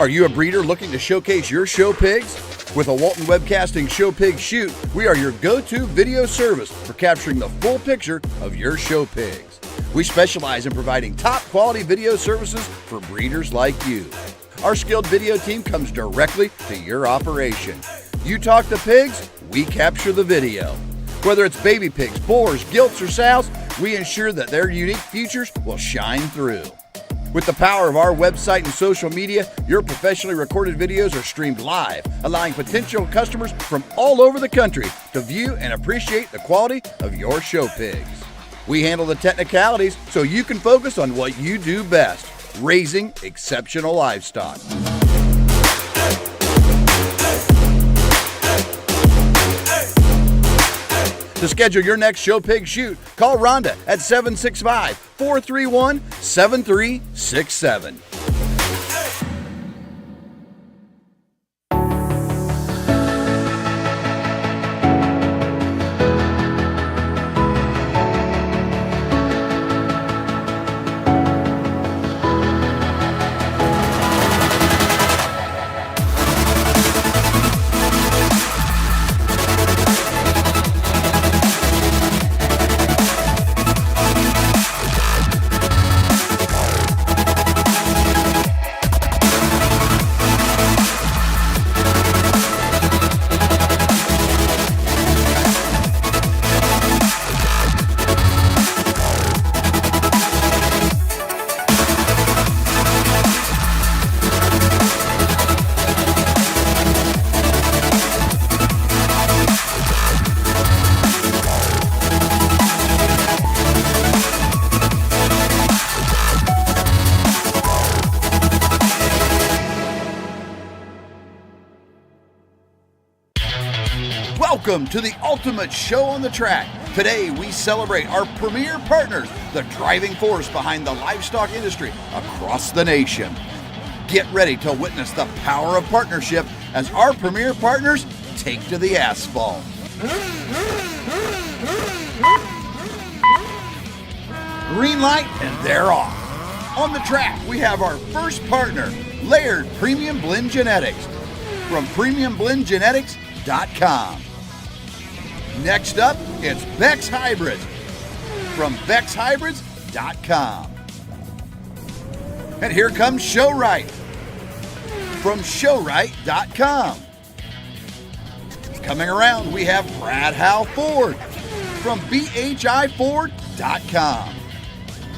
Are you a breeder looking to showcase your show pigs? With a Walton Webcasting Show Pig Shoot, we are your go-to video service for capturing the full picture of your show pigs. We specialize in providing top quality video services for breeders like you. Our skilled video team comes directly to your operation. You talk to pigs, we capture the video. Whether it's baby pigs, boars, gilts, or sows, we ensure that their unique features will shine through. With the power of our website and social media, your professionally recorded videos are streamed live, allowing potential customers from all over the country to view and appreciate the quality of your show pigs. We handle the technicalities so you can focus on what you do best, raising exceptional livestock. To schedule your next show pig shoot, call Rhonda at 765-431-7367. Welcome to the ultimate show on the track. Today we celebrate our premier partners, the driving force behind the livestock industry across the nation. Get ready to witness the power of partnership as our premier partners take to the asphalt. Green light and they're off. On the track we have our first partner, Laird Premium Blend Genetics from premiumblendgenetics.com. Next up, it's Beck's Hybrids from beckshybrids.com. And here comes Showright from showright.com. Coming around, we have Brad Howe Ford from bhiford.com.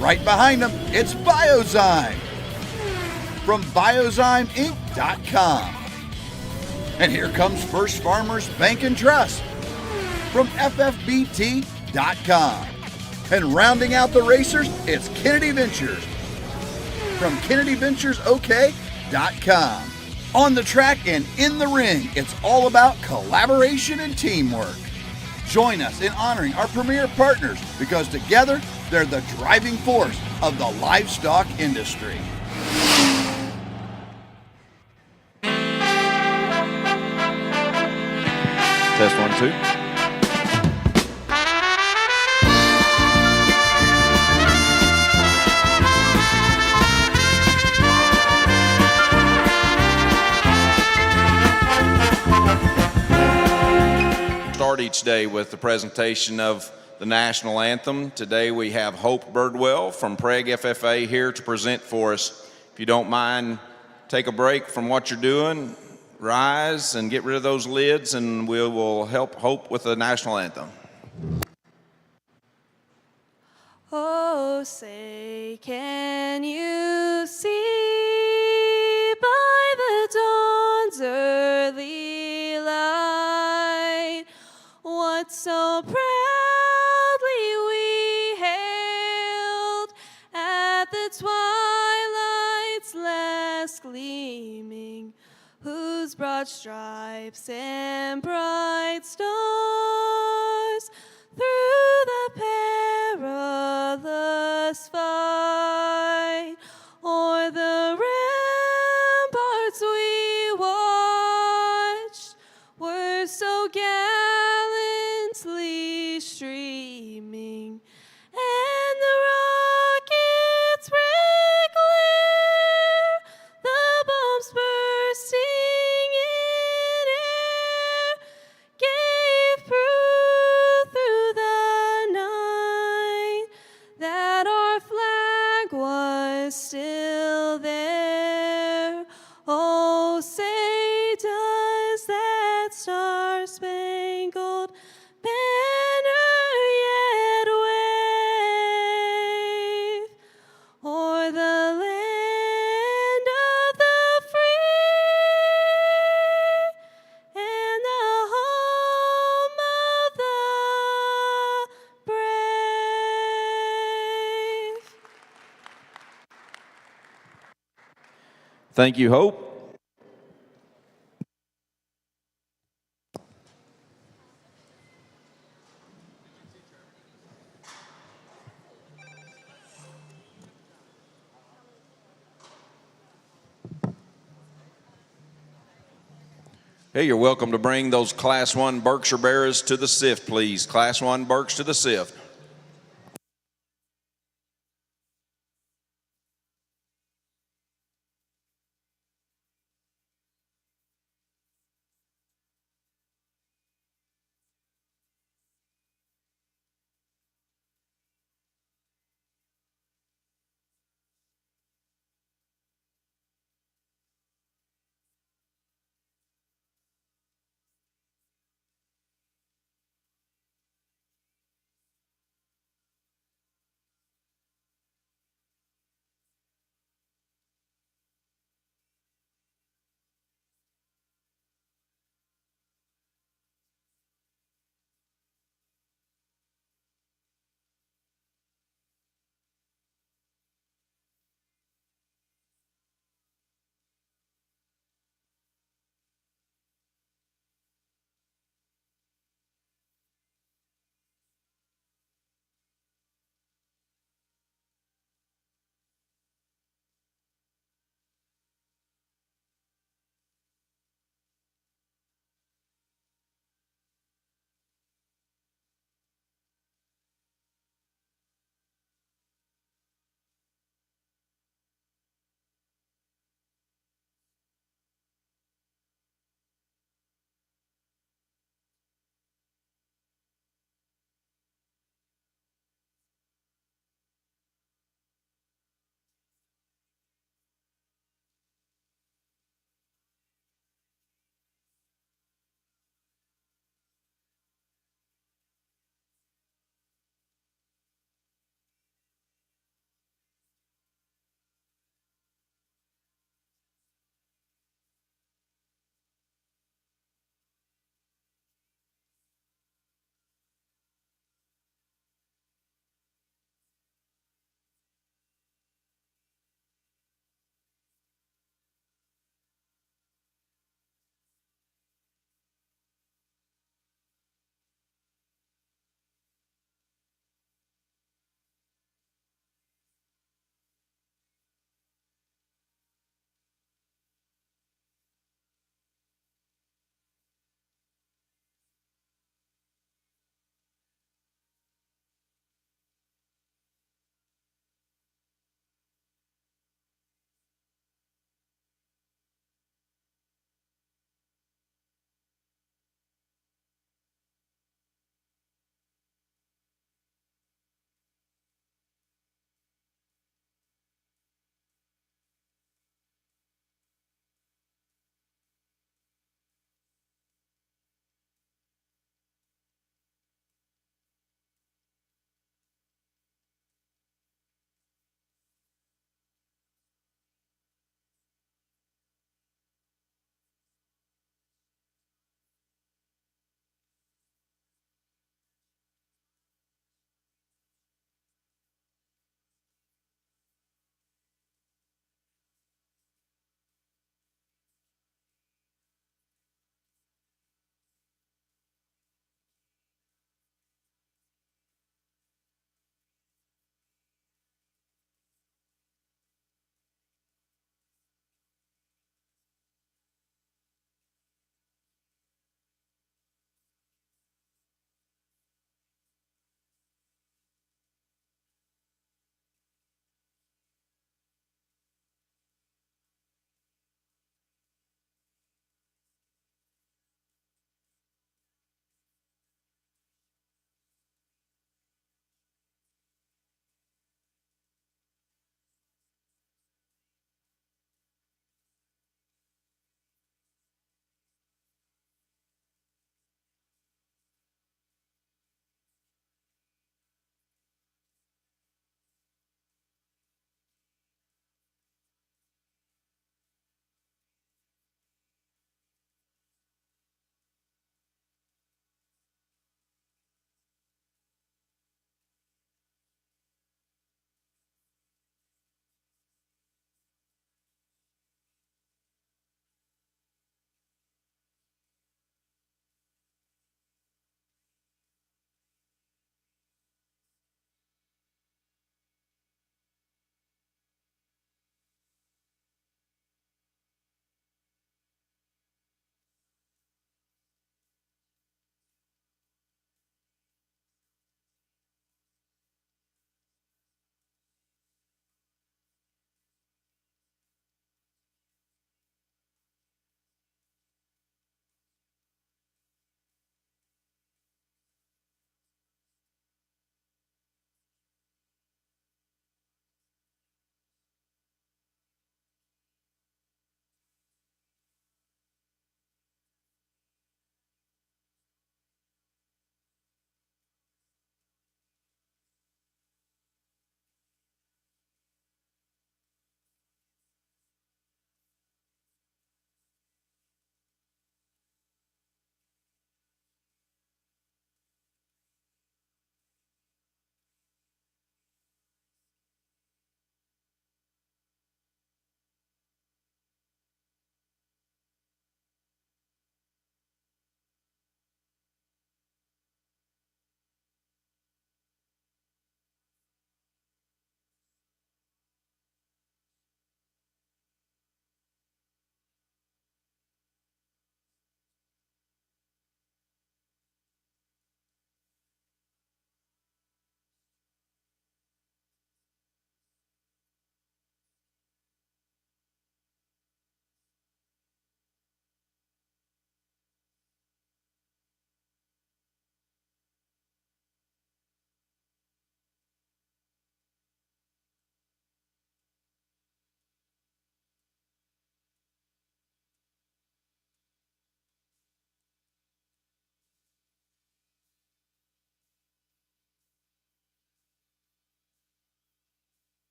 Right behind them, it's Biozyme from biozymeinc.com. And here comes First Farmers Bank and Trust from ffbt.com. And rounding out the racers, it's Kennedy Ventures from kennedyventuresok.com. On the track and in the ring, it's all about collaboration and teamwork. Join us in honoring our premier partners because together they're the driving force of the livestock industry. Test 1, 2. Start each day with the presentation of the national anthem. Today we have Hope Birdwell from Preg FFA here to present for us. If you don't mind, take a break from what you're doing, rise and get rid of those lids, and we will help Hope with the national anthem. Oh, say, can you see by the dawn's early light what so proudly we hailed at the twilight's last gleaming, whose broad stripes and bright stars through the perilous fight o'er the ramparts we watched were so gallantly streaming, and the rocket's red glare, the bombs burst Thank you, Hope. Hey, you're welcome to bring those Class 1 Berkshire Bears to the SIFT, please. Class 1 Berks to the SIFT.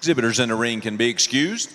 Exhibitors in the ring can be excused.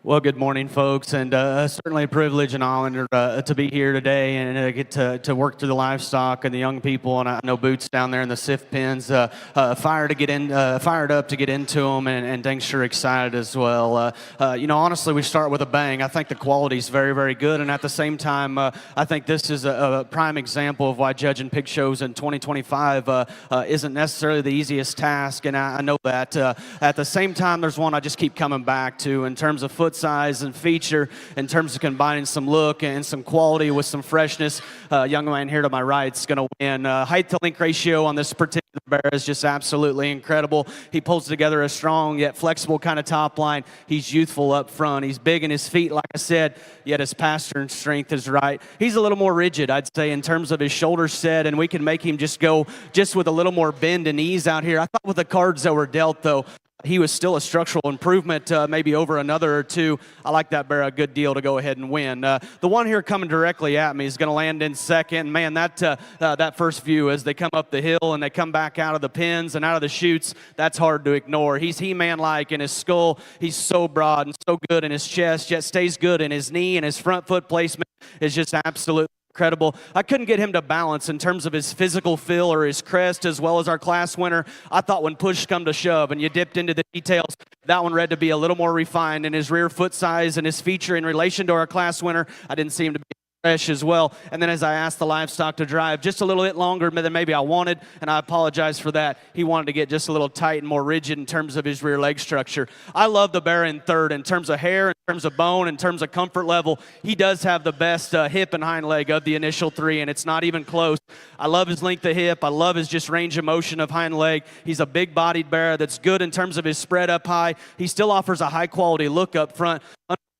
Well, good morning, folks, and certainly a privilege and honor to be here today and get to work through the livestock and the young people. And I know Boots down there in the SIF pens, fired up to get into them, and thanks, sure excited as well. Honestly, we start with a bang. I think the quality is very, very good, and at the same time, I think this is a prime example of why judging pig shows in 2025 isn't necessarily the easiest task, and I know that. At the same time, there's one I just keep coming back to in terms of foot size and feature, in terms of combining some look and some quality with some freshness. Young man here to my right is going to win. Height to length ratio on this particular bear is just absolutely incredible. He pulls together a strong yet flexible kind of top line. He's youthful up front. He's big in his feet, like I said, yet his pastern strength is right. He's a little more rigid, I'd say, in terms of his shoulder set, and we can make him just go just with a little more bend and ease out here. I thought with the cards that were dealt, though, he was still a structural improvement, maybe over another or two. I like that bear a good deal to go ahead and win. The one here coming directly at me is going to land in second. Man, that first view as they come up the hill and they come back out of the pens and out of the chutes, that's hard to ignore. He's He-Man-like in his skull. He's so broad and so good in his chest, yet stays good in his knee, and his front foot placement is just absolutely incredible. I couldn't get him to balance in terms of his physical feel or his crest, as well as our class winner. I thought when push come to shove and you dipped into the details, that one read to be a little more refined in his rear foot size and his feature in relation to our class winner. I didn't see him to be fresh as well. And then as I asked the livestock to drive just a little bit longer than maybe I wanted, and I apologize for that, he wanted to get just a little tight and more rigid in terms of his rear leg structure. I love the bear in third in terms of hair, in terms of bone, in terms of comfort level. He does have the best hip and hind leg of the initial three, and it's not even close. I love his length of hip. I love his just range of motion of hind leg. He's a big-bodied bear that's good in terms of his spread up high. He still offers a high-quality look up front.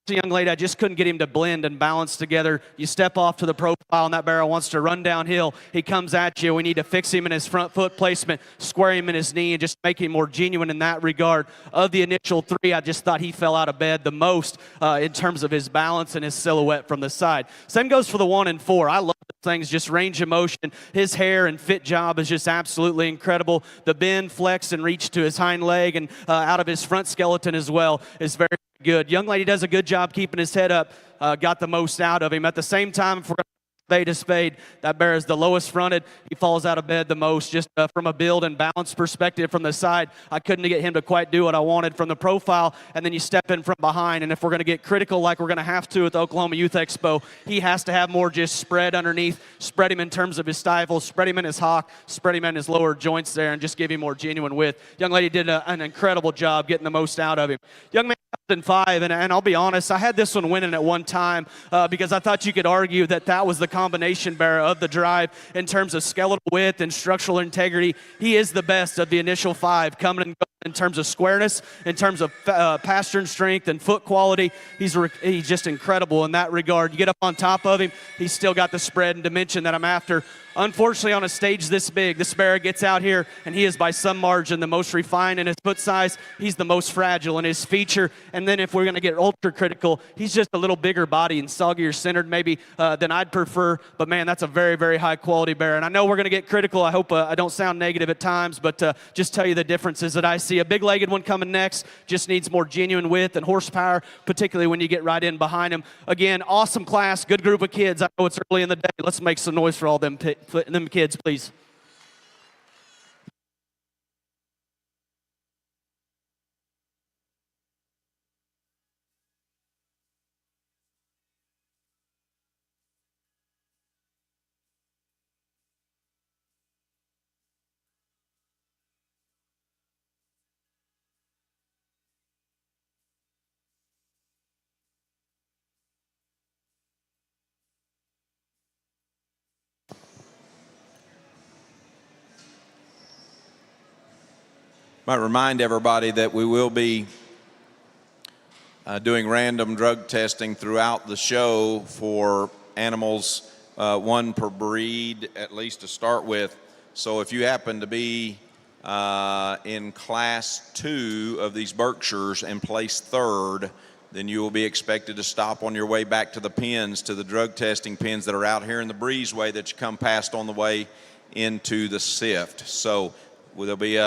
Young lady, I just couldn't get him to blend and balance together. You step off to the profile, and that barrel wants to run downhill. He comes at you. We need to fix him in his front foot placement, square him in his knee, and just make him more genuine in that regard. Of the initial three, I just thought he fell out of bed the most in terms of his balance and his silhouette from the side. Same goes for the 1 and 4. I love things, just range of motion. His hair and fit job is just absolutely incredible. The bend, flex, and reach to his hind leg and out of his front skeleton as well is very good. Young lady does a good job keeping his head up, got the most out of him. At the same time, if we're spade to spade, that bear is the lowest fronted. He falls out of bed the most, just from a build and balance perspective from the side. I couldn't get him to quite do what I wanted from the profile, and then you step in from behind, and if we're going to get critical like we're going to have to at the Oklahoma Youth Expo, he has to have more just spread underneath, spread him in terms of his stifle, spread him in his hock, spread him in his lower joints there, and just give him more genuine width. Young lady did an incredible job getting the most out of him. Young man, in 5, and I'll be honest, I had this one winning at one time because I thought you could argue that was the combination bear of the drive in terms of skeletal width and structural integrity. He is the best of the initial 5, coming and going in terms of squareness, in terms of pastern strength and foot quality. He's just incredible in that regard. You get up on top of him, he's still got the spread and dimension that I'm after. Unfortunately, on a stage this big, this bear gets out here, and he is by some margin the most refined in his foot size. He's the most fragile in his feature. And then if we're going to get ultra critical, he's just a little bigger body and soggier centered maybe than I'd prefer. But man, that's a very, very high quality bear. And I know we're going to get critical. I hope I don't sound negative at times, but just tell you the differences that I see. A big-legged one coming next just needs more genuine width and horsepower, particularly when you get right in behind him. Again, awesome class, good group of kids. I know it's early in the day. Let's make some noise for all them kids, please. Might remind everybody that we will be doing random drug testing throughout the show for animals, 1 per breed, at least to start with. So if you happen to be in class 2 of these Berkshires and place 3rd, then you will be expected to stop on your way back to the pens, to the drug testing pens that are out here in the breezeway that you come past on the way into the SIFT. So there'll be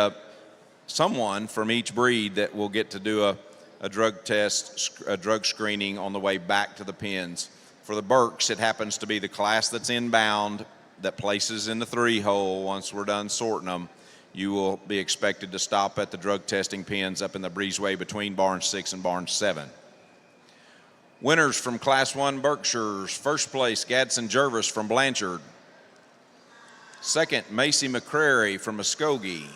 someone from each breed that will get to do a drug test, a drug screening on the way back to the pens. For the Berks, it happens to be the class that's inbound that places in the 3-hole. Once we're done sorting them, you will be expected to stop at the drug testing pens up in the breezeway between barn 6 and barn 7. Winners from Class 1 Berkshires: first place, Gadsden Jervis from Blanchard. Second, Macy McCrary from Muskogee.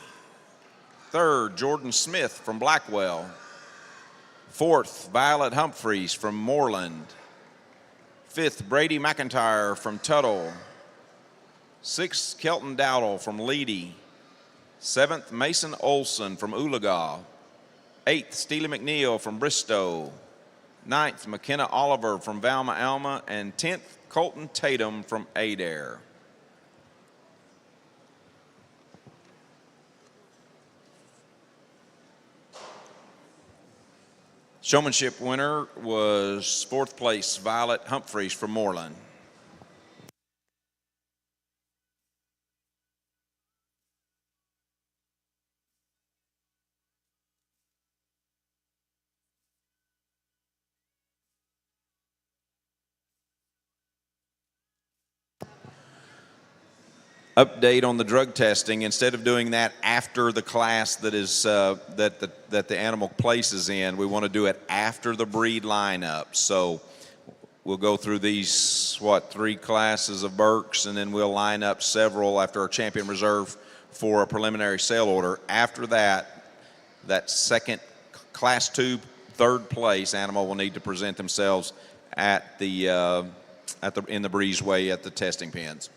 Third, Jordan Smith from Blackwell. Fourth, Violet Humphreys from Moreland. Fifth, Brady McIntyre from Tuttle. Sixth, Kelton Dowdle from Leedy. Seventh, Mason Olson from Oologah. Eighth, Steely McNeil from Bristow. Ninth, McKenna Oliver from Valma Alma. And 10th, Colton Tatum from Adair. Showmanship winner was fourth place, Violet Humphreys from Moreland. Update on the drug testing: instead of doing that after the class that is that the animal places in, we want to do it after the breed lineup. So we'll go through these 3 classes of Berks, and then we'll line up several after our champion reserve for a preliminary sale order. After that, that second class 2 third place animal will need to present themselves at the in the breezeway at the testing pens.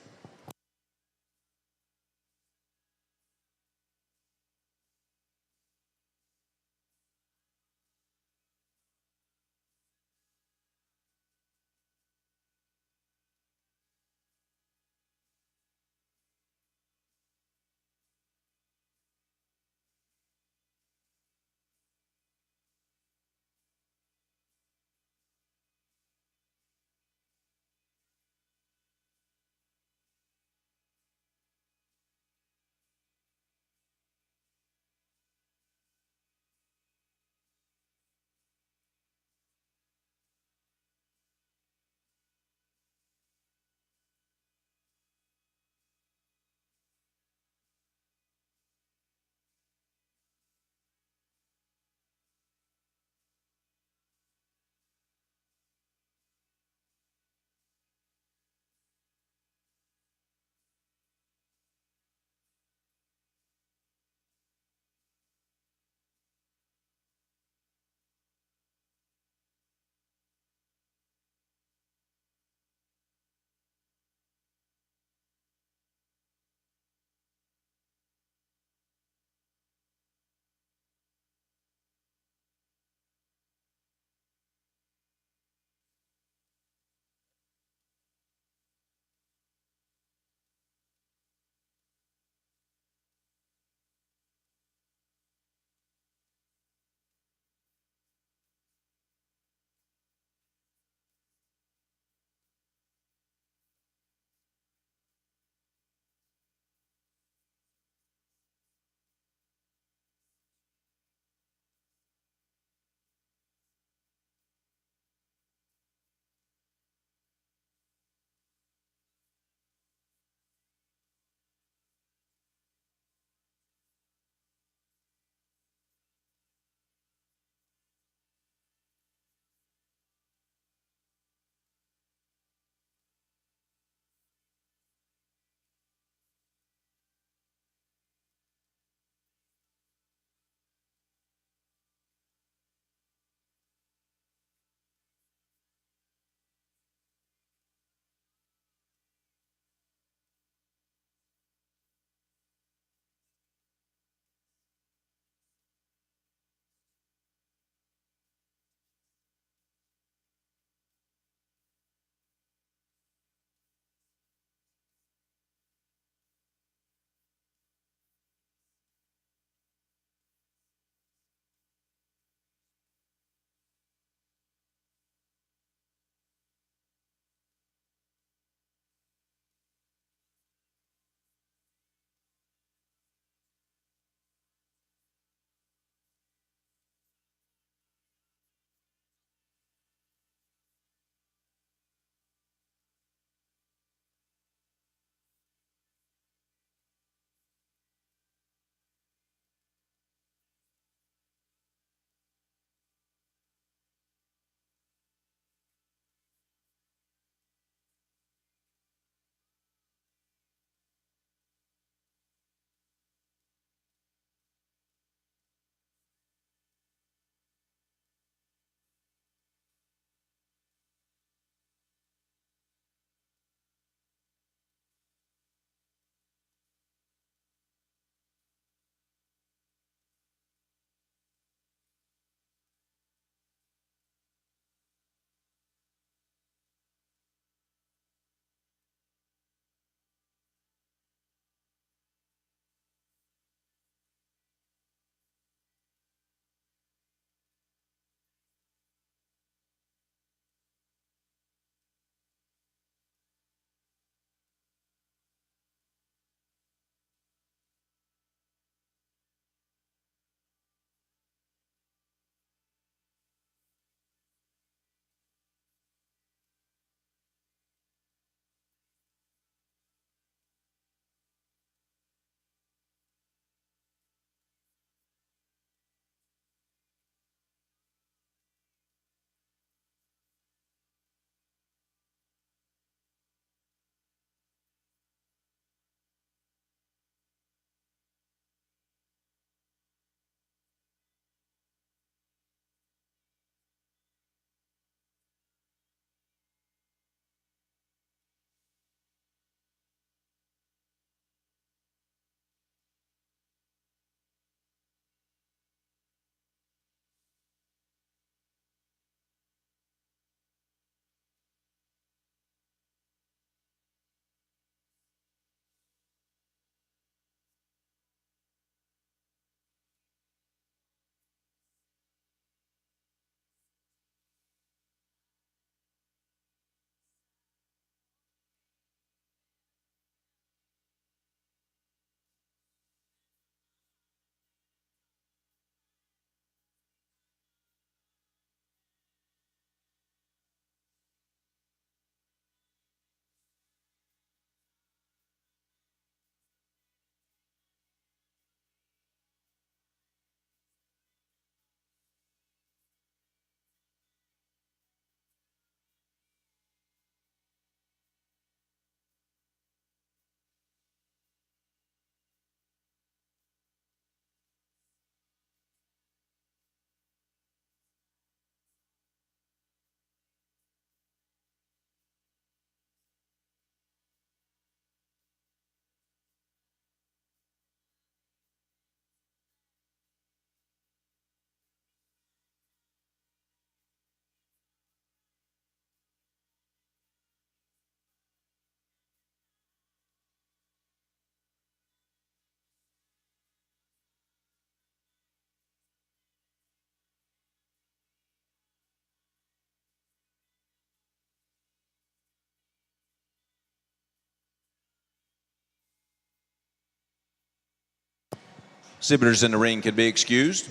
Exhibitors in the ring can be excused.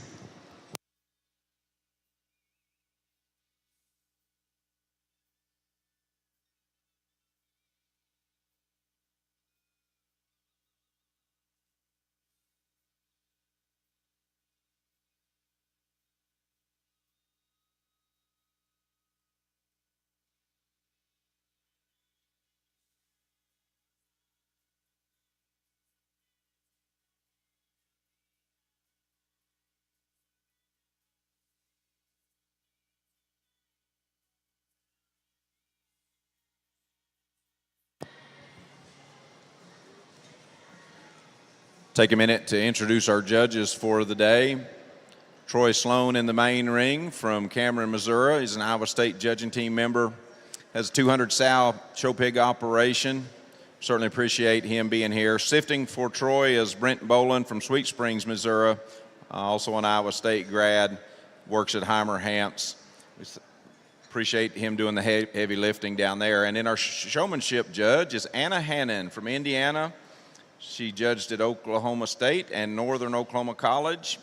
Take a minute to introduce our judges for the day. Troy Sloan in the main ring from Cameron, Missouri. He's an Iowa State judging team member. Has a 200 sow show pig operation. Certainly appreciate him being here. Sifting for Troy is Brent Boland from Sweet Springs, Missouri. Also an Iowa State grad. Works at Heimer Hamps. We appreciate him doing the heavy lifting down there. And then our showmanship judge is Anna Hannon from Indiana. She judged at Oklahoma State and Northern Oklahoma College.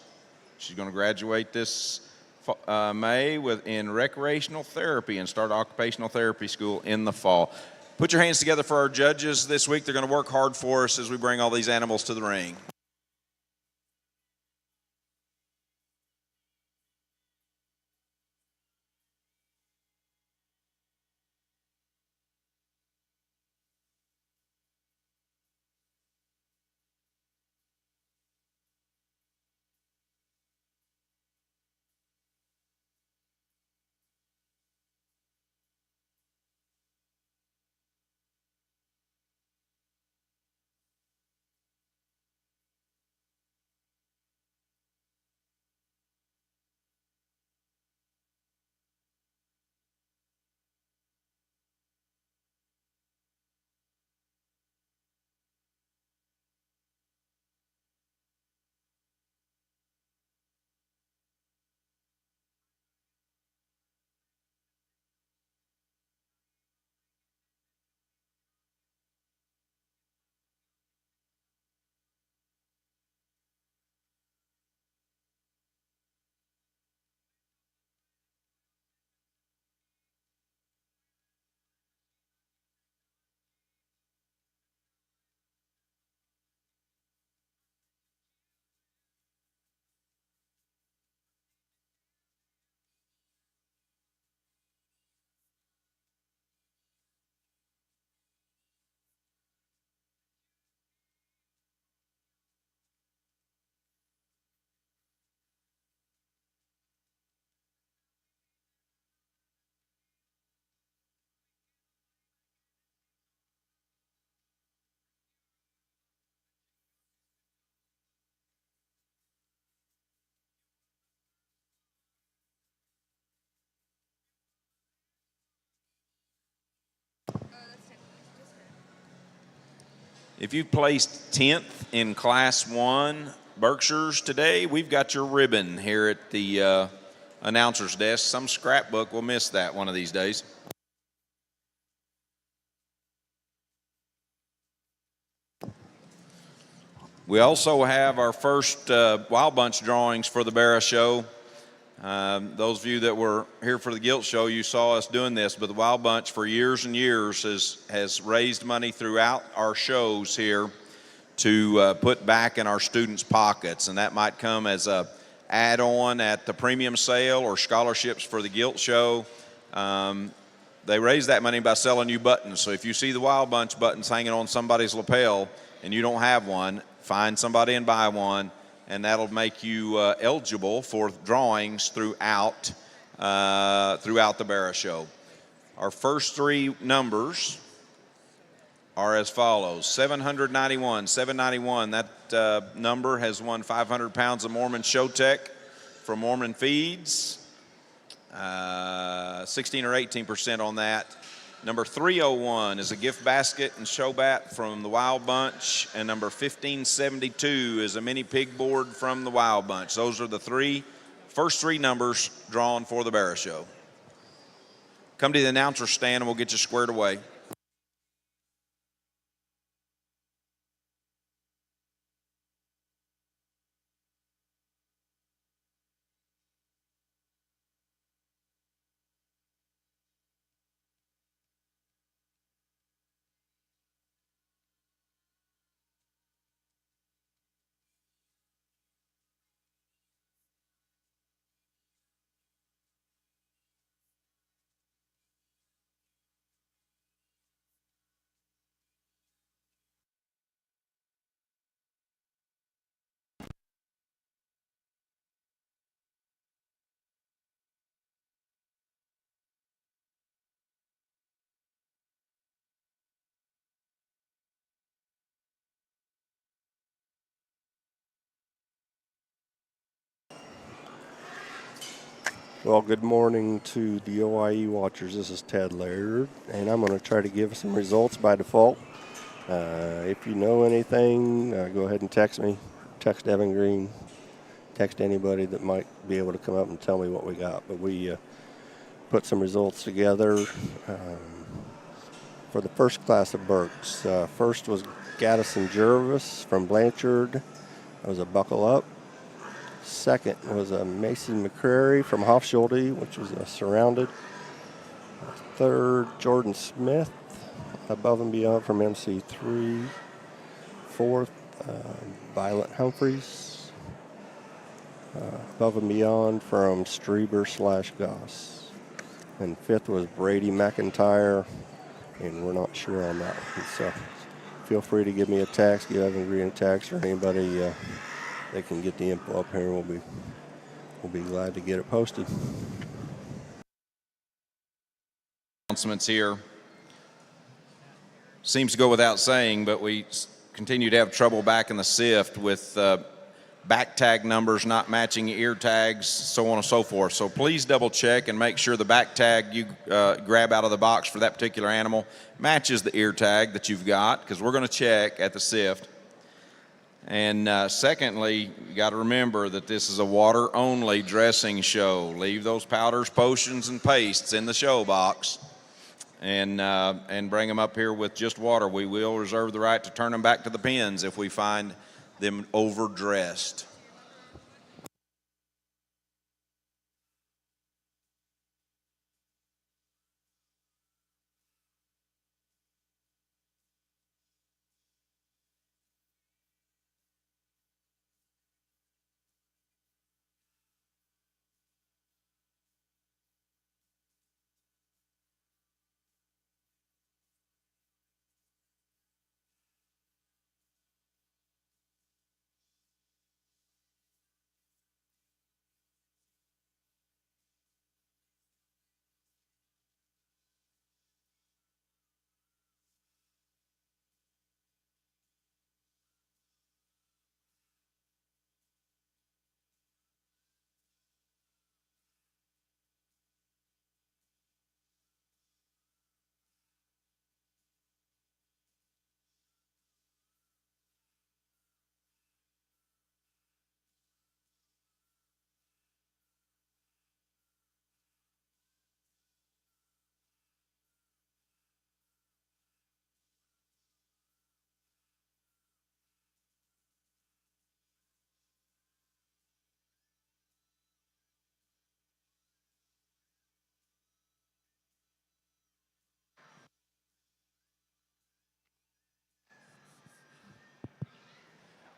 She's going to graduate this May in recreational therapy and start occupational therapy school in the fall. Put your hands together for our judges this week. They're going to work hard for us as we bring all these animals to the ring. If you placed 10th in Class 1 Berkshires today, we've got your ribbon here at the announcer's desk. Some scrapbook will miss that one of these days. We also have our first Wild Bunch drawings for the Barrow Show. Those of you that were here for the Gilt Show, you saw us doing this, but the Wild Bunch for years and years has raised money throughout our shows here to put back in our students' pockets, and that might come as a add-on at the premium sale or scholarships for the Gilt Show. They raise that money by selling you buttons, so if you see the Wild Bunch buttons hanging on somebody's lapel and you don't have one, find somebody and buy one, and that'll make you eligible for drawings throughout the Barrow Show. Our first three numbers are as follows: 791, 791. That number has won 500 pounds of Mormon Showtech from Mormon Feeds. 16 or 18% on that. Number 301 is a gift basket and show bat from the Wild Bunch, and number 1572 is a mini pig board from the Wild Bunch. Those are the first three numbers drawn for the Barrow Show. Come to the announcer stand and we'll get you squared away. Well, good morning to the OYE watchers. This is Ted Laird, and I'm going to try to give some results by default. If you know anything, go ahead and text me. Text Evan Green. Text anybody that might be able to come up and tell me what we got. But we put some results together for the first class of Berks. First was Gaddison Jervis from Blanchard. That was a buckle up. Second was a Mason McCrary from Hofschulte, which was a surrounded. Third, Jordan Smith, above and beyond from MC3. Fourth, Violet Humphreys, above and beyond from Streber/Goss. And fifth was Brady McIntyre, and we're not sure on that one. So feel free to give me a text, give Evan Green a text, or anybody they can get the info up here. We'll be glad to get it posted. Announcements here. Seems to go without saying, but we continue to have trouble back in the SIFT with back tag numbers not matching ear tags, so on and so forth. So please double check and make sure the back tag you grab out of the box for that particular animal matches the ear tag that you've got, because we're going to check at the SIFT. And secondly, you got to remember that this is a water-only dressing show. Leave those powders, potions, and pastes in the show box, and bring them up here with just water. We will reserve the right to turn them back to the pens if we find them overdressed.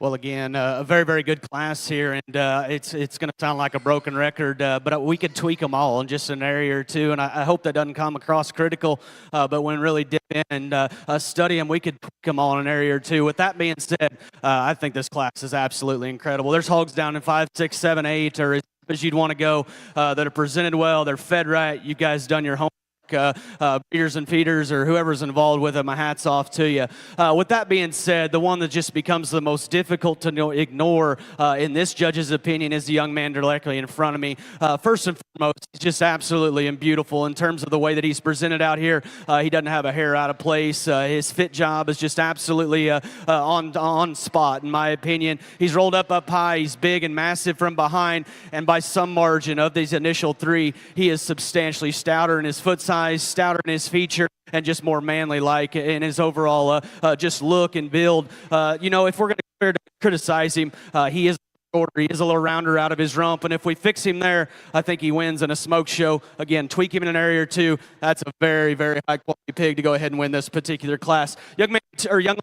Well, again, a very, very good class here, and it's going to sound like a broken record, but we could tweak them all in just an area or two, and I hope that doesn't come across critical, but when really dip in and study them, we could tweak them all in an area or two. With that being said, I think this class is absolutely incredible. There's hogs down in 5, 6, 7, 8, or as you'd want to go, that are presented well, they're fed right, you guys done your homework. Breeders and feeders or whoever's involved with it, my hat's off to you. With that being said, the one that just becomes the most difficult to ignore in this judge's opinion is the young man directly in front of me. First and foremost, he's just absolutely and beautiful in terms of the way that he's presented out here. He doesn't have a hair out of place. His fit job is just absolutely on spot, in my opinion. He's rolled up high. He's big and massive from behind, and by some margin of these initial three, he is substantially stouter in his foot size, stouter in his feature, and just more manly-like in his overall just look and build. If we're going to criticize him, he is shorter. He is a little rounder out of his rump, and if we fix him there, I think he wins in a smoke show. Again, tweak him in an area or two. That's a very, very high-quality pig to go ahead and win this particular class. Young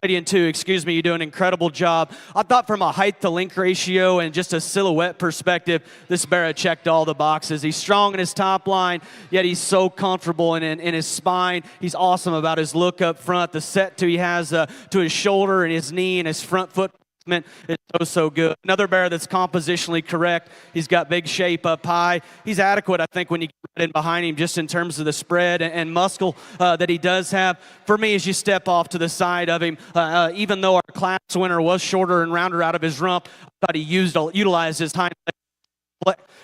lady in 2, you do an incredible job. I thought from a height to length ratio and just a silhouette perspective, this Barrow checked all the boxes. He's strong in his top line, yet he's so comfortable in his spine. He's awesome about his look up front, the set he has to his shoulder and his knee and his front foot. It's so good. Another Barrow that's compositionally correct. He's got big shape up high. He's adequate, I think, when you get in behind him, just in terms of the spread and muscle that he does have. For me, as you step off to the side of him, even though our class winner was shorter and rounder out of his rump, I thought he utilized his hind leg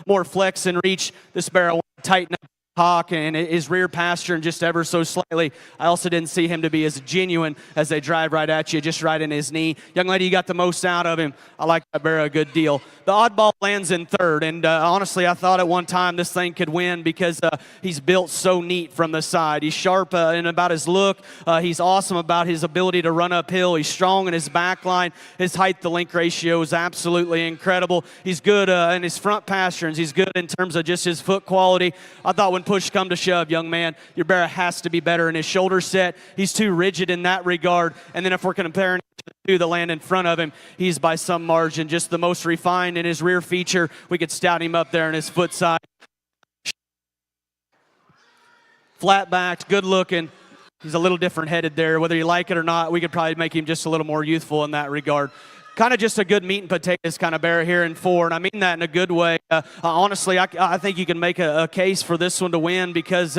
more flex and reach. This Barrow wanted to tighten up hock and his rear pasture just ever so slightly. I also didn't see him to be as genuine as they drive right at you, just right in his knee. Young lady, you got the most out of him. I like that Barrow a good deal. The oddball lands in third, and honestly, I thought at one time this thing could win because he's built so neat from the side. He's sharp in about his look. He's awesome about his ability to run uphill. He's strong in his back line. His height-to-length ratio is absolutely incredible. He's good in his front pasterns. He's good in terms of just his foot quality. I thought when push come to shove, young man, your Barrow has to be better in his shoulder set. He's too rigid in that regard. And then if we're comparing to the land in front of him, he's by some margin just the most refined in his rear feature. We could stout him up there in his foot side. Flat-backed, good-looking. He's a little different headed there. Whether you like it or not, we could probably make him just a little more youthful in that regard. Kind of just a good meat and potatoes kind of Barrow here in 4, and I mean that in a good way. Honestly, I think you can make a case for this one to win because,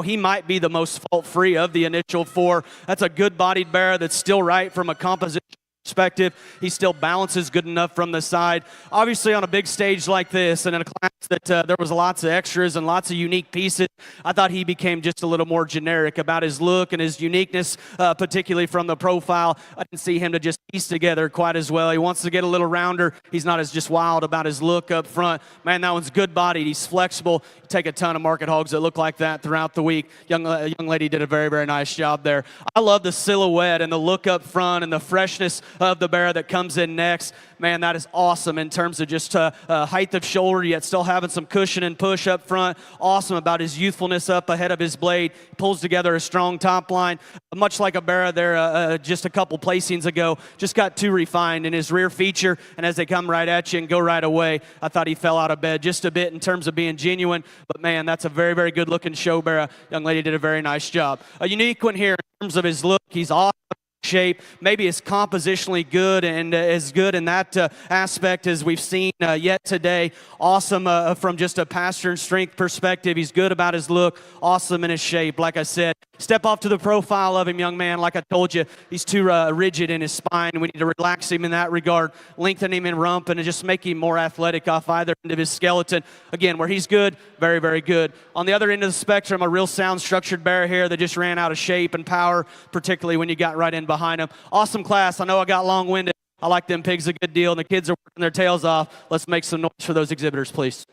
he might be the most fault-free of the initial 4. That's a good-bodied Barrow that's still right from a composition perspective. He still balances good enough from the side. Obviously, on a big stage like this and in a class that there was lots of extras and lots of unique pieces, I thought he became just a little more generic about his look and his uniqueness, particularly from the profile. I didn't see him to just piece together quite as well. He wants to get a little rounder. He's not as just wild about his look up front. Man, that one's good-bodied. He's flexible. You take a ton of market hogs that look like that throughout the week. Young lady did a very, very nice job there. I love the silhouette and the look up front and the freshness of the Barrow that comes in next. Man, that is awesome in terms of just height of shoulder, yet still having some cushion and push up front. Awesome about his youthfulness up ahead of his blade. Pulls together a strong top line. Much like a Barrow there just a couple placings ago, just got too refined in his rear feature, and as they come right at you and go right away, I thought he fell out of bed just a bit in terms of being genuine. But man, that's a very, very good-looking show Barrow. Young lady did a very nice job. A unique one here in terms of his look. He's awesome. Shape, maybe is compositionally good and as good in that aspect as we've seen yet today. Awesome from just a pasture and strength perspective. He's good about his look, awesome in his shape. Like I said, step off to the profile of him, young man. Like I told you, he's too rigid in his spine. We need to relax him in that regard, lengthen him in rump, and just make him more athletic off either end of his skeleton. Again, where he's good, very, very good. On the other end of the spectrum, a real sound structured Barrow here that just ran out of shape and power, particularly when you got right in behind him. Awesome class. I know I got long-winded. I like them pigs a good deal, and the kids are working their tails off. Let's make some noise for those exhibitors, please.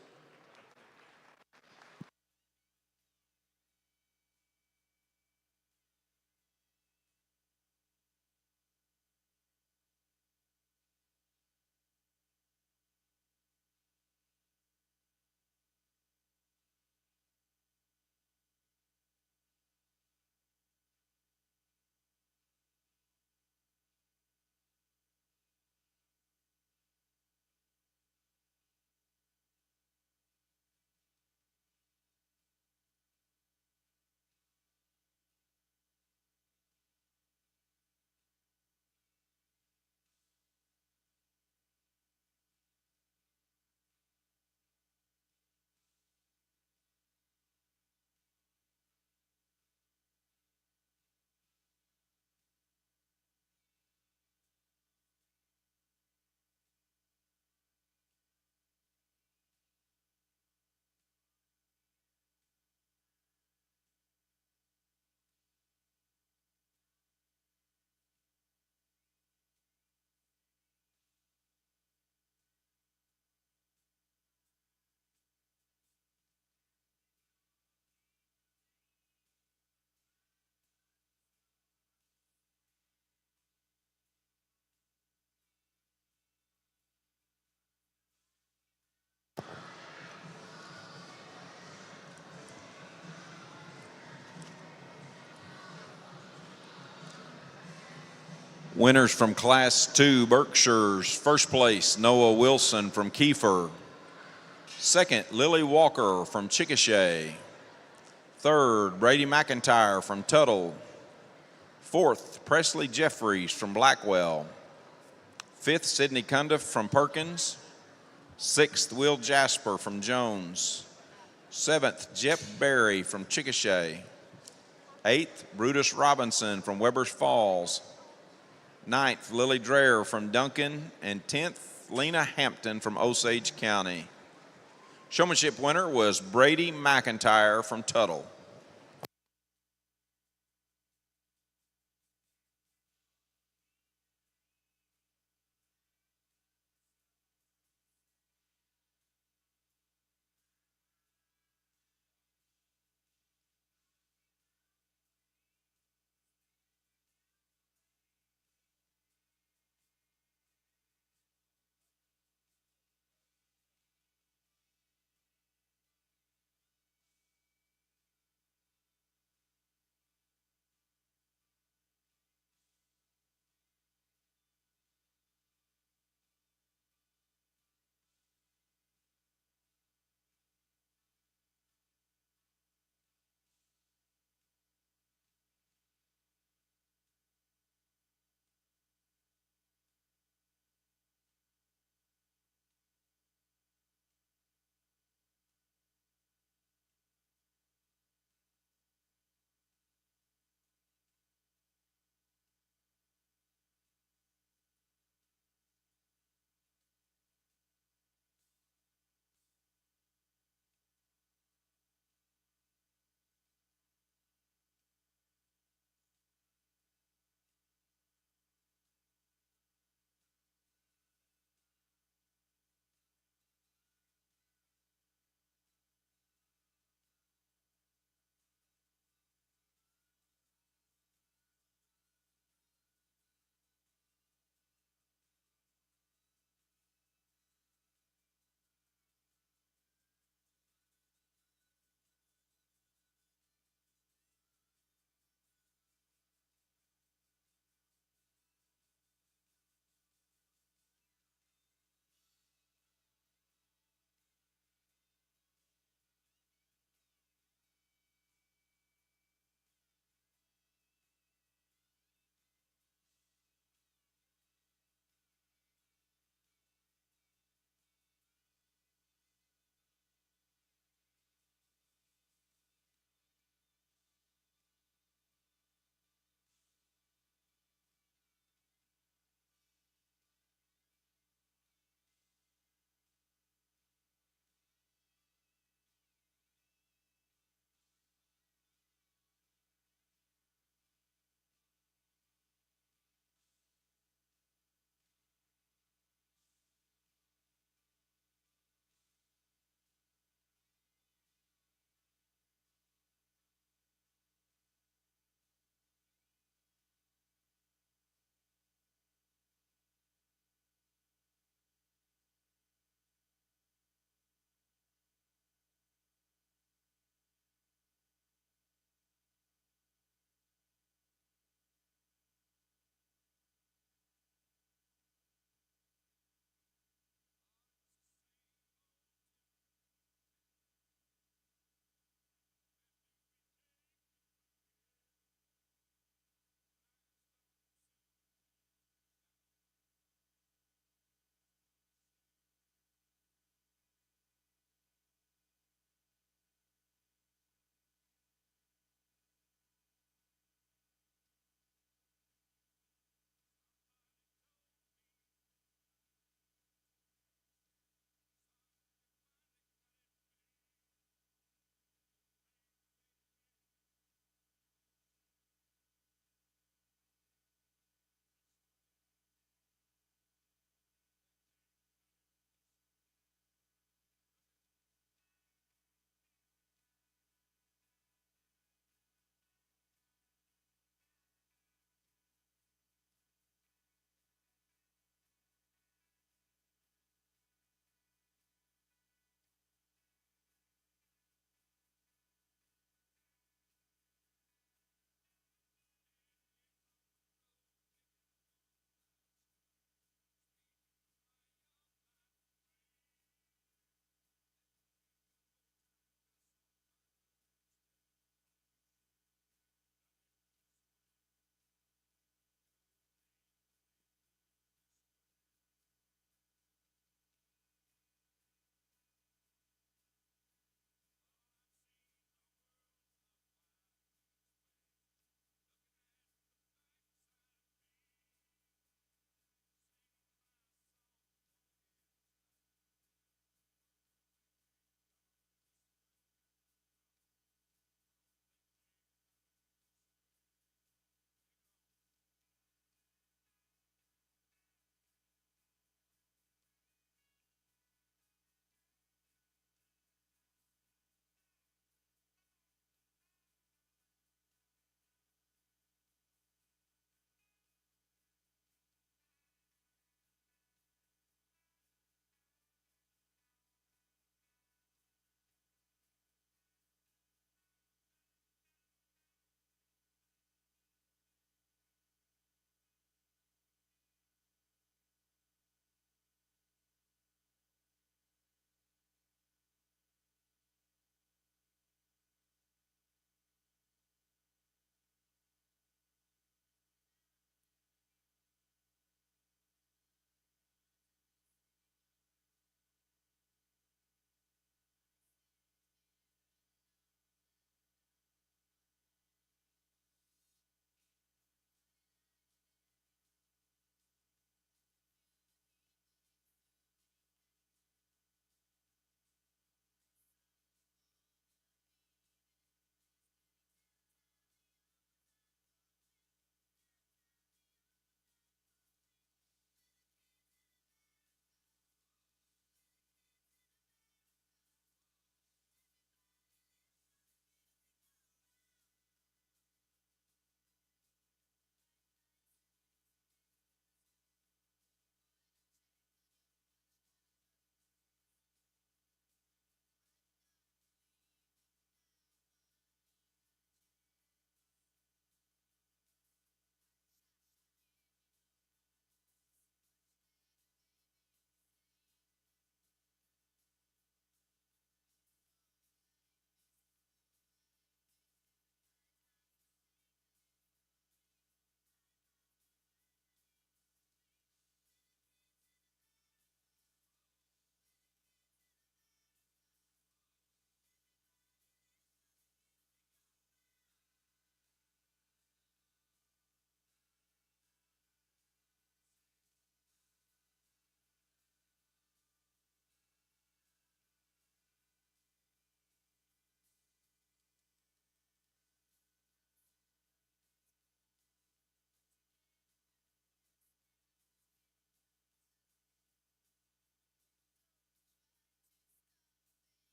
Winners from Class 2 Berkshires. First place, Noah Wilson from Kiefer. Second, Lily Walker from Chickasha. Third, Brady McIntyre from Tuttle. Fourth, Presley Jeffries from Blackwell. Fifth, Sidney Cundiff from Perkins. Sixth, Will Jasper from Jones. Seventh, Jeff Berry from Chickasha. Eighth, Brutus Robinson from Webbers Falls. Ninth, Lily Dreher from Duncan. And 10th, Lena Hampton from Osage County. Showmanship winner was Brady McIntyre from Tuttle.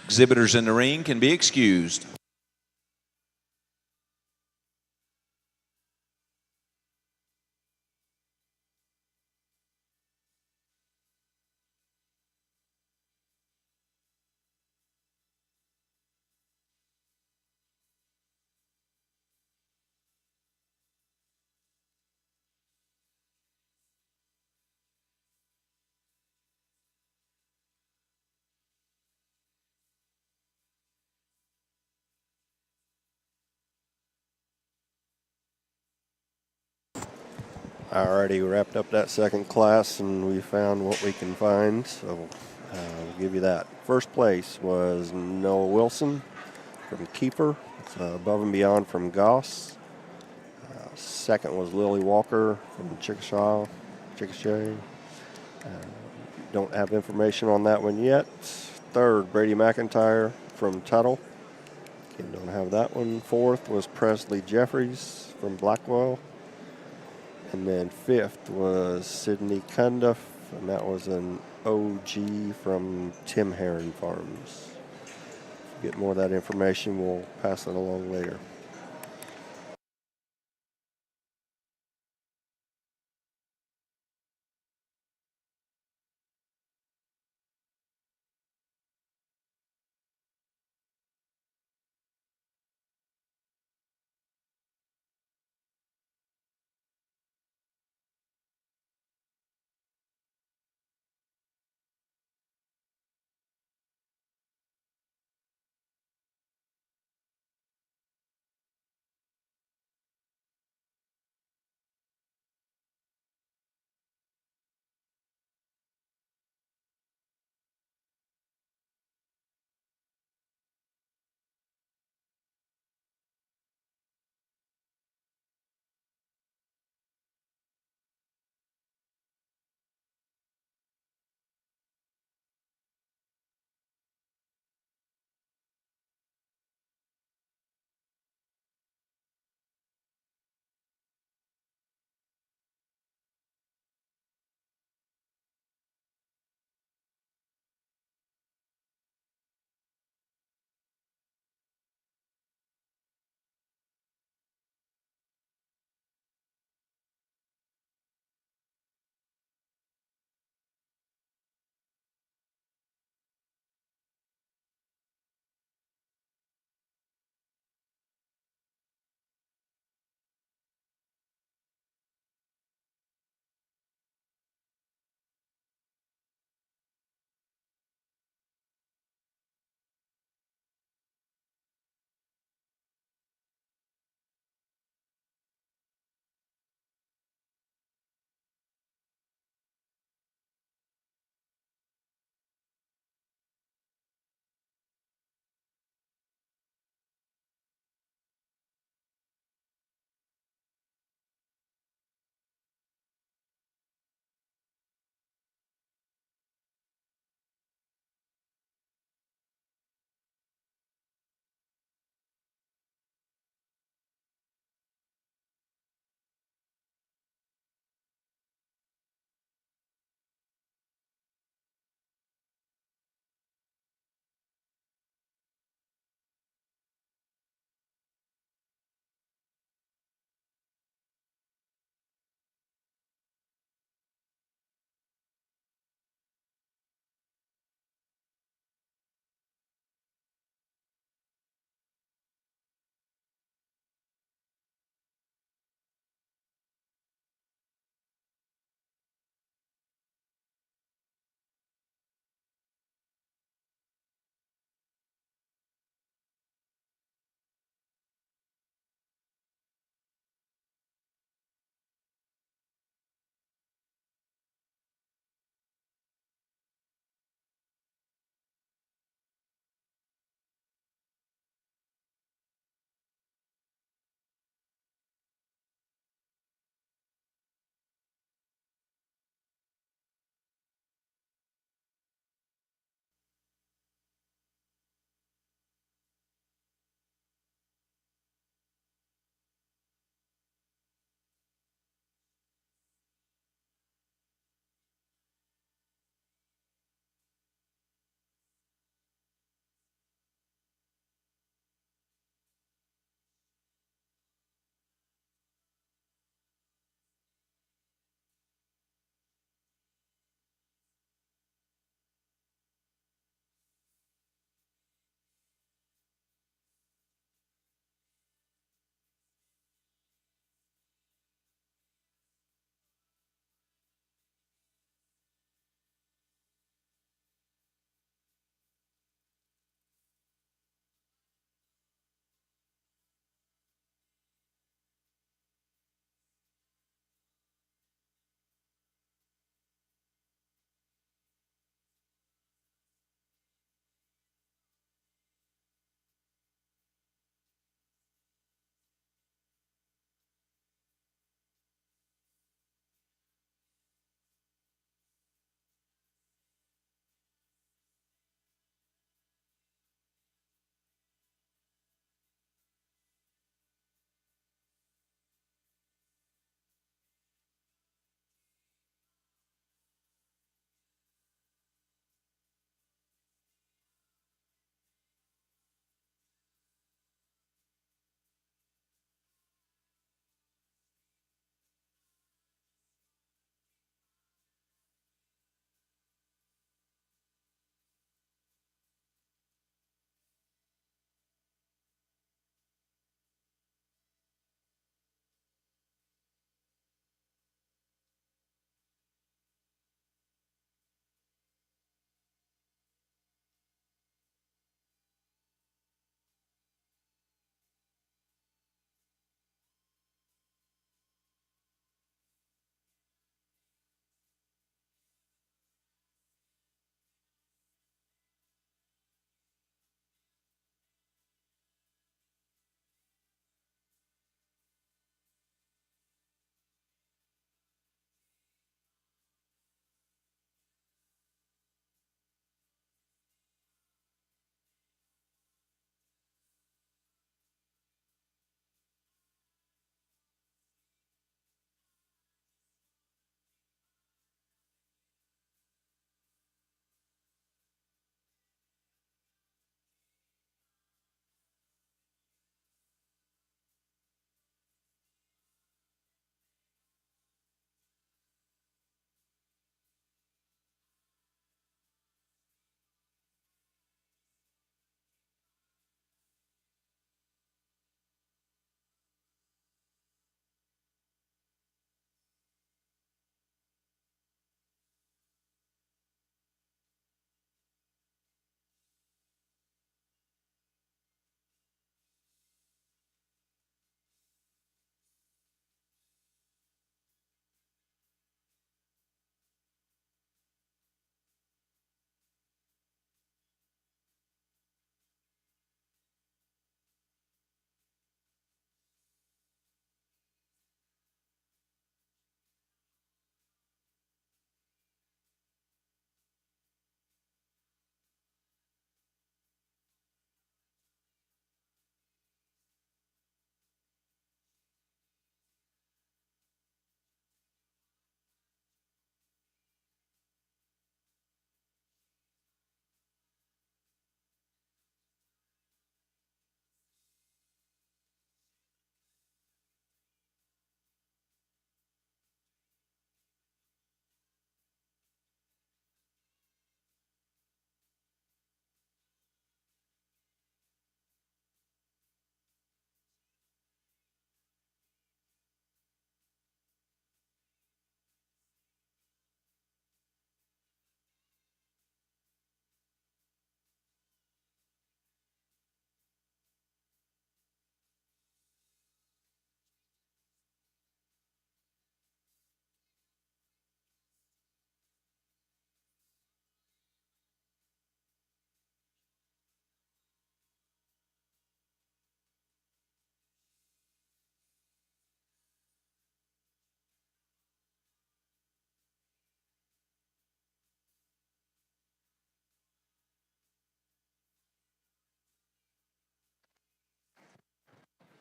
Exhibitors in the ring can be excused. I already wrapped up that second class, and we found what we can find, so I'll give you that. First place was Noah Wilson from Kiefer. It's Above and Beyond from Goss. Second was Lily Walker from Chickasha. Don't have information on that one yet. Third, Brady McIntyre from Tuttle. Again, don't have that one. Fourth was Presley Jeffries from Blackwell. And then fifth was Sydney Cundiff, and that was an OG from Tim Heron Farms. If we get more of that information, we'll pass it along later.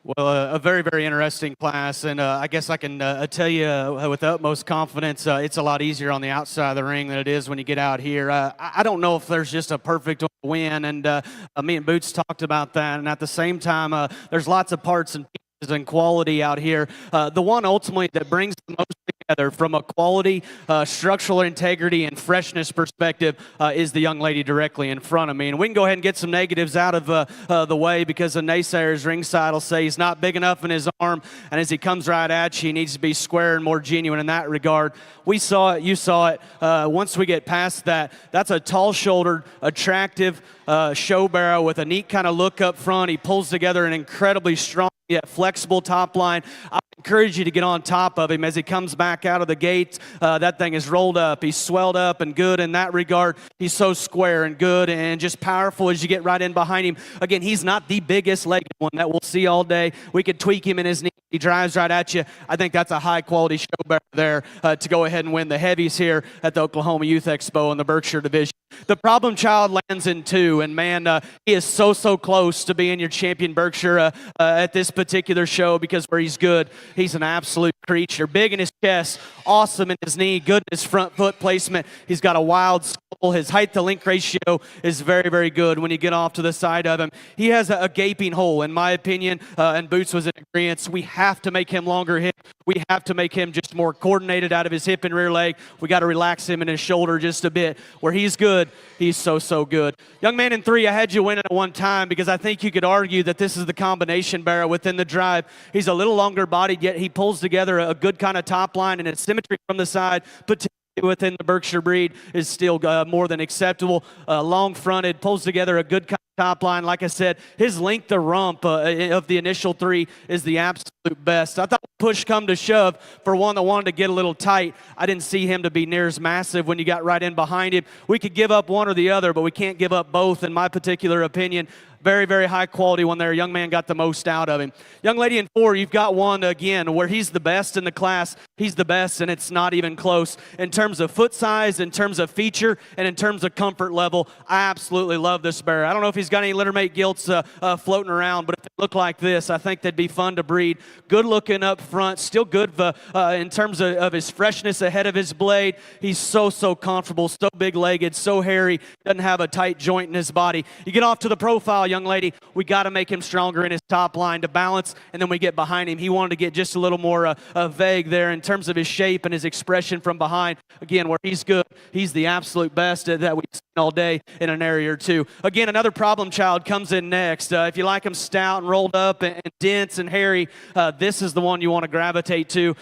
Well, a very, very interesting class, and I guess I can tell you with the utmost confidence, it's a lot easier on the outside of the ring than it is when you get out here. I don't know if there's just a perfect win, and me and Boots talked about that, and at the same time, there's lots of parts and pieces and quality out here. The one ultimately that brings the most together from a quality, structural integrity, and freshness perspective is the young lady directly in front of me. And we can go ahead and get some negatives out of the way, because the naysayers ringside will say he's not big enough in his arm, and as he comes right at you, he needs to be square and more genuine in that regard. We saw it, you saw it. Once we get past that, that's a tall-shouldered, attractive show barrow with a neat kind of look up front. He pulls together an incredibly strong yet flexible top line. I encourage you to get on top of him as he comes back out of the gate. That thing is rolled up. He's swelled up and good in that regard. He's so square and good and just powerful as you get right in behind him. Again, he's not the biggest legged one that we'll see all day. We could tweak him in his knee. He drives right at you. I think that's a high-quality show barrow there to go ahead and win the heavies here at the Oklahoma Youth Expo in the Berkshire Division. The problem child lands in 2, and man, he is so close to being your champion Berkshire at this particular show, because where he's good, he's an absolute creature. Big in his chest, awesome in his knee, good in his front foot placement. He's got a wild skull. His height to length ratio is very, very good when you get off to the side of him. He has a gaping hole, in my opinion, and Boots was in agreement. We have to make him longer hip. We have to make him just more coordinated out of his hip and rear leg. We got to relax him in his shoulder just a bit. Where he's good, he's so good. Young man in 3, I had you win it at one time because I think you could argue that this is the combination barrow within the drive. He's a little longer bodied, yet he pulls together a good kind of top line, and its symmetry from the side, particularly within the Berkshire breed, is still more than acceptable. Long fronted, pulls together a good top line. Like I said, his length of rump of the initial 3 is the absolute best. I thought push come to shove for one that wanted to get a little tight, I didn't see him to be near as massive when you got right in behind him. We could give up one or the other, but we can't give up both, in my particular opinion. Very, very high quality one there. Young man got the most out of him. Young lady in 4, you've got one, again, where he's the best in the class. He's the best, and it's not even close. In terms of foot size, in terms of feature, and in terms of comfort level, I absolutely love this barrow. I don't know if he's got any littermate gilts floating around, but if they look like this, I think they'd be fun to breed. Good looking up front, still good in terms of his freshness ahead of his blade. He's so comfortable, so big-legged, so hairy, doesn't have a tight joint in his body. You get off to the profile, young lady, we got to make him stronger in his top line to balance, and then we get behind him. He wanted to get just a little more vague there in terms of his shape and his expression from behind. Again, where he's good, he's the absolute best that we've seen all day in an area or 2. Again, another problem child comes in next. If you like him stout and rolled up and dense and hairy, this is the one you want to gravitate to.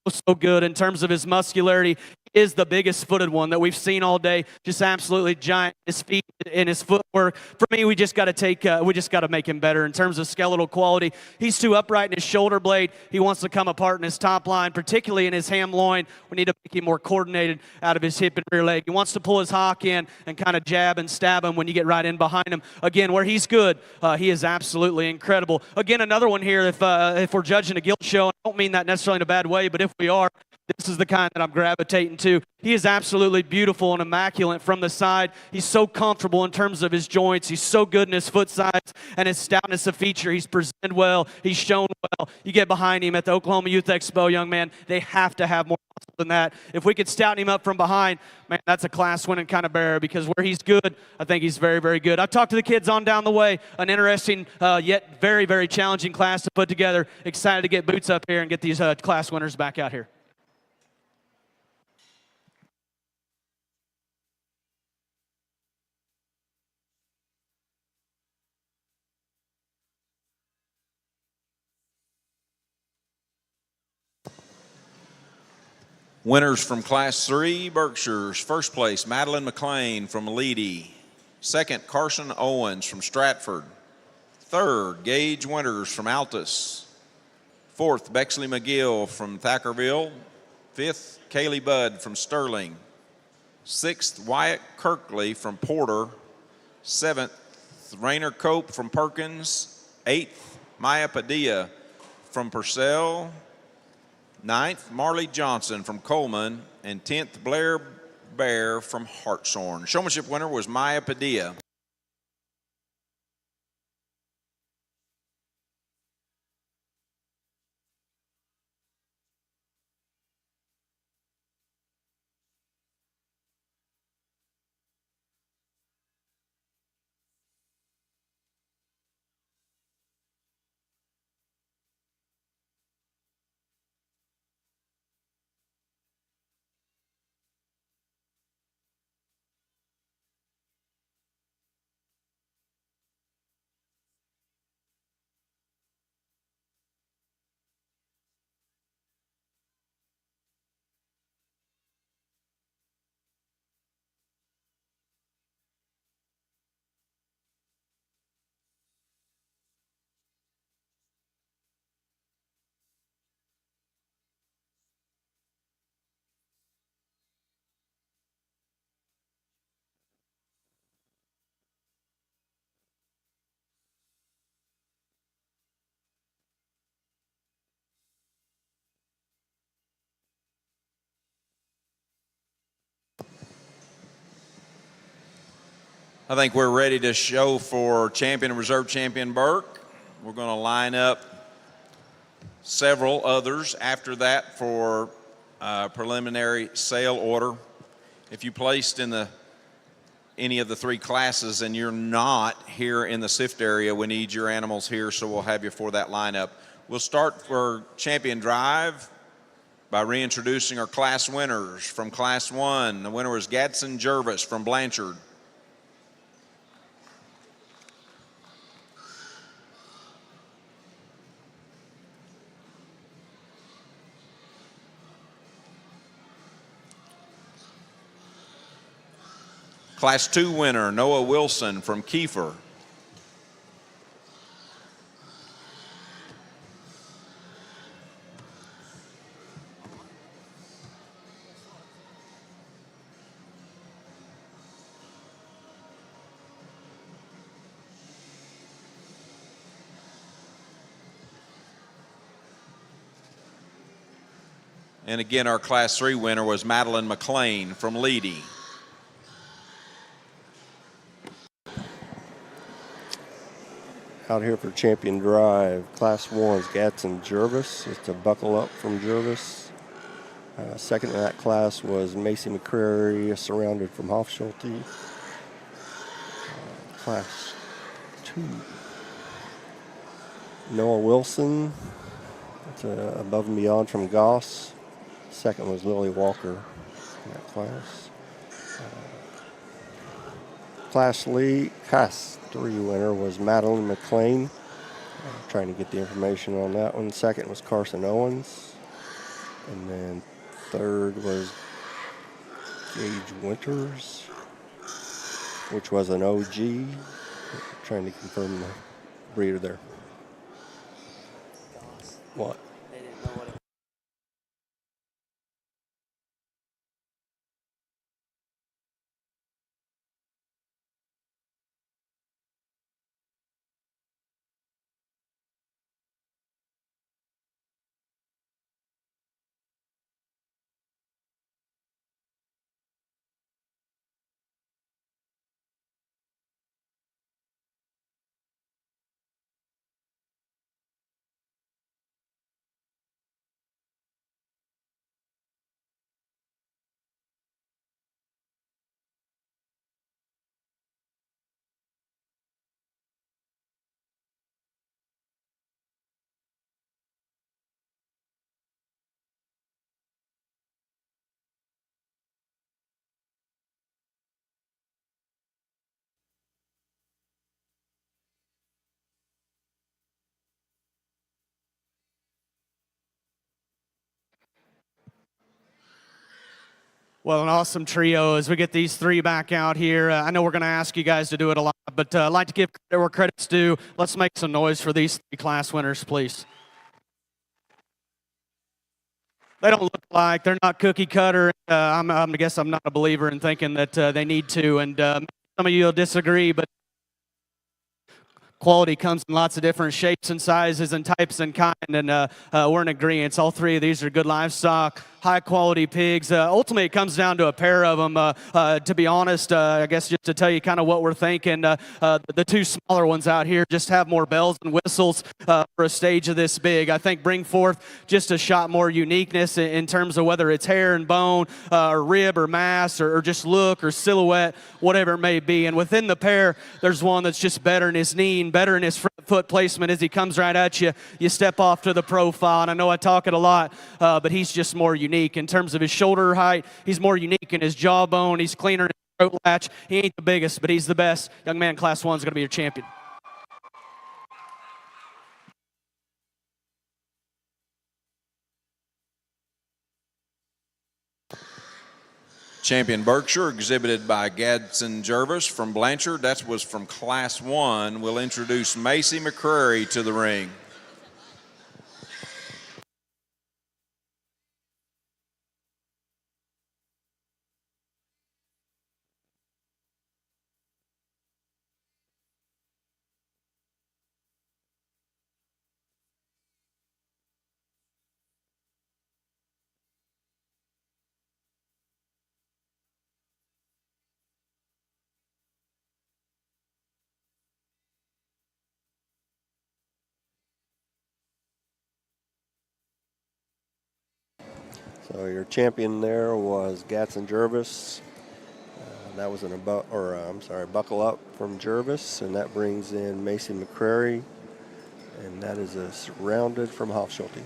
So good in terms of his muscularity. He is the biggest footed one that we've seen all day. Just absolutely giant. His feet and his footwork. For me, we just got to make him better in terms of skeletal quality. He's too upright in his shoulder blade. He wants to come apart in his top line, particularly in his ham loin. We need to make him more coordinated out of his hip and rear leg. He wants to pull his hock in and kind of jab and stab him when you get right in behind him. Again, where he's good, he is absolutely incredible. Again, another one here, if we're judging a guilt show, I don't mean that necessarily in a bad way, but if we are, this is the kind that I'm gravitating to. He is absolutely beautiful and immaculate from the side. He's so comfortable in terms of his joints. He's so good in his foot size and his stoutness of feature. He's presented well. He's shown well. You get behind him at the Oklahoma Youth Expo, young man, they have to have more than that. If we could stouten him up from behind, man, that's a class-winning kind of barrow, because where he's good, I think he's very, very good. I've talked to the kids on down the way. An interesting yet very, very challenging class to put together. Excited to get Boots up here and get these class winners back out here. Winners from Class 3, Berkshires. First place, Madeline McLean from Leedy. Second, Carson Owens from Stratford. Third, Gage Winters from Altus. Fourth, Bexley McGill from Thackerville. Fifth, Kaylee Budd from Sterling. Sixth, Wyatt Kirkley from Porter. Seventh, Rainer Cope from Perkins. Eighth, Maya Padilla from Purcell. 9th, Marley Johnson from Coleman, and 10th, Blair Bear from Hartshorn. Showmanship winner was Maya Padilla. I think we're ready to show for champion and reserve champion Berk. We're going to line up several others after that for preliminary sale order. If you placed in any of the three classes and you're not here in the SIFT area, we need your animals here, so we'll have you for that lineup. We'll start for Champion Drive by reintroducing our class winners. From Class 1, the winner was Gadsden Jervis from Blanchard. Class 2 winner, Noah Wilson from Kiefer. And again, our Class 3 winner was Madeline McLean from Leedy. Out here for Champion Drive, Class 1 is Gadsden Jervis. It's a buckle up from Jervis. Second in that class was Macy McCrary, surrounded from Hofschulte. Class 2, Noah Wilson. It's above and beyond from Goss. Second was Lily Walker in that class. Class 3 winner was Madeline McLean. Trying to get the information on that one. Second was Carson Owens. And then third was Gage Winters, which was an OG. Trying to confirm the breeder there. What? Well, an awesome trio as we get these three back out here. I know we're going to ask you guys to do it a lot, but I'd like to give credit where credit's due. Let's make some noise for these three class winners, please. They don't look like, they're not cookie cutter. I guess I'm not a believer in thinking that they need to, and some of you will disagree, but quality comes in lots of different shapes and sizes and types and kind, and we're in agreement. All three of these are good livestock, high-quality pigs. Ultimately, it comes down to a pair of them. To be honest, I guess just to tell you kind of what we're thinking, the two smaller ones out here just have more bells and whistles for a stage of this big. I think bring forth just a shot more uniqueness in terms of whether it's hair and bone, or rib or mass, or just look or silhouette, whatever it may be. And within the pair, there's one that's just better in his knee and better in his front foot placement as he comes right at you. You step off to the profile, and I know I talk it a lot, but he's just more unique. In terms of his shoulder height, he's more unique in his jawbone. He's cleaner in his throat latch. He ain't the biggest, but he's the best. Young man, Class 1 is going to be your champion. Champion Berkshire, exhibited by Gadsden Jervis from Blanchard. That was from Class 1. We'll introduce Macy McCrary to the ring. So your champion there was Gatson Jervis. That was Buckle Up from Jervis, and that brings in Macy McCrary, and that is a Surrounded from Hofschulte.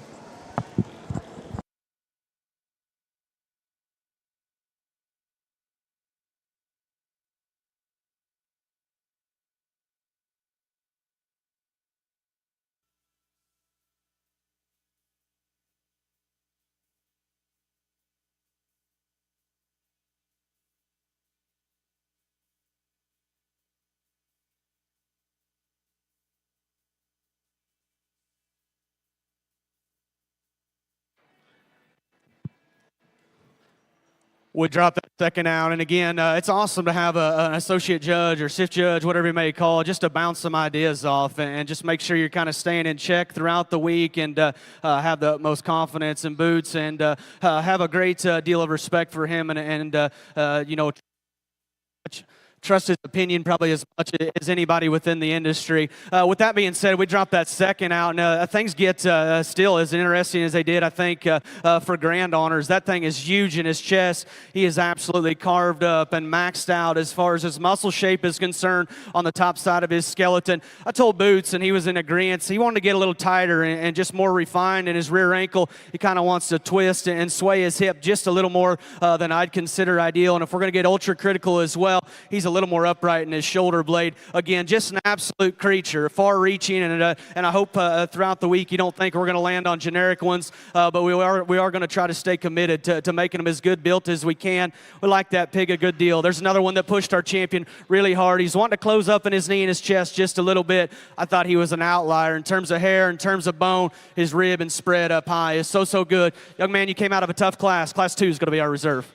We drop that second out. And again, it's awesome to have an associate judge or shift judge, whatever you may call it, just to bounce some ideas off and just make sure you're kind of staying in check throughout the week and have the utmost confidence in Boots and have a great deal of respect for him and trust his opinion probably as much as anybody within the industry. With that being said, we dropped that second out, and things get still as interesting as they did, I think, for Grand Honors. That thing is huge in his chest. He is absolutely carved up and maxed out as far as his muscle shape is concerned on the top side of his skeleton. I told Boots, and he was in agreement. He wanted to get a little tighter and just more refined in his rear ankle. He kind of wants to twist and sway his hip just a little more than I'd consider ideal. And if we're going to get ultra critical as well, he's a little more upright in his shoulder blade. Again, just an absolute creature, far-reaching, and I hope throughout the week you don't think we're going to land on generic ones, but we are going to try to stay committed to making him as good built as we can. We like that pig a good deal. There's another one that pushed our champion really hard. He's wanting to close up in his knee and his chest just a little bit. I thought he was an outlier in terms of hair, in terms of bone. His rib and spread up high is so good. Young man, you came out of a tough class. Class 2 is going to be our reserve.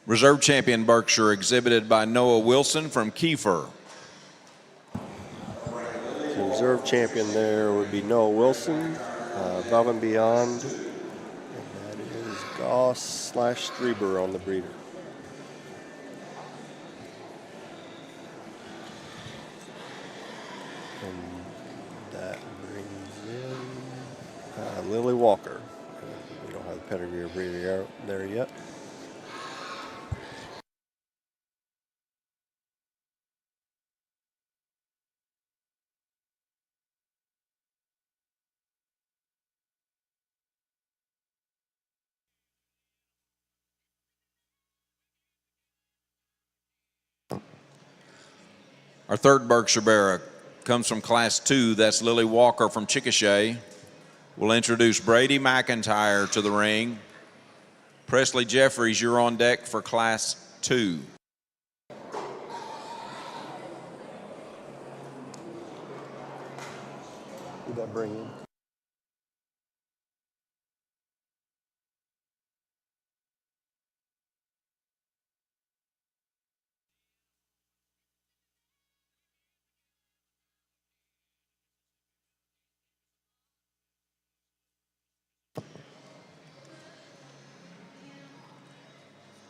Reserve champion Berkshire, exhibited by Noah Wilson from Kiefer. The reserve champion there would be Noah Wilson, Above and Beyond, and that is Goss/Strieber on the breeder. And that brings in Lily Walker. We don't have the pedigree of breeder there yet. Our third Berkshire Barrow comes from Class 2. That's Lily Walker from Chickasha. We'll introduce Brady McIntyre to the ring. Presley Jeffries, you're on deck for Class 2. Who'd that bring in?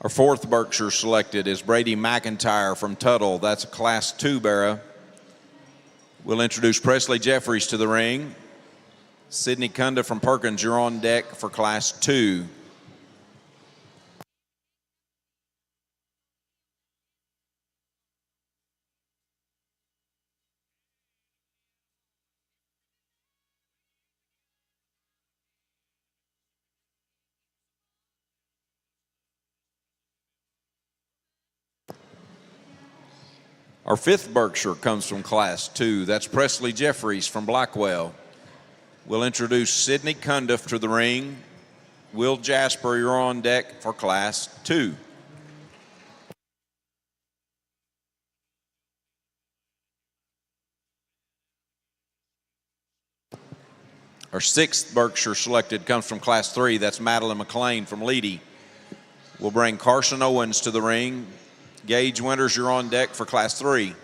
Our fourth Berkshire selected is Brady McIntyre from Tuttle. That's a Class 2 Barrow. We'll introduce Presley Jeffries to the ring. Sidney Kunda from Perkins, you're on deck for Class 2. Our fifth Berkshire comes from Class 2. That's Presley Jeffries from Blackwell. We'll introduce Sidney Cundiff to the ring. Will Jasper, you're on deck for Class 2. Our sixth Berkshire selected comes from Class 3. That's Madeline McLean from Leedy. We'll bring Carson Owens to the ring. Gage Winters, you're on deck for Class 3.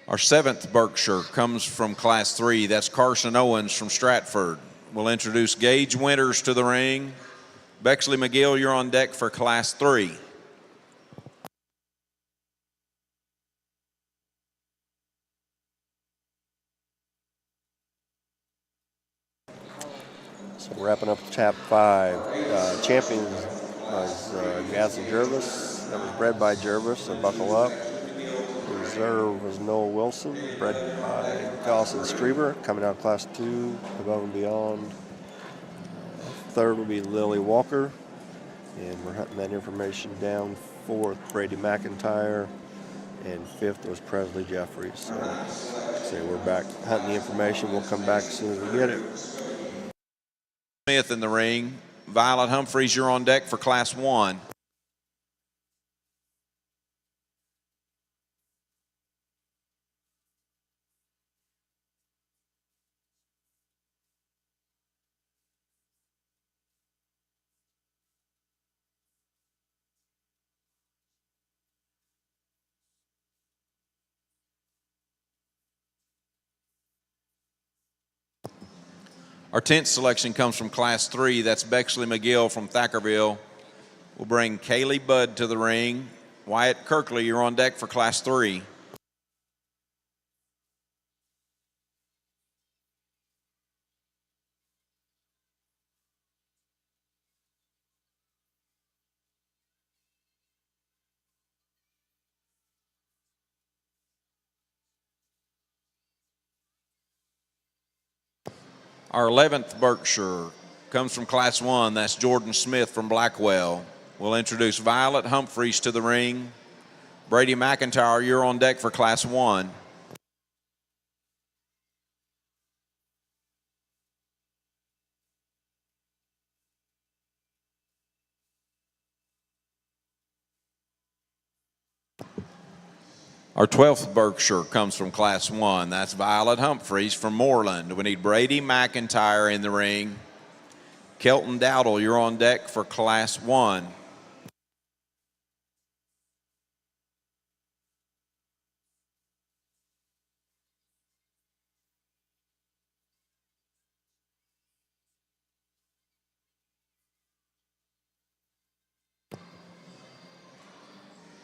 Our seventh Berkshire comes from Class 3. That's Carson Owens from Stratford. We'll introduce Gage Winters to the ring. Bexley McGill, you're on deck for Class 3. So wrapping up Tap 5. Champion was Gadsden Jervis. That was bred by Jervis, so buckle up. Reserve was Noah Wilson, bred by Dawson Streber, coming out Class 2, above and beyond. Third will be Lily Walker, and we're hunting that information down. Fourth, Brady McIntyre, and fifth was Presley Jeffries. So we're back hunting the information. We'll come back as soon as we get it. Smith in the ring. Violet Humphreys, you're on deck for Class 1. Our 10th selection comes from Class 3. That's Bexley McGill from Thackerville. We'll bring Kaylee Budd to the ring. Wyatt Kirkley, you're on deck for Class 3. Our 11th Berkshire comes from Class 1. That's Jordan Smith from Blackwell. We'll introduce Violet Humphreys to the ring. Brady McIntyre, you're on deck for Class 1. Our 12th Berkshire comes from Class 1. That's Violet Humphreys from Moreland. We need Brady McIntyre in the ring. Kelton Dowdle, you're on deck for Class 1.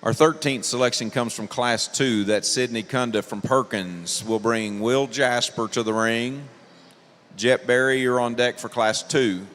Our 13th selection comes from Class 2. That's Sidney Kunda from Perkins. We'll bring Will Jasper to the ring. Jet Berry, you're on deck for Class 2.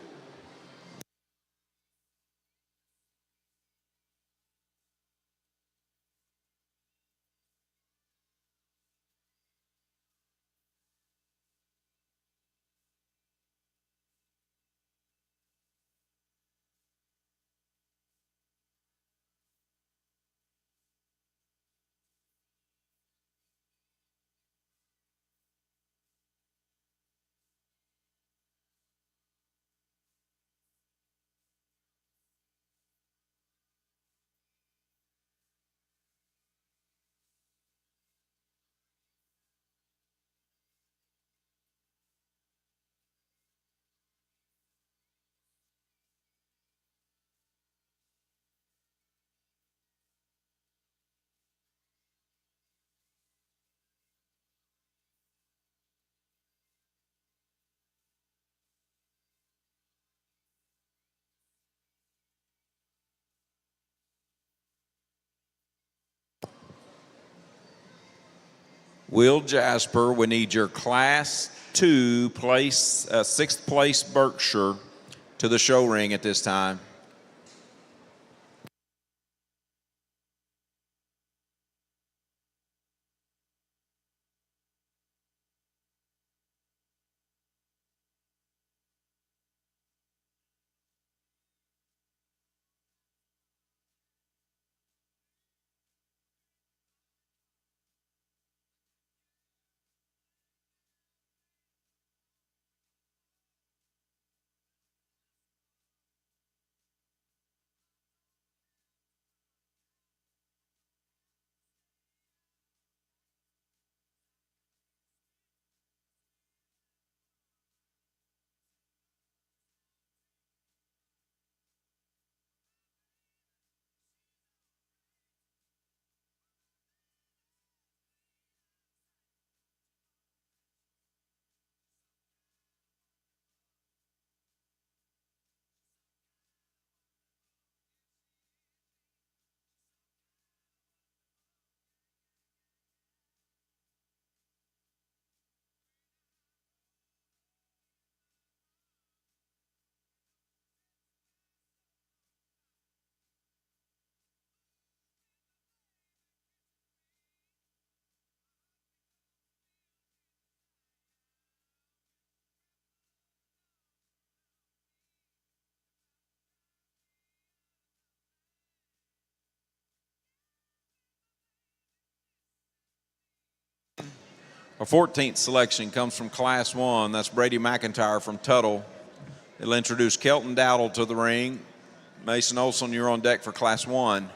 Will Jasper, we need your Class 2 place, 6th place Berkshire to the show ring at this time. Our 14th selection comes from Class 1. That's Brady McIntyre from Tuttle. It'll introduce Kelton Dowdle to the ring. Mason Olson, you're on deck for Class 1.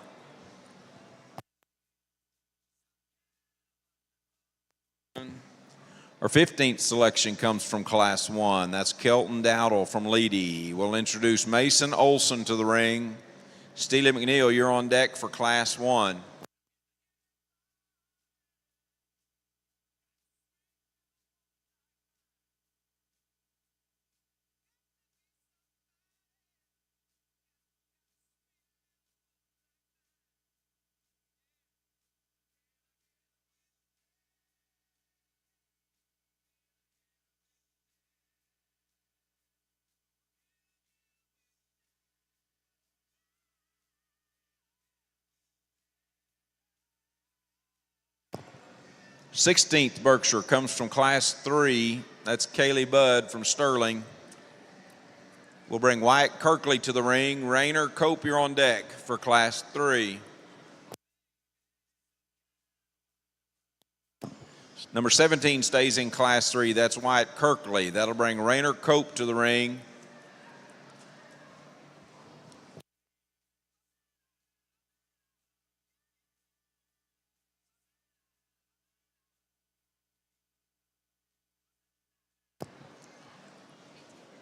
Our 15th selection comes from Class 1. That's Kelton Dowdle from Leedy. We'll introduce Mason Olson to the ring. Steely McNeil, you're on deck for Class 1. Sixteenth Berkshire comes from Class 3. That's Kaylee Budd from Sterling. We'll bring Wyatt Kirkley to the ring. Rayner Cope, you're on deck for Class 3. Number 17 stays in Class 3. That's Wyatt Kirkley. That'll bring Rayner Cope to the ring.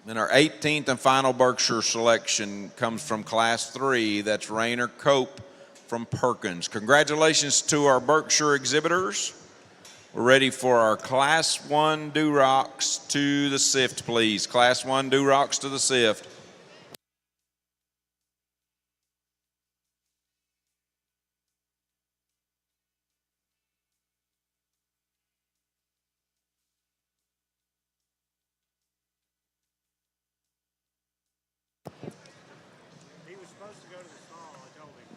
And our 18th and final Berkshire selection comes from Class 3. That's Rayner Cope from Perkins. Congratulations to our Berkshire exhibitors. We're ready for our Class 1 Durocs to the sift, please. Class 1 Durocs to the sift.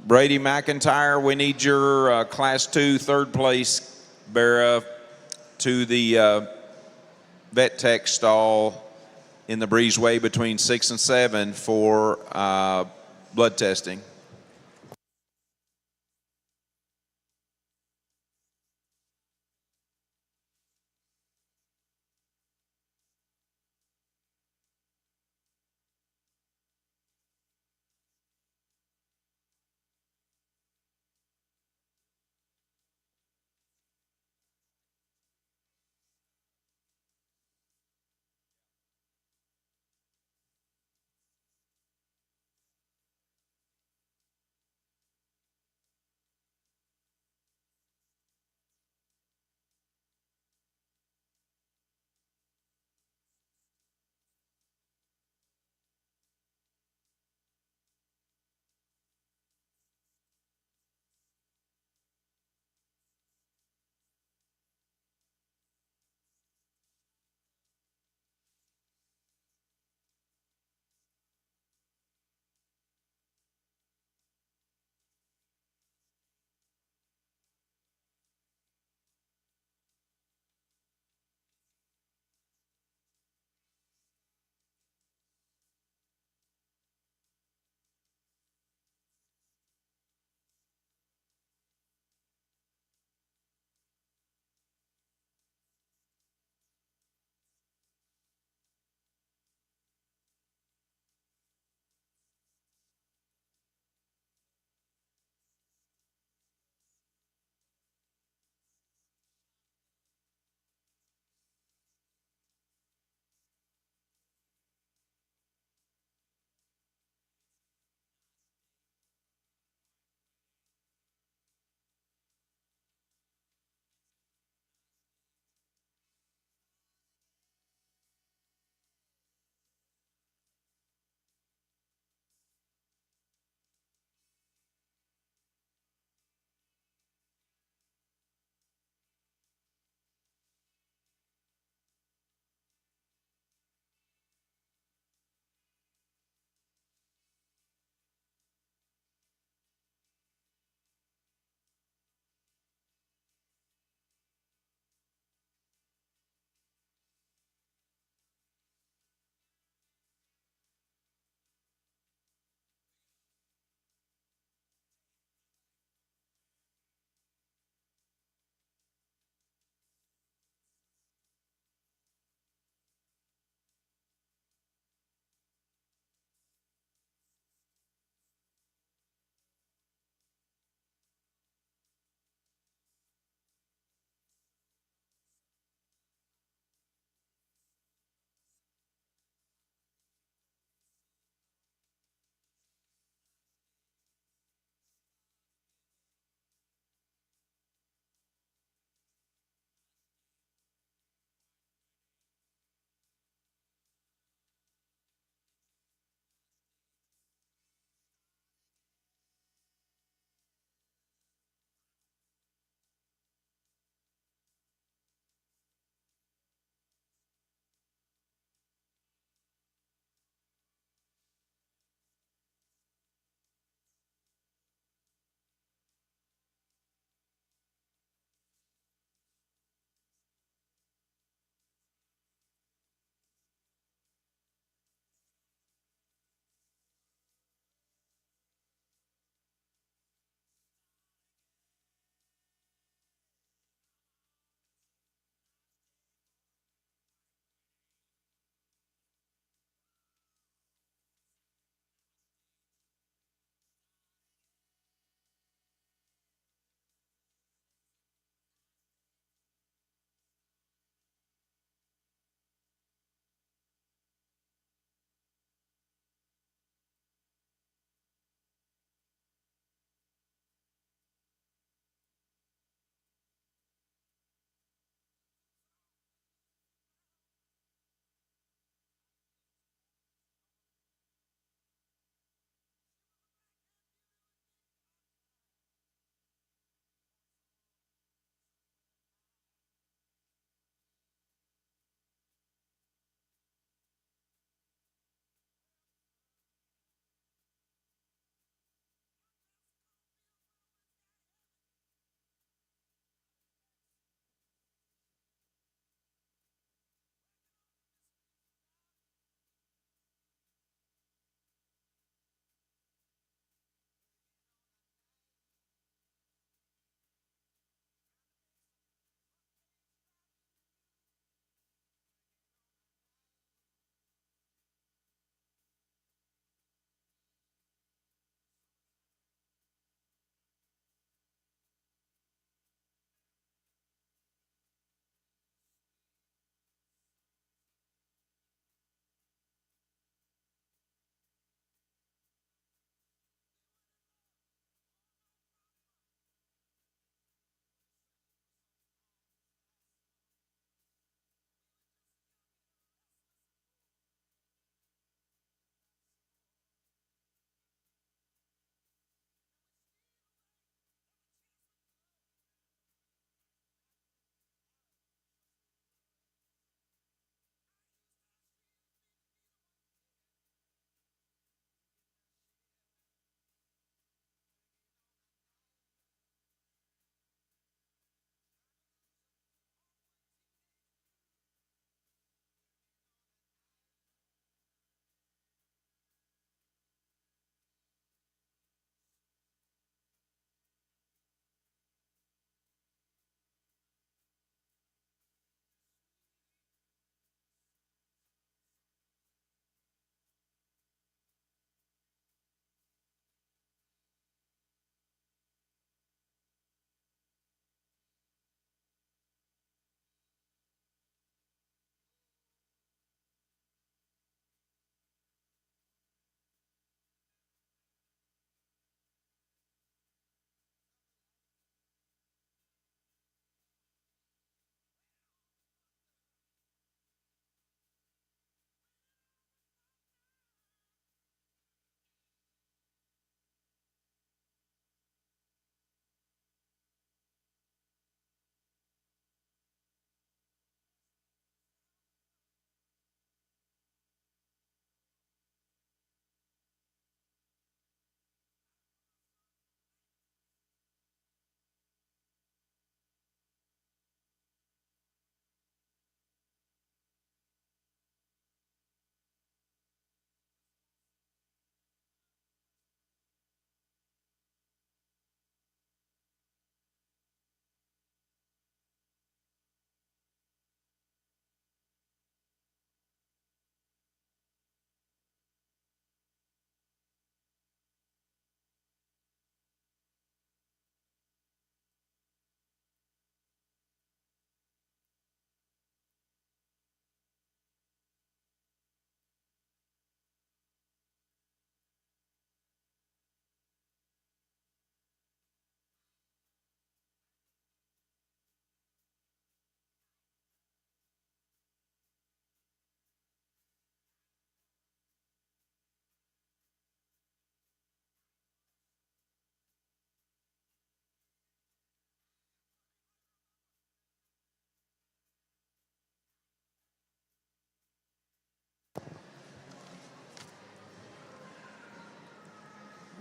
Brady McIntyre, we need your Class 2 third place Barrow to the vet tech stall in the breezeway between 6 and 7 for blood testing.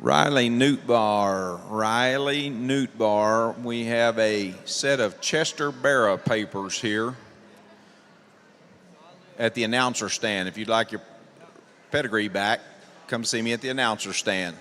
Riley Newtbar. Riley Newtbar. We have a set of Chester Barrow papers here at the announcer stand. If you'd like your pedigree back, come see me at the announcer stand.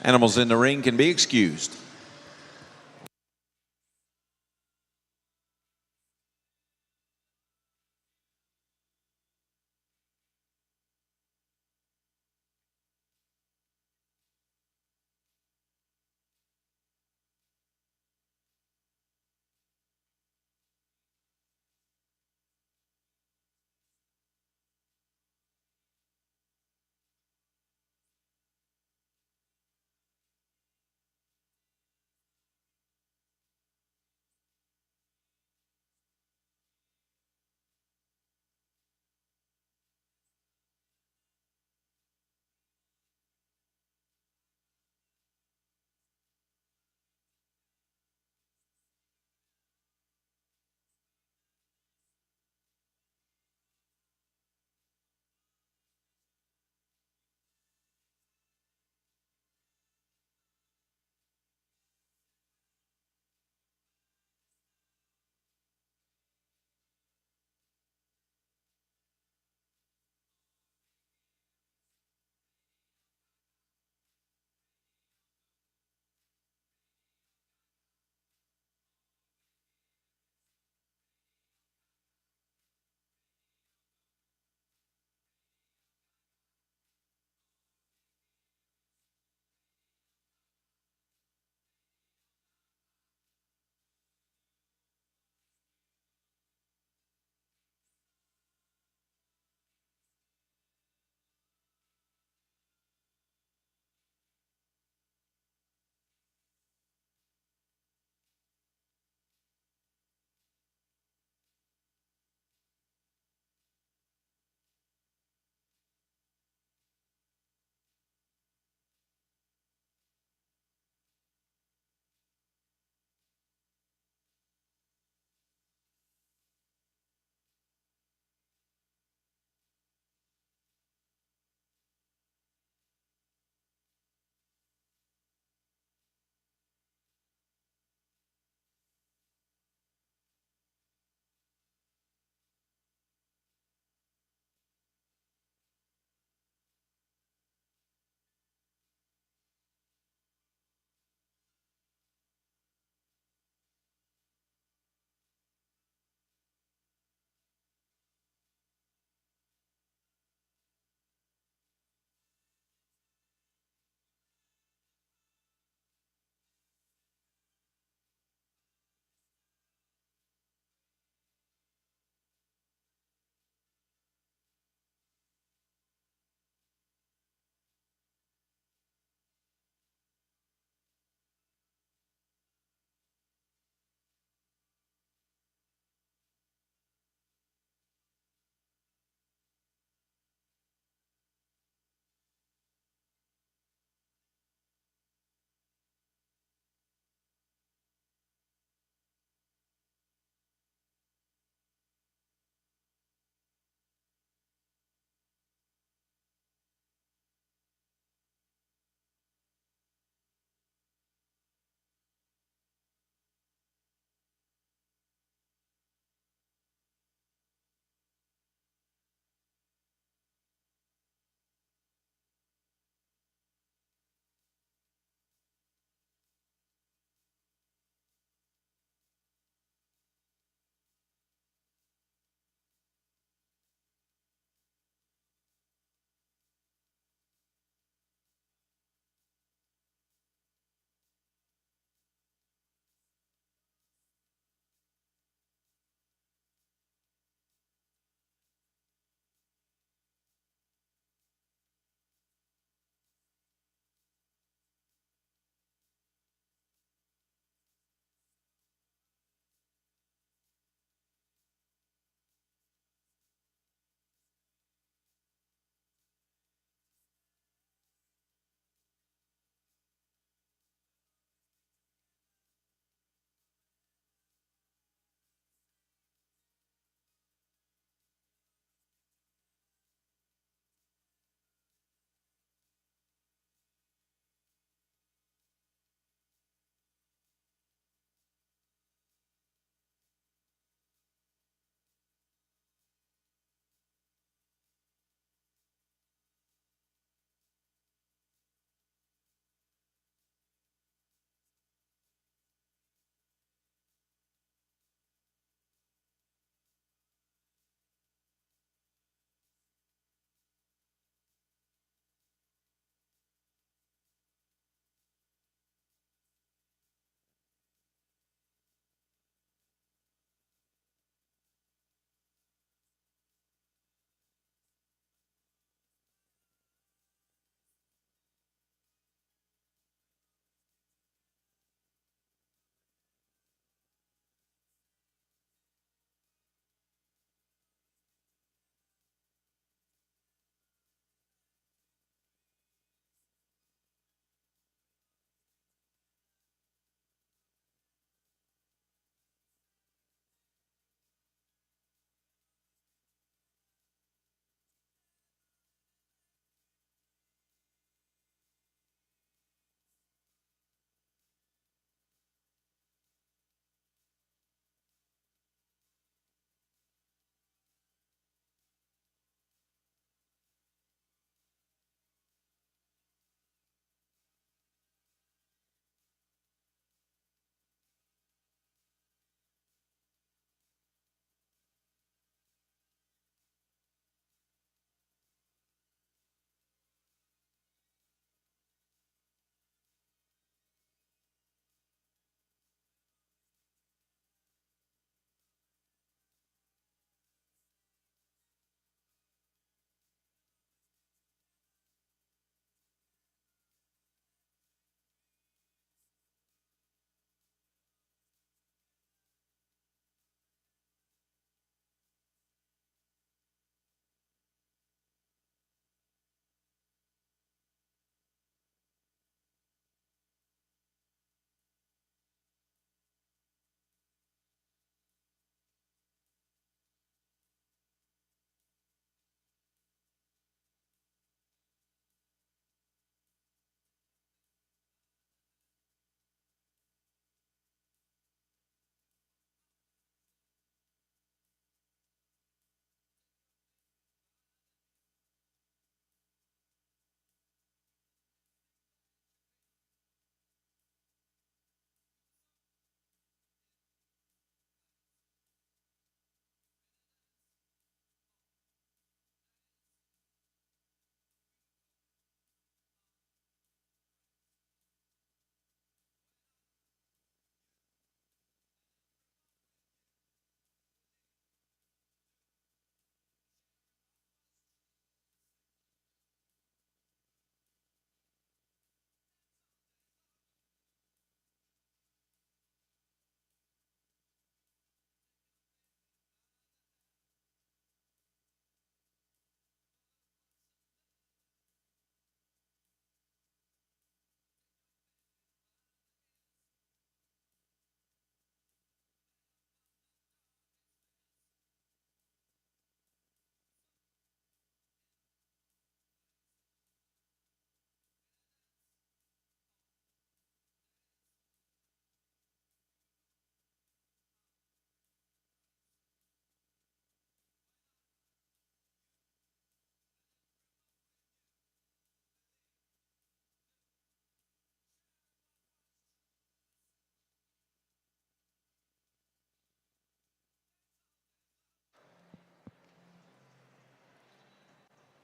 Animals in the ring can be excused.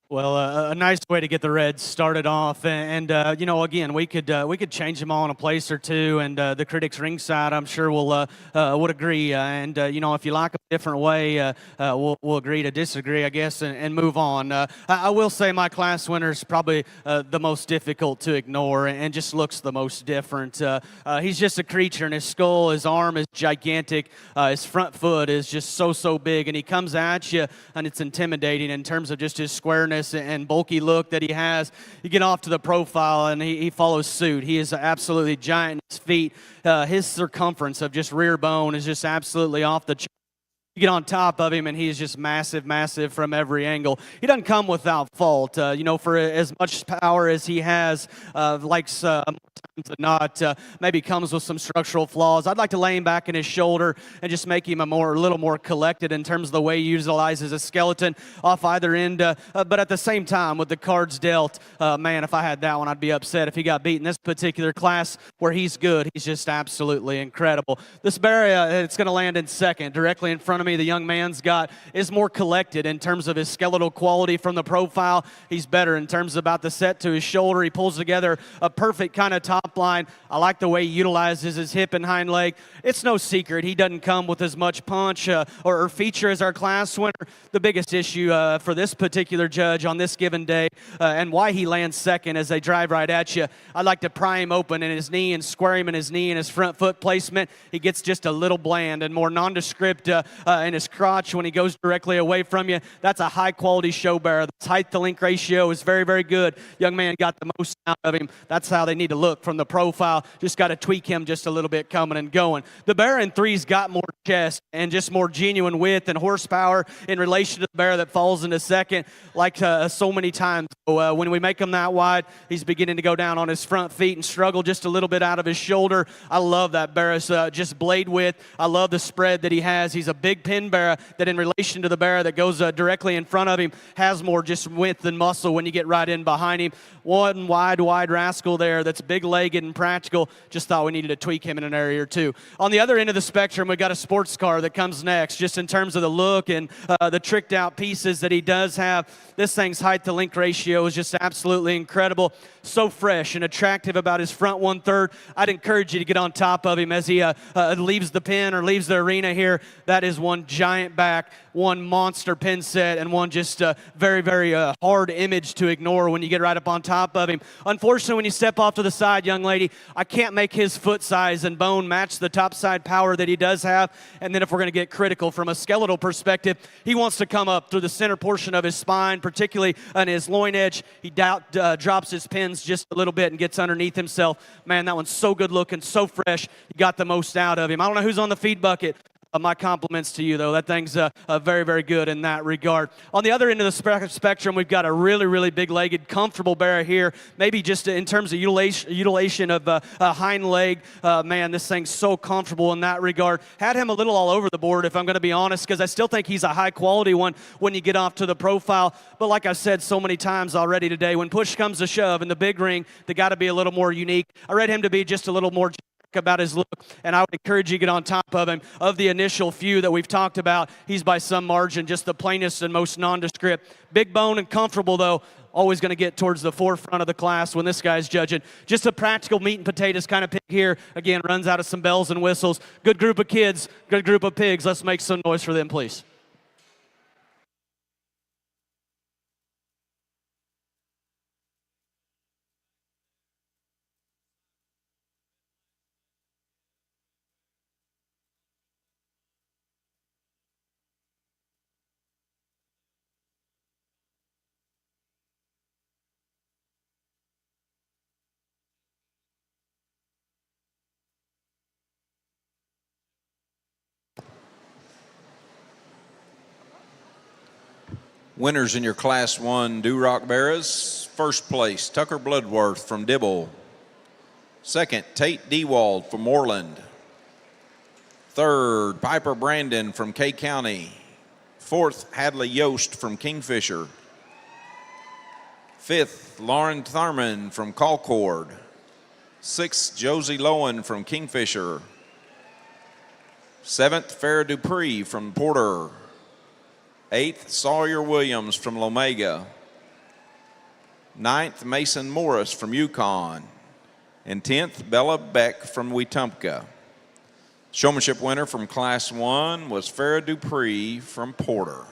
Well, a nice way to get the Reds started off, and you know, again, we could change them all in a place or two, and the critics ringside, I'm sure, would agree. And you know, if you like a different way, we'll agree to disagree, I guess, and move on. I will say my class winner is probably the most difficult to ignore, and just looks the most different. He's just a creature, and his skull, his arm is gigantic, his front foot is just so big, and he comes at you, and it's intimidating in terms of just his squareness and bulky look that he has. You get off to the profile, and he follows suit. He is absolutely giant. His feet, his circumference of just rear bone is just absolutely off the chart. You get on top of him, and he is just massive from every angle. He doesn't come without fault. You know, for as much power as he has, likes more times than not, maybe comes with some structural flaws. I'd like to lay him back in his shoulder and just make him a little more collected in terms of the way he utilizes a skeleton off either end. But at the same time, with the cards dealt, man, if I had that one, I'd be upset if he got beat in this particular class where he's good. He's just absolutely incredible. This bear, it's going to land in second, directly in front of me. The young man's got is more collected in terms of his skeletal quality from the profile. He's better in terms of about the set to his shoulder. He pulls together a perfect kind of top line. I like the way he utilizes his hip and hind leg. It's no secret he doesn't come with as much punch or feature as our class winner. The biggest issue for this particular judge on this given day and why he lands second as they drive right at you, I'd like to pry him open in his knee and square him in his knee and his front foot placement. He gets just a little bland and more nondescript in his crotch when he goes directly away from you. That's a high-quality show bearer. The height-to-length ratio is very good. Young man got the most out of him. That's how they need to look from the profile. Just got to tweak him just a little bit coming and going. The bear in three's got more chest and just more genuine width and horsepower in relation to the bear that falls into second, like so many times. So, when we make him that wide, he's beginning to go down on his front feet and struggle just a little bit out of his shoulder. I love that bear's just blade width. I love the spread that he has. He's a big pin bear that in relation to the bear that goes directly in front of him has more just width and muscle when you get right in behind him. One wide rascal there that's big-legged and practical. Just thought we needed to tweak him in an area or two. On the other end of the spectrum, we got a sports car that comes next, just in terms of the look and the tricked-out pieces that he does have. This thing's height-to-length ratio is just absolutely incredible. So fresh and attractive about his front one-third. I'd encourage you to get on top of him as he leaves the pen or leaves the arena here. That is one giant back, one monster pin set, and one just very hard image to ignore when you get right up on top of him. Unfortunately, when you step off to the side, young lady, I can't make his foot size and bone match the top side power that he does have. And then if we're going to get critical from a skeletal perspective, he wants to come up through the center portion of his spine, particularly on his loin edge. He drops his pins just a little bit and gets underneath himself. Man, that one's so good looking, so fresh. You got the most out of him. I don't know who's on the feed bucket. My compliments to you, though. That thing's very good in that regard. On the other end of the spectrum, we've got a really big-legged, comfortable bear here. Maybe just in terms of utilization of a hind leg. Man, this thing's so comfortable in that regard. Had him a little all over the board, if I'm going to be honest, because I still think he's a high-quality one when you get off to the profile. But like I've said so many times already today, when push comes to shove in the big ring, they got to be a little more unique. I read him to be just a little more about his look, and I would encourage you to get on top of him. Of the initial few that we've talked about, he's by some margin just the plainest and most nondescript. Big bone and comfortable, though. Always going to get towards the forefront of the class when this guy's judging. Just a practical meat and potatoes kind of pig here. Again, runs out of some bells and whistles. Good group of kids, good group of pigs. Let's make some noise for them, please. Winners in your Class 1 Duroc Bears. First place, Tucker Bloodworth from Dibble. Second, Tate Dewald from Moreland. Third, Piper Brandon from K County. Fourth, Hadley Yost from Kingfisher. Fifth, Lauren Thurman from Colcord. Sixth, Josie Lowen from Kingfisher. Seventh, Farrah Dupree from Porter. Eighth, Sawyer Williams from Lomega. 9th, Mason Morris from Yukon. And 10th, Bella Beck from Wetumpka. Showmanship winner from Class 1 was Farrah Dupree from Porter.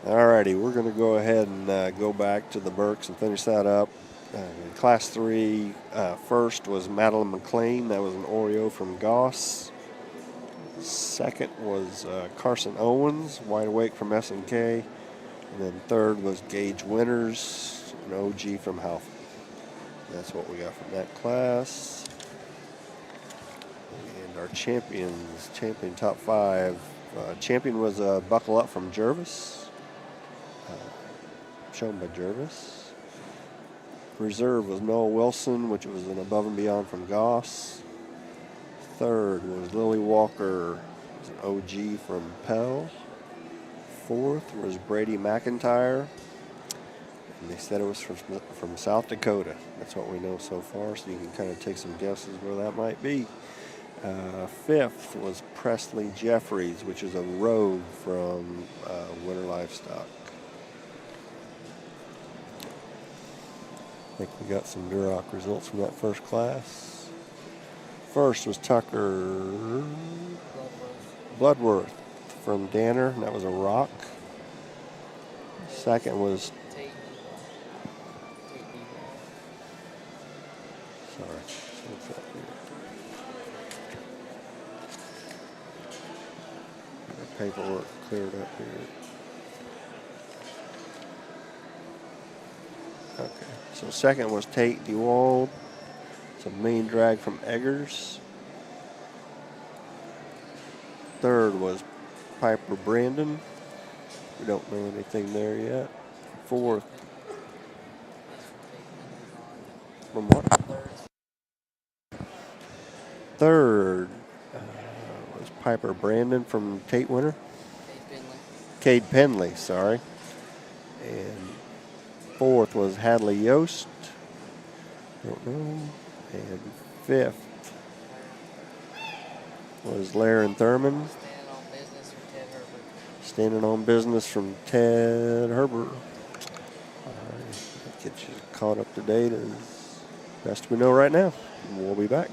Alrighty, we're going to go ahead and go back to the Berks and finish that up. In Class 3, first was Madeline McLean. That was an Oreo from Goss. Second was Carson Owens, Wide Awake from S&K. And then third was Gage Winters, an OG from Halford. That's what we got from that class. And our champion top 5. Champion was Buckle Up from Jervis. Shown by Jervis. Reserve was Noah Wilson, which was an Above and Beyond from Goss. Third was Lily Walker, was an OG from Pell. Fourth was Brady McIntyre, and they said it was from South Dakota. That's what we know so far, so you can kind of take some guesses where that might be. Fifth was Presley Jeffries, which is a Rogue from Winter Livestock. I think we got some Duroc results from that first class. First was Tucker Bloodworth from Danner, and that was a Rock. Second was what's that here? The paperwork cleared up here. Okay, so second was Tate DeWald. It's a main drag from Eggers. Third was Piper Brandon. We don't know anything there yet. Fourth. From what? Third was Piper Brandon from Tate Winter. Cade Penley, sorry. And fourth was Hadley Yost. Don't know. And fifth was Laren Thurman. Standing on business from Ted Herbert. That gets you caught up to date as best we know right now. We'll be back.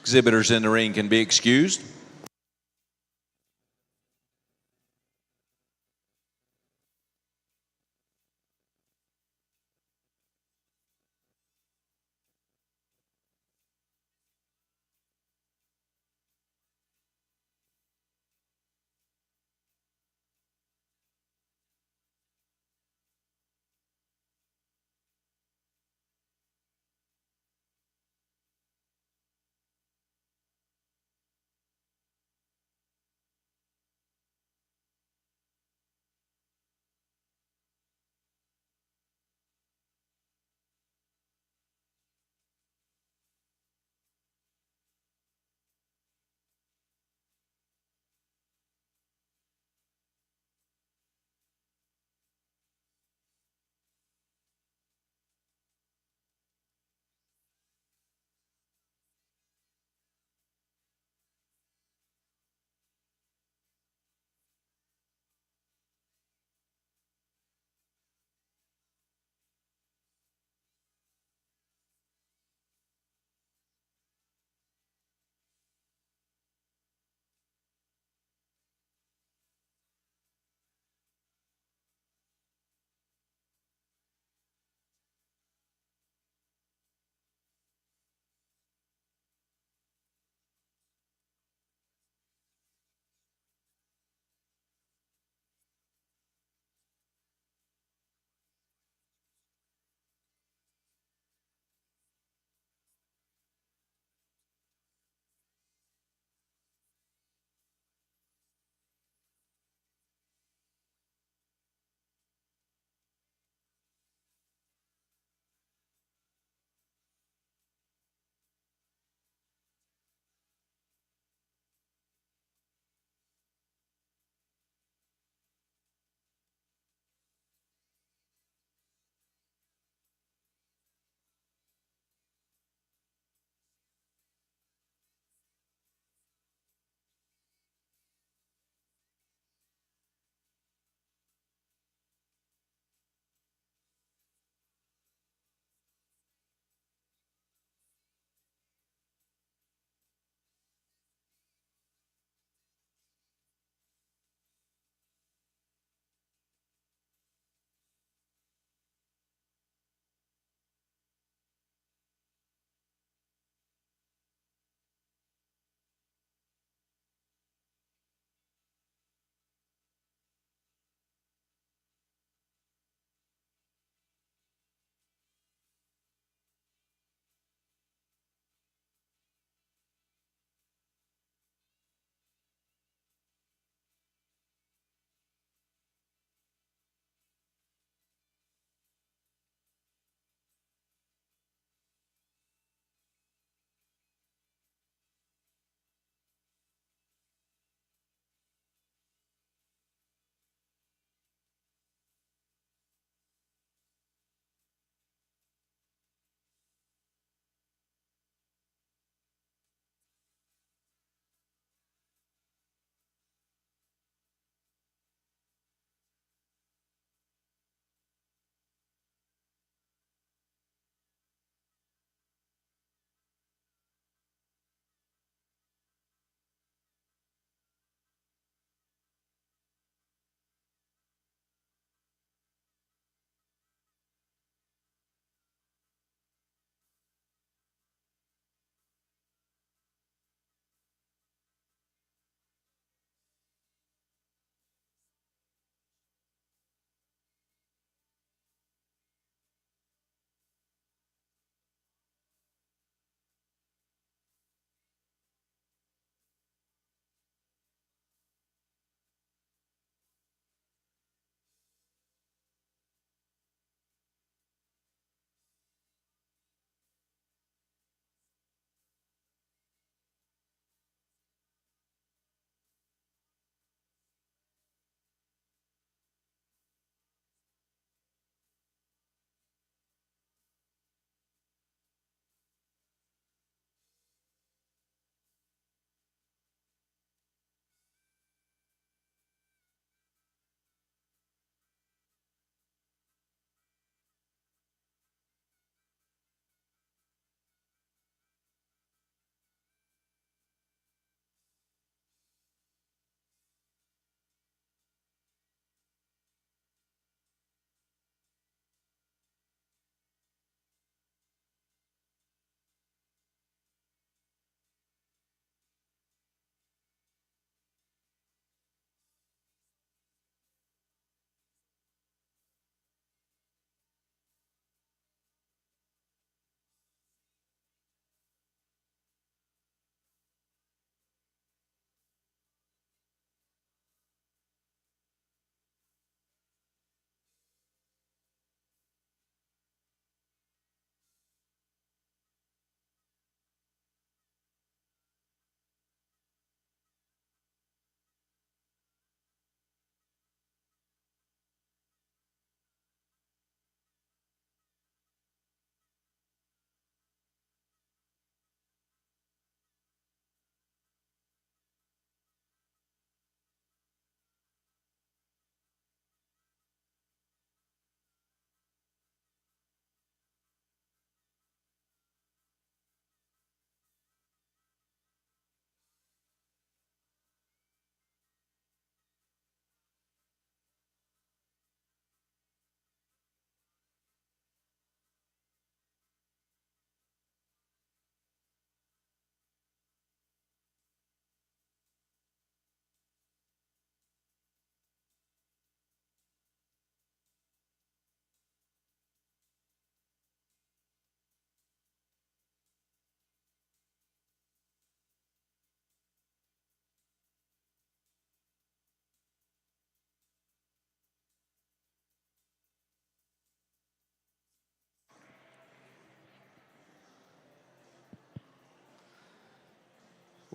Exhibitors in the ring can be excused.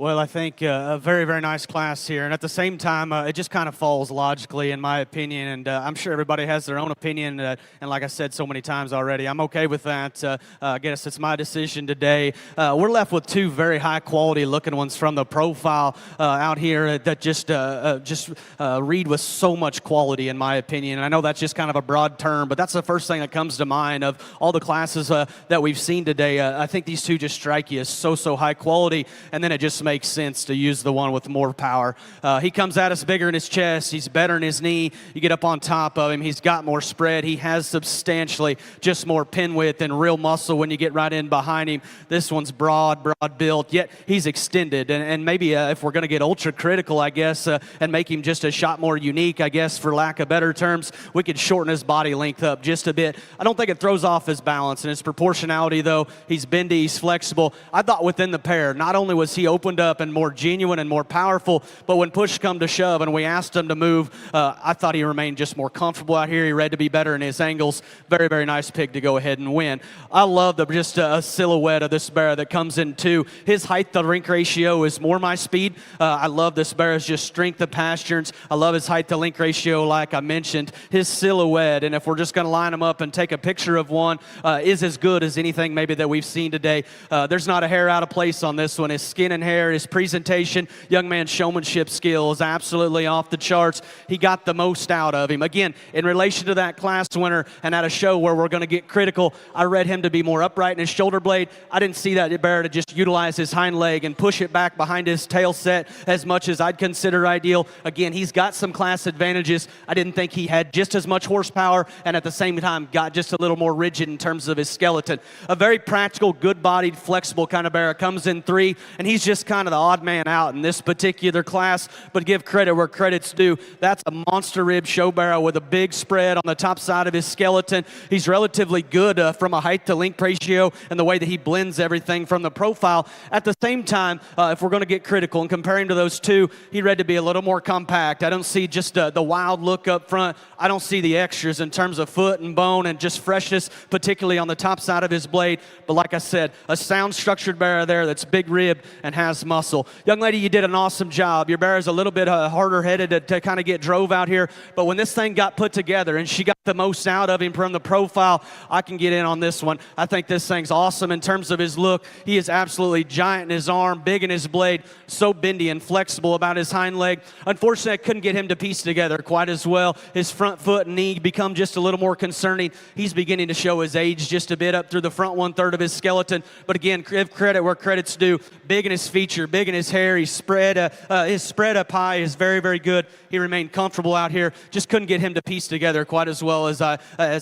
Well, I think a very, very nice class here. And at the same time, it just kind of falls logically, in my opinion. And I'm sure everybody has their own opinion. And like I said so many times already, I'm okay with that. I guess it's my decision today. We're left with two very high-quality looking ones from the profile out here that just read with so much quality, in my opinion. And I know that's just kind of a broad term, but that's the first thing that comes to mind of all the classes that we've seen today. I think these two just strike you as so high quality, and then it just makes sense to use the one with more power. He comes at us bigger in his chest. He's better in his knee. You get up on top of him. He's got more spread. He has substantially just more pin width and real muscle when you get right in behind him. This one's broad built, yet he's extended. And maybe if we're going to get ultra critical, I guess, and make him just a shot more unique, I guess, for lack of better terms, we could shorten his body length up just a bit. I don't think it throws off his balance and his proportionality, though. He's bendy. He's flexible. I thought within the pair, not only was he opened up and more genuine and more powerful, but when push come to shove and we asked him to move, I thought he remained just more comfortable out here. He read to be better in his angles. Very, very nice pig to go ahead and win. I love just a silhouette of this bear that comes in two. His height to link ratio is more my speed. I love this bear's just strength of pasturance. I love his height to link ratio, like I mentioned. His silhouette, and if we're just going to line him up and take a picture of one, is as good as anything maybe that we've seen today. There's not a hair out of place on this one. His skin and hair, his presentation, young man's showmanship skill is absolutely off the charts. He got the most out of him. Again, in relation to that class winner and at a show where we're going to get critical, I read him to be more upright in his shoulder blade. I didn't see that bear to just utilize his hind leg and push it back behind his tail set as much as I'd consider ideal. Again, he's got some class advantages. I didn't think he had just as much horsepower and at the same time got just a little more rigid in terms of his skeleton. A very practical, good-bodied, flexible kind of bear. Comes in three, and he's just kind of the odd man out in this particular class, but give credit where credit's due. That's a monster rib show barrow with a big spread on the top side of his skeleton. He's relatively good from a height to length ratio and the way that he blends everything from the profile. At the same time, if we're going to get critical and compare him to those two, he read to be a little more compact. I don't see just the wild look up front. I don't see the extras in terms of foot and bone and just freshness, particularly on the top side of his blade. But like I said, a sound structured bear there that's big ribbed and has muscle. Young lady, you did an awesome job. Your bear is a little bit harder headed to kind of get drove out here. But when this thing got put together and she got the most out of him from the profile, I can get in on this one. I think this thing's awesome in terms of his look. He is absolutely giant in his arm, big in his blade, so bendy and flexible about his hind leg. Unfortunately, I couldn't get him to piece together quite as well. His front foot and knee become just a little more concerning. He's beginning to show his age just a bit up through the front one-third of his skeleton. But again, give credit where credit's due. Big in his feature, big in his hair. His spread up high is very, very good. He remained comfortable out here. Just couldn't get him to piece together quite as well as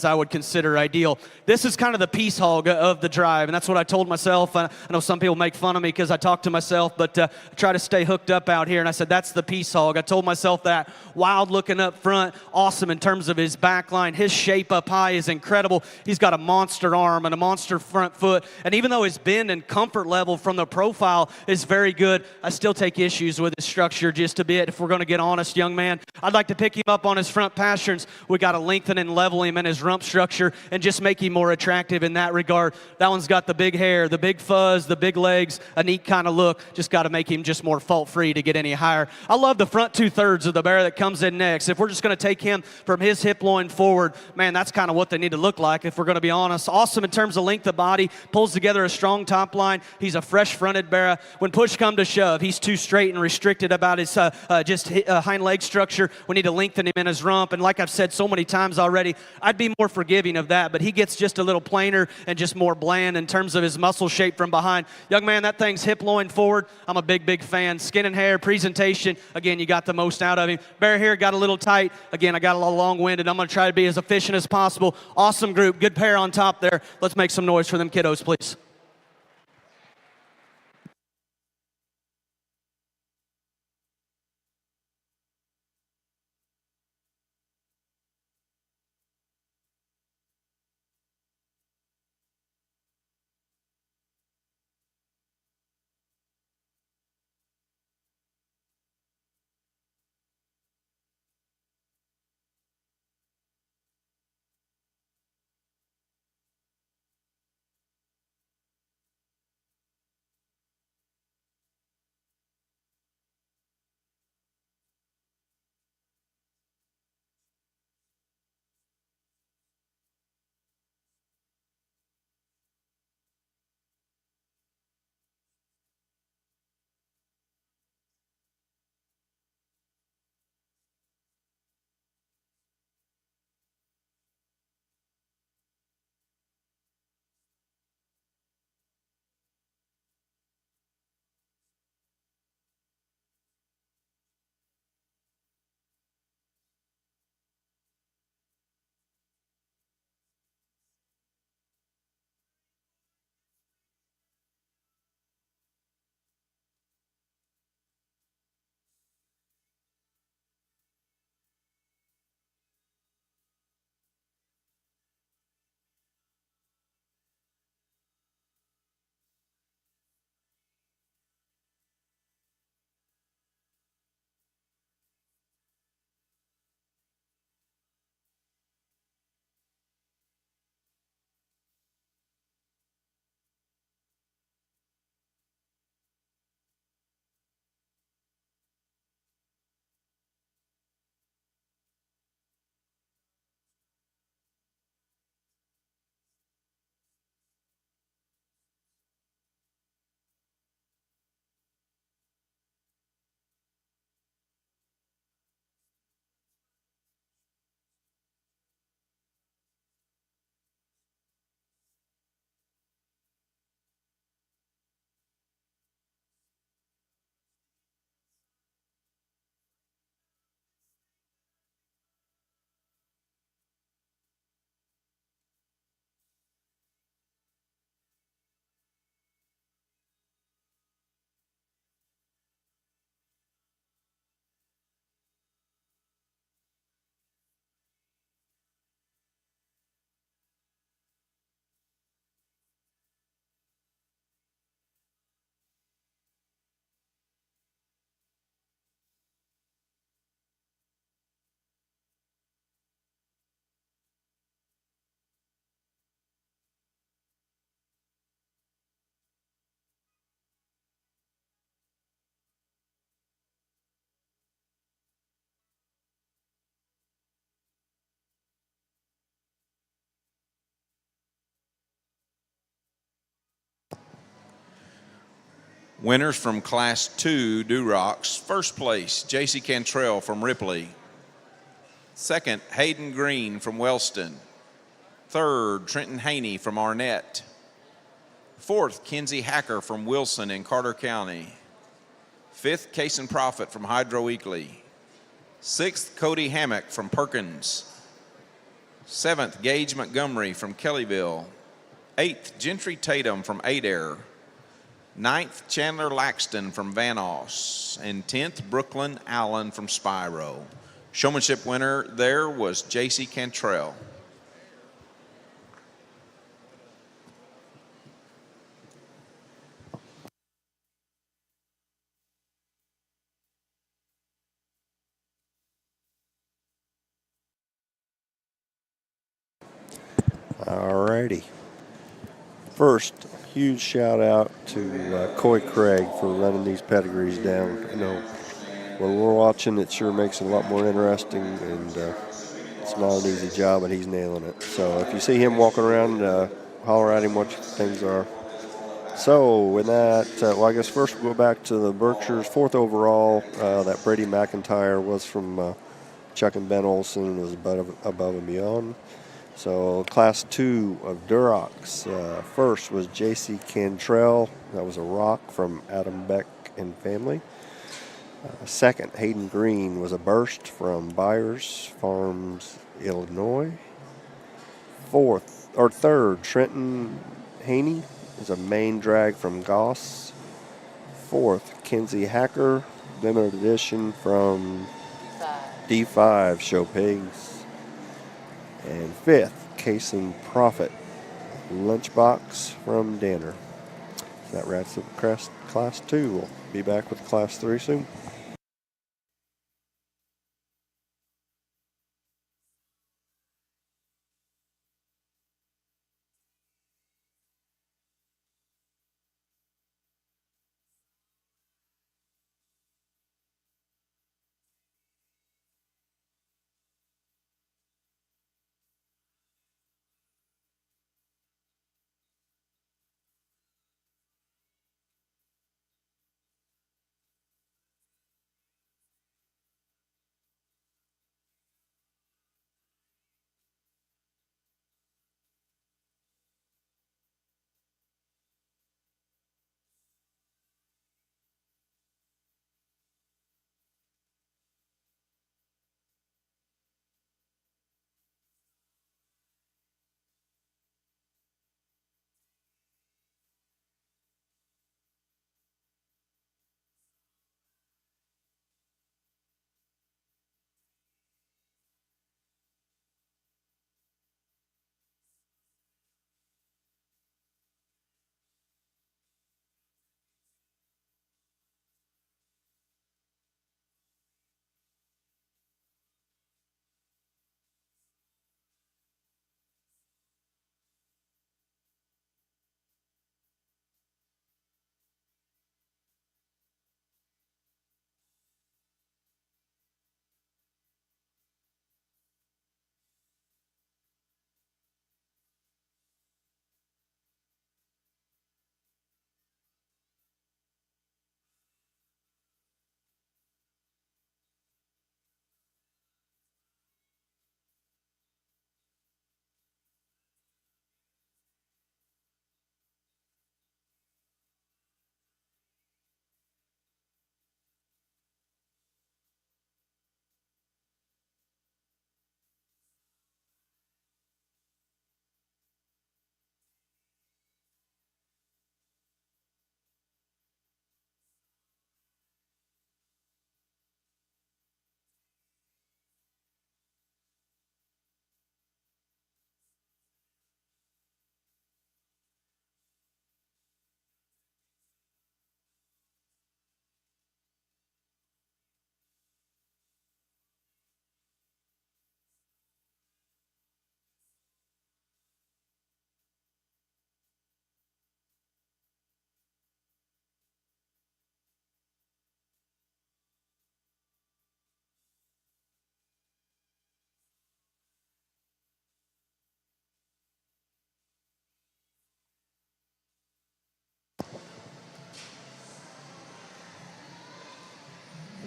I would consider ideal. This is kind of the peace hog of the drive, and that's what I told myself. I know some people make fun of me because I talk to myself, but I try to stay hooked up out here, and I said, that's the peace hog. I told myself that. Wild looking up front, awesome in terms of his back line. His shape up high is incredible. He's got a monster arm and a monster front foot, and even though his bend and comfort level from the profile is very good, I still take issues with his structure just a bit. If we're going to get honest, young man, I'd like to pick him up on his front pasturance. We got to lengthen and level him in his rump structure and just make him more attractive in that regard. That one's got the big hair, the big fuzz, the big legs, a neat kind of look. Just got to make him just more fault-free to get any higher. I love the front two-thirds of the bear that comes in next. If we're just going to take him from his hip loin forward, man, that's kind of what they need to look like if we're going to be honest. Awesome in terms of length of body, pulls together a strong top line. He's a fresh-fronted bear. When push come to shove, he's too straight and restricted about his hind leg structure. We need to lengthen him in his rump, and like I've said so many times already, I'd be more forgiving of that, but he gets just a little plainer and just more bland in terms of his muscle shape from behind. Young man, that thing's hip loin forward. I'm a big fan. Skin and hair, presentation, again, you got the most out of him. Bear hair got a little tight. Again, I got a little long-winded. I'm going to try to be as efficient as possible. Awesome group, good pair on top there. Let's make some noise for them kiddos, please. Winners from Class 2 Durocs. First place, J.C. Cantrell from Ripley. Second, Hayden Green from Wellston. Third, Trenton Haney from Arnett. Fourth, Kenzie Hacker from Wilson in Carter County. Fifth, Cason Profit from Hydro Eakley. Sixth, Cody Hammock from Perkins. Seventh, Gage Montgomery from Kellyville. Eighth, Gentry Tatum from Adair. Ninth, Chandler Laxton from Vanoss. And 10th, Brooklyn Allen from Spiro. Showmanship winner there was J.C. Cantrell. Alrighty. First, huge shout out to Coy Craig for running these pedigrees down. You know, when we're watching, it sure makes it a lot more interesting, and it's not an easy job, but he's nailing it. So if you see him walking around, holler at him what your things are. So with that, well, I guess first we'll go back to the Berkshires. 4th overall, that Brady McIntyre was from Chuck and Ben Olson, was above and beyond. So Class 2 of Durocs, first was J.C. Cantrell. That was a rock from Adam Beck and family. Second, Hayden Green was a burst from Byers Farms, Illinois. Third, Trenton Haney is a main drag from Goss. Fourth, Kenzie Hacker, limited edition from D5 Show Pigs. And fifth, Cason Profit, lunchbox from Danner. That wraps up Class 2. We'll be back with Class 3 soon.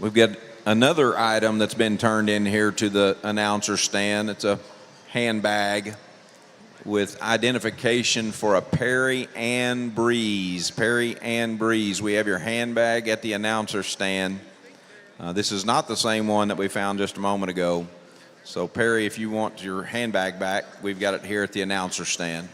We've got another item that's been turned in here to the announcer stand. It's a handbag with identification for a Perry Ann Breeze. Perry Ann Breeze. We have your handbag at the announcer stand. This is not the same one that we found just a moment ago. So Perry, if you want your handbag back, we've got it here at the announcer stand.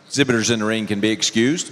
Exhibitors in the ring can be excused.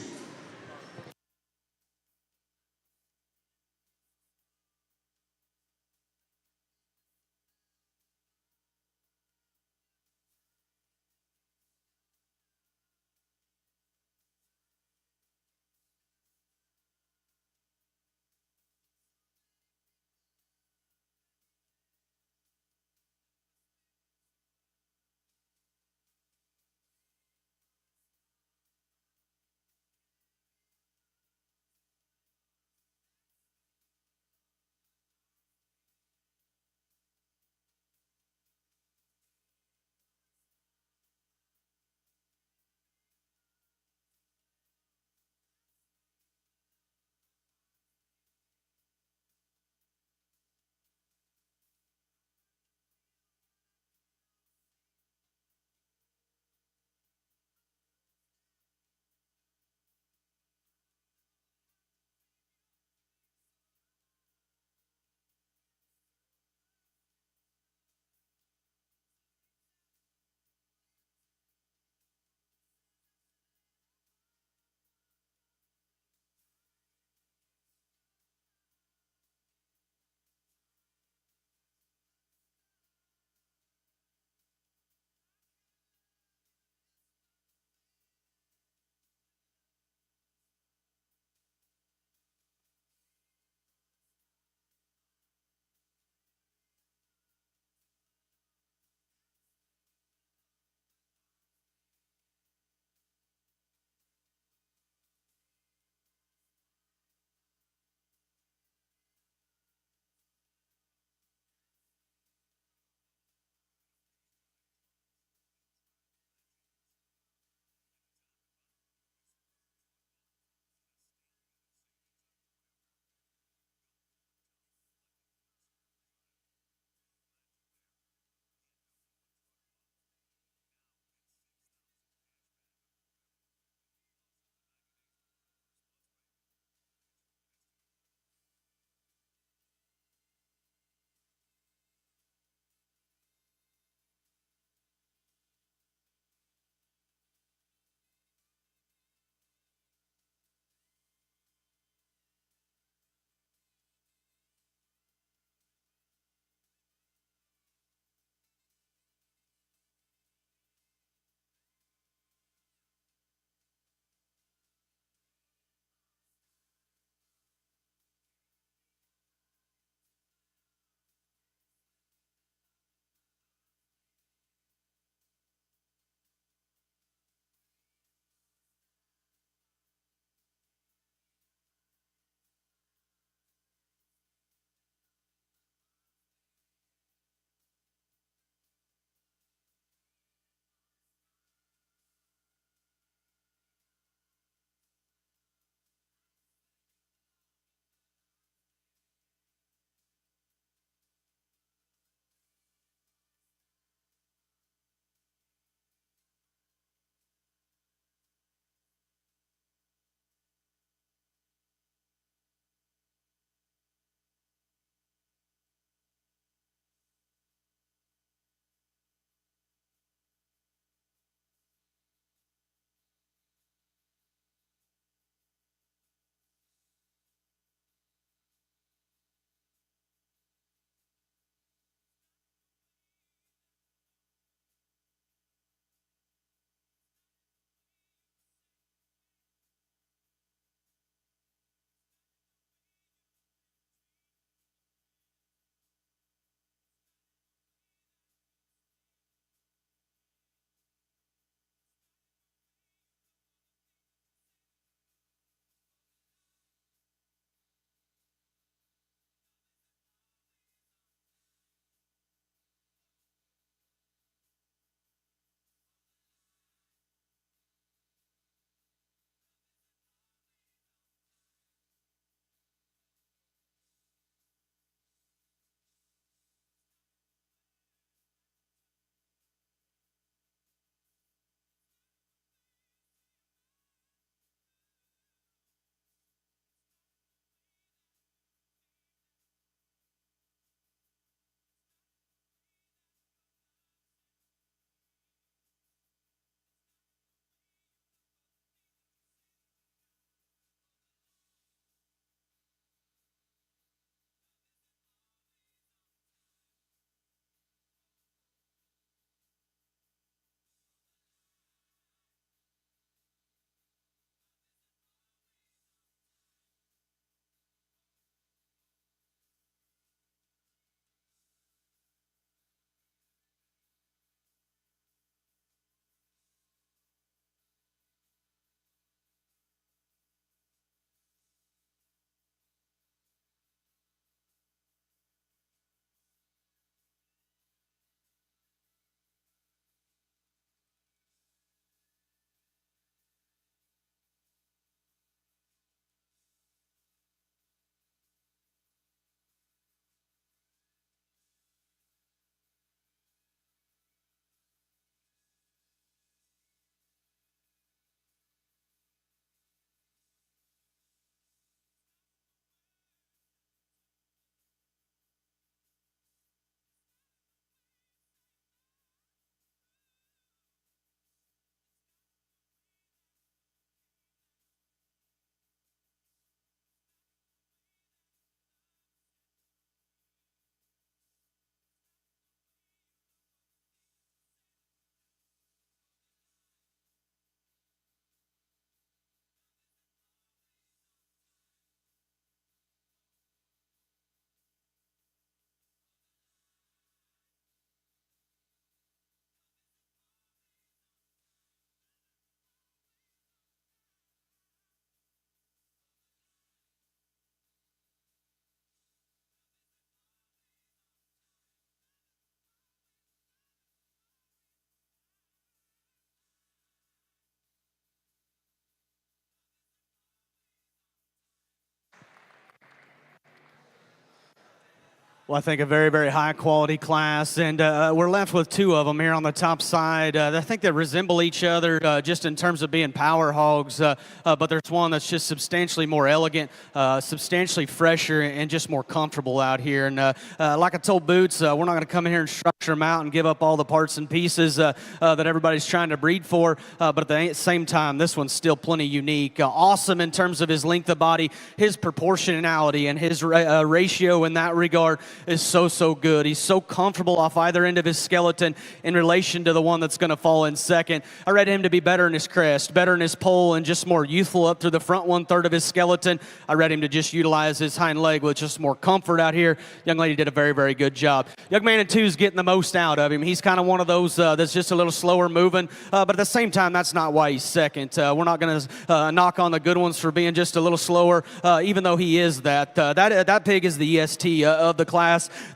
Well, I think a very, very high quality class, and we're left with two of them here on the top side. I think they resemble each other just in terms of being power hogs, but there's one that's just substantially more elegant, substantially fresher, and just more comfortable out here. And like I told Boots, we're not going to come in here and structure them out and give up all the parts and pieces that everybody's trying to breed for, but at the same time, this one's still plenty unique. Awesome in terms of his length of body, his proportionality, and his ratio in that regard is so good. He's so comfortable off either end of his skeleton in relation to the one that's going to fall in second. I read him to be better in his crest, better in his pole, and just more youthful up through the front 1/3 of his skeleton. I read him to just utilize his hind leg with just more comfort out here. Young lady did a very, very good job. Young man in 2 is getting the most out of him. He's kind of one of those that's just a little slower moving, but at the same time, that's not why he's second. We're not going to knock on the good ones for being just a little slower, even though he is that. That pig is the EST of the class.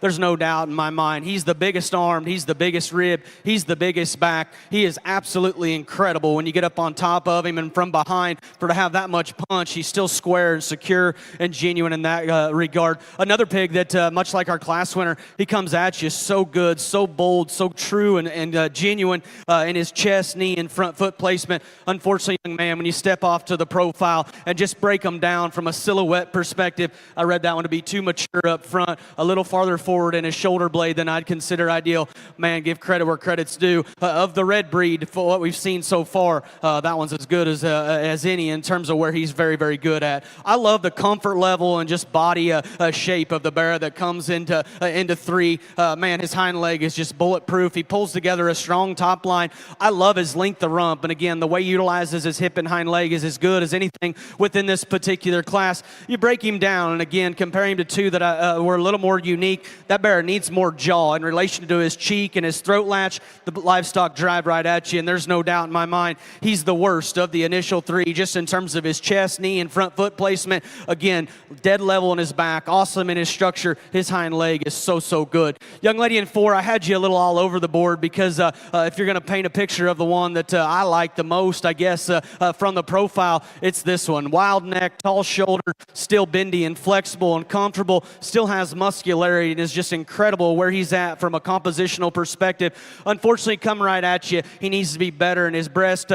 There's no doubt in my mind. He's the biggest armed. He's the biggest rib. He's the biggest back. He is absolutely incredible when you get up on top of him and from behind for to have that much punch. He's still square and secure and genuine in that regard. Another pig that, much like our class winner, he comes at you so good, so bold, so true and genuine in his chest, knee, and front foot placement. Unfortunately, young man, when you step off to the profile and just break him down from a silhouette perspective, I read that one to be too mature up front, a little farther forward in his shoulder blade than I'd consider ideal. Man, give credit where credit's due. Of the red breed, for what we've seen so far, that one's as good as any in terms of where he's very, very good at. I love the comfort level and just body shape of the Barrow that comes into 3. Man, his hind leg is just bulletproof. He pulls together a strong top line. I love his length of rump, and again, the way he utilizes his hip and hind leg is as good as anything within this particular class. You break him down, and again, compare him to 2 that were a little more unique. That Barrow needs more jaw in relation to his cheek and his throat latch. The livestock drive right at you, and there's no doubt in my mind he's the worst of the initial 3 just in terms of his chest, knee, and front foot placement. Again, dead level in his back, awesome in his structure. His hind leg is so good. Young lady in 4, I had you a little all over the board because if you're going to paint a picture of the one that I like the most, I guess, from the profile, it's this one. Wild neck, tall shoulder, still bendy and flexible and comfortable, still has muscularity and is just incredible where he's at from a compositional perspective. Unfortunately, come right at you. He needs to be better in his breast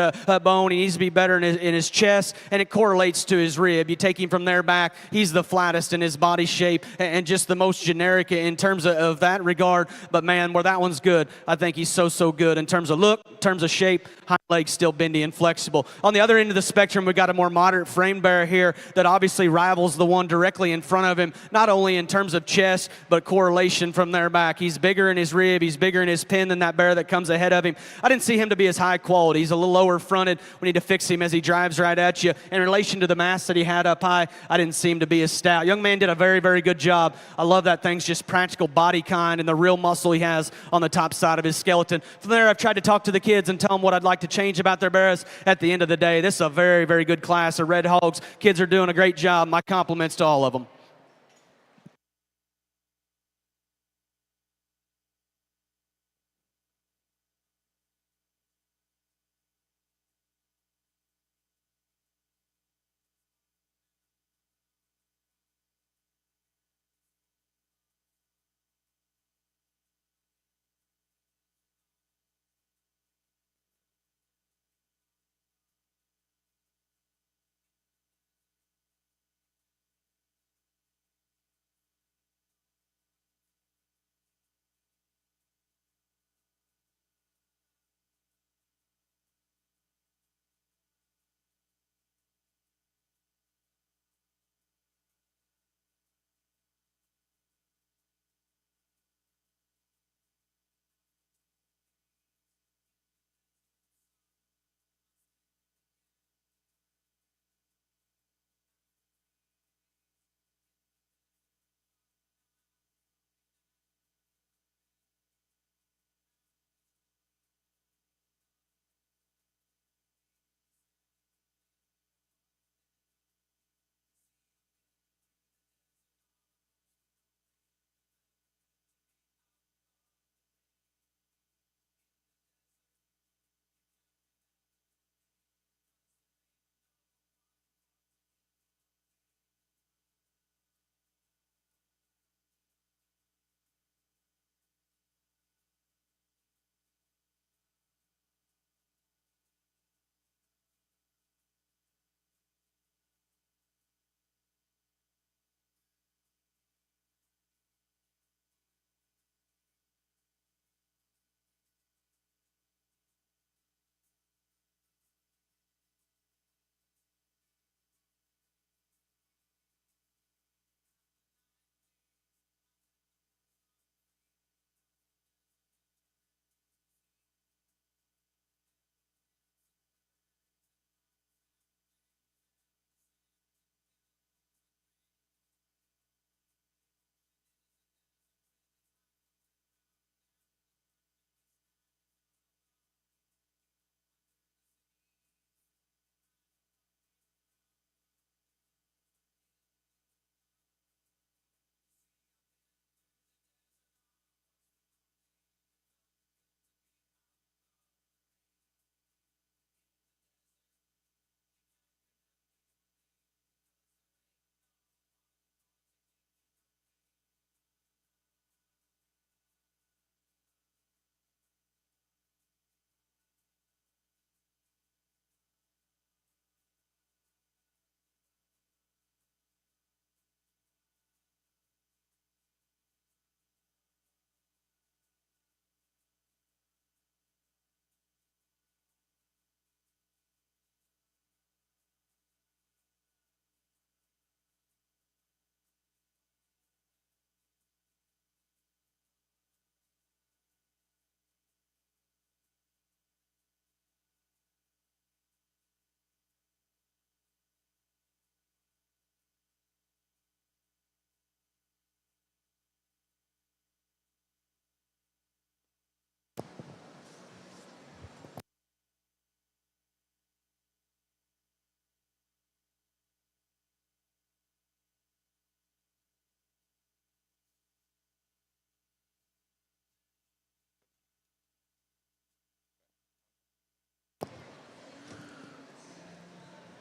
bone. He needs to be better in his chest, and it correlates to his rib. You take him from there back, he's the flattest in his body shape and just the most generic in terms of that regard. But man, where that one's good, I think he's so good in terms of look, in terms of shape, hind legs still bendy and flexible. On the other end of the spectrum, we've got a more moderate frame Barrow here that obviously rivals the one directly in front of him, not only in terms of chest, but correlation from there back. He's bigger in his rib, he's bigger in his pin than that Barrow that comes ahead of him. I didn't see him to be as high quality. He's a little lower fronted. We need to fix him as he drives right at you. In relation to the mass that he had up high, I didn't see him to be as stout. Young man did a very, very good job. I love that thing's just practical body kind and the real muscle he has on the top side of his skeleton. From there, I've tried to talk to the kids and tell them what I'd like to change about their Barrows. At the end of the day, this is a very, very good class of Red Hogs. Kids are doing a great job. My compliments to all of them.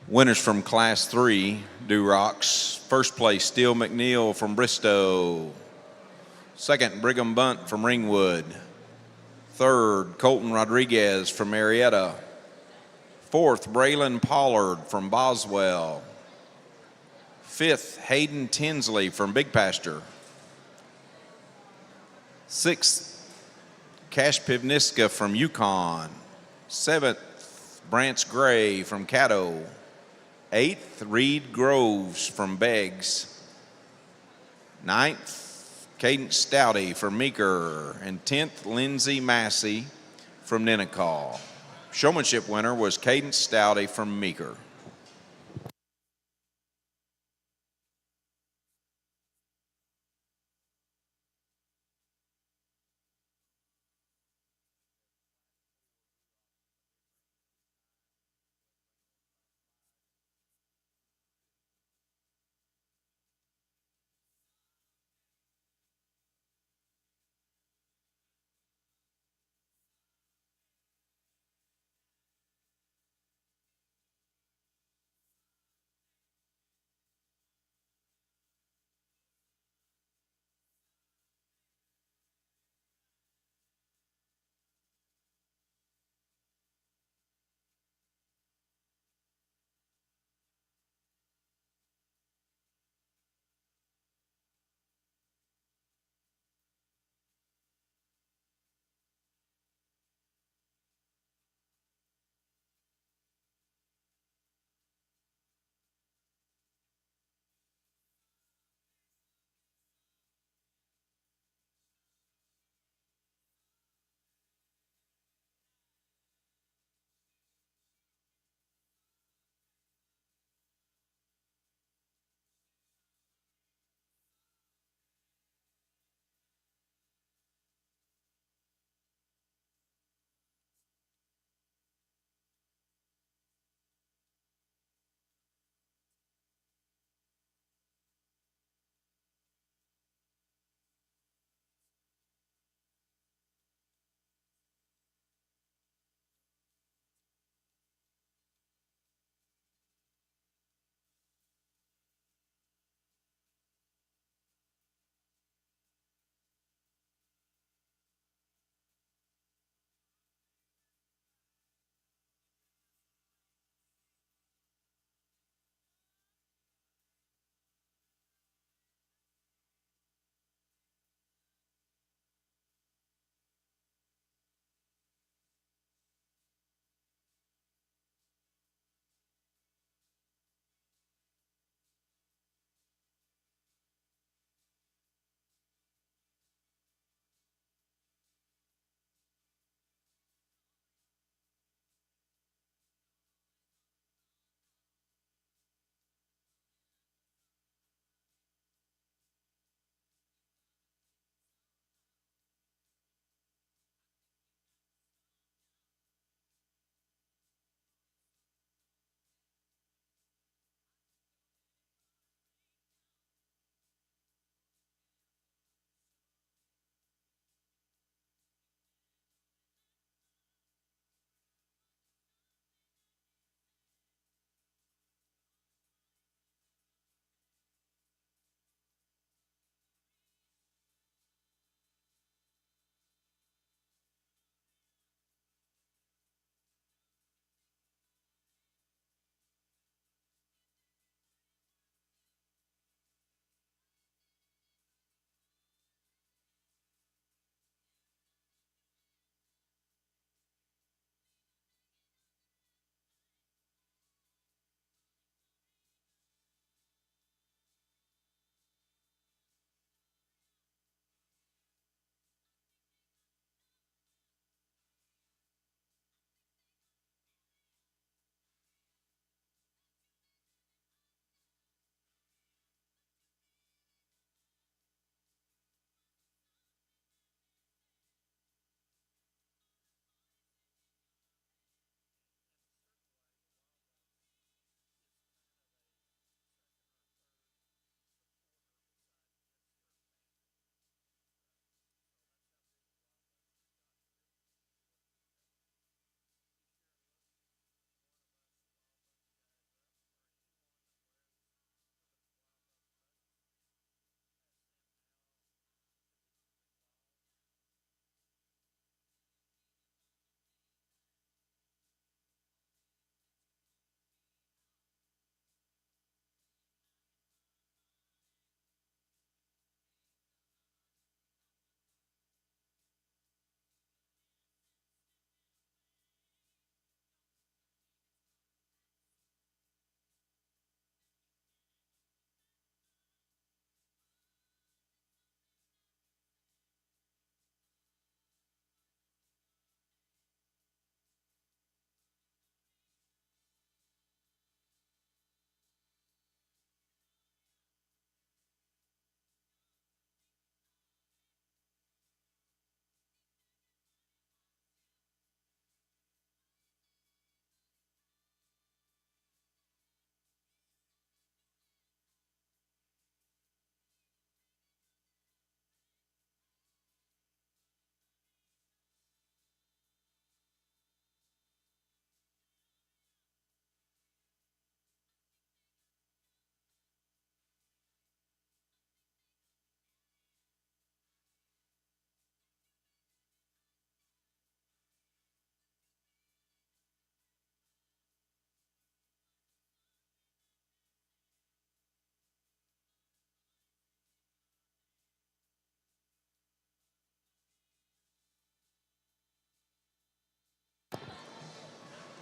Winners from Class 3, Durocs. First place, Steele McNeil from Bristow. Second, Brigham Bunt from Ringwood. Third, Colton Rodriguez from Marietta. Fourth, Braylon Pollard from Boswell. Fifth, Hayden Tinsley from Big Pasture. Sixth, Cash Pivniska from Yukon. Seventh, Brance Gray from Caddo. Eighth, Reed Groves from Beggs. Ninth, Cadence Stouty from Meeker. And 10th, Lindsay Massey from Nenakaw. Showmanship winner was Cadence Stouty from Meeker.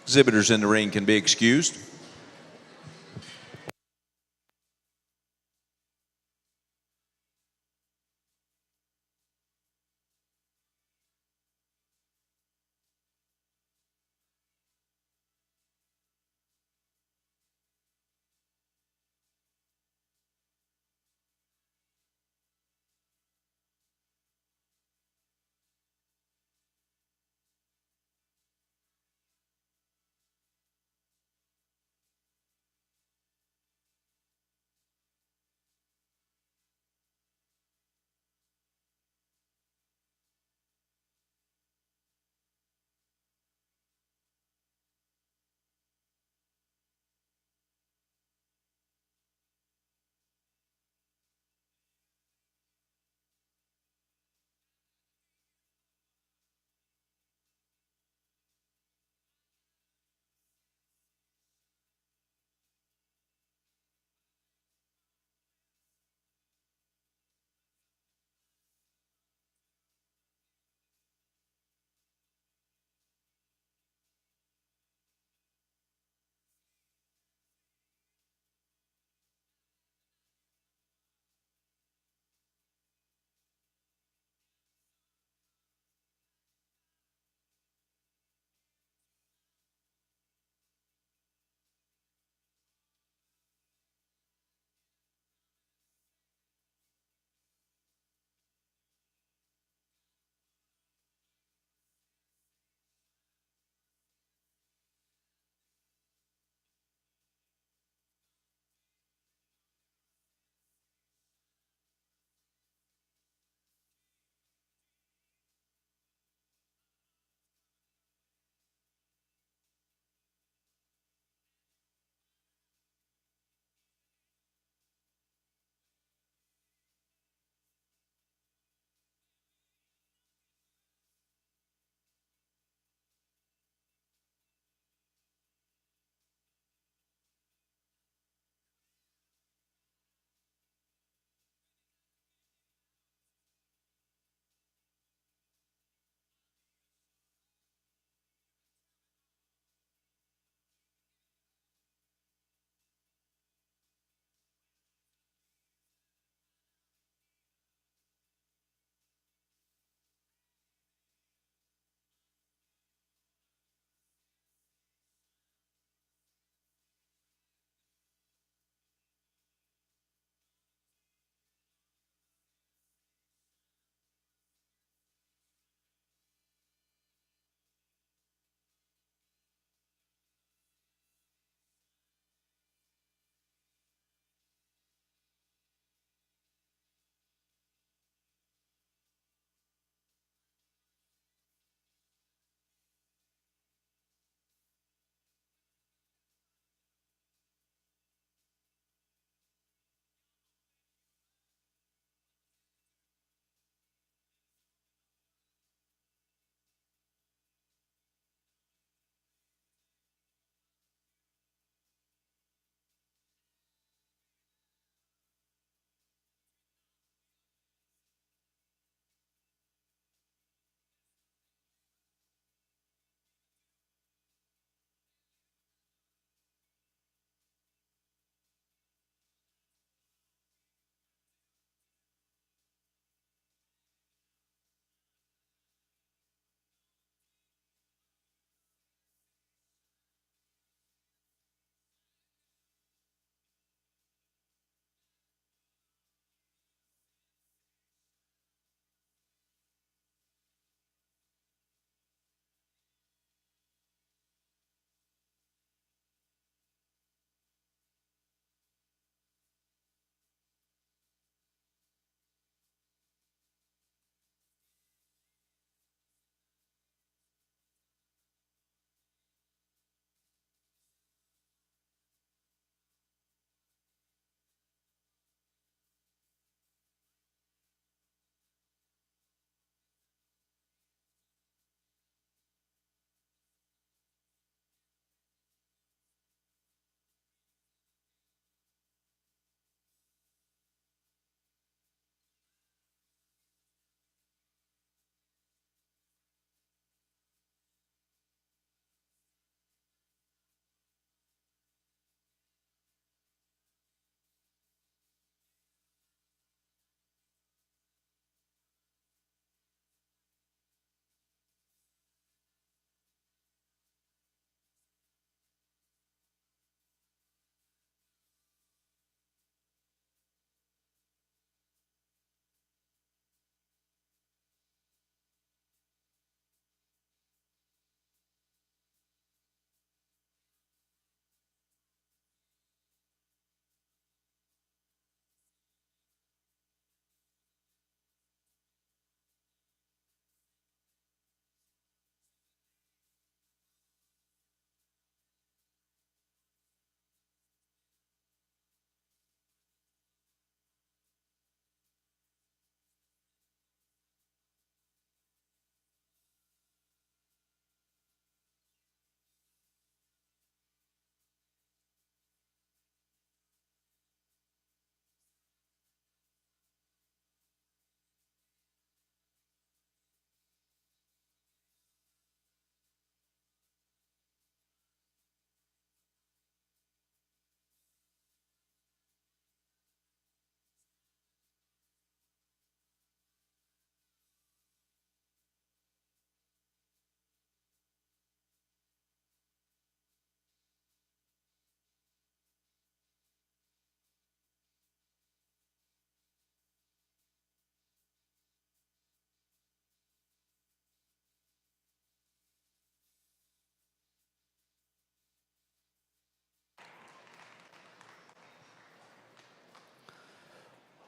Exhibitors in the ring can be excused.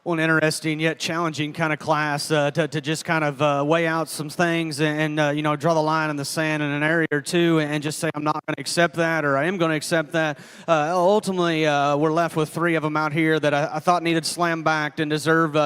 Well, an interesting yet challenging kind of class to just kind of weigh out some things and you know, draw the line in the sand in an area or two and just say, I'm not going to accept that or I am going to accept that. Ultimately, we're left with 3 of them out here that I thought needed slam backed and deserve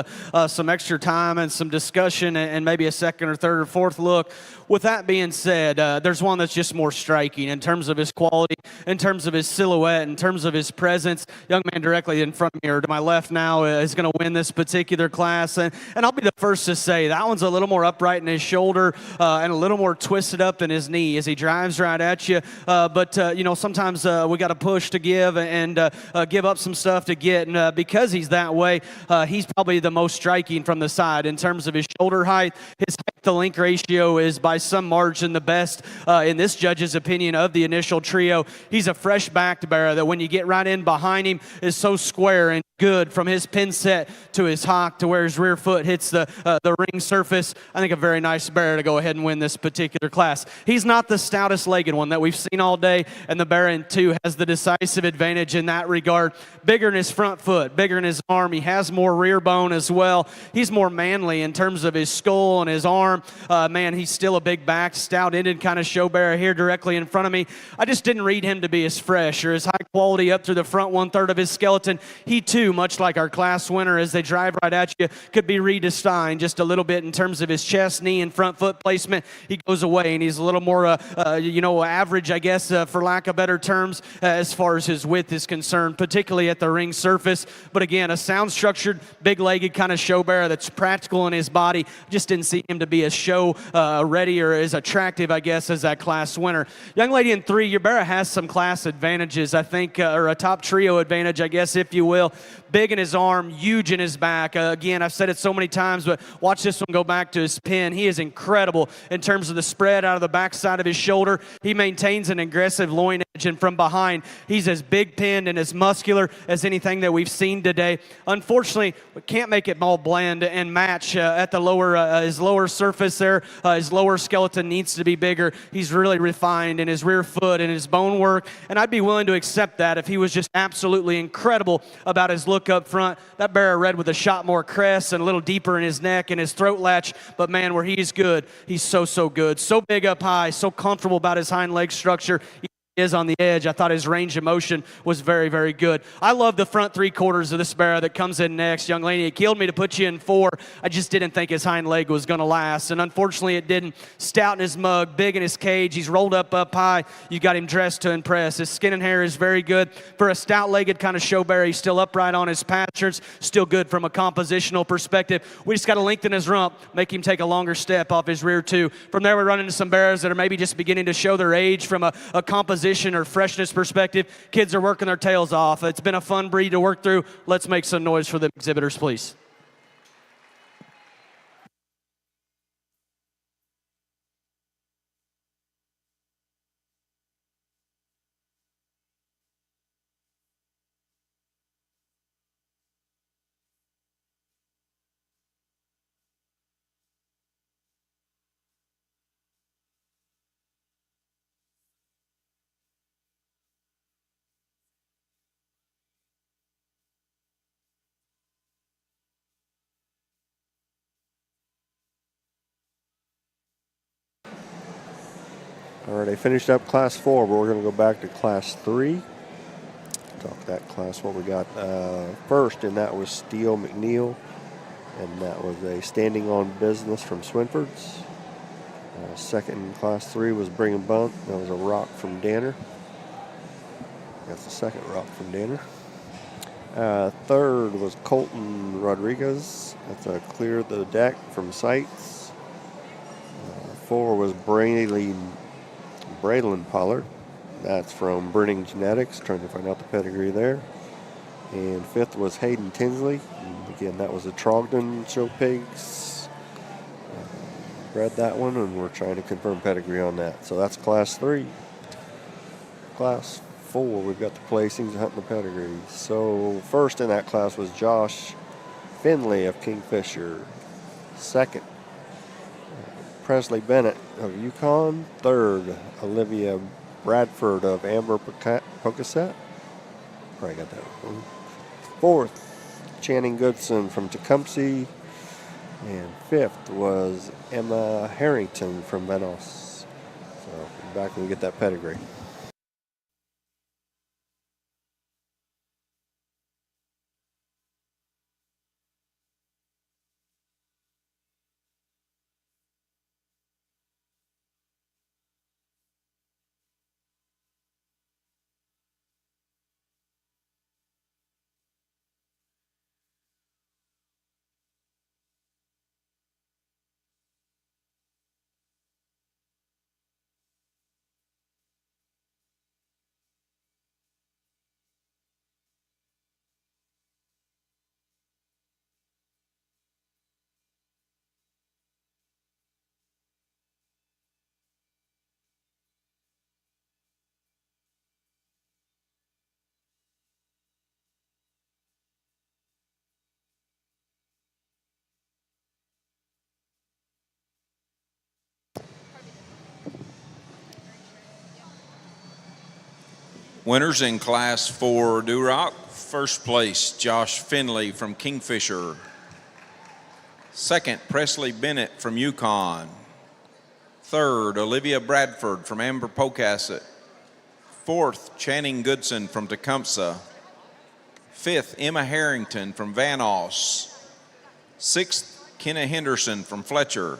some extra time and some discussion and maybe a second or third or fourth look. With that being said, there's one that's just more striking in terms of his quality, in terms of his silhouette, in terms of his presence. Young man directly in front of me or to my left now is going to win this particular class. And I'll be the first to say that one's a little more upright in his shoulder and a little more twisted up in his knee as he drives right at you. But you know, sometimes we got to push to give and give up some stuff to get. And because he's that way, he's probably the most striking from the side in terms of his shoulder height. His height to length ratio is by some margin the best in this judge's opinion of the initial trio. He's a fresh-backed Barrow that when you get right in behind him is so square and good from his pin set to his hock to where his rear foot hits the ring surface. I think a very nice Barrow to go ahead and win this particular class. He's not the stoutest legged one that we've seen all day, and the Barrow in 2 has the decisive advantage in that regard. Bigger in his front foot, bigger in his arm. He has more rear bone as well. He's more manly in terms of his skull and his arm. Man, he's still a big back, stout-ended kind of show Barrow here directly in front of me. I just didn't read him to be as fresh or as high quality up through the front 1/3 of his skeleton. He too, much like our class winner, as they drive right at you, could be redesigned just a little bit in terms of his chest, knee, and front foot placement. He goes away, and he's a little more, you know, average, I guess, for lack of better terms, as far as his width is concerned, particularly at the ring surface. But again, a sound-structured, big-legged kind of show Barrow that's practical in his body. Just didn't see him to be as show ready or as attractive, I guess, as that class winner. Young lady in 3, your Barrow has some class advantages, I think, or a top trio advantage, I guess, if you will. Big in his arm, huge in his back. Again, I've said it so many times, but watch this one go back to his pin. He is incredible in terms of the spread out of the backside of his shoulder. He maintains an aggressive loin edge, and from behind, he's as big pinned and as muscular as anything that we've seen today. Unfortunately, we can't make it all blend and match at the lower, his lower surface there. His lower skeleton needs to be bigger. He's really refined in his rear foot and his bone work, and I'd be willing to accept that if he was just absolutely incredible about his look up front. That Barrow red with a shot more crest and a little deeper in his neck and his throat latch, but man, where he's good, he's so good. So big up high, so comfortable about his hind leg structure. Is on the edge. I thought his range of motion was very good. I love the front 3/4 of this Barrow that comes in next. Young lady, it killed me to put you in 4. I just didn't think his hind leg was going to last, and unfortunately it didn't. Stout in his mug, big in his cage. He's rolled up high. You got him dressed to impress. His skin and hair is very good. For a stout-legged kind of show Barrow, he's still upright on his pasterns, still good from a compositional perspective. We just got to lengthen his rump, make him take a longer step off his rear 2. From there, we run into some Barrows that are maybe just beginning to show their age from a composition or freshness perspective. Kids are working their tails off. It's been a fun breed to work through. Let's make some noise for the exhibitors, please. All right, I finished up class 4, but we're going to go back to class 3. Talk that class, what we got first, and that was Steele McNeil, and that was a standing on business from Swinford's. Second in class 3 was Bring and Bunt. That was a rock from Danner. That's the second rock from Danner. Third was Colton Rodriguez. That's a Clear the Deck from Sights. 4 was Braylon Pollard. That's from Burning Genetics. Trying to find out the pedigree there. And 5th was Hayden Tinsley. And again, that was a Trogdon Show Pigs. Read that one, and we're trying to confirm pedigree on that. So that's class 3. Class 4, we've got the placings, hunting the pedigree. So first in that class was Josh Finley of Kingfisher. Second, Presley Bennett of Yukon. Third, Olivia Bradford of Amber Pocasset. Probably got that one. Fourth, Channing Goodson from Tecumseh. And fifth was Emma Harrington from Venice. So back and get that pedigree. Winners in Class 4 Duroc. First place, Josh Finley from Kingfisher. Second, Presley Bennett from Yukon. Third, Olivia Bradford from Amber Pocasset. Fourth, Channing Goodson from Tecumseh. Fifth, Emma Harrington from Van Oss. Sixth, Kenna Henderson from Fletcher.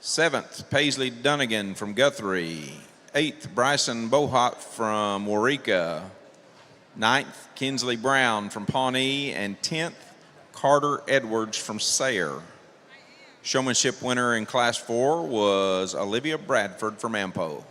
Seventh, Paisley Dunnigan from Guthrie. Eighth, Bryson Bohot from Waurika. Ninth, Kinsley Brown from Pawnee. And 10th, Carter Edwards from Sayre. Showmanship winner in Class 4 was Olivia Bradford from Ampo.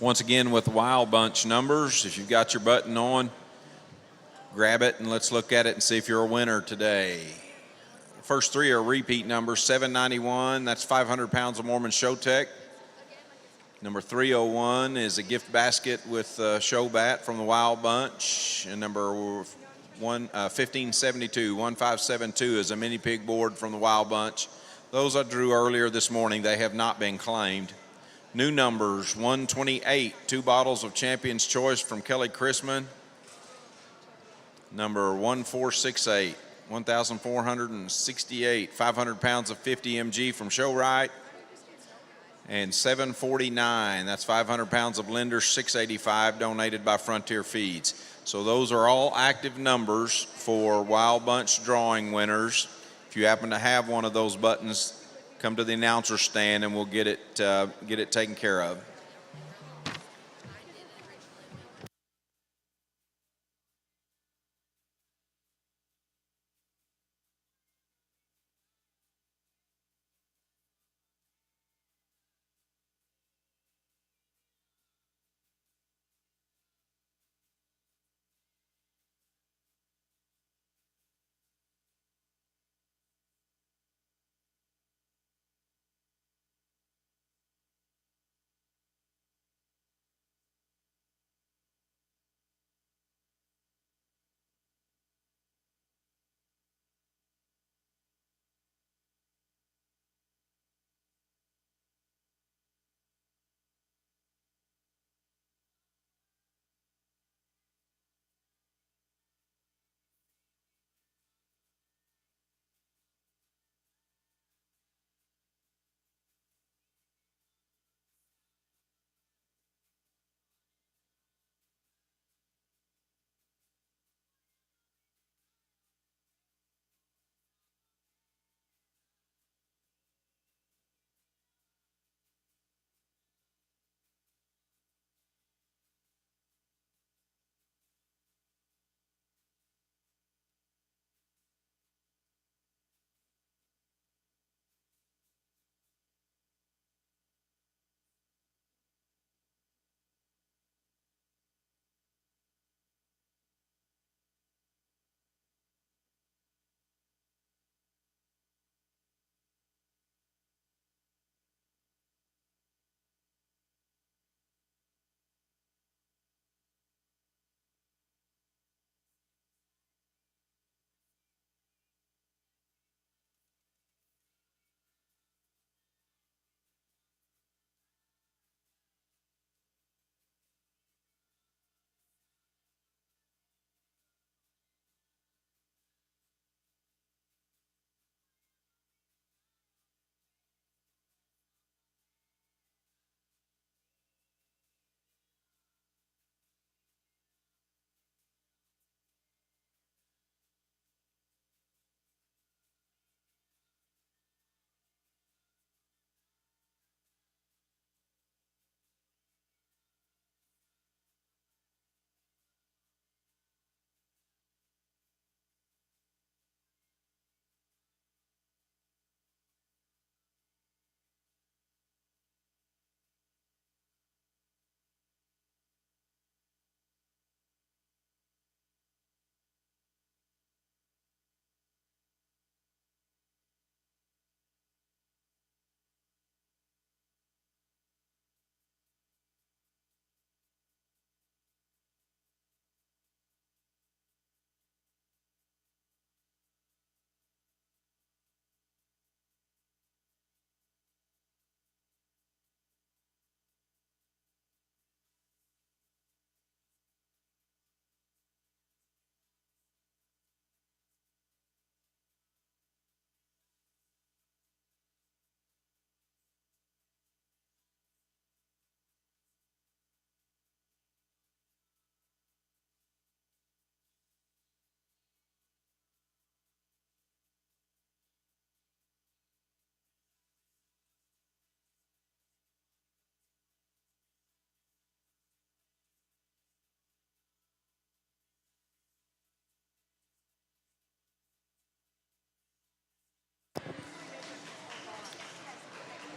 Once again with the Wild Bunch numbers, if you've got your button on, grab it and let's look at it and see if you're a winner today. First three are repeat numbers. 791, that's 500 pounds of Mormon Showtech. Number 301 is a gift basket with a show bat from the Wild Bunch. And number 1572 is a mini pig board from the Wild Bunch. Those I drew earlier this morning, they have not been claimed. New numbers, 128, 2 bottles of Champion's Choice from Kelly Chrisman. Number 1468, 1,468, 500 pounds of 50 mg from Showright. And 749, that's 500 pounds of Linders 685 donated by Frontier Feeds. So those are all active numbers for Wild Bunch drawing winners. If you happen to have one of those buttons, come to the announcer stand and we'll get it taken care of.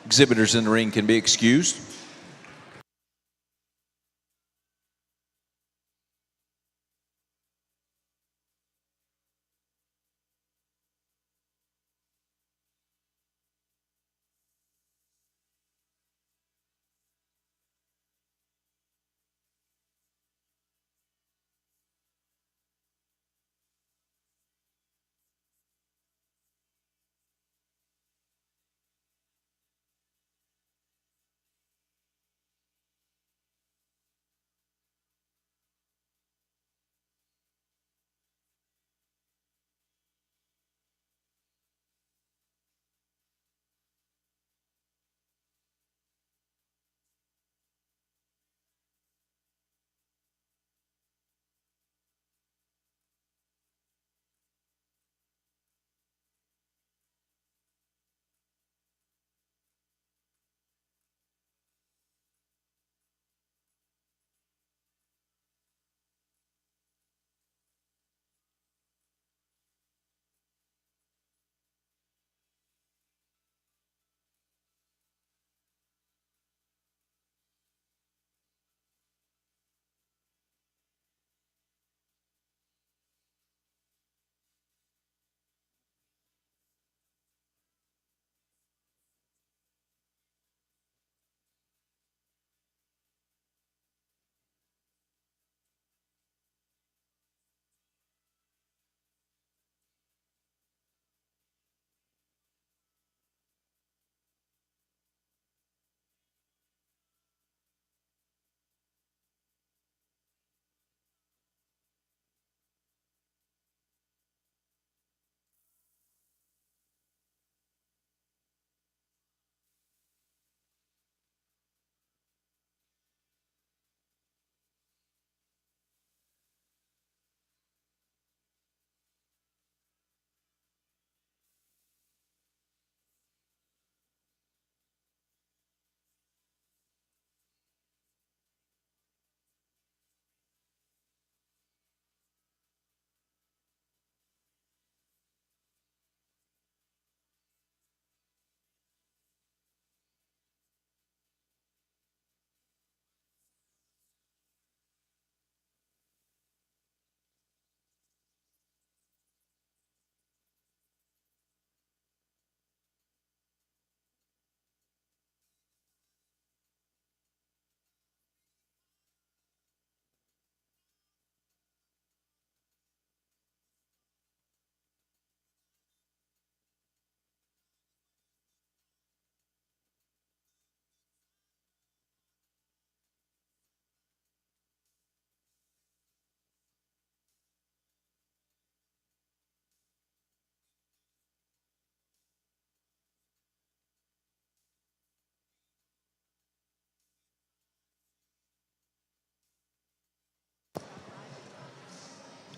Exhibitors in the ring can be excused.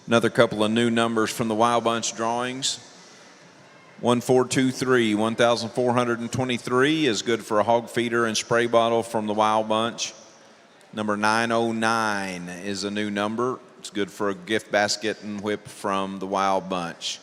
Another couple of new numbers from the Wild Bunch drawings. 1423, 1,423 is good for a hog feeder and spray bottle from the Wild Bunch. Number 909 is a new number. It's good for a gift basket and whip from the Wild Bunch.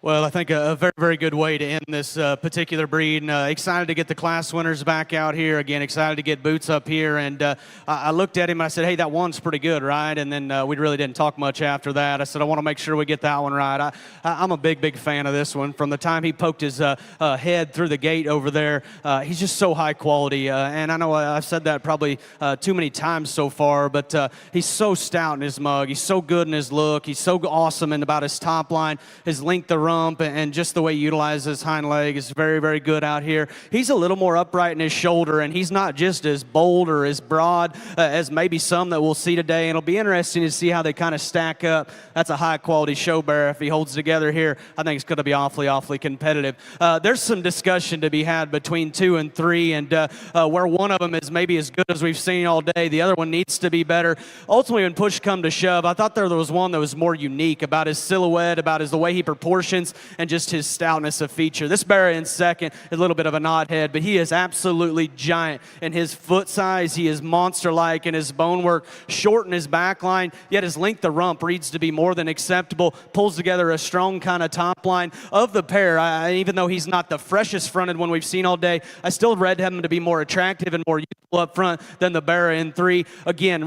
Well, I think a very, very good way to end this particular breed. And, excited to get the class winners back out here. Again, excited to get Boots up here. And I looked at him and I said, hey, that one's pretty good, right? And then we really didn't talk much after that. I said, I want to make sure we get that one right. I'm a big, big fan of this one. From the time he poked his head through the gate over there, he's just so high quality. And I know I've said that probably too many times so far, but he's so stout in his mug. He's so good in his look. He's so awesome in about his top line, his length of rump, and just the way he utilizes his hind leg is very, very good out here. He's a little more upright in his shoulder, and he's not just as bold or as broad as maybe some that we'll see today. And it'll be interesting to see how they kind of stack up. That's a high-quality show bear. If he holds together here, I think it's going to be awfully, awfully competitive. There's some discussion to be had between 2 and 3, and where one of them is maybe as good as we've seen all day, the other one needs to be better. Ultimately, when push come to shove, I thought there was one that was more unique about his silhouette, about the way he proportions, and just his stoutness of feature. This bear in second, a little bit of a knot head, but he is absolutely giant in his foot size. He is monster-like in his bone work, short in his back line, yet his length of rump reads to be more than acceptable, pulls together a strong kind of top line. Of the pair, even though he's not the freshest fronted one we've seen all day, I still read him to be more attractive and more useful up front than the bear in 3. Again,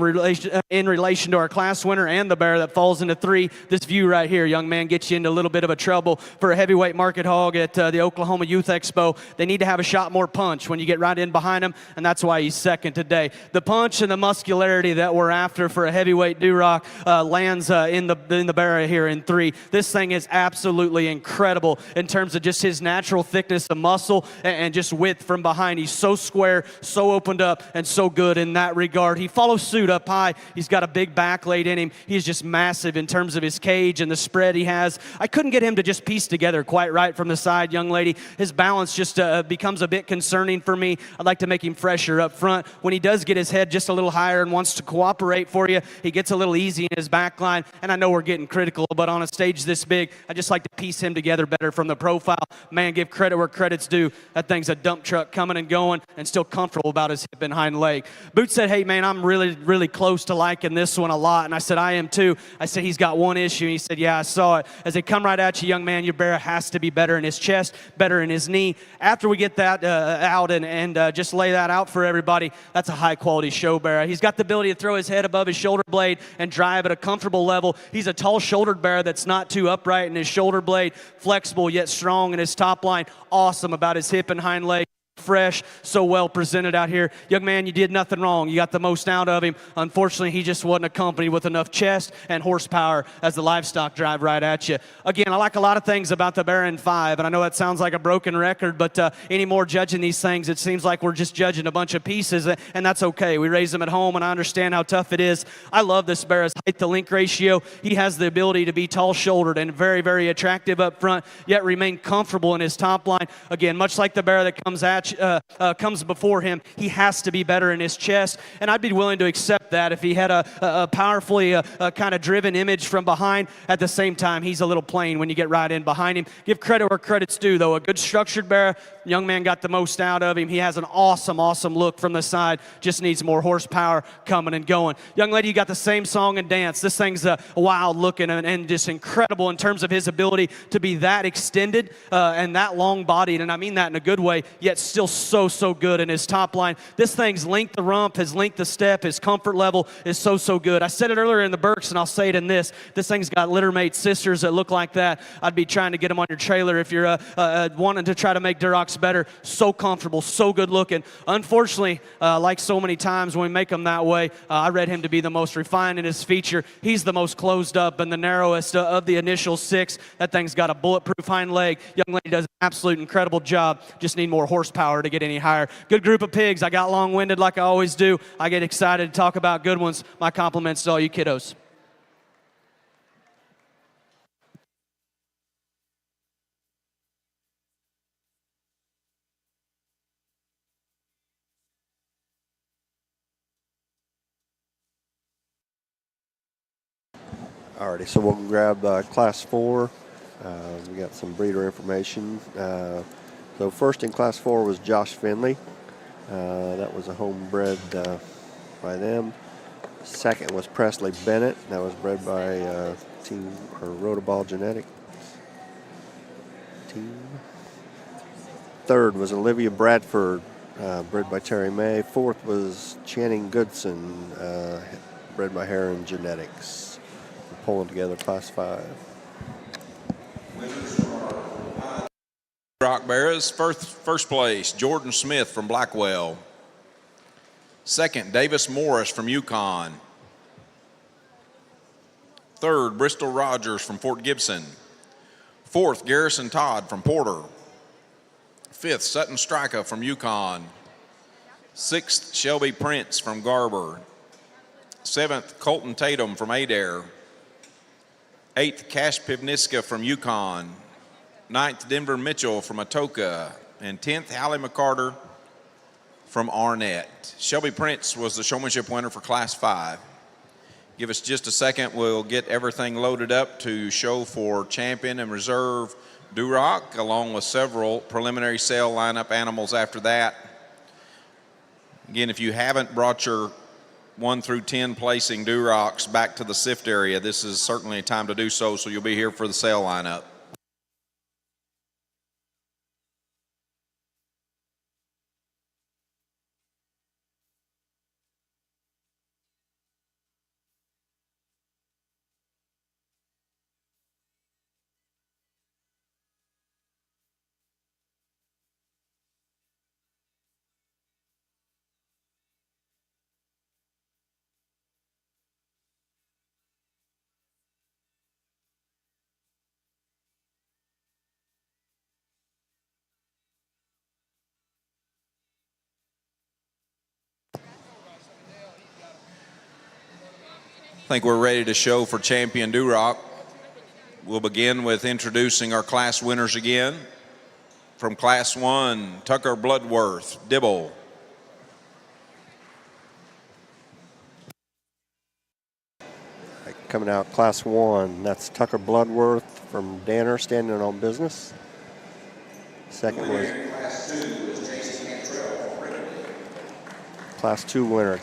in relation to our class winner and the bear that falls into 3, this view right here, young man, gets you into a little bit of a trouble for a heavyweight market hog at the Oklahoma Youth Expo. They need to have a shot more punch when you get right in behind him, and that's why he's second today. The punch and the muscularity that we're after for a heavyweight Duroc lands in the bear here in 3. This thing is absolutely incredible in terms of just his natural thickness of muscle and just width from behind. He's so square, so opened up, and so good in that regard. He follows suit up high. He's got a big back laid in him. He's just massive in terms of his cage and the spread he has. I couldn't get him to just piece together quite right from the side, young lady. His balance just becomes a bit concerning for me. I'd like to make him fresher up front. When he does get his head just a little higher and wants to cooperate for you, he gets a little easy in his back line. And I know we're getting critical, but on a stage this big, I just like to piece him together better from the profile. Man, give credit where credit's due. That thing's a dump truck coming and going and still comfortable about his hip and hind leg. Boots said, hey, man, I'm really, really close to liking this one a lot. And I said, I am too. I said, he's got one issue. And he said, yeah, I saw it. As they come right at you, young man, your bear has to be better in his chest, better in his knee. After we get that out and just lay that out for everybody, that's a high-quality show bear. He's got the ability to throw his head above his shoulder blade and drive at a comfortable level. He's a tall-shouldered bear that's not too upright in his shoulder blade, flexible yet strong in his top line, awesome about his hip and hind leg. Fresh, so well presented out here. Young man, you did nothing wrong. You got the most out of him. Unfortunately, he just wasn't accompanied with enough chest and horsepower as the livestock drive right at you. Again, I like a lot of things about the bear in 5, and I know that sounds like a broken record, but anymore judging these things, it seems like we're just judging a bunch of pieces, and that's okay. We raise them at home, and I understand how tough it is. I love this bear's height to length ratio. He has the ability to be tall-shouldered and very, very attractive up front, yet remain comfortable in his top line. Again, much like the bear that comes before him, he has to be better in his chest, and I'd be willing to accept that if he had a powerfully kind of driven image from behind. At the same time, he's a little plain when you get right in behind him. Give credit where credit's due, though. A good structured bear. Young man got the most out of him. He has an awesome, awesome look from the side. Just needs more horsepower coming and going. Young lady, you got the same song and dance. This thing's wild looking and just incredible in terms of his ability to be that extended and that long bodied, and I mean that in a good way, yet still so good in his top line. This thing's length of rump, his length of step, his comfort level is so good. I said it earlier in the Berks, and I'll say it in this. This thing's got littermate sisters that look like that. I'd be trying to get them on your trailer if you're wanting to try to make Durocs better. So comfortable, so good looking. Unfortunately, like so many times when we make them that way, I read him to be the most refined in his feature. He's the most closed up and the narrowest of the initial 6. That thing's got a bulletproof hind leg. Young lady does an absolute incredible job. Just need more horsepower to get any higher. Good group of pigs. I got long-winded like I always do. I get excited to talk about good ones. My compliments to all you kiddos. Alrighty, so we'll grab Class 4. We got some breeder information. So first in Class 4 was Josh Finley. That was a homebred by them. Second was Presley Bennett. That was bred by Team or Rotoball Genetic. team. Third was Olivia Bradford, bred by Terry May. Fourth was Channing Goodson, bred by Heron Genetics. We're pulling together Class 5. Duroc Bears, first place, Jordan Smith from Blackwell. Second, Davis Morris from Yukon. Third, Bristol Rogers from Fort Gibson. Fourth, Garrison Todd from Porter. Fifth, Sutton Strika from Yukon. Sixth, Shelby Prince from Garber. Seventh, Colton Tatum from Adair. Eighth, Cash Pivniska from Yukon. Ninth, Denver Mitchell from Atoka. And 10th, Hallie McCarter from Arnett. Shelby Prince was the showmanship winner for Class 5. Give us just a second. We'll get everything loaded up to show for champion and reserve Duroc, along with several preliminary sale lineup animals after that. Again, if you haven't brought your 1 through 10 placing Durocs back to the SIFT area, this is certainly a time to do so, so you'll be here for the sale lineup. I think we're ready to show for champion Duroc. We'll begin with introducing our class winners again. From Class 1, Tucker Bloodworth, Dibble. Coming out Class 1, that's Tucker Bloodworth from Danner, standing on business. Second was Class 2 winner,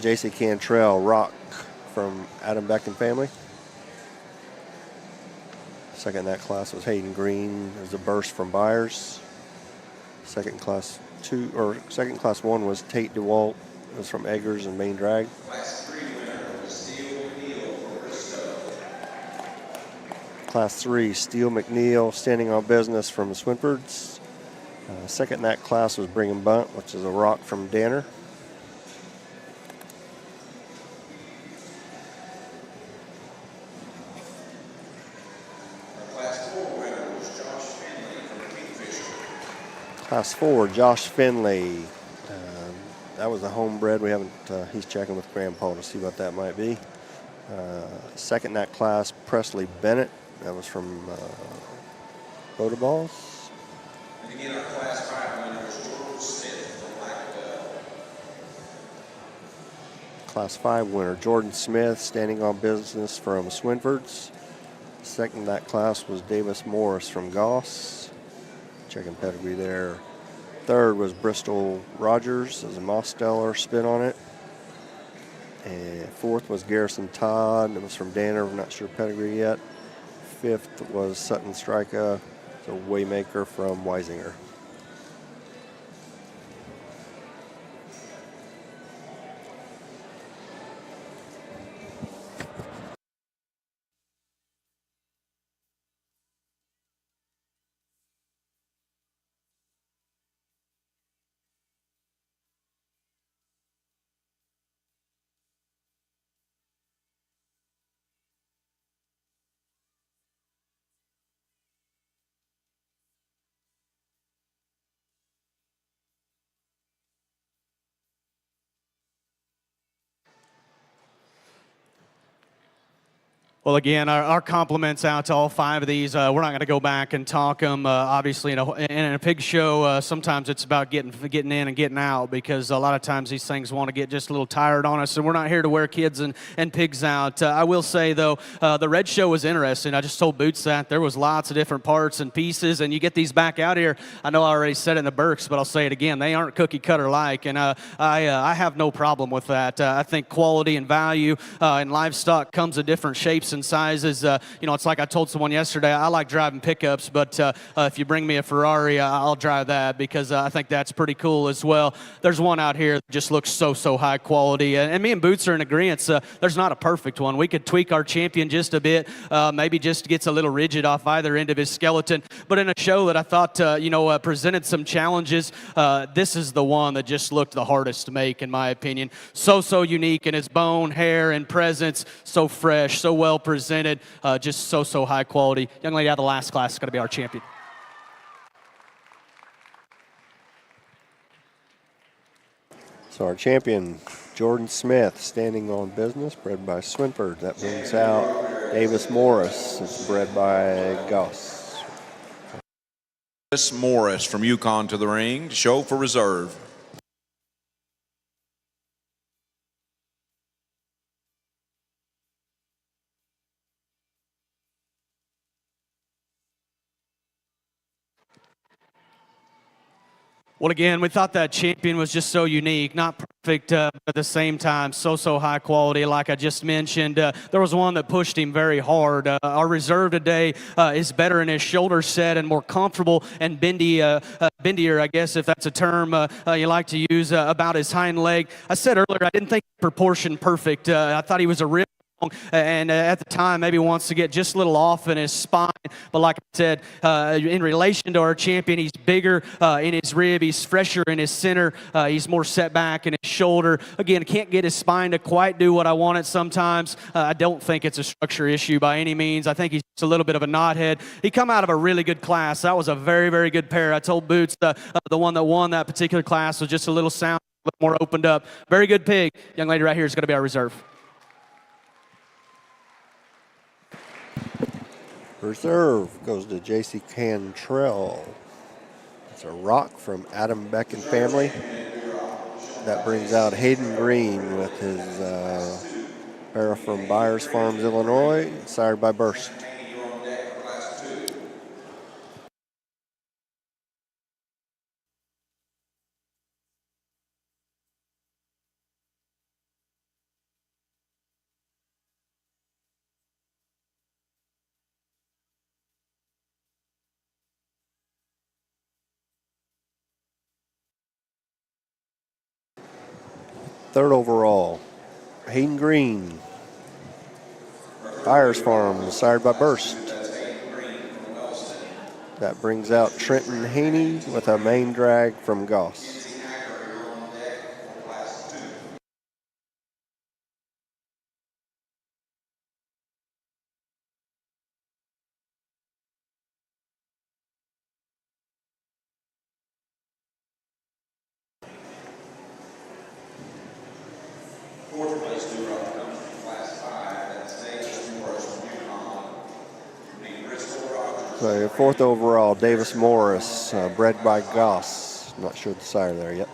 J.C. Cantrell, Rock from Adam Beck and family. Second in that class was Hayden Green as a burst from Byers. Second class 1 was Tate DeWalt, it was from Eggers and Main Drag. Class 3 winner was Steele McNeil from Bristow. Class 3, Steele McNeil, standing on business from the Swinfords. Second in that class was Brigham Bunt, which is a Rock from Danner. Class 4, Josh Finley. That was a homebred. We haven't, he's checking with Grandpa to see what that might be. Second in that class, Presley Bennett. That was from Boda Balls. And again, our Class 5 winner was Jordan Smith from Blackwell. Class 5 winner, Jordan Smith, standing on business from Swinfords. Second in that class was Davis Morris from Goss. Checking pedigree there. Third was Bristol Rogers as a Mosteller spin on it. And fourth was Garrison Todd. It was from Danner. I'm not sure pedigree yet. Fifth was Sutton Strika, a Waymaker from Weisinger. Well, again, our compliments out to all 5 of these. We're not going to go back and talk them. Obviously, in a pig show, sometimes it's about getting in and getting out, because a lot of times these things want to get just a little tired on us, and we're not here to wear kids and pigs out. I will say, though, the red show was interesting. I just told Boots that there was lots of different parts and pieces, and you get these back out here. I know I already said it in the Berks, but I'll say it again. They aren't cookie-cutter-like, and I have no problem with that. I think quality and value in livestock comes in different shapes shapes and sizes. You know, it's like I told someone yesterday, I like driving pickups, but if you bring me a Ferrari, I'll drive that because I think that's pretty cool as well. There's one out here that just looks so high quality, and me and Boots are in agreement. There's not a perfect one. We could tweak our Champion just a bit, maybe just gets a little rigid off either end of his skeleton. But in a show that I thought, presented some challenges, this is the one that just looked the hardest to make, in my opinion. So unique in his bone, hair, and presence. So fresh, so well presented, just so high quality. Young lady out of the last class is going to be our champion. So our champion, Jordan Smith, standing on business, bred by Swinford. That brings out Davis Morris. It's bred by Goss. Davis Morris from Yukon to the ring to show for reserve. Well, again, we thought that champion was just so unique, not perfect, but at the same time, so high quality. Like I just mentioned, there was one that pushed him very hard. Our reserve today is better in his shoulder set and more comfortable and bendier, I guess, if that's a term you like to use, about his hind leg. I said earlier, I didn't think proportion perfect. I thought he was a real and at the time maybe wants to get just a little off in his spine. But like I said, in relation to our champion, he's bigger in his rib, he's fresher in his center, he's more set back in his shoulder. Again, can't get his spine to quite do what I want it sometimes. I don't think it's a structure issue by any means. I think he's just a little bit of a knothead. He come out of a really good class. That was a very good pair. I told Boots the one that won that particular class was just a little sound, a little more opened up. Very good pig. Young lady right here is going to be our reserve. Reserve goes to J.C. Cantrell. It's a rock from Adam Beck and family. That brings out Hayden Green with his Barrow from Byers Farms, Illinois, sired by Burst. Third overall, Hayden Green, Byers Farms, sired by Burst. That brings out Trenton Haney with a main drag from Goss. Fourth place Duroc comes from Class 5. That's Davis Morris from Yukon. So your fourth overall, Davis Morris, bred by Goss. Not sure the sire there yet.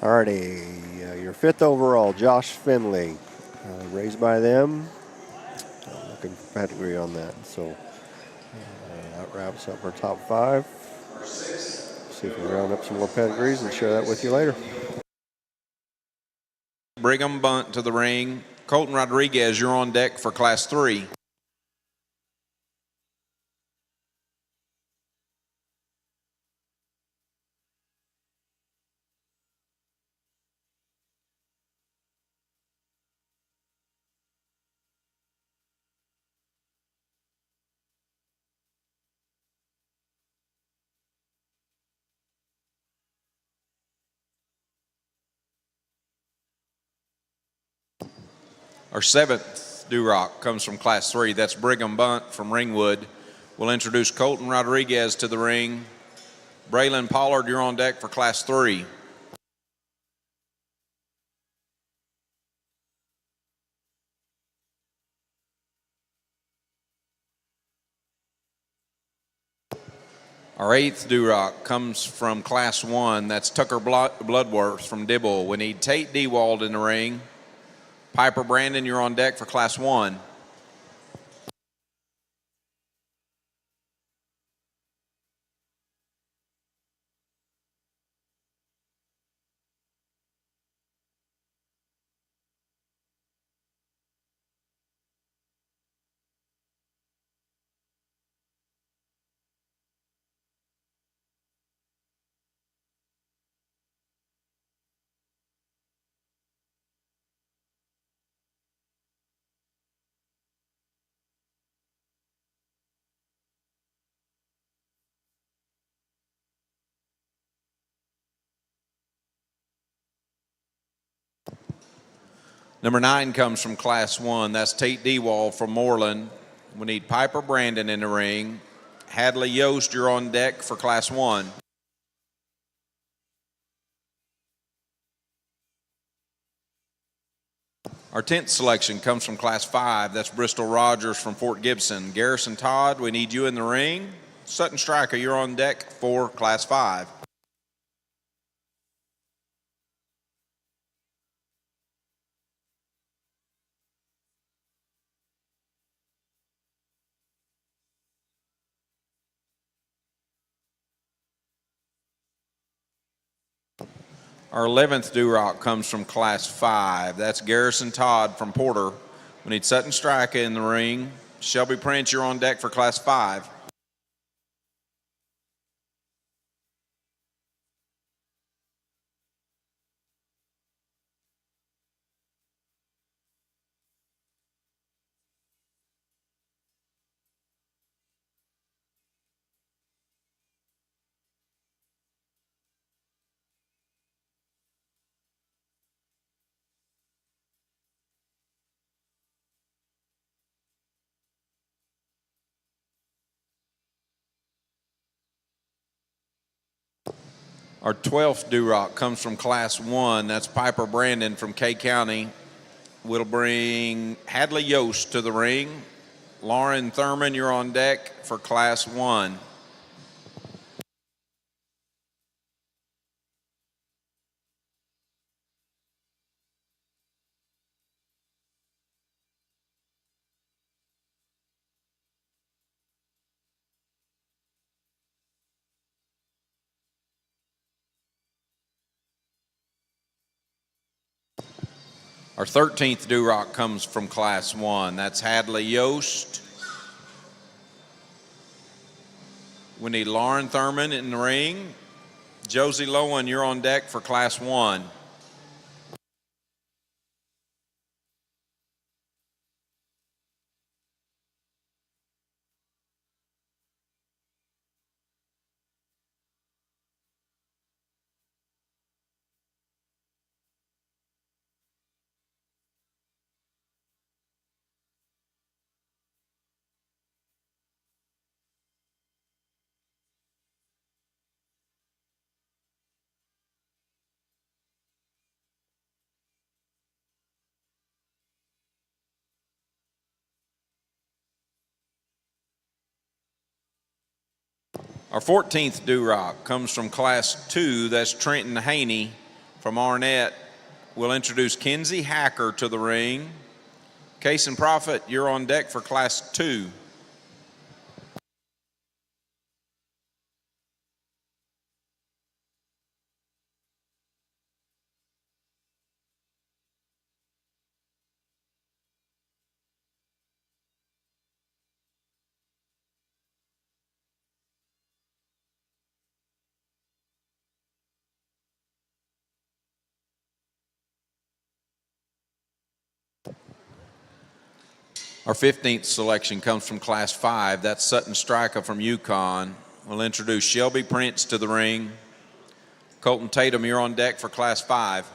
Alrighty, your fifth overall, Josh Finley, raised by them. Looking for pedigree on that. So that wraps up our top five. See if we can round up some more pedigrees and share that with you later. Brigham Bunt to the ring. Colton Rodriguez, you're on deck for Class 3. Our seventh Duroc comes from Class 3. That's Brigham Bunt from Ringwood. We'll introduce Colton Rodriguez to the ring. Braylon Pollard, you're on deck for Class 3. Our eighth Duroc comes from Class 1. That's Tucker Bloodworth from Dibble. We need Tate Dewald in the ring. Piper Brandon, you're on deck for Class 1. Number 9 comes from Class 1. That's Tate Dewald from Moreland. We need Piper Brandon in the ring. Hadley Yost, you're on deck for Class 1. Our 10th selection comes from Class 5. That's Bristol Rogers from Fort Gibson. Garrison Todd, we need you in the ring. Sutton Stryker, you're on deck for Class 5. Our 11th Duroc comes from Class 5. That's Garrison Todd from Porter. We need Sutton Stryker in the ring. Shelby Prince, you're on deck for Class 5. Our 12th Duroc comes from Class 1. That's Piper Brandon from K County. We'll bring Hadley Yost to the ring. Lauren Thurman, you're on deck for Class 1. Our 13th Duroc comes from Class 1. That's Hadley Yost. We need Lauren Thurman in the ring. Josie Lowen, you're on deck for Class 1. Our 14th Duroc comes from Class 2. That's Trenton Haney from Arnett. We'll introduce Kenzie Hacker to the ring. Case and Prophet, you're on deck for Class 2. Our 15th selection comes from Class 5. That's Sutton Stryker from Yukon. We'll introduce Shelby Prince to the ring. Colton Tatum, you're on deck for Class 5.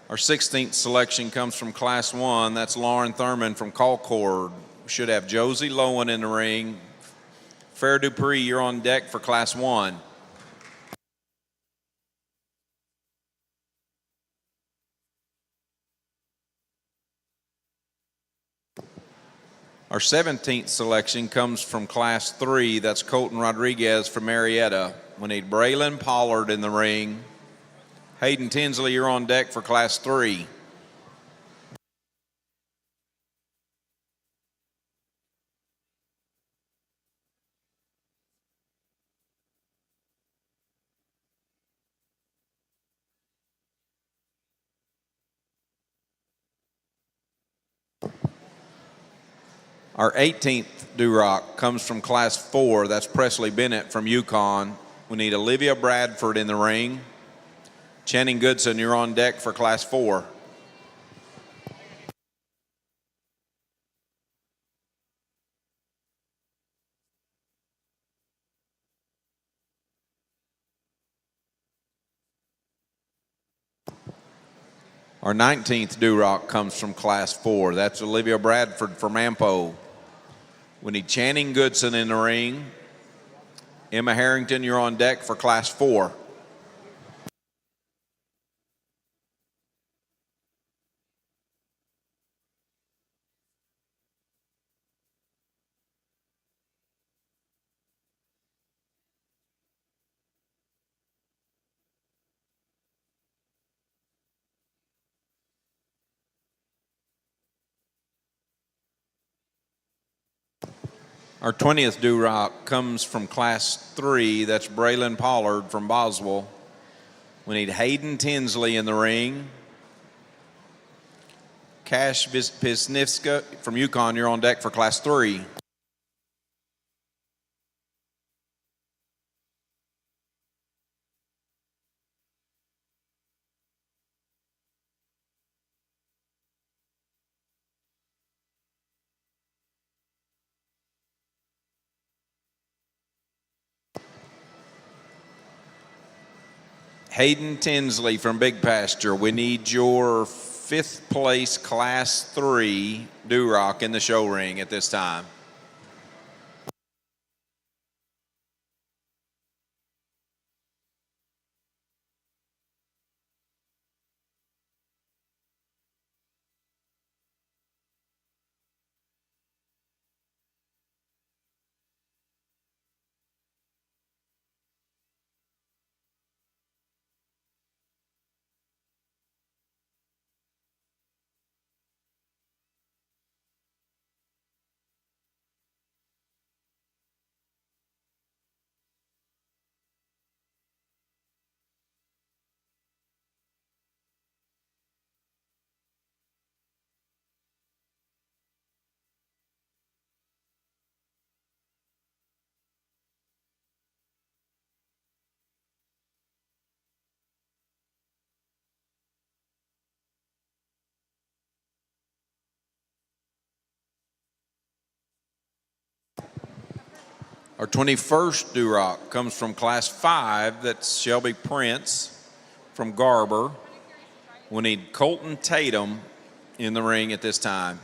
Our 16th selection comes from Class 1. That's Lauren Thurman from Concord. We should have Josie Lowen in the ring. Fair Dupree, you're on deck for Class 1. Our 17th selection comes from Class 3. That's Colton Rodriguez from Marietta. We need Braylon Pollard in the ring. Hayden Tinsley, you're on deck for Class 3. Our 18th Duroc comes from Class 4. That's Presley Bennett from Yukon. We need Olivia Bradford in the ring. Channing Goodson, you're on deck for Class 4. Our 19th Duroc comes from Class 4. That's Olivia Bradford from Ampo. We need Channing Goodson in the ring. Emma Harrington, you're on deck for Class 4. Our 20th Duroc comes from Class 3. That's Braylon Pollard from Boswell. We need Hayden Tinsley in the ring. Cash Pisnivska from Yukon, you're on deck for Class 3. Hayden Tinsley from Big Pasture. We need your 5th place Class 3 Duroc in the show ring at this time. Our 21st Duroc comes from Class 5. That's Shelby Prince from Garber. We need Colton Tatum in the ring at this time.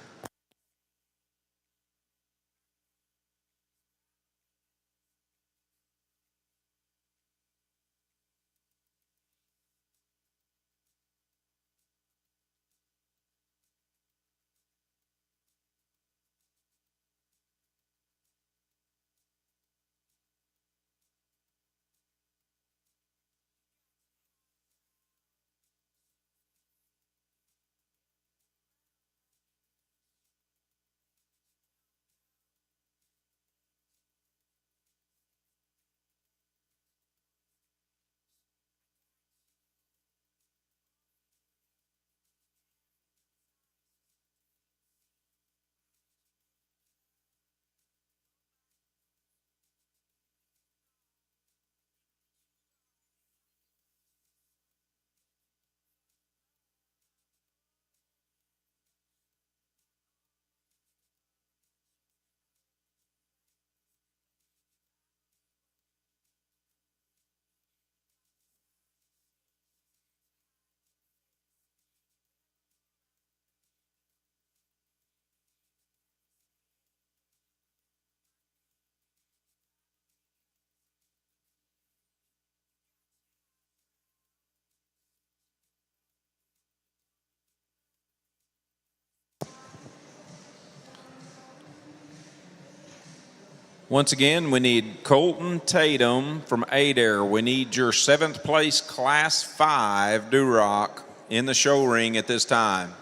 Once again, we need Colton Tatum from Adair. We need your 7th place Class 5 Duroc in the show ring at this time.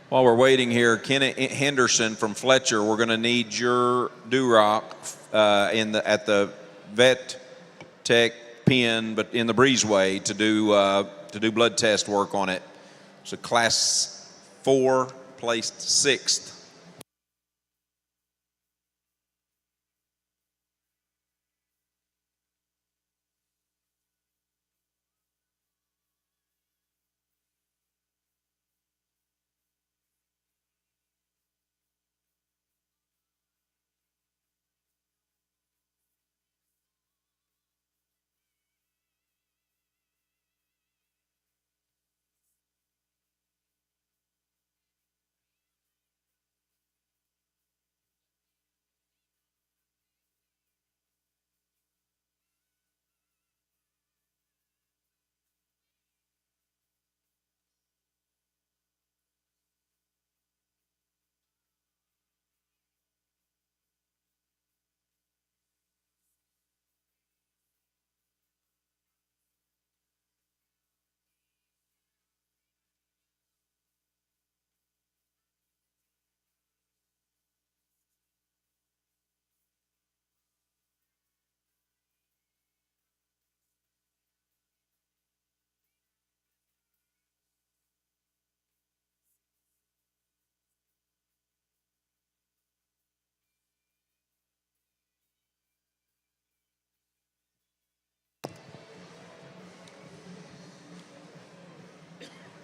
While we're waiting here, Kenneth Henderson from Fletcher, we're going to need your Duroc at the Vet Tech pen, but in the breezeway to do blood test work on it. So Class 4, placed 6th.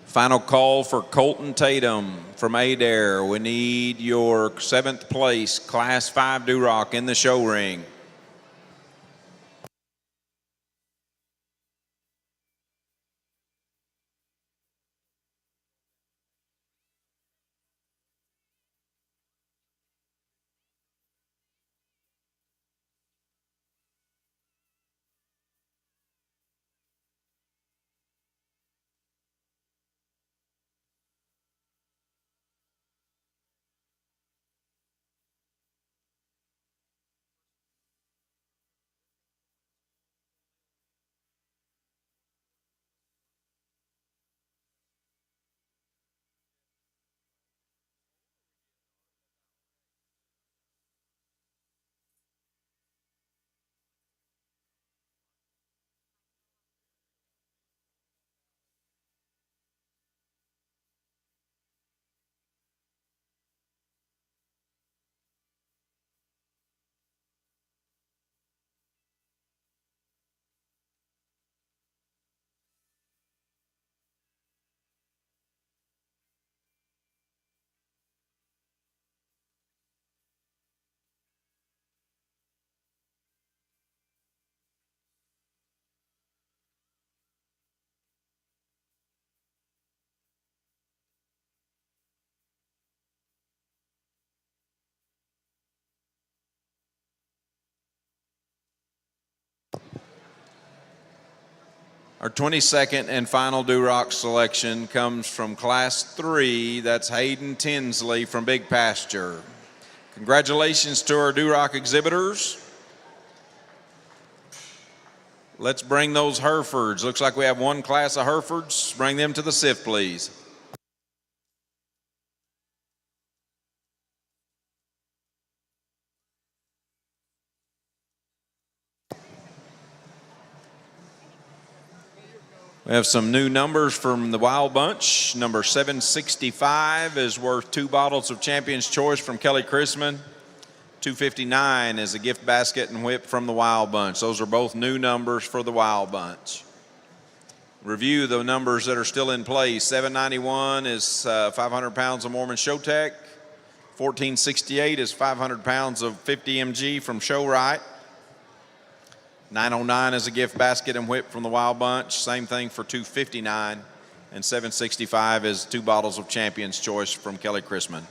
Final call for Colton Tatum from Adair. We need your 7th place Class 5 Duroc in the show ring. Our 22nd and final Duroc selection comes from Class 3. That's Hayden Tinsley from Big Pasture. Congratulations to our Duroc exhibitors. Let's bring those Herefords. Looks like we have one class of Herefords. Bring them to the SIF, please. We have some new numbers from the Wild Bunch. Number 765 is worth 2 bottles of Champion's Choice from Kelly Chrisman. 259 is a gift basket and whip from the Wild Bunch. Those are both new numbers for the Wild Bunch. Review the numbers that are still in place. 791 is 500 pounds of Mormon Showtech. 1468 is 500 pounds of 50 mg from Showright. 909 is a gift basket and whip from the Wild Bunch. Same thing for 259. And 765 is 2 bottles of Champion's Choice from Kelly Chrisman.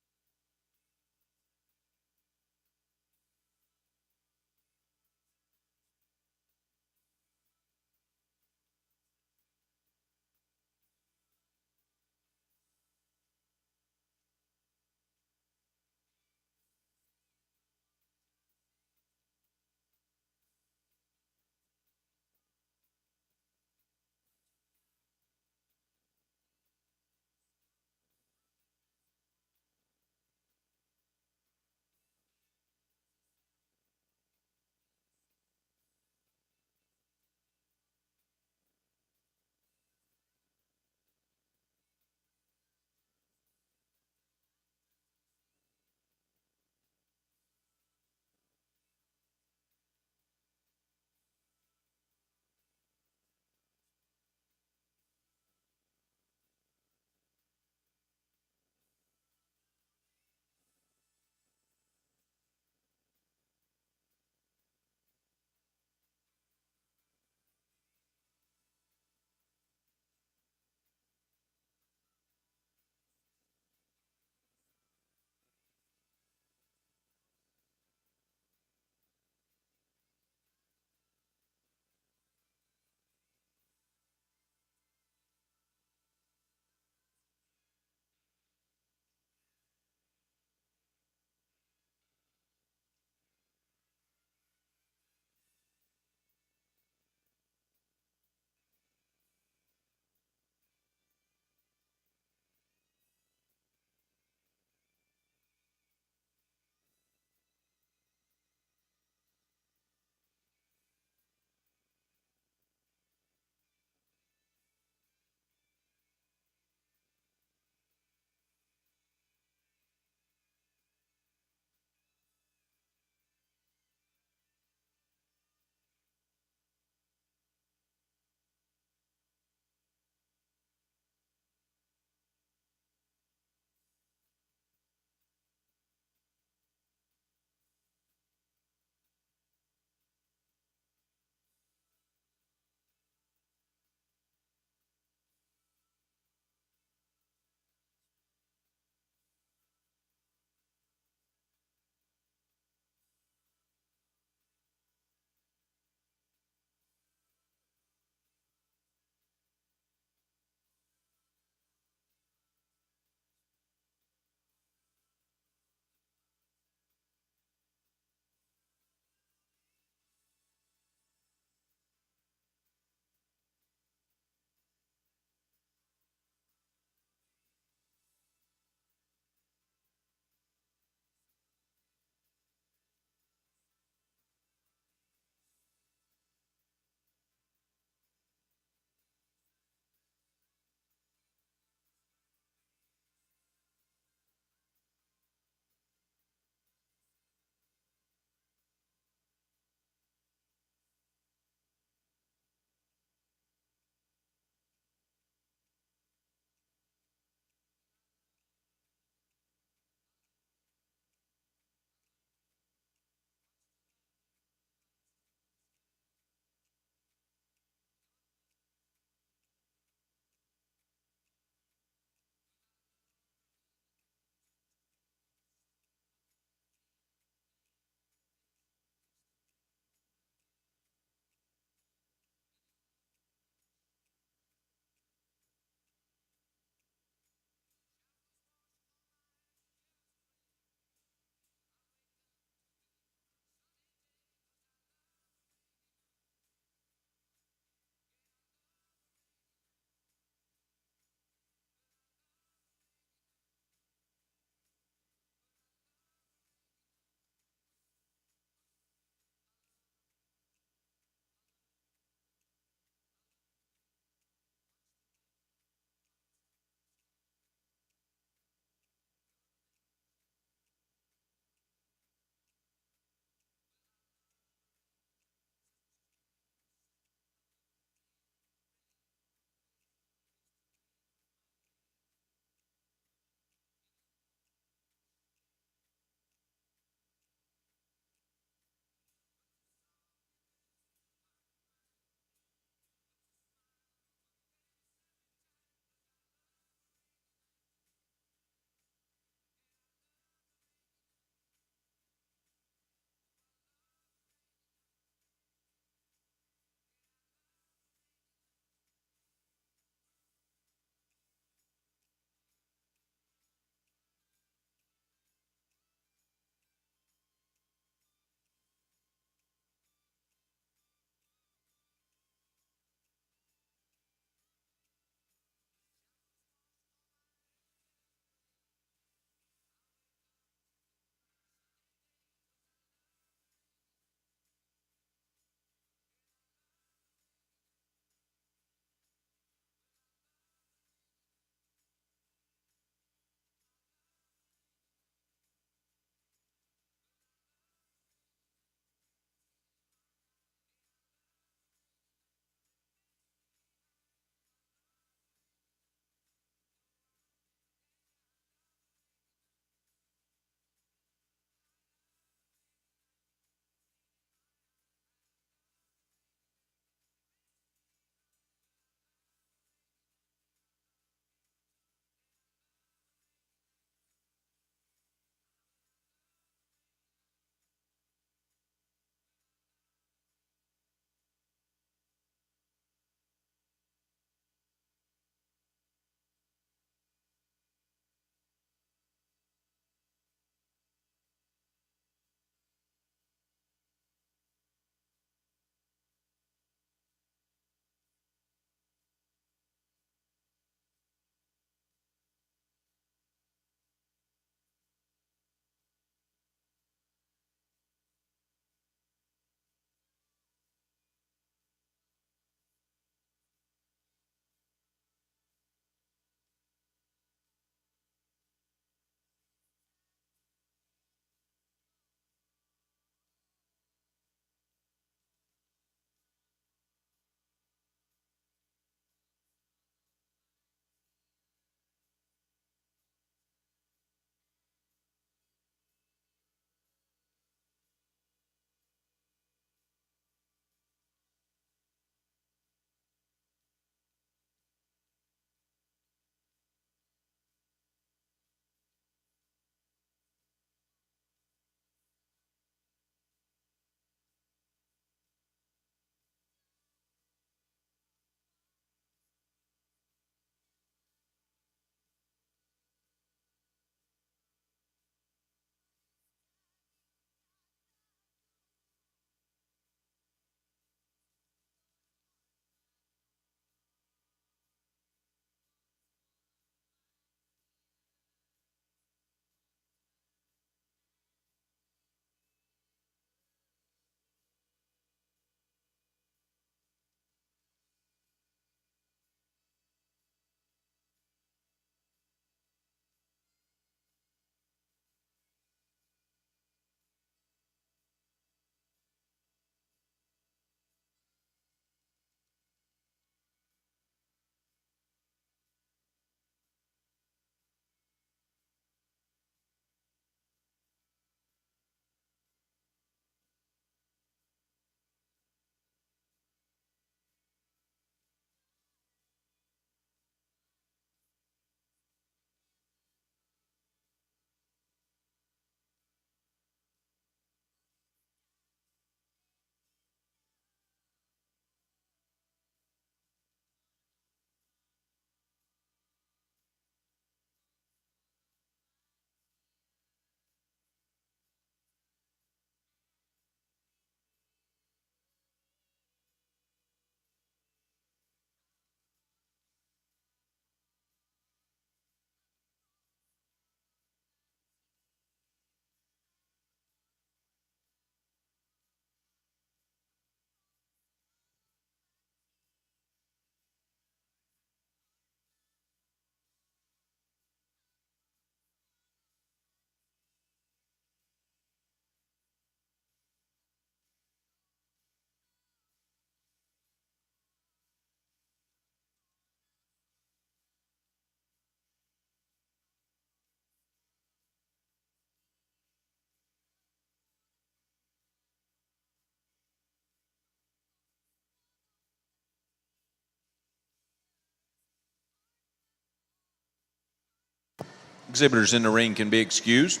Exhibitors in the ring can be excused.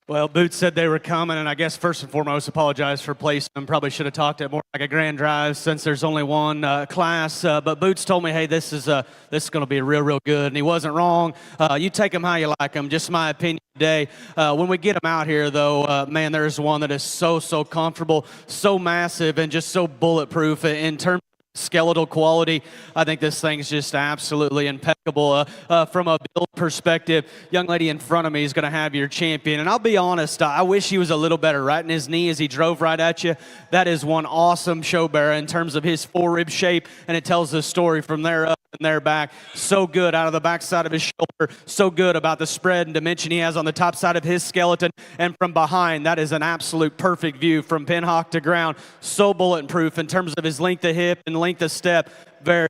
Well, Boots said they were coming, and I guess first and foremost, apologize for placing them. Probably should have talked it more like a grand drive since there's only one class. But Boots told me, hey, this is going to be real good, and he wasn't wrong. You take them how you like them. Just my opinion today. When we get them out here, though, man, there's one that is so comfortable, so massive, and just so bulletproof in terms skeletal quality. I think this thing's just absolutely impeccable. From a build perspective, young lady in front of me is going to have your champion. And I'll be honest, I wish he was a little better right in his knee as he drove right at you. That is one awesome show bearer in terms of his forerib shape, and it tells the story from there up and there back. So good out of the backside of his shoulder. So good about the spread and dimension he has on the top side of his skeleton. And from behind, that is an absolute perfect view from pinhock to ground. So bulletproof in terms of his length of hip and length of step. Very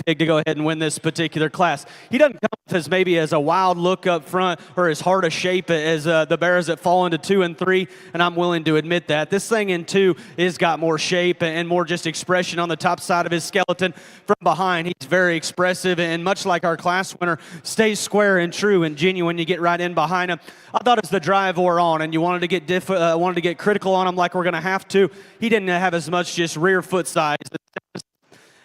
big to go ahead and win this particular class. He doesn't come off as maybe as a wild look up front or as hard a shape as the bears that fall into 2 and 3, and I'm willing to admit that. This thing in 2 has got more shape and more just expression on the top side of his skeleton. From behind, he's very expressive, and much like our class winner, stays square and true and genuine. You get right in behind him. I thought as the drive wore on and you wanted to get critical on him like we're going to have to, he didn't have as much just rear foot size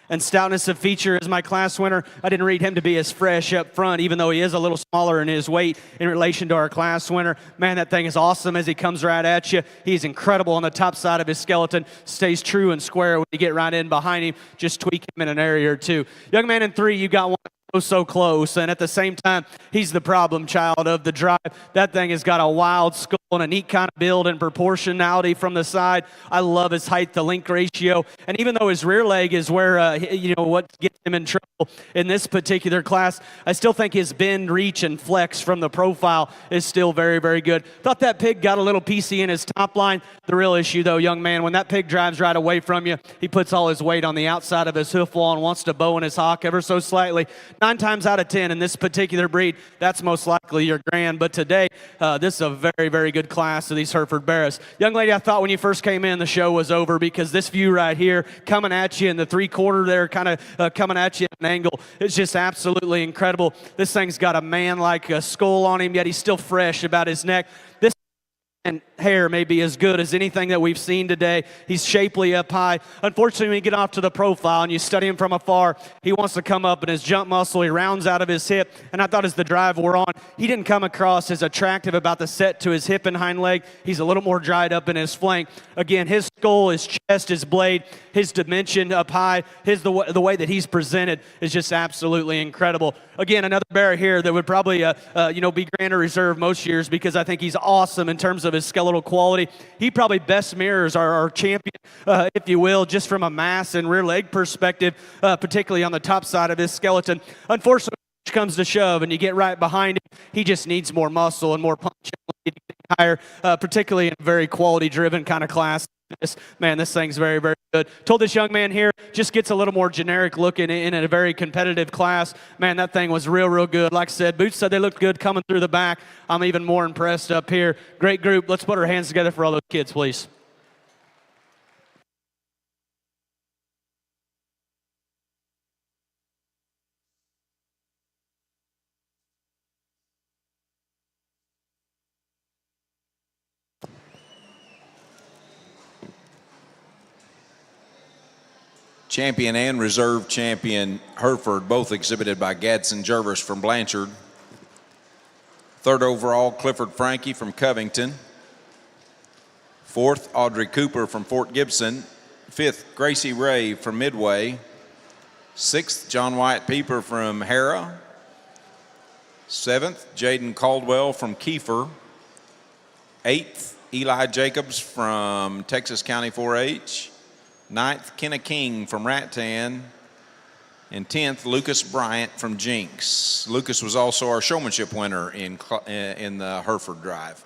and stoutness of feature as my class winner. I didn't read him to be as fresh up front, even though he is a little smaller in his weight in relation to our class winner. Man, that thing is awesome as he comes right at you. He's incredible on the top side of his skeleton, stays true and square when you get right in behind him. Just tweak him in an area or two. Young man in 3, you got one so close, and at the same time, he's the problem child of the drive. That thing has got a wild skull and a neat kind of build and proportionality from the side. I love his height to length ratio, and even though his rear leg is where what gets him in trouble in this particular class, I still think his bend, reach, and flex from the profile is still very good. Thought that pig got a little piecey in his top line. The real issue, though, young man, when that pig drives right away from you, he puts all his weight on the outside of his hoof wall and wants to bow in his hock ever so slightly. 9 times out of 10 in this particular breed, that's most likely your grand. But today, this is a very good class of these Hereford Barrows. Young lady, I thought when you first came in, the show was over because this view right here, coming at you in the 3/4 there, kind of coming at you at an angle, it's just absolutely incredible. This thing's got a man-like skull on him, yet he's still fresh about his neck. This and hair may be as good as anything that we've seen today. He's shapely up high. Unfortunately, when you get off to the profile and you study him from afar, he wants to come up in his jump muscle. He rounds out of his hip, and I thought as the drive wore on, he didn't come across as attractive about the set to his hip and hind leg. He's a little more dried up in his flank. Again, his skull, his chest, his blade, his dimension up high, the way that he's presented is just absolutely incredible. Again, another bear here that would probably be grander reserve most years because I think he's awesome in terms of his skeletal quality. He probably best mirrors our champion, if you will, just from a mass and rear leg perspective, particularly on the top side of his skeleton. Unfortunately, when it comes to shove and you get right behind him, he just needs more muscle and more punch higher, particularly in a very quality-driven kind of class. This thing's very good. Told this young man here, just gets a little more generic looking in a very competitive class. Man, that thing was real good. Like I said, Boots said they looked good coming through the back. I'm even more impressed up here. Great group. Let's put our hands together for all those kids, please. Champion and reserve champion Hereford, both exhibited by Gadsden Jervis from Blanchard. 3rd overall, Clifford Frankie from Covington. 4th, Audrey Cooper from Fort Gibson. 5th, Gracie Ray from Midway. 6th, John White Pieper from Harrah. 7th, Jaden Caldwell from Kiefer. 8th, Eli Jacobs from Texas County 4-H. 9th, Kenna King from Rattan. And 10th, Lucas Bryant from Jinx. Lucas was also our showmanship winner in the Hereford Drive.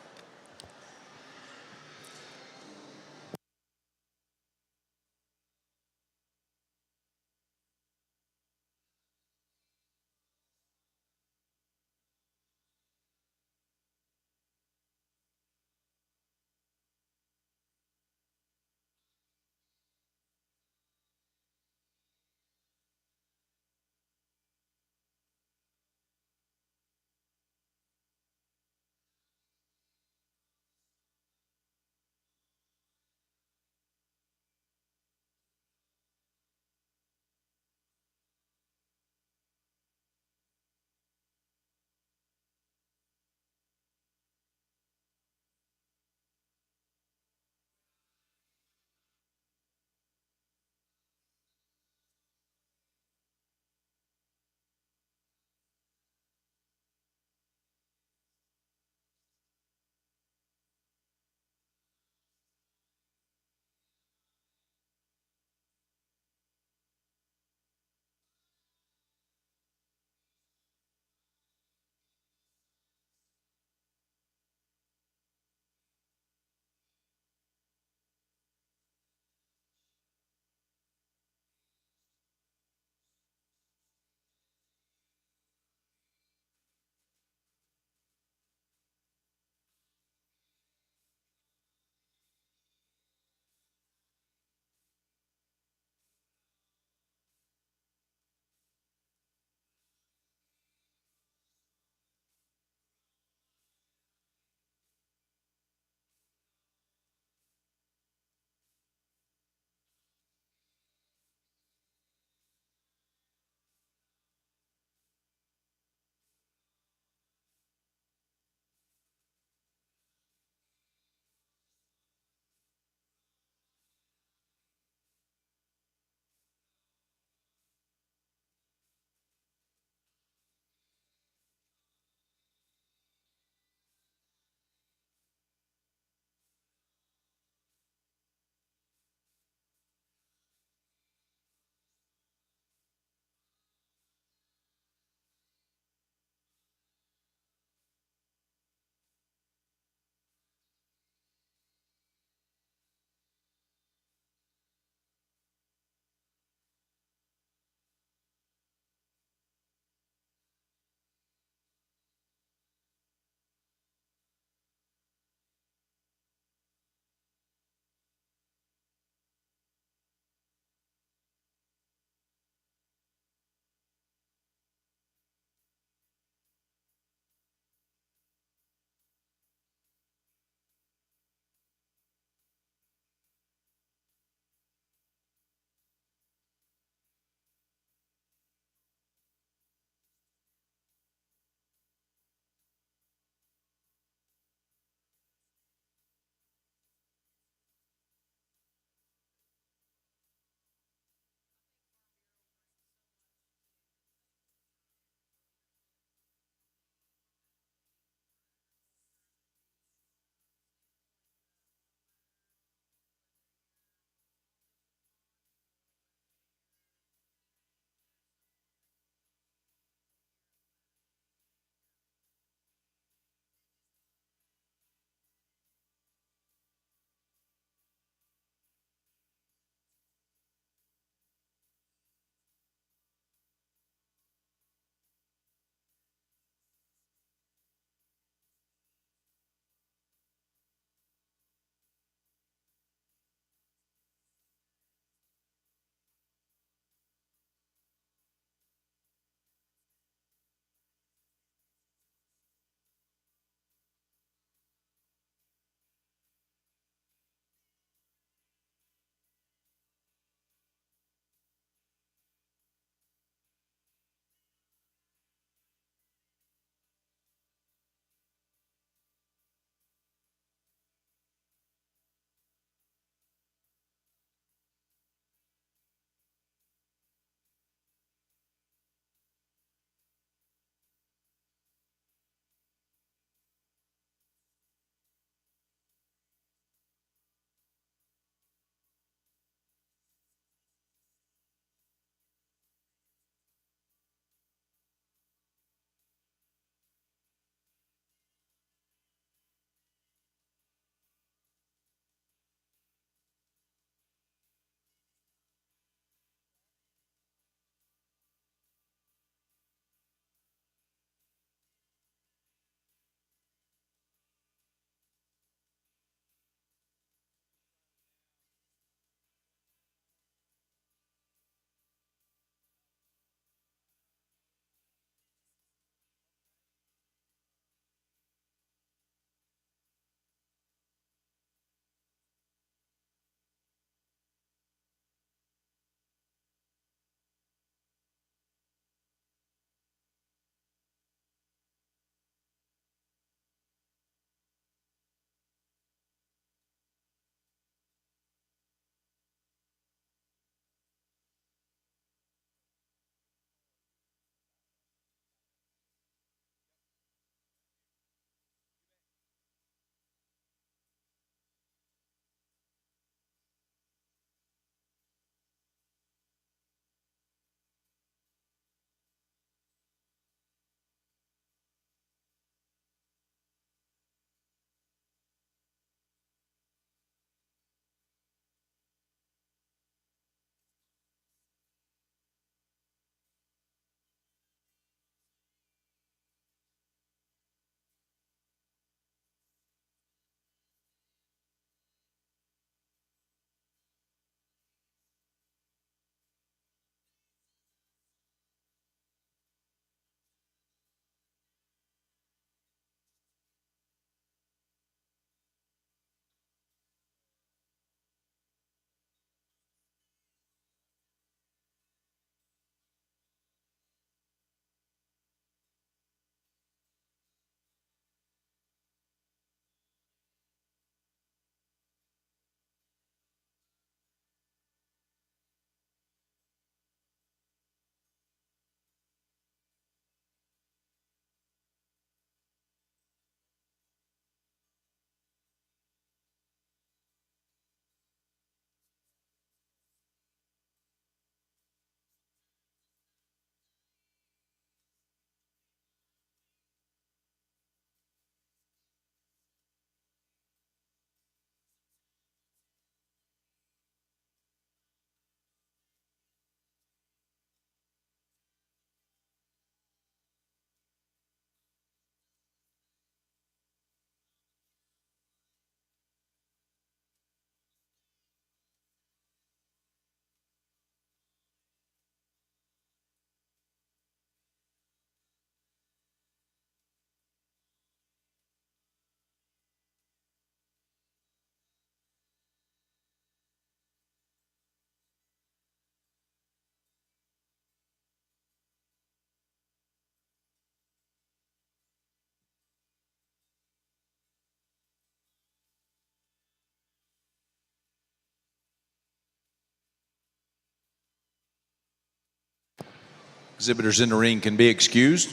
Exhibitors in the ring can be excused.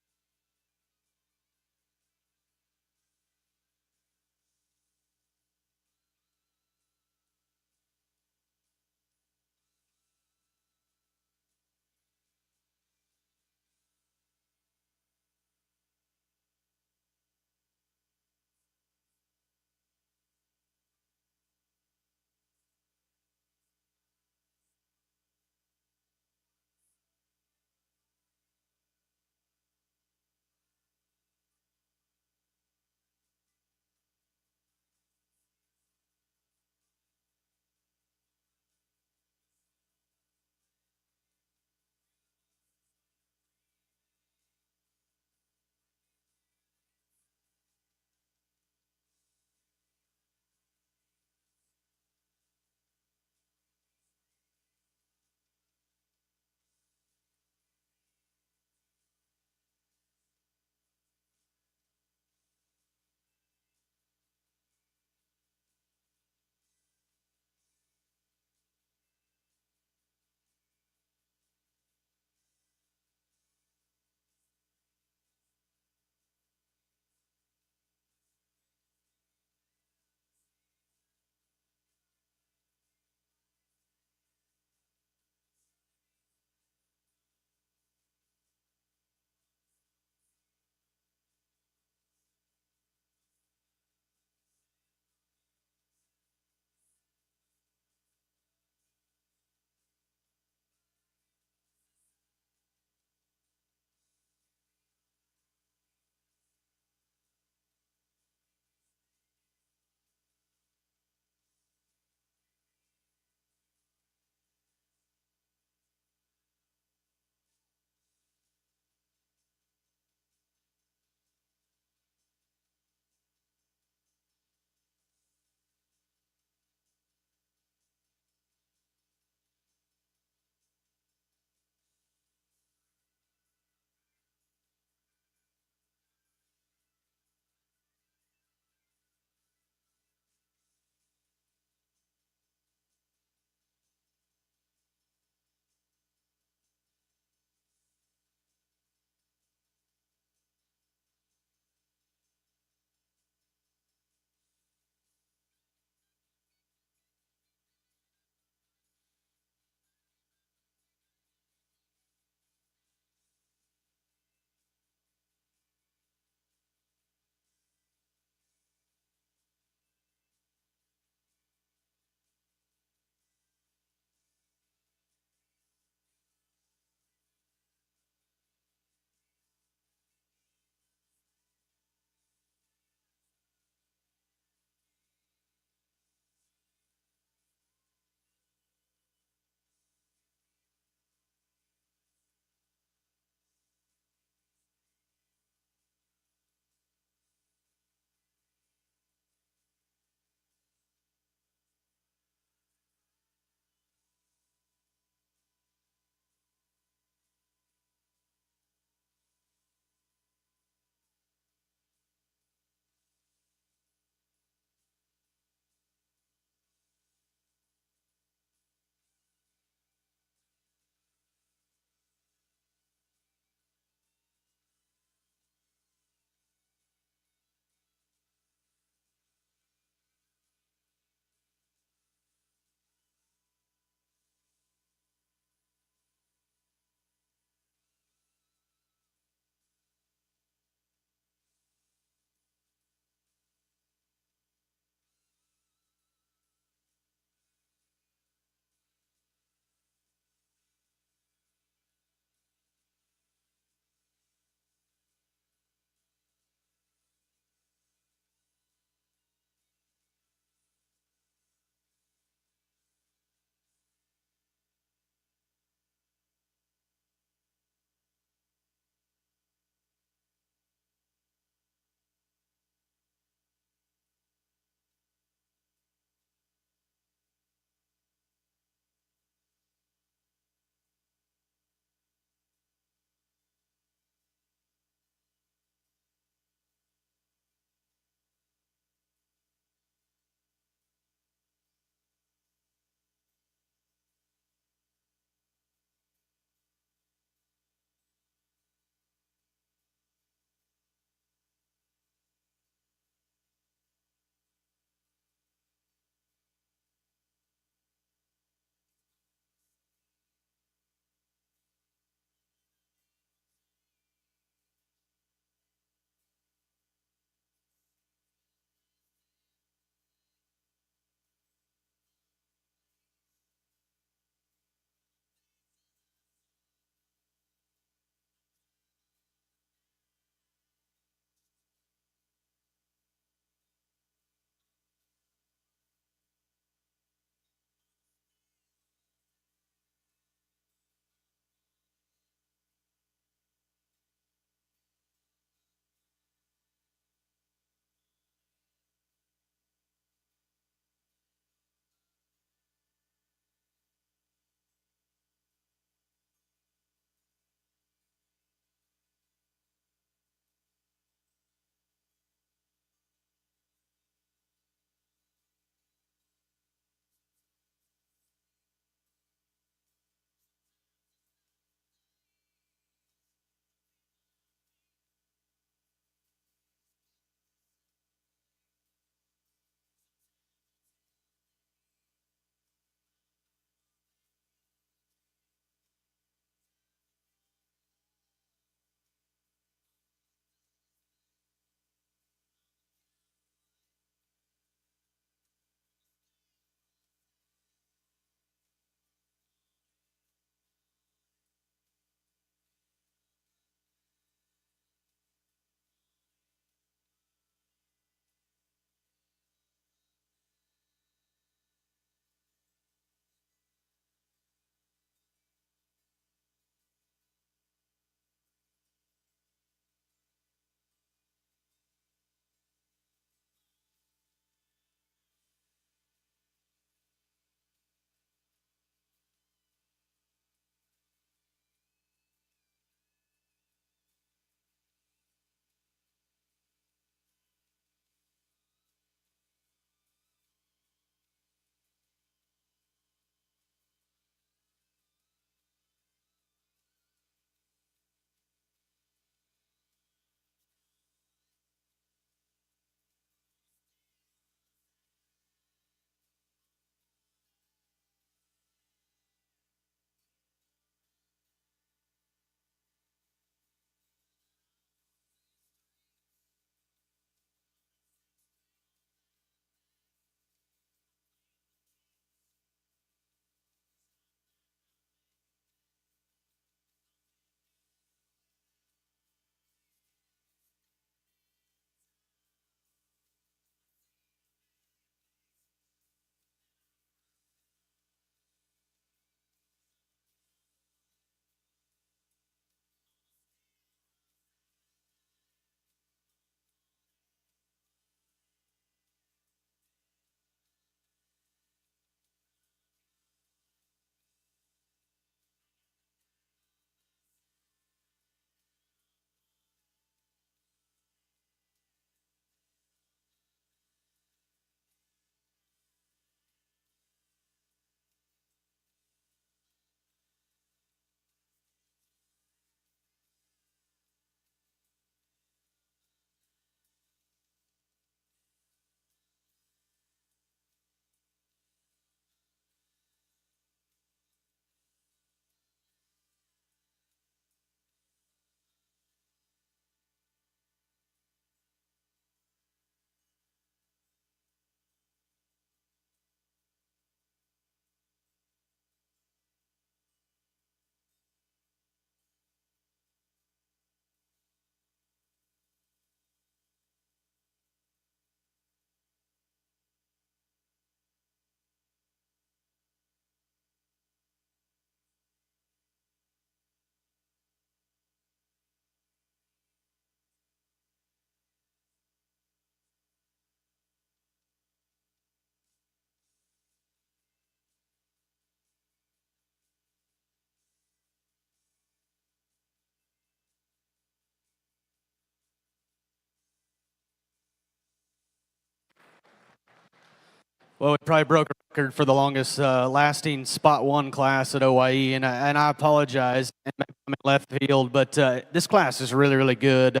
Well, we probably broke a record for the longest lasting Spot 1 class at OYE, and I apologize, and maybe I'm in left field, but this class is really, really good.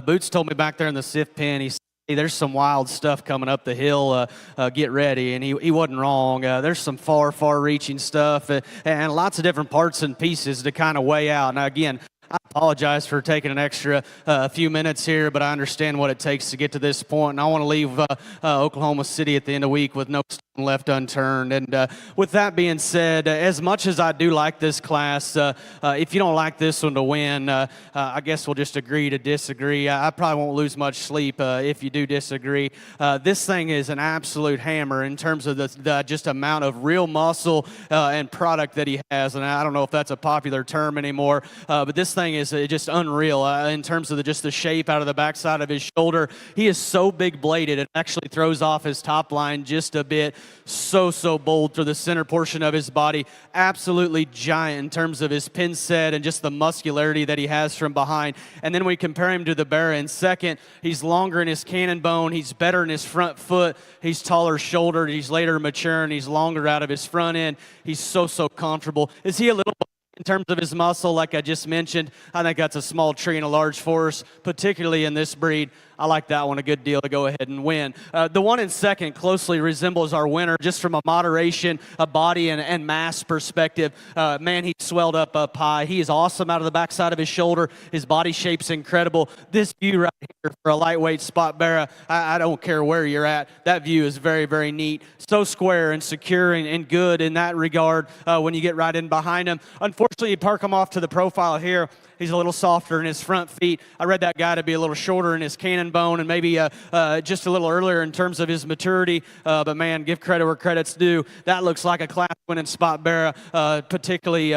Boots told me back there in the SIF pen, he said, hey, there's some wild stuff coming up the hill, get ready, and he wasn't wrong. There's some far-reaching stuff and lots of different parts and pieces to kind of weigh out. Now, again, I apologize for taking an extra few minutes here, but I understand what it takes to get to this point, and I want to leave Oklahoma City at the end of the week with no stone left unturned. And with that being said, as much as I do like this class, if you don't like this one to win, I guess we'll just agree to disagree. I probably won't lose much sleep if you do disagree. This thing is an absolute hammer in terms of the just amount of real muscle and product that he has, and I don't know if that's a popular term anymore, but this thing is just unreal in terms of just the shape out of the backside of his shoulder. He is so big bladed, it actually throws off his top line just a bit. So bold through the center portion of his body. Absolutely giant in terms of his pin set and just the muscularity that he has from behind. And then we compare him to the Barrow in second. He's longer in his cannon bone. He's better in his front foot. He's taller shouldered. He's later mature, and he's longer out of his front end. He's so comfortable. Is he a little in terms of his muscle, like I just mentioned? I think that's a small tree in a large forest, particularly in this breed. I like that one a good deal to go ahead and win. The one in second closely resembles our winner just from a moderation, a body, and mass perspective. Man, he swelled up high. He is awesome out of the backside of his shoulder. His body shape's incredible. This view right here for a lightweight Spot Barrow, I don't care where you're at. That view is very neat. So square and secure and good in that regard when you get right in behind him. Unfortunately, you park him off to the profile here. He's a little softer in his front feet. I read that guy to be a little shorter in his cannon bone and maybe just a little earlier in terms of his maturity. But, man, give credit where credit's due. That looks like a class-winning Spot Barrow, particularly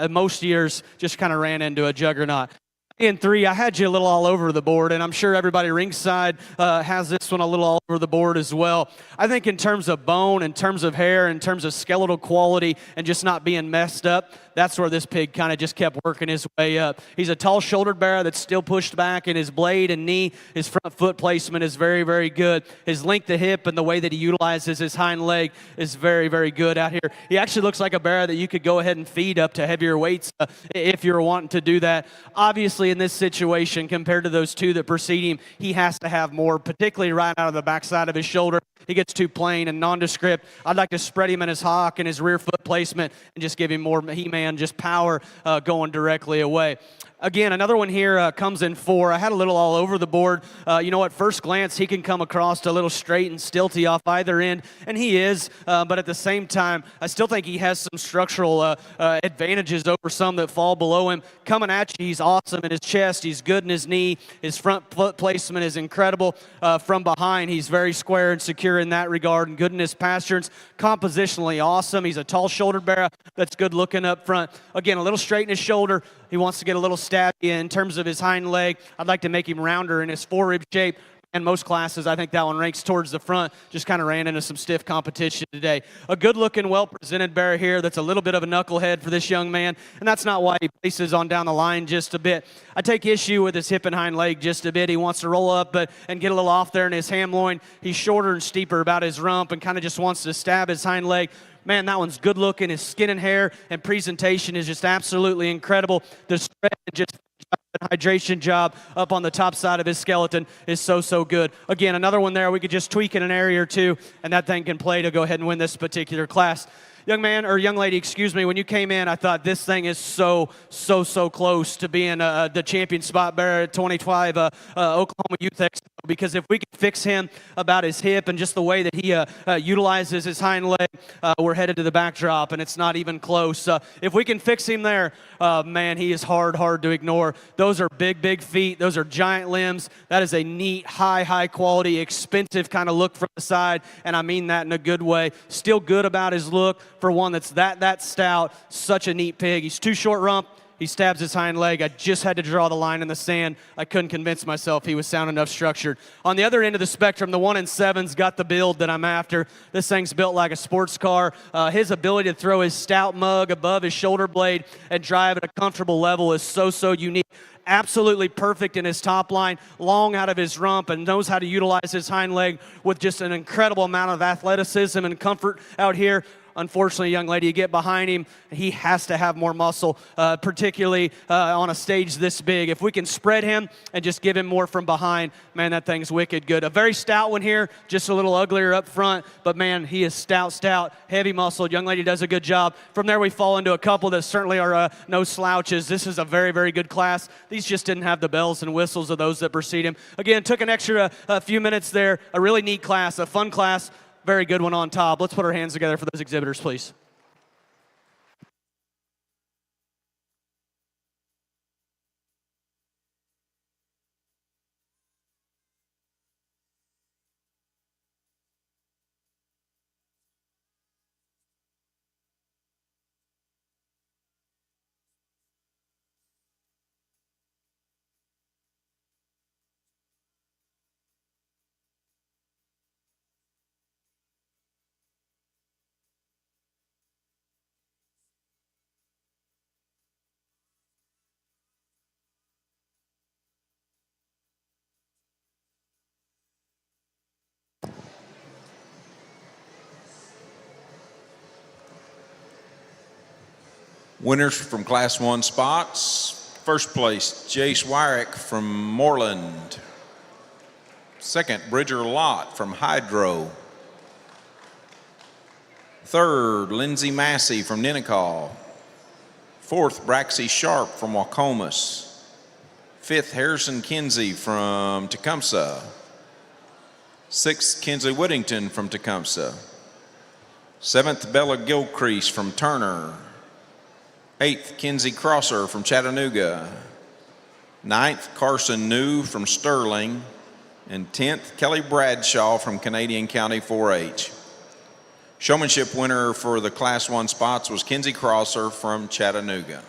most years just kind of ran into a juggernaut. In 3, I had you a little all over the board, and I'm sure everybody ringside has this one a little all over the board as well. I think in terms of bone, in terms of hair, in terms of skeletal quality, and just not being messed up, that's where this pig kind of just kept working his way up. He's a tall-shouldered Barrow that's still pushed back in his blade and knee. His front foot placement is very good. His length of hip and the way that he utilizes his hind leg is very good out here. He actually looks like a Barrow that you could go ahead and feed up to heavier weights if you're wanting to do that. Obviously, in this situation, compared to those two that precede him, he has to have more, particularly right out of the backside of his shoulder. He gets too plain and nondescript. I'd like to spread him in his hock and his rear foot placement and just give him more He-Man, just power going directly away. Again, another one here comes in 4. I had a little all over the board. You know, at first glance, he can come across a little straight and stilty off either end, and he is. But at the same time, I still think he has some structural advantages over some that fall below him. Coming at you, he's awesome in his chest. He's good in his knee. His front foot placement is incredible. From behind, he's very square and secure in that regard and good in his pastureance. Compositionally awesome. He's a tall-shouldered Barrow that's good looking up front. Again, a little straight in his shoulder. He wants to get a little stab in terms of his hind leg. I'd like to make him rounder in his forerib shape. And most classes, I think that one ranks towards the front. Just kind of ran into some stiff competition today. A good-looking, well-presented Barrow here that's a little bit of a knucklehead for this young man, and that's not why he places on down the line just a bit. I take issue with his hip and hind leg just a bit. He wants to roll up and get a little off there in his ham loin. He's shorter and steeper about his rump and kind of just wants to stab his hind leg. Man, that one's good looking. His skin and hair and presentation is just absolutely incredible. The spread and just hydration job up on the top side of his skeleton is so good. Again, another one there. We could just tweak in an area or two, and that thing can play to go ahead and win this particular class. Young man, or young lady, excuse me, when you came in, I thought this thing is so close to being the champion Spot Barrow at 25 Oklahoma Youth Expo, because if we can fix him about his hip and just the way that he utilizes his hind leg, we're headed to the backdrop, and it's not even close. If we can fix him there, man, he is hard to ignore. Those are big feet. Those are giant limbs. That is a neat, high quality, expensive kind of look from the side, and I mean that in a good way. Still good about his look for one that's that stout. Such a neat pig. He's too short rump. He stabs his hind leg. I just had to draw the line in the sand. I couldn't convince myself he was sound enough structured. On the other end of the spectrum, the 1 in 7's got the build that I'm after. This thing's built like a sports car. His ability to throw his stout mug above his shoulder blade and drive at a comfortable level is so unique. absolutely perfect in his top line, long out of his rump, and knows how to utilize his hind leg with just an incredible amount of athleticism and comfort out here. Unfortunately, young lady, you get behind him, he has to have more muscle, particularly on a stage this big. If we can spread him and just give him more from behind, man, that thing's wicked good. A very stout one here, just a little uglier up front, but man, he is stout, heavy muscled. Young lady does a good job. From there, we fall into a couple that certainly are no slouches. This is a very, very good class. These just didn't have the bells and whistles of those that precede him. Again, took an extra few minutes there. A really neat class, a fun class. Very good one on top. Let's put our hands together for those exhibitors, please. Winners from Class 1 spots. First place, Jace Wyrick from Moreland. Second, Bridger Lott from Hydro. Third, Lindsay Massey from Ninnekal. Fourth, Braxy Sharp from Wacomas. Fifth, Harrison Kinsey from Tecumseh. Sixth, Kinsley Whittington from Tecumseh. Seventh, Bella Gilcrease from Turner. Eighth, Kinsey Crosser from Chattanooga. Ninth, Carson New from Sterling. And 10th, Kelly Bradshaw from Canadian County 4-H. Showmanship winner for the Class 1 spots was Kinsey Crosser from Chattanooga.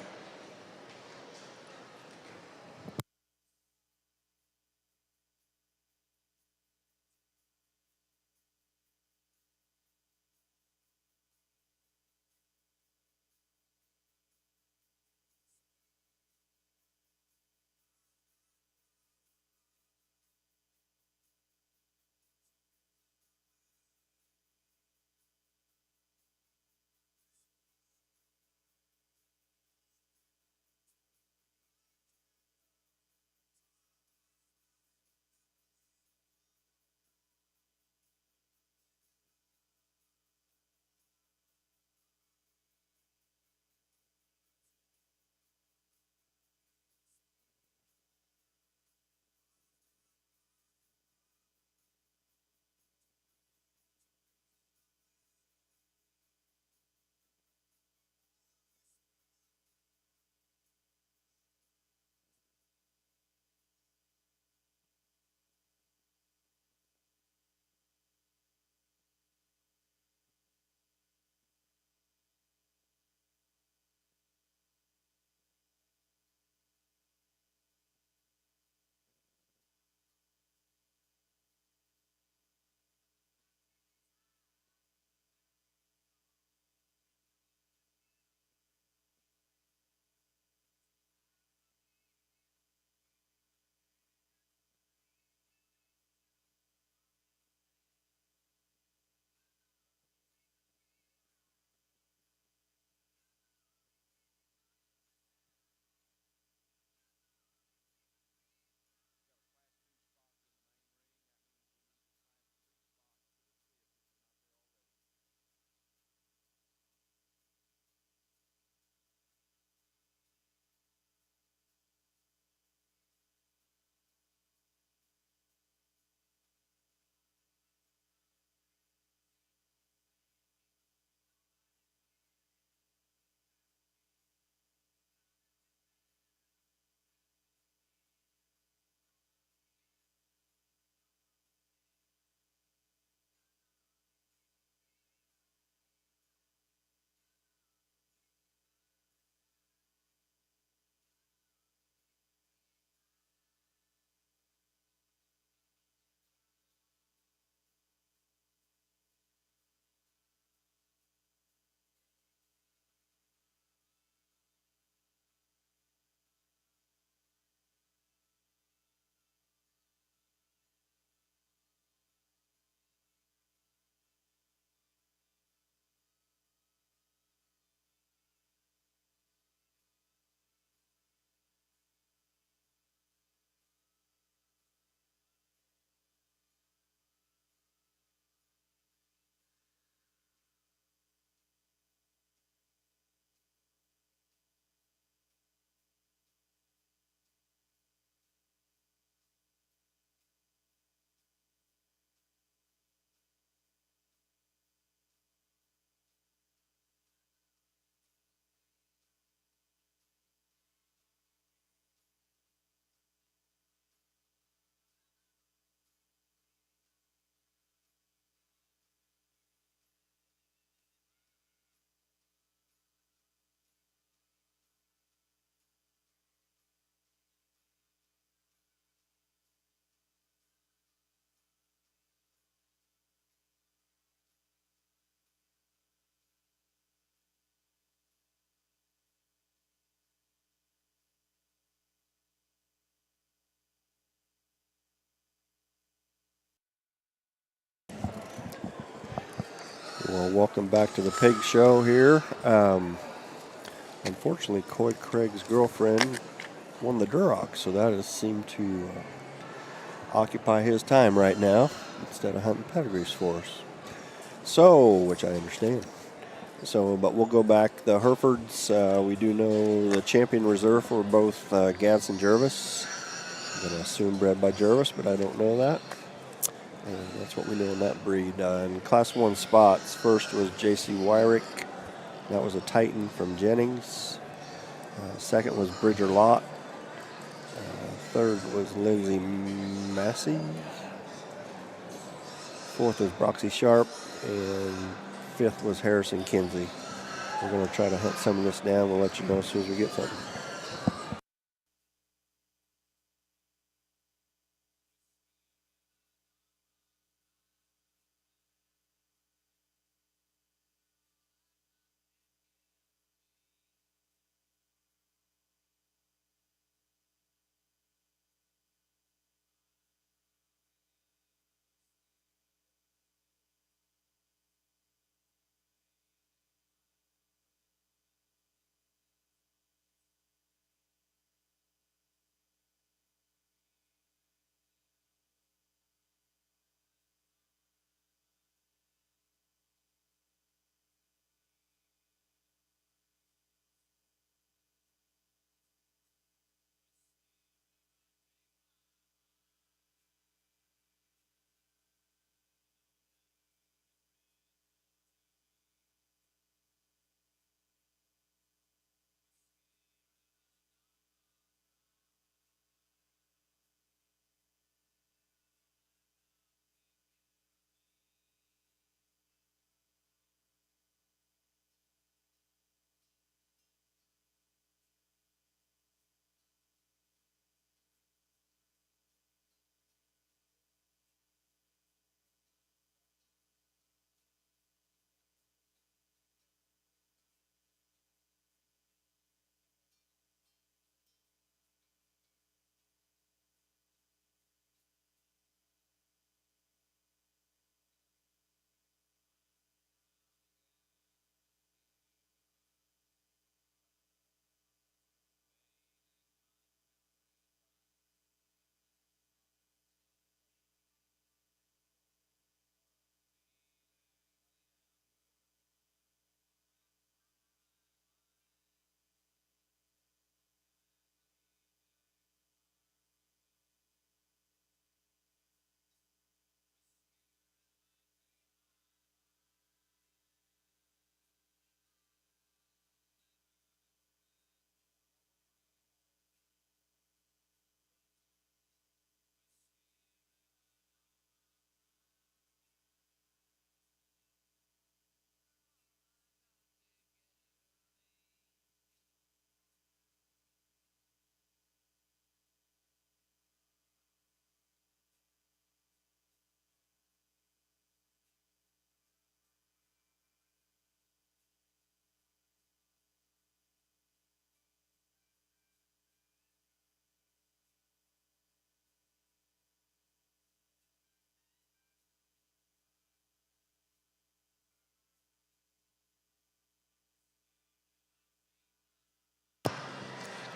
Well, welcome back to the pig show here. Unfortunately, Coy Craig's girlfriend won the Duroc, so that has seemed to occupy his time right now instead of hunting pedigrees for us. So, which I understand. So, but we'll go back. The Herefords, we do know the champion reserve for both Gaddis and Jervis. I'm going to assume bred by Jervis, but I don't know that. And that's what we know in that breed. In Class 1 spots, first was J.C. Wyrick. That was a Titan from Jennings. Second was Bridger Lott. Third was Lindsay Massey. Fourth was Broxy Sharp. And fifth was Harrison Kinsey. We're going to try to hunt some of this down. We'll let you know as soon as we get something.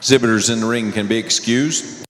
Exhibitors in the ring can be excused.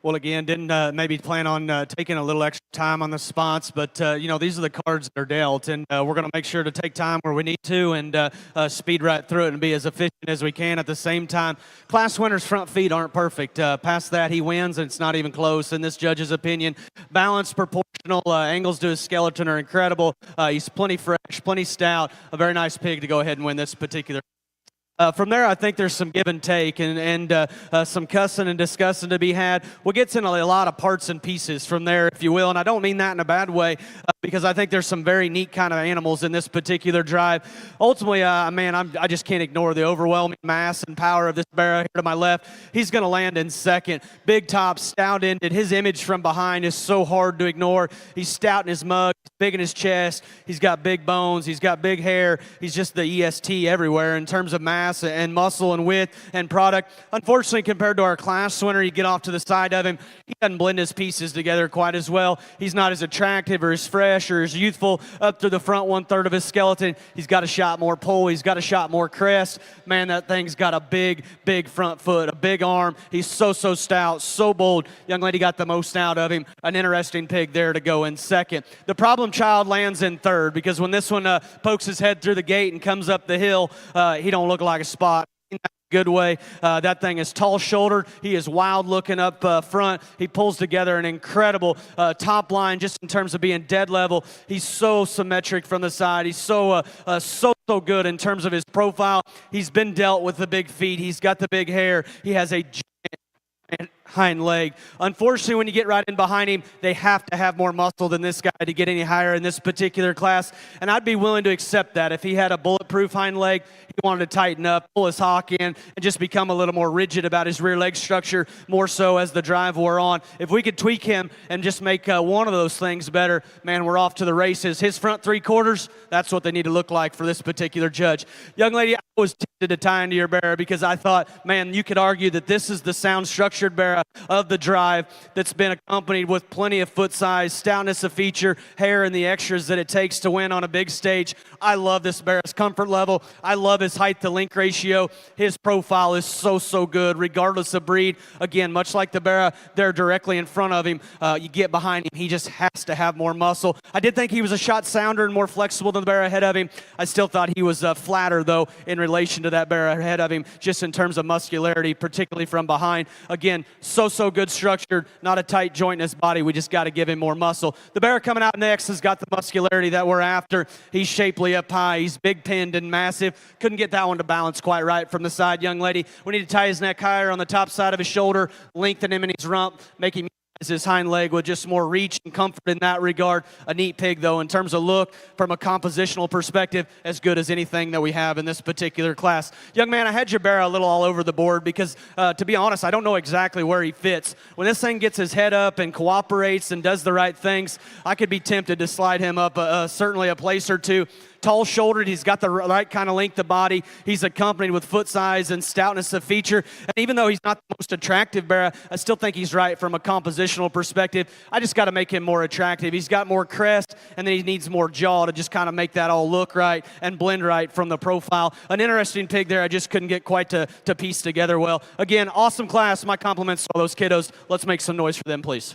Well, again, didn't maybe plan on taking a little extra time on the spots, but these are the cards that are dealt, and we're going to make sure to take time where we need to and speed right through it and be as efficient as we can. At the same time, class winner's front feet aren't perfect. Past that, he wins, and it's not even close in this judge's opinion. Balanced, proportional, angles to his skeleton are incredible. He's plenty fresh, plenty stout. A very nice pig to go ahead and win this particular. From there, I think there's some give and take and some cussing and discussing to be had. We'll get into a lot of parts and pieces from there, if you will, and I don't mean that in a bad way because I think there's some very neat kind of animals in this particular drive. Ultimately, I just can't ignore the overwhelming mass and power of this Barrow here to my left. He's going to land in second. Big top, stout-ended. His image from behind is so hard to ignore. He's stout in his mug, big in his chest. He's got big bones. He's got big hair. He's just the EST everywhere in terms of mass and muscle and width and product. Unfortunately, compared to our class winner, you get off to the side of him, he doesn't blend his pieces together quite as well. He's not as attractive or as fresh or as youthful up to the front one-third of his skeleton. He's got a shot more pull. He's got a shot more crest. Man, that thing's got a big, big front foot, a big arm. He's so stout, so bold. Young lady got the most out of him. An interesting pig there to go in second. The problem child lands in third because when this one pokes his head through the gate and comes up the hill, he don't look like a spot. In a good way. That thing is tall-shouldered. He is wild-looking up front. He pulls together an incredible top line just in terms of being dead level. He's so symmetric from the side. He's so good in terms of his profile. He's been dealt with the big feet. He's got the big hair. He has a giant hind leg. Unfortunately, when you get right in behind him, they have to have more muscle than this guy to get any higher in this particular class, and I'd be willing to accept that. If he had a bulletproof hind leg, he wanted to tighten up, pull his hock in, and just become a little more rigid about his rear leg structure, more so as the drive wore on. If we could tweak him and just make one of those things better, man, we're off to the races. His front three quarters, that's what they need to look like for this particular judge. Young lady, I was tempted to tie into your Barrow because I thought, man, you could argue that this is the sound-structured Barrow of the drive that's been accompanied with plenty of foot size, stoutness of feature, hair, and the extras that it takes to win on a big stage. I love this Barrow's comfort level. I love his height to length ratio. His profile is so good, regardless of breed. Again, much like the Barrow, they're directly in front of him. You get behind him, he just has to have more muscle. I did think he was a shot sounder and more flexible than the Barrow ahead of him. I still thought he was flatter, though, in relation to that Barrow ahead of him, just in terms of muscularity, particularly from behind. Again, so good structured, not a tight joint in his body. We just got to give him more muscle. The Barrow coming out next has got the muscularity that we're after. He's shapely up high. He's big pinned and massive. Couldn't get that one to balance quite right from the side, young lady. We need to tie his neck higher on the top side of his shoulder, lengthen him in his rump, make him his hind leg with just more reach and comfort in that regard. A neat pig, though, in terms of look, from a compositional perspective, as good as anything that we have in this particular class. Young man, I had your Barrow a little all over the board because, to be honest, I don't know exactly where he fits. When this thing gets his head up and cooperates and does the right things, I could be tempted to slide him up certainly a place or two. Tall-shouldered, he's got the right kind of length of body. He's accompanied with foot size and stoutness of feature. And even though he's not the most attractive Barrow, I still think he's right from a compositional perspective. I just got to make him more attractive. He's got more crest, and then he needs more jaw to just kind of make that all look right and blend right from the profile. An interesting pig there I just couldn't get quite to piece together well. Again, awesome class. My compliments to all those kiddos. Let's make some noise for them, please.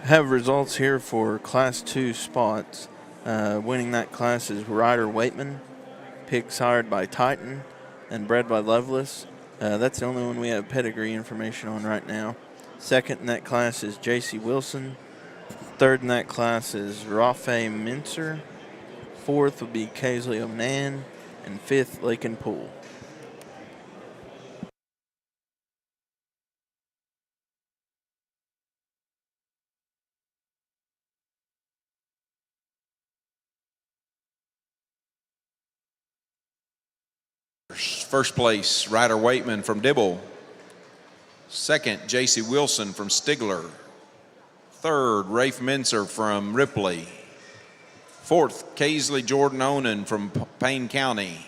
have results here for Class 2 spots. Winning that class is Ryder Waitman, pig sired by Titan and bred by Loveless. That's the only one we have pedigree information on right now. Second in that class is J.C. Wilson. Third in that class is Rafe Mincer. Fourth would be Kaisley Onan. And fifth, Lake and Pool. First place, Ryder Waitman from Dibble. Second, J.C. Wilson from Stigler. Third, Rafe Mincer from Ripley. Fourth, Kaisley Jordan Onan from Payne County.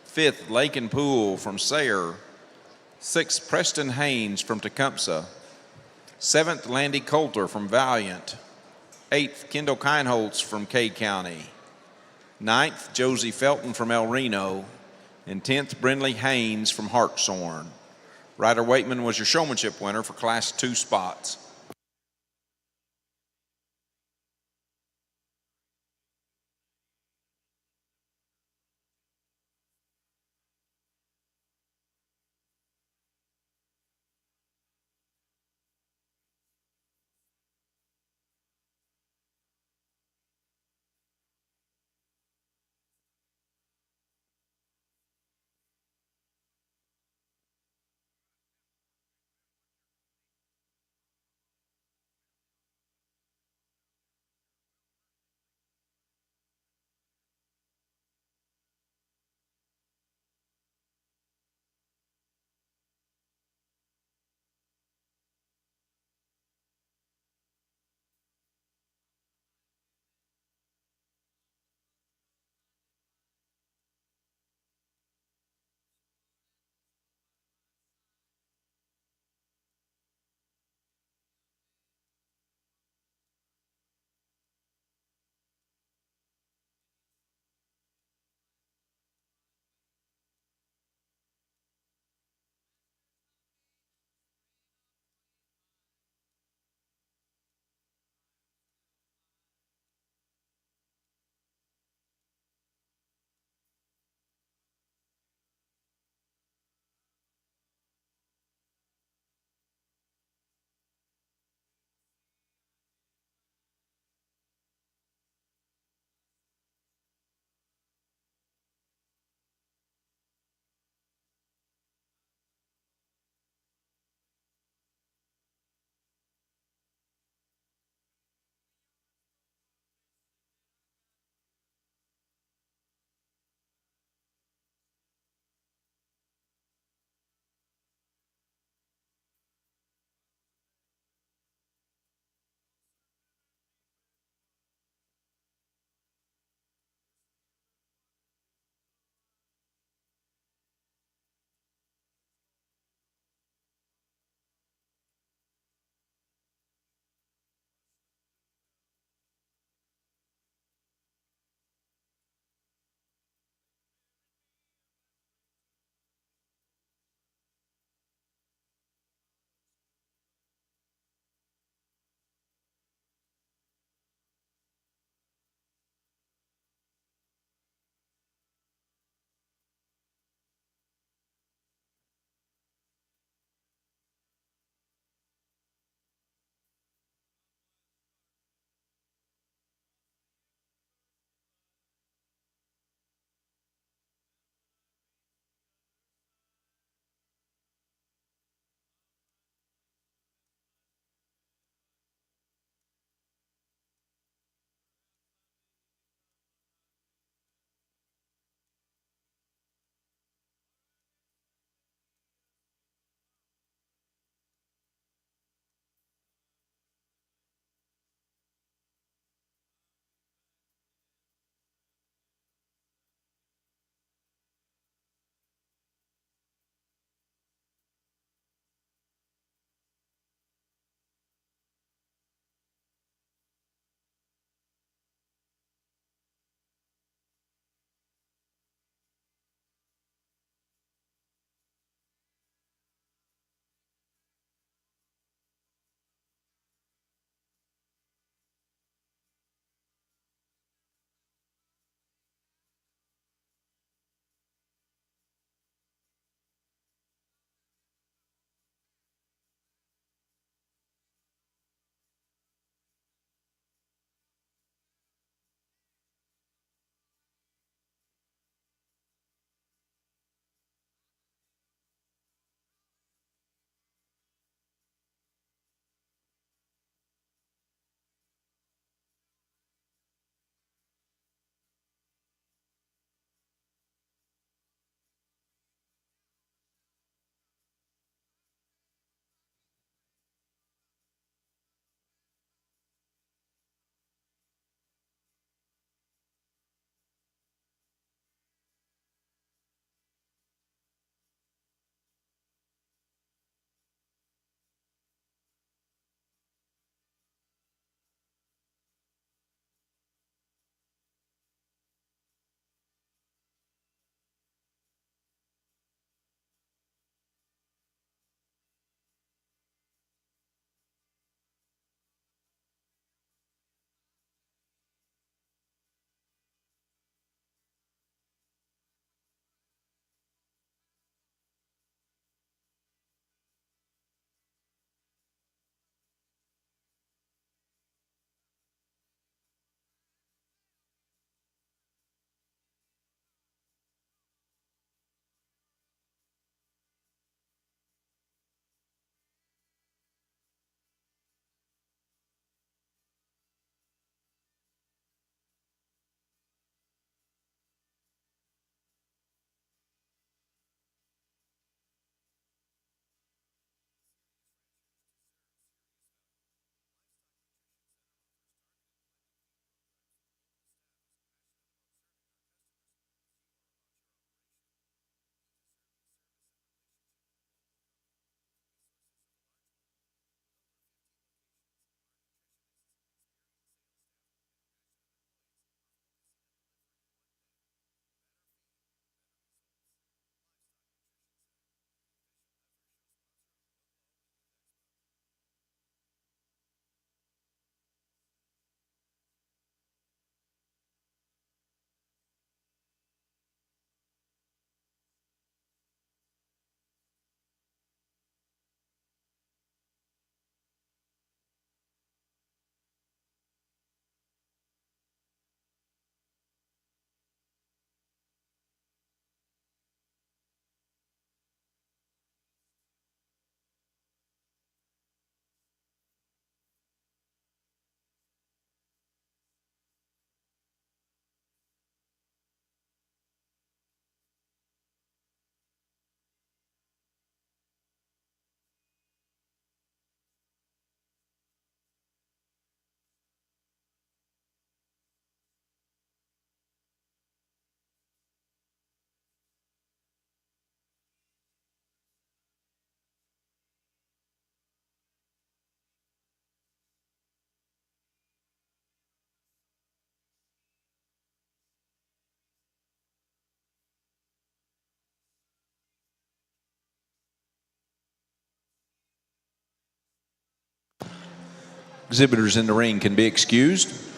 Fifth, Lake and Pool from Sayre. Sixth, Preston Haynes from Tecumseh. Seventh, Landy Coulter from Valiant. Eighth, Kendall Keinholz from Cade County. Ninth, Josie Felton from El Reno. And 10th, Brindley Haynes from Hartshorn. Ryder Waitman was your showmanship winner for Class 2 spots. Exhibitors in the ring can be excused.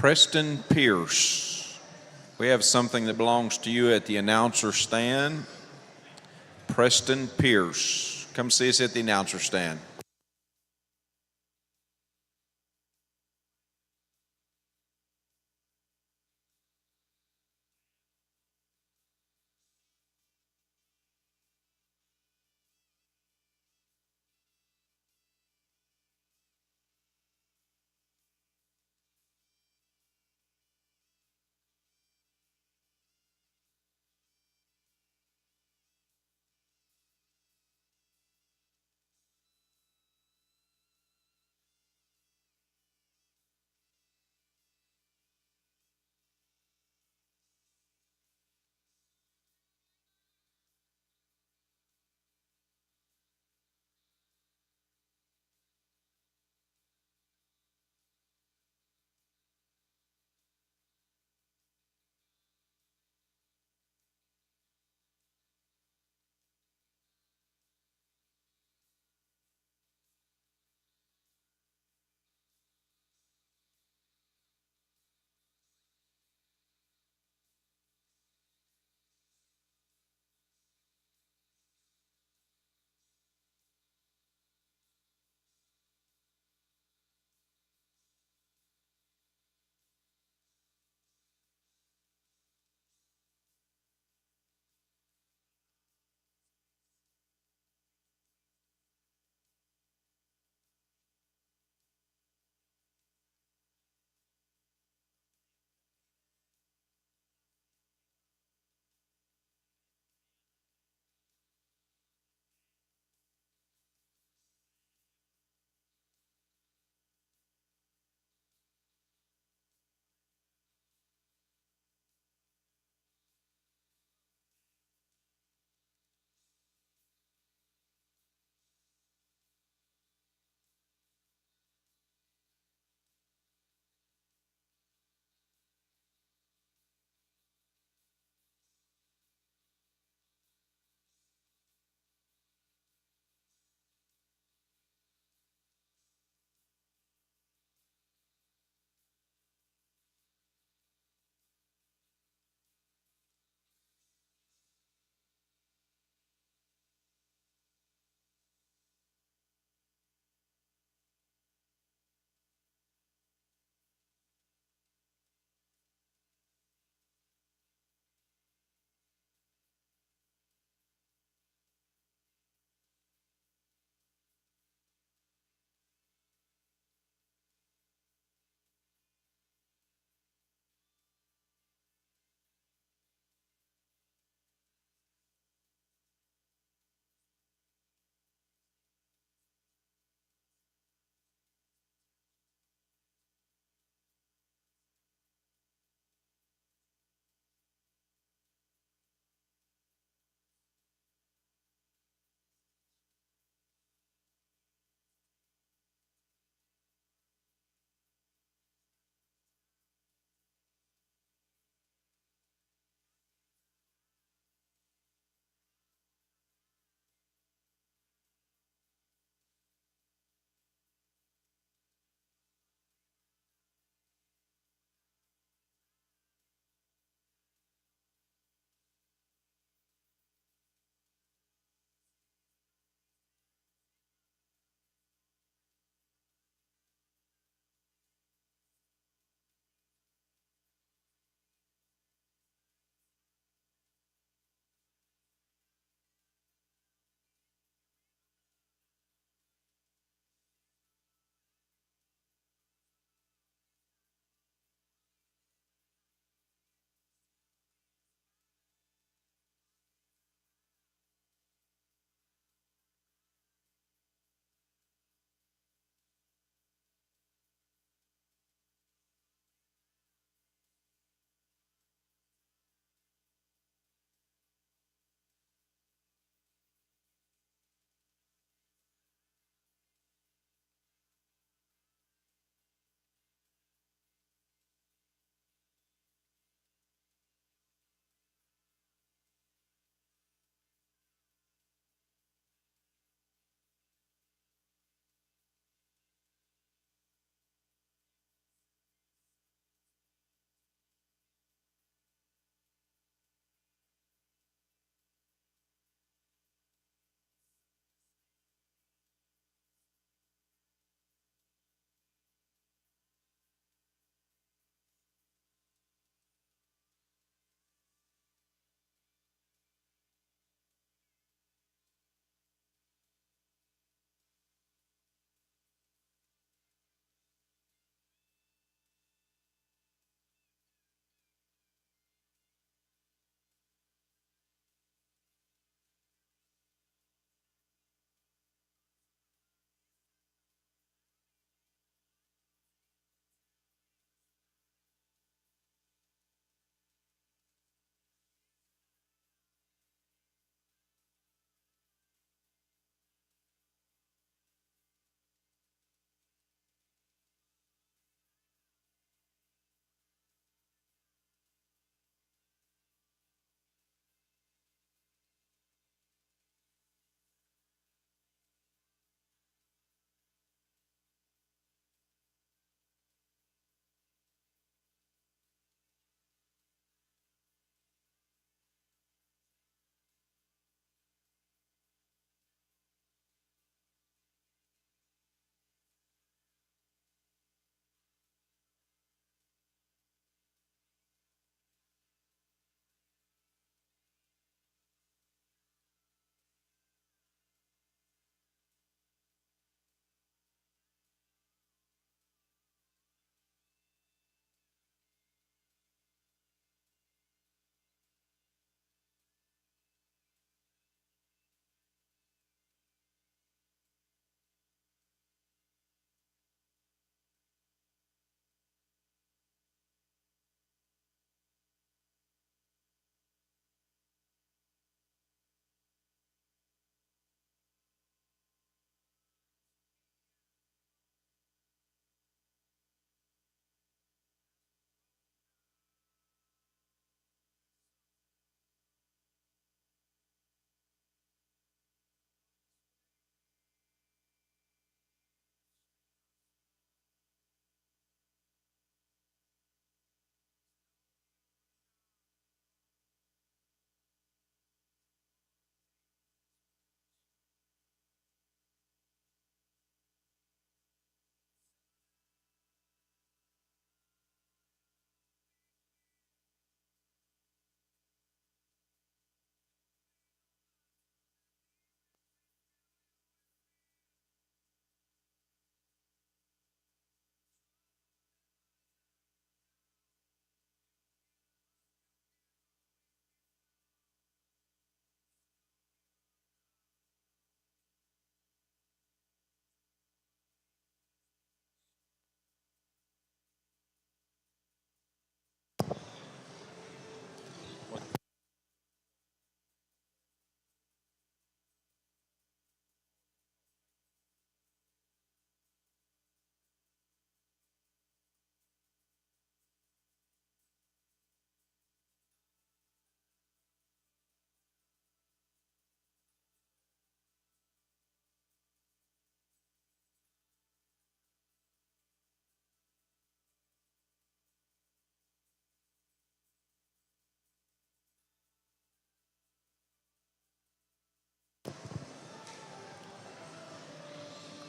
Preston Pierce, we have something that belongs to you at the announcer stand. Preston Pierce, come see us at the announcer stand.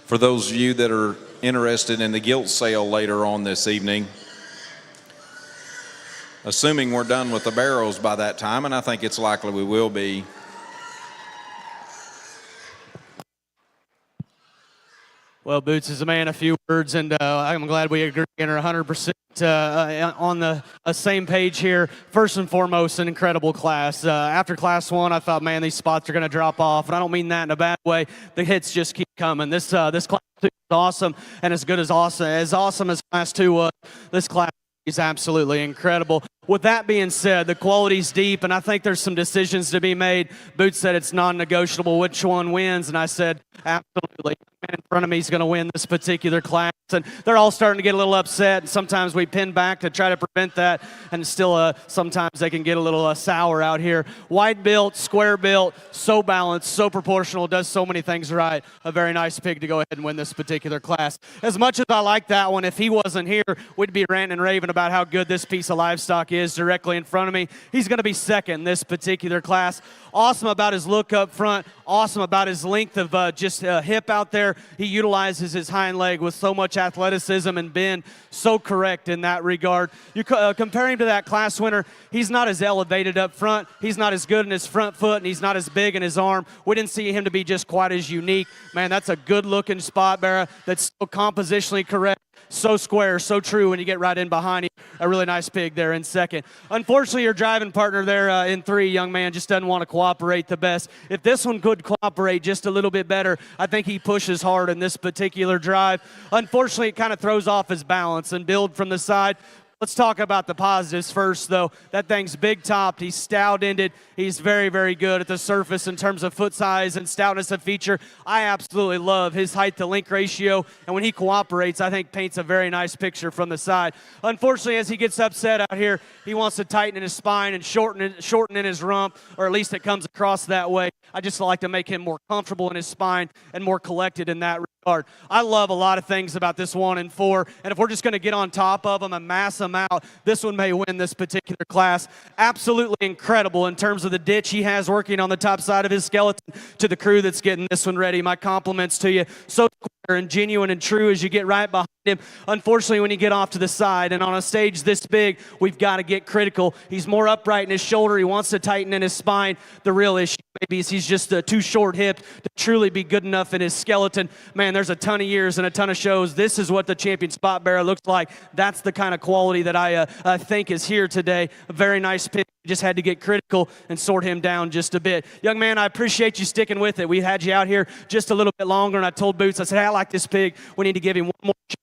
For those of you that are interested in the gilt sale later on this evening, assuming we're done with the Barrows by that time, and I think it's likely we will be, Well, Boots is a man of few words, and I'm glad we agree and are 100% on the same page here. First and foremost, an incredible class. After Class 1, I thought, man, these spots are going to drop off, and I don't mean that in a bad way. The hits just keep coming. This Class 2 is awesome, and as good as awesome as Class 2 was, this class is absolutely incredible. With that being said, the quality's deep, and I think there's some decisions to be made. Boots said it's non-negotiable which one wins, and I said, absolutely. The man in front of me is going to win this particular class, and they're all starting to get a little upset, and sometimes we pin back to try to prevent that, and still sometimes they can get a little sour out here. Wide built, square built, so balanced, so proportional, does so many things right. A very nice pig to go ahead and win this particular class. As much as I like that one, if he wasn't here, we'd be ranting and raving about how good this piece of livestock is directly in front of me. He's going to be second in this particular class. Awesome about his look up front. Awesome about his length of just hip out there. He utilizes his hind leg with so much athleticism and bend. So correct in that regard. You compare him to that class winner, he's not as elevated up front. He's not as good in his front foot, and he's not as big in his arm. We didn't see him to be just quite as unique. Man, that's a good-looking spot, Barrow. That's still compositionally correct. So square, so true when you get right in behind him. A really nice pig there in second. Unfortunately, your driving partner there in 3, young man, just doesn't want to cooperate the best. If this one could cooperate just a little bit better, I think he pushes hard in this particular drive. Unfortunately, it kind of throws off his balance and build from the side. Let's talk about the positives first, though. That thing's big-topped. He's stout-ended. He's very, very good at the surface in terms of foot size and stoutness of feature. I absolutely love his height-to-length ratio, and when he cooperates, I think paints a very nice picture from the side. Unfortunately, as he gets upset out here, he wants to tighten in his spine and shorten in his rump, or at least it comes across that way. I just like to make him more comfortable in his spine and more collected in that regard. I love a lot of things about this 1 and 4, and if we're just going to get on top of them and mass them out, this one may win this particular class. Absolutely incredible in terms of the ditch he has working on the top side of his skeleton. To the crew that's getting this one ready, my compliments to you. So square and genuine and true as you get right behind him. Unfortunately, when you get off to the side and on a stage this big, we've got to get critical. He's more upright in his shoulder. He wants to tighten in his spine. The real issue maybe is he's just too short-hipped to truly be good enough in his skeleton. Man, there's a ton of years and a ton of shows. This is what the champion spot bearer looks like. That's the kind of quality that I think is here today. A very nice pick. Just had to get critical and sort him down just a bit. Young man, I appreciate you sticking with it. We had you out here just a little bit longer, and I told Boots, I said, hey, I like this pig. We need to give him one more shot.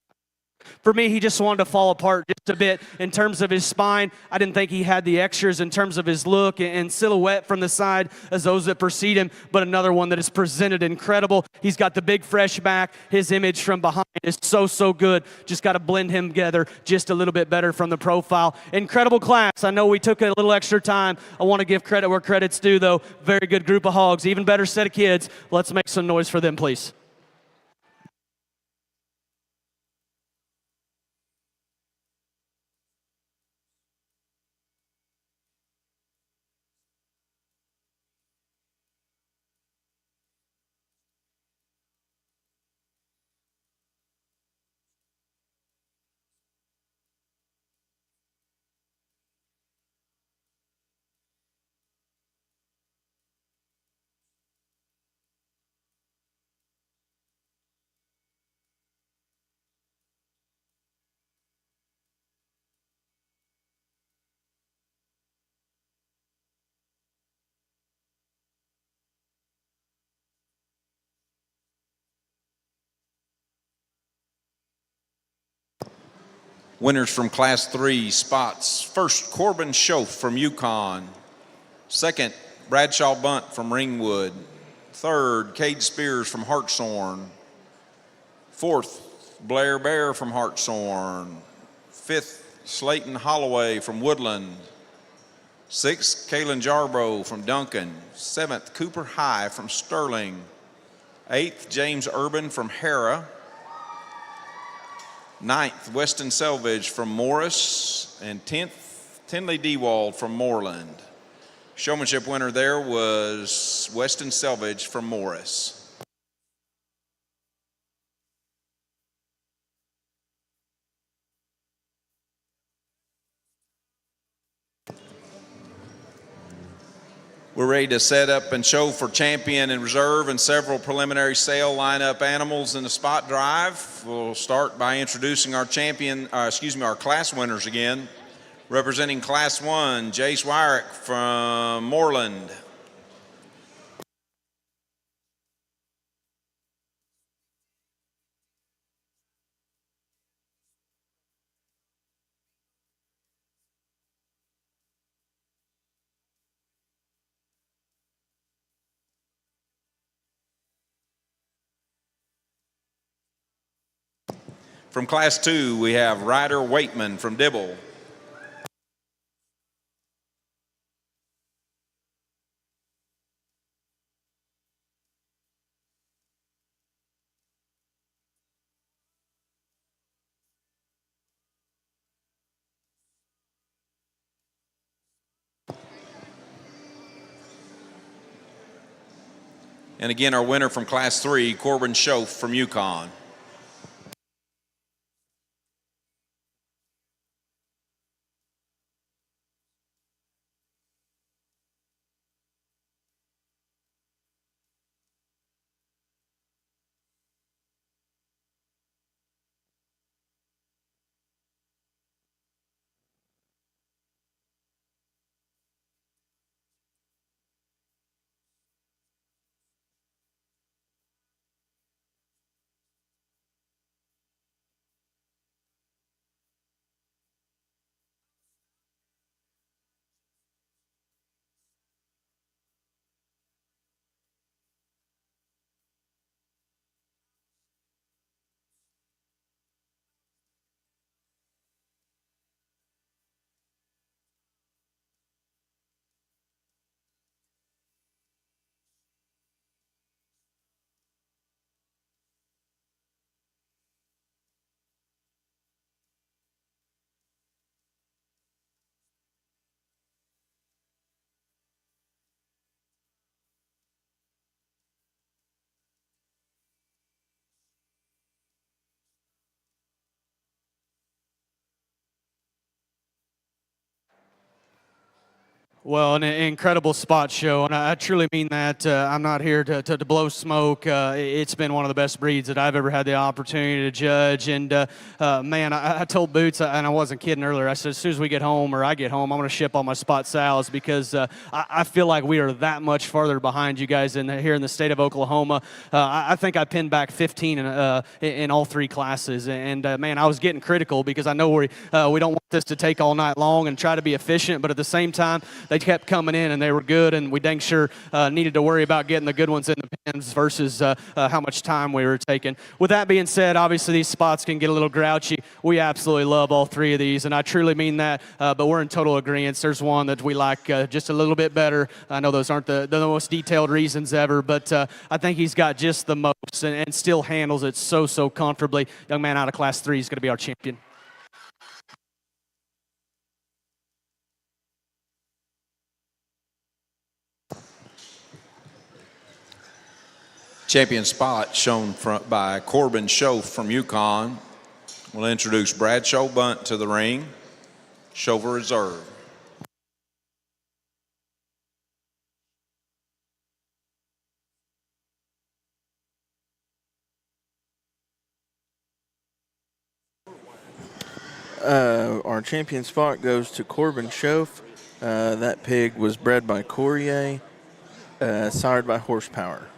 For me, he just wanted to fall apart just a bit in terms of his spine. I didn't think he had the extras in terms of his look and silhouette from the side as those that precede him, but another one that is presented incredible. He's got the big fresh back. His image from behind is so good. Just got to blend him together just a little bit better from the profile. Incredible class. I know we took a little extra time. I want to give credit where credit's due, though. Very good group of hogs. Even better set of kids. Let's make some noise for them, please. winners from Class 3 spots. First, Corbin Schoaf from Yukon. Second, Bradshaw Bunt from Ringwood. Third, Cade Spears from Hartshorn. Fourth, Blair Bear from Hartshorn. Fifth, Slayton Holloway from Woodland. Sixth, Kalen Jarbrough from Duncan. Seventh, Cooper High from Sterling. Eighth, James Urban from Hera. Ninth, Weston Selvage from Morris. And 10th, Tinley Dewald from Moreland. Showmanship winner there was Weston Selvage from Morris. We're ready to set up and show for champion and reserve and several preliminary sale lineup animals in the spot drive. We'll start by introducing our our class winners again. Representing Class 1, Jace Wyrick from Moreland. From Class 2, we have Ryder Waitman from Dibble. And again, our winner from Class 3, Corbin Schoaf from Yukon. Well, an incredible spot show, and I truly mean that. I'm not here to blow smoke. It's been one of the best breeds that I've ever had the opportunity to judge. And, man, I told Boots, and I wasn't kidding earlier, I said as soon as we get home or I get home, I'm going to ship all my spot sows because I feel like we are that much farther behind you guys here in the state of Oklahoma. I think I pinned back 15 in all three classes. And, man, I was getting critical because I know we don't want this to take all night long and try to be efficient, but at the same time, they kept coming in and they were good, and we dang sure needed to worry about getting the good ones in the pens versus how much time we were taking. With that being said, obviously these spots can get a little grouchy. We absolutely love all three of these, and I truly mean that, but we're in total agreement. There's one that we like just a little bit better. I know those aren't the most detailed reasons ever, but I think he's got just the most and still handles it so comfortably. Young man out of Class 3 is going to be our champion. Champion spot shown by Corbin Schoaf from Yukon. We'll introduce Bradshaw Bunt to the ring. Chauffeur reserve. Our champion spot goes to Corbin Schoaf. That pig was bred by Courier, sired by Horsepower.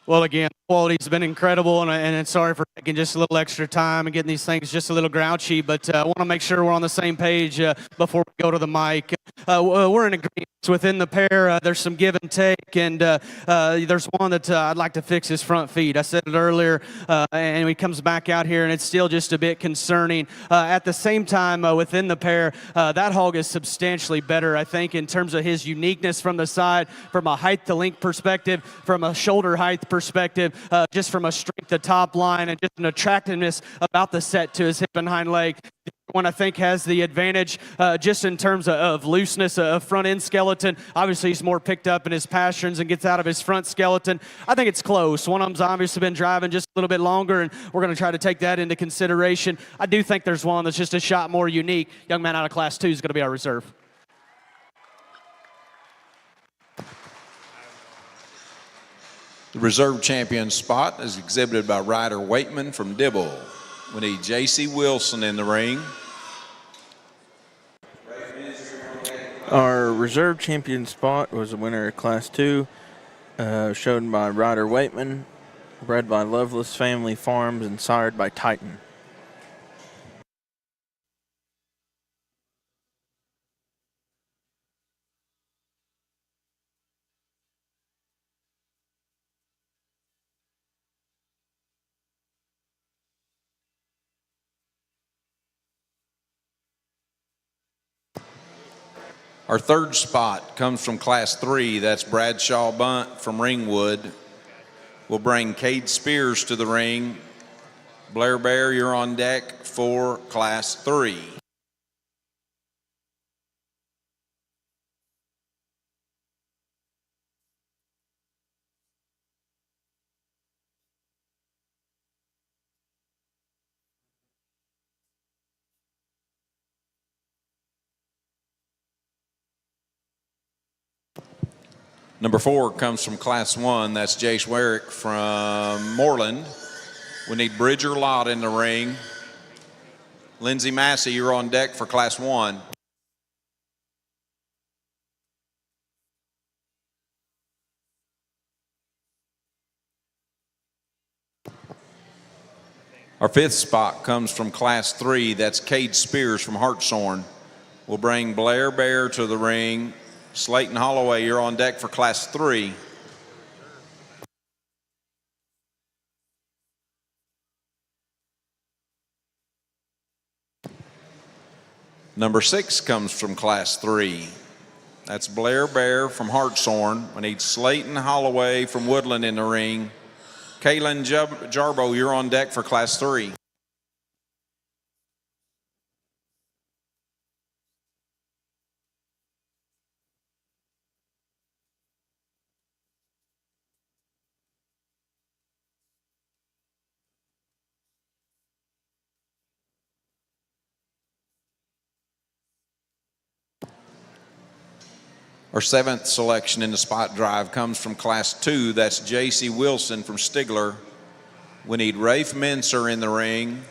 Well, again, quality's been incredible, and sorry for taking just a little extra time and getting these things just a little grouchy, but I want to make sure we're on the same page before we go to the mic. We're in agreement within the pair. There's some give and take, and there's one that I'd like to fix his front feet. I said it earlier, and he comes back out here, and it's still just a bit concerning. At the same time, within the pair, that hog is substantially better, I think, in terms of his uniqueness from the side, from a height to length perspective, from a shoulder height perspective, just from a strength to top line, and just an attractiveness about the set to his hip and hind leg. One I think has the advantage just in terms of looseness of front end skeleton. Obviously, he's more picked up in his pasterns and gets out of his front skeleton. I think it's close. One of them's obviously been driving just a little bit longer, and we're going to try to take that into consideration. I do think there's one that's just a shot more unique. Young man out of Class 2 is going to be our reserve. The reserve champion spot is exhibited by Ryder Waitman from Dibble. We need J.C. Wilson in the ring. Our reserve champion spot was a winner of Class 2, shown by Ryder Waitman, bred by Loveless Family Farms and sired by Titan. Our third spot comes from Class 3. That's Bradshaw Bunt from Ringwood. We'll bring Cade Spears to the ring. Blair Bear, you're on deck for Class 3. Number 4 comes from Class 1. That's Jace Warwick from Moreland. We need Bridger Lott in the ring. Lindsey Massey, you're on deck for Class 1. Our 5th spot comes from Class 3. That's Cade Spears from Hartshorn. We'll bring Blair Bear to the ring. Slayton Holloway, you're on deck for Class 3. Number 6 comes from Class 3. That's Blair Bear from Hartshorn. We need Slayton Holloway from Woodland in the ring. Kaylin Jarbo, you're on deck for Class 3. Our 7th selection in the spot drive comes from Class 2. That's J.C. Wilson from Stigler. We need Rafe Mincer in the ring.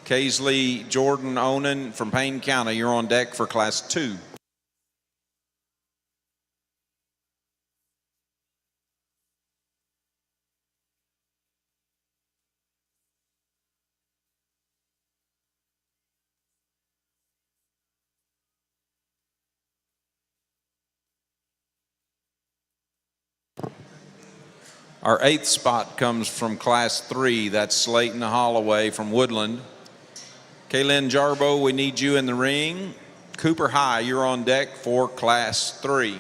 Kaisley Jordan Onan from Payne County, you're on deck for Class 2. Our 8th spot comes from Class 3. That's Slayton Holloway from Woodland. Kaylin Jarbo, we need you in the ring. Cooper High, you're on deck for Class 3.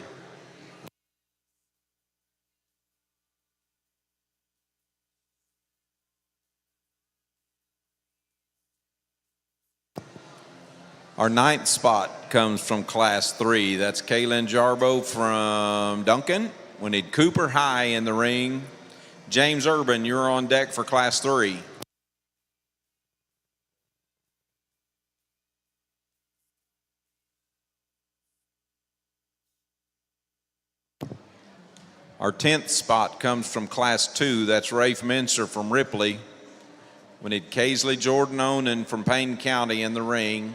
Our 9th spot comes from Class 3. That's Kaylin Jarbo from Duncan. We need Cooper High in the ring. James Urban, you're on deck for Class 3. Our 10th spot comes from Class 2. That's Rafe Mincer from Ripley. We need Kaisley Jordan Onan from Payne County in the ring.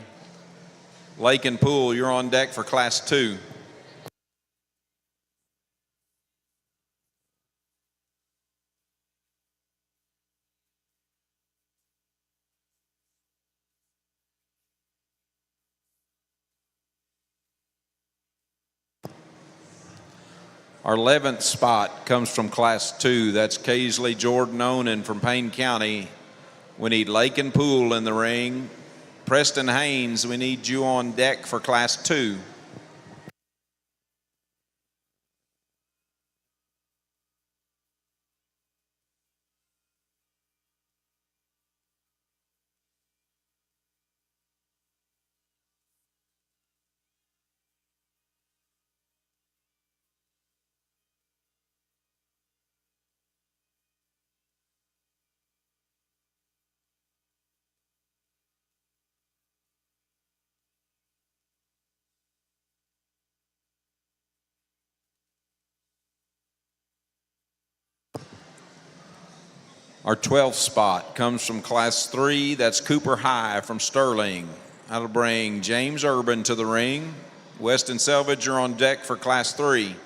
Lake and Poole, you're on deck for Class 2. Our 11th spot comes from Class 2. That's Kaisley Jordan Onan from Payne County. We need Lake and Pool in the ring. Preston Haynes, we need you on deck for Class 2. Our 12th spot comes from Class 3. That's Cooper High from Sterling. That'll bring James Urban to the ring. Weston Selvage, you're on deck for Class 3.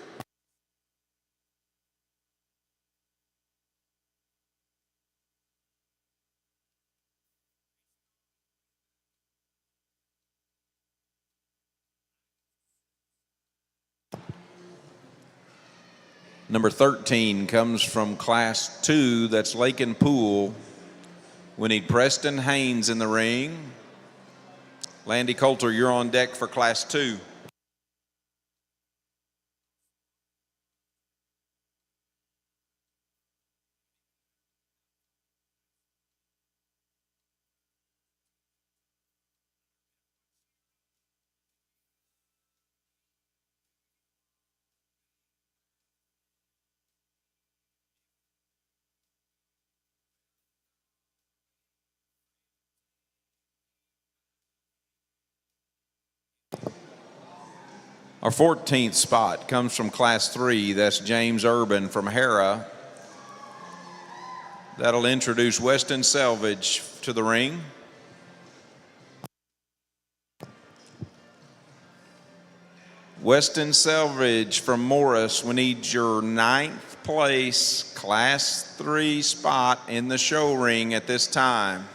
Number 13 comes from Class 2. That's Lake and Pool. We need Preston Haynes in the ring. Landy Coulter, you're on deck for Class 2. Our 14th spot comes from Class 3. That's James Urban from Hera. That'll introduce Weston Selvage to the ring. Weston Selvage from Morris, we need your 9th place Class 3 spot in the show ring at this time.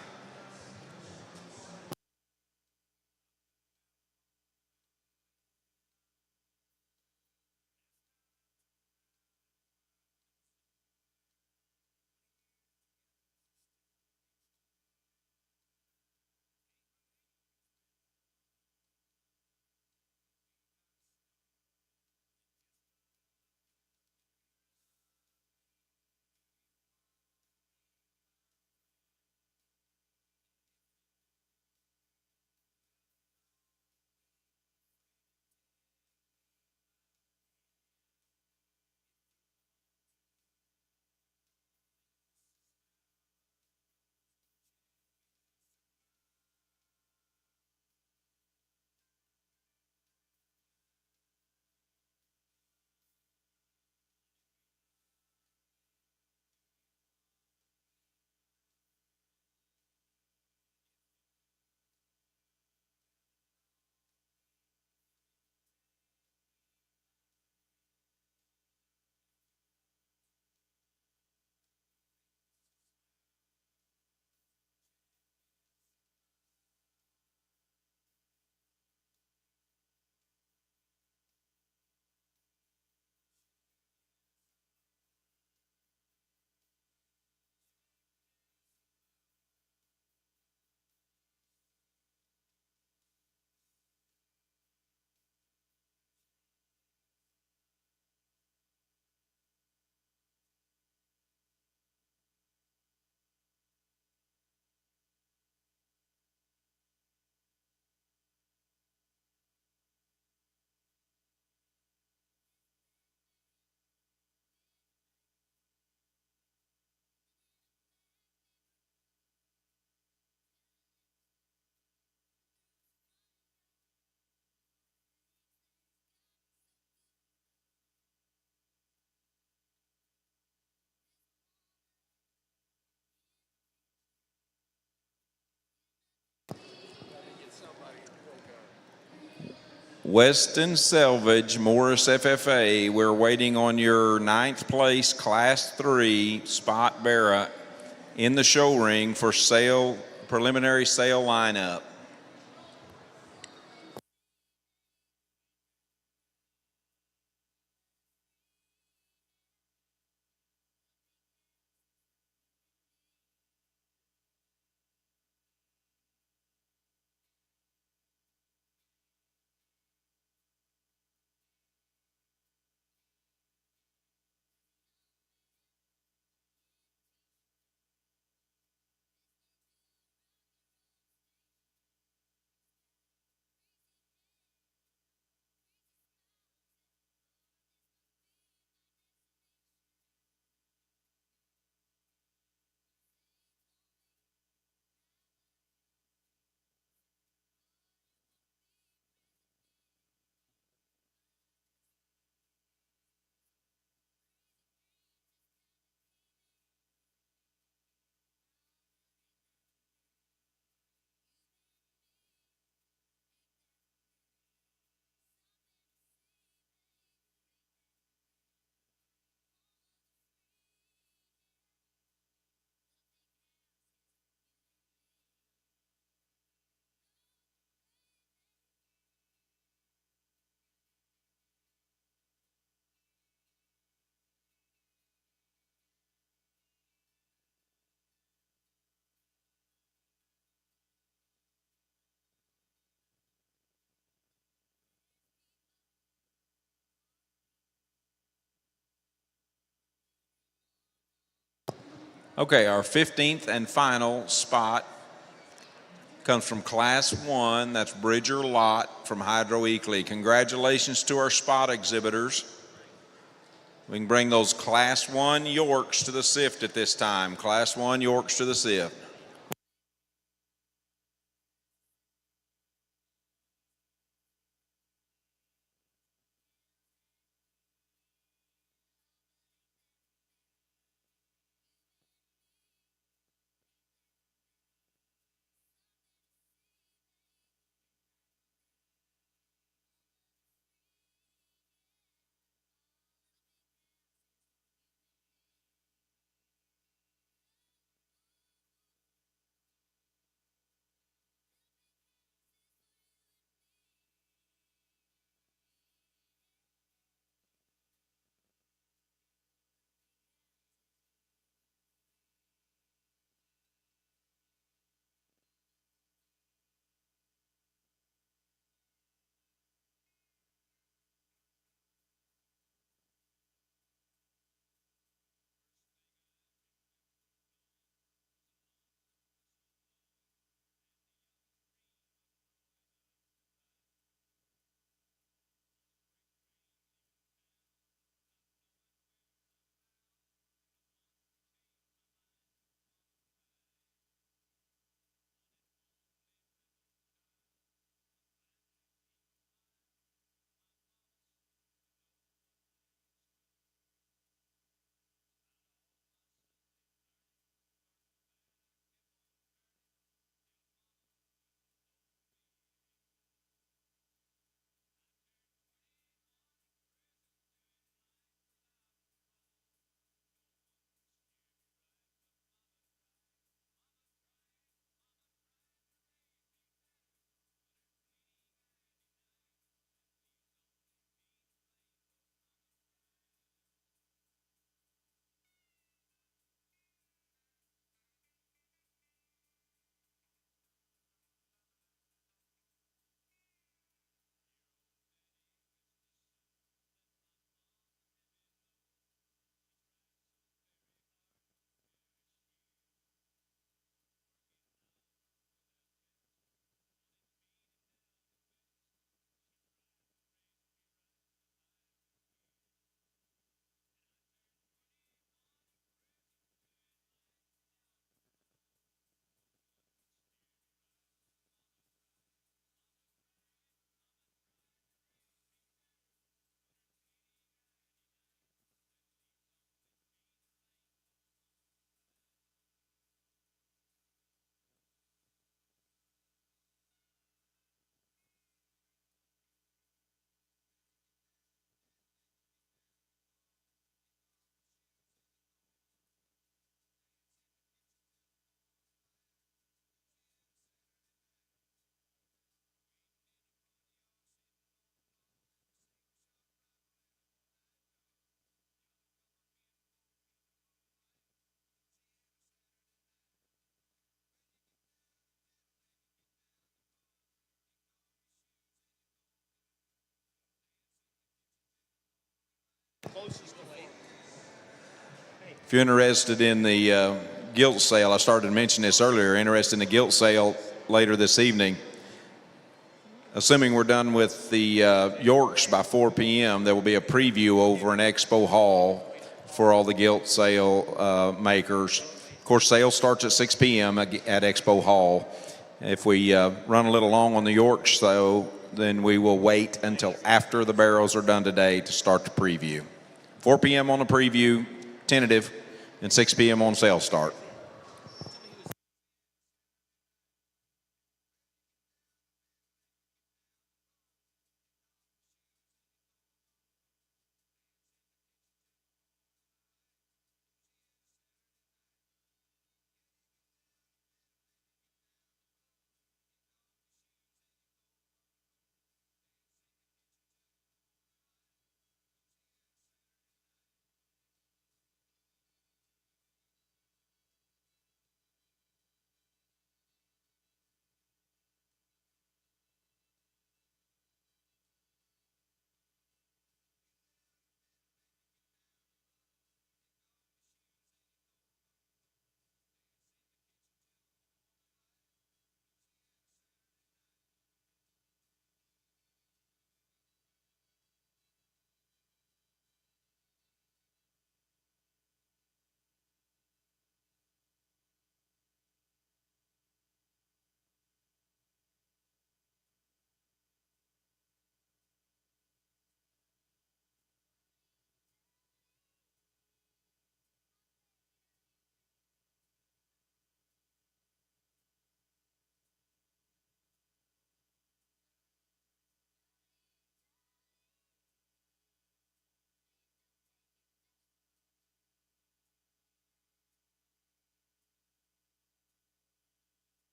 Weston Selvage, Morris FFA, we're waiting on your 9th place Class 3 spot Barrow in the show ring for sale, preliminary sale lineup. Okay, our 15th and final spot comes from Class 1. That's Bridger Lott from Hydro Eakley. Congratulations to our spot exhibitors. We can bring those Class 1 Yorks to the sift at this time. Class 1 Yorks to the sift. If you're interested in the gilt sale, I started to mention this earlier, interested in the gilt sale later this evening. Assuming we're done with the Yorks by 4 p.m., there will be a preview over in Expo Hall for all the gilt sale makers. Of course, sale starts at 6 p.m. at Expo Hall. If we run a little long on the Yorks, though, then we will wait until after the barrels are done today to start the preview. 4 p.m. on the preview, tentative, and 6 p.m. on sale start.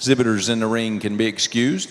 Exhibitors in the ring can be excused.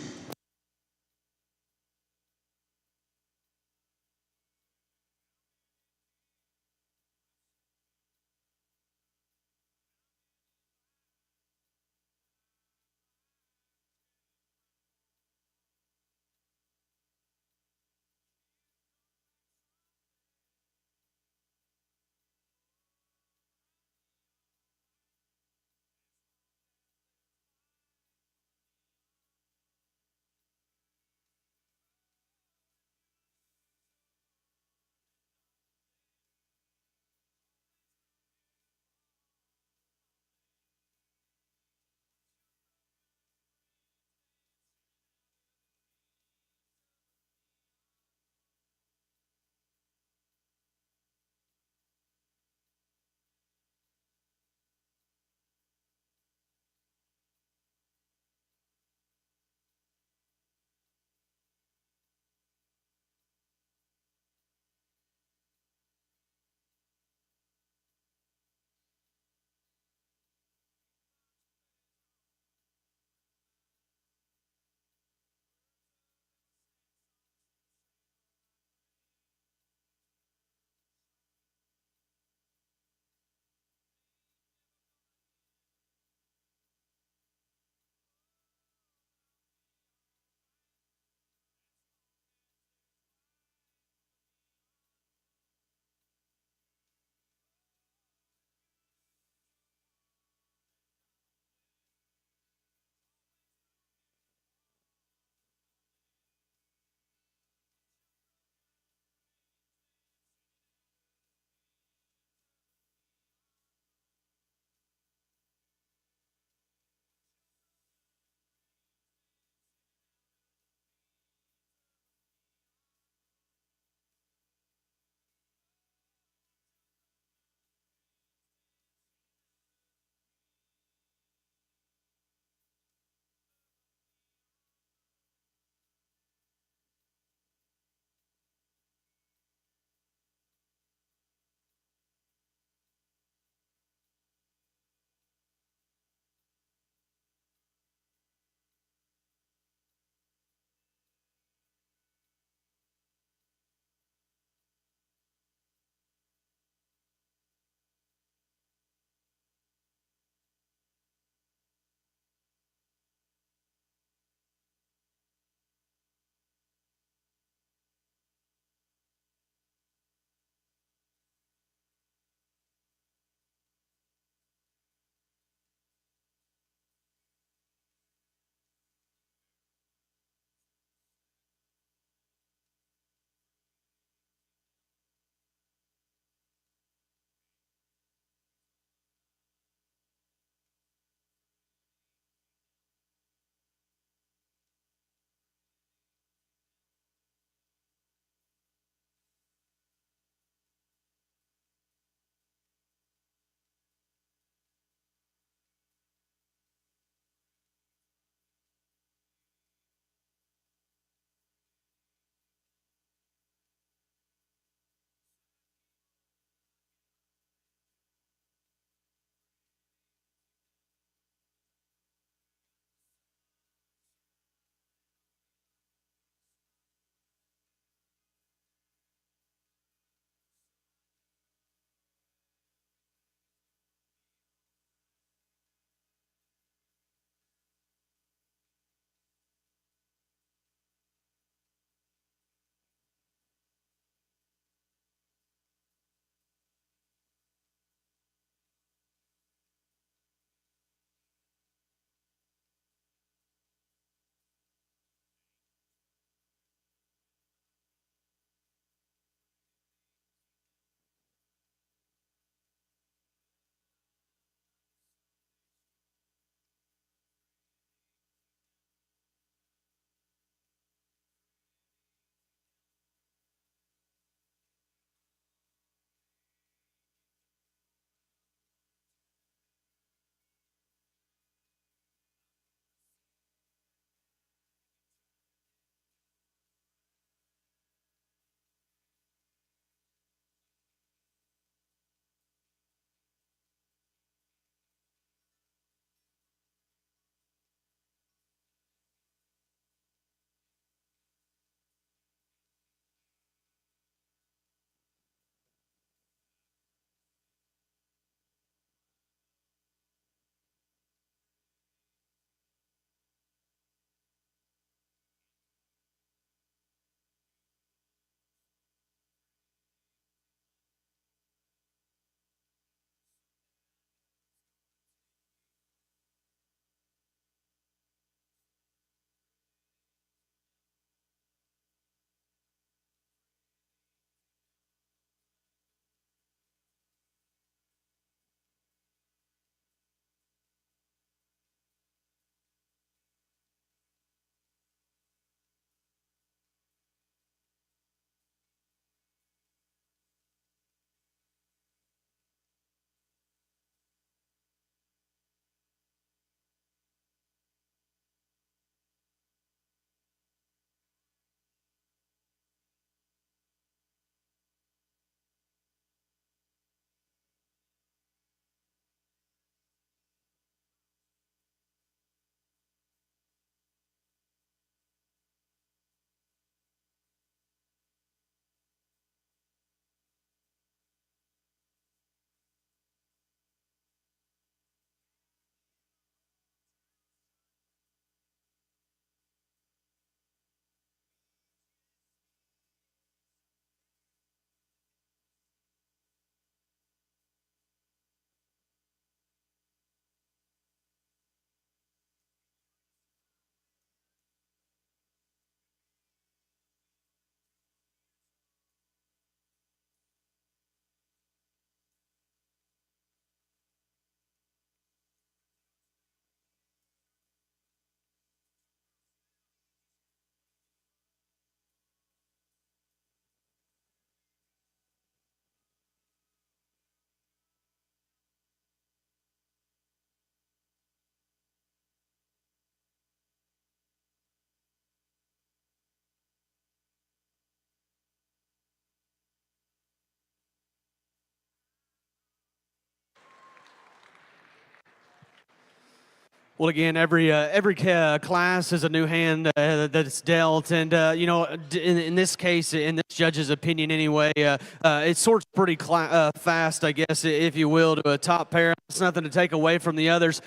Well, again, every class is a new hand that's dealt, and in this case, in this judge's opinion, anyway, it sorts pretty fast, I guess, if you will, to a top pair. It's nothing to take away from the others.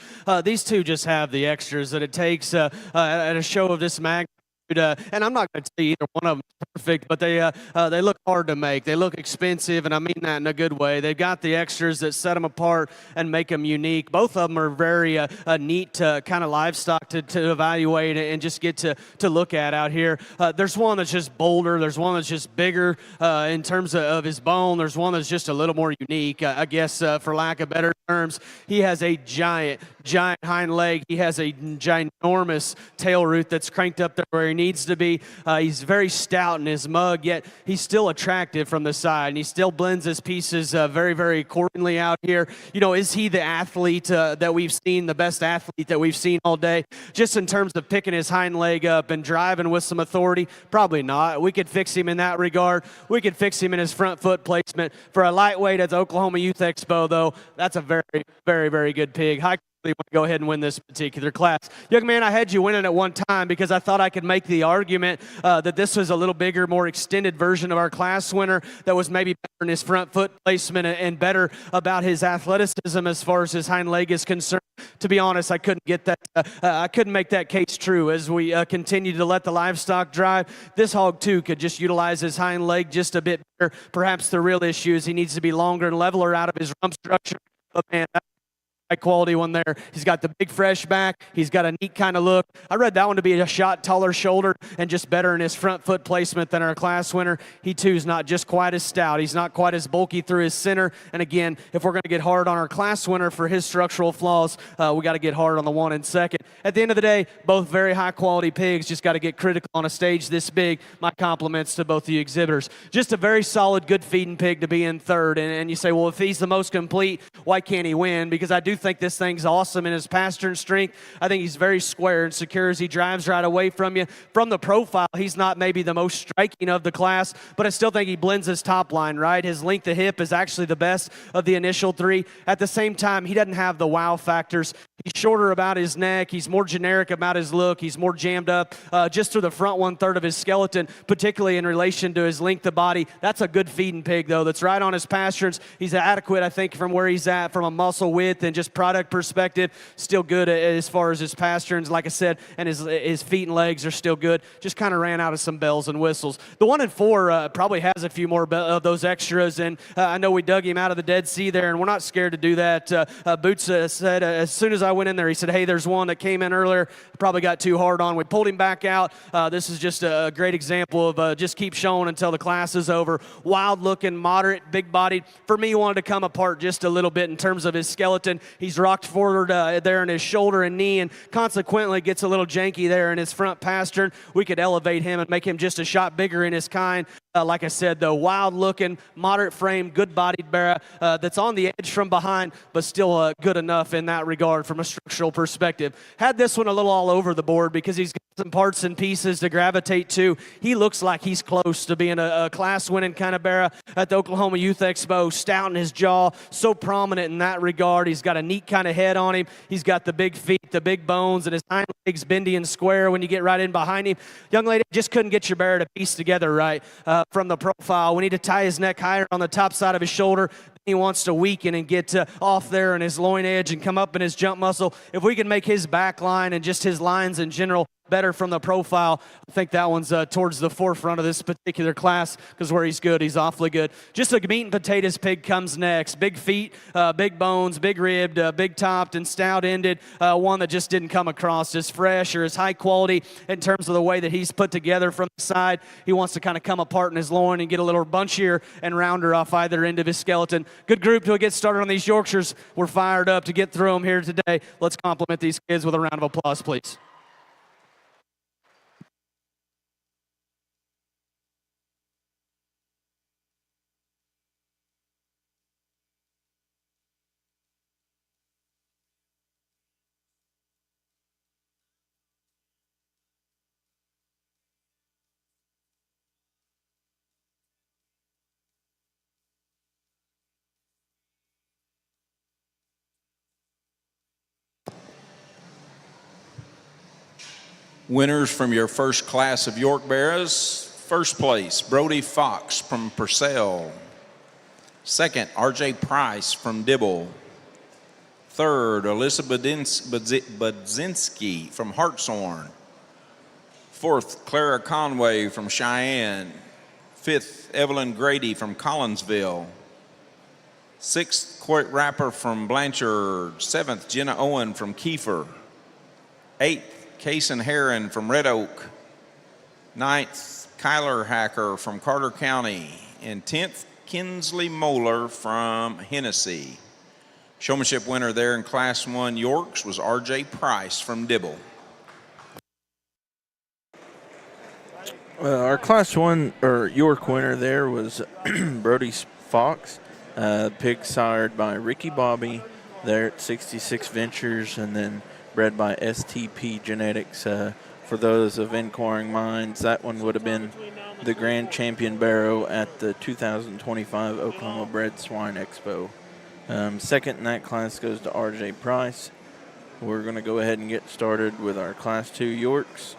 These two just have the extras that it takes at a show of this magnitude. And I'm not going to say either one of them is perfect, but they look hard to make. They look expensive, and I mean that in a good way. They've got the extras that set them apart and make them unique. Both of them are very neat kind of livestock to evaluate and just get to look at out here. There's one that's just bolder. There's one that's just bigger in terms of his bone. There's one that's just a little more unique, I guess, for lack of better terms. He has a giant hind leg. He has a ginormous tail root that's cranked up there where he needs to be. He's very stout in his mug, yet he's still attractive from the side, and he still blends his pieces very, very accordingly out here. Is he the athlete that we've seen, the best athlete that we've seen all day? Just in terms of picking his hind leg up and driving with some authority, probably not. We could fix him in that regard. We could fix him in his front foot placement. For a lightweight at the Oklahoma Youth Expo, though, that's a very, very, very good pig. High want to go ahead and win this particular class. Young man, I had you winning at one time because I thought I could make the argument that this was a little bigger, more extended version of our class winner that was maybe better in his front foot placement and better about his athleticism as far as his hind leg is concerned. To be honest, I couldn't get that. I couldn't make that case true as we continue to let the livestock drive. This hog too could just utilize his hind leg just a bit better. Perhaps the real issue is he needs to be longer and leveler out of his rump structure. But man, high quality one there. He's got the big fresh back. He's got a neat kind of look. I read that one to be a shot taller shoulder and just better in his front foot placement than our class winner. He too is not just quite as stout. He's not quite as bulky through his center. And again, if we're going to get hard on our class winner for his structural flaws, we got to get hard on the one and second. At the end of the day, both very high quality pigs. Just got to get critical on a stage this big. My compliments to both the exhibitors. Just a very solid, good feeding pig to be in third. And you say, well, if he's the most complete, why can't he win? Because I do think this thing's awesome in his pastern strength. I think he's very square and secure as he drives right away from you. From the profile, he's not maybe the most striking of the class, but I still think he blends his top line, right? His length of hip is actually the best of the initial three. At the same time, he doesn't have the wow factors. He's shorter about his neck. He's more generic about his look. He's more jammed up just through the front 1/3 of his skeleton, particularly in relation to his length of body. That's a good feeding pig, though, that's right on his pasterns. He's adequate, I think, from where he's at from a muscle width and just product perspective. Still good as far as his pasterns, like I said, and his feet and legs are still good. Just kind of ran out of some bells and whistles. The 1 and 4 probably has a few more of those extras, and I know we dug him out of the Dead Sea there, and we're not scared to do that. Boots said as soon as I went in there, he said, hey, there's one that came in earlier, probably got too hard on. We pulled him back out. This is just a great example of just keep showing until the class is over. Wild looking, moderate, big bodied. For me, he wanted to come apart just a little bit in terms of his skeleton. He's rocked forward there in his shoulder and knee, and consequently gets a little janky there in his front pastern. We could elevate him and make him just a shot bigger in his kind. Like I said, though, wild-looking, moderate frame, good-bodied Barrow that's on the edge from behind, but still good enough in that regard from a structural perspective. Had this one a little all over the board because he's got some parts and pieces to gravitate to. He looks like he's close to being a class-winning kind of Barrow at the Oklahoma Youth Expo. Stout in his jaw, so prominent in that regard. He's got a neat kind of head on him. He's got the big feet, the big bones, and his hind legs bendy and square when you get right in behind him. Young lady, just couldn't get your Barrow to piece together right. From the profile, we need to tie his neck higher on the top side of his shoulder. He wants to weaken and get off there in his loin edge and come up in his jump muscle. If we can make his back line and just his lines in general better from the profile, I think that one's towards the forefront of this particular class because where he's good, he's awfully good. Just a meat and potatoes pig comes next. Big feet, big bones, big ribbed, big topped and stout ended. One that just didn't come across as fresh or as high quality in terms of the way that he's put together from the side. He wants to kind of come apart in his loin and get a little bunchier and rounder off either end of his skeleton. Good group to get started on these Yorkshires. We're fired up to get through them here today. Let's compliment these kids with a round of applause, please. Winners from your first class of York Barrows. First place, Brody Fox from Purcell. Second, R.J. Price from Dibble. Third, Alyssa Budzinski from Hartshorn. Fourth, Clara Conway from Cheyenne. Fifth, Evelyn Grady from Collinsville. Sixth, Coit Rapper from Blanchard. Seventh, Jenna Owen from Kiefer. Eighth, Kason Heron from Red Oak. Ninth, Kyler Hacker from Carter County. And 10th, Kinsley Moeller from Hennessy. Showmanship winner there in Class 1 Yorks was R.J. Price from Dibble. Our Class 1 or York winner there was Brody Fox, pig sired by Ricky Bobby there at 66 Ventures, and then bred by STP Genetics. For those of inquiring minds, that one would have been the grand champion Barrow at the 2025 Oklahoma Bred Swine Expo. Second in that class goes to R.J. Price. We're going to go ahead and get started with our Class 2 Yorks.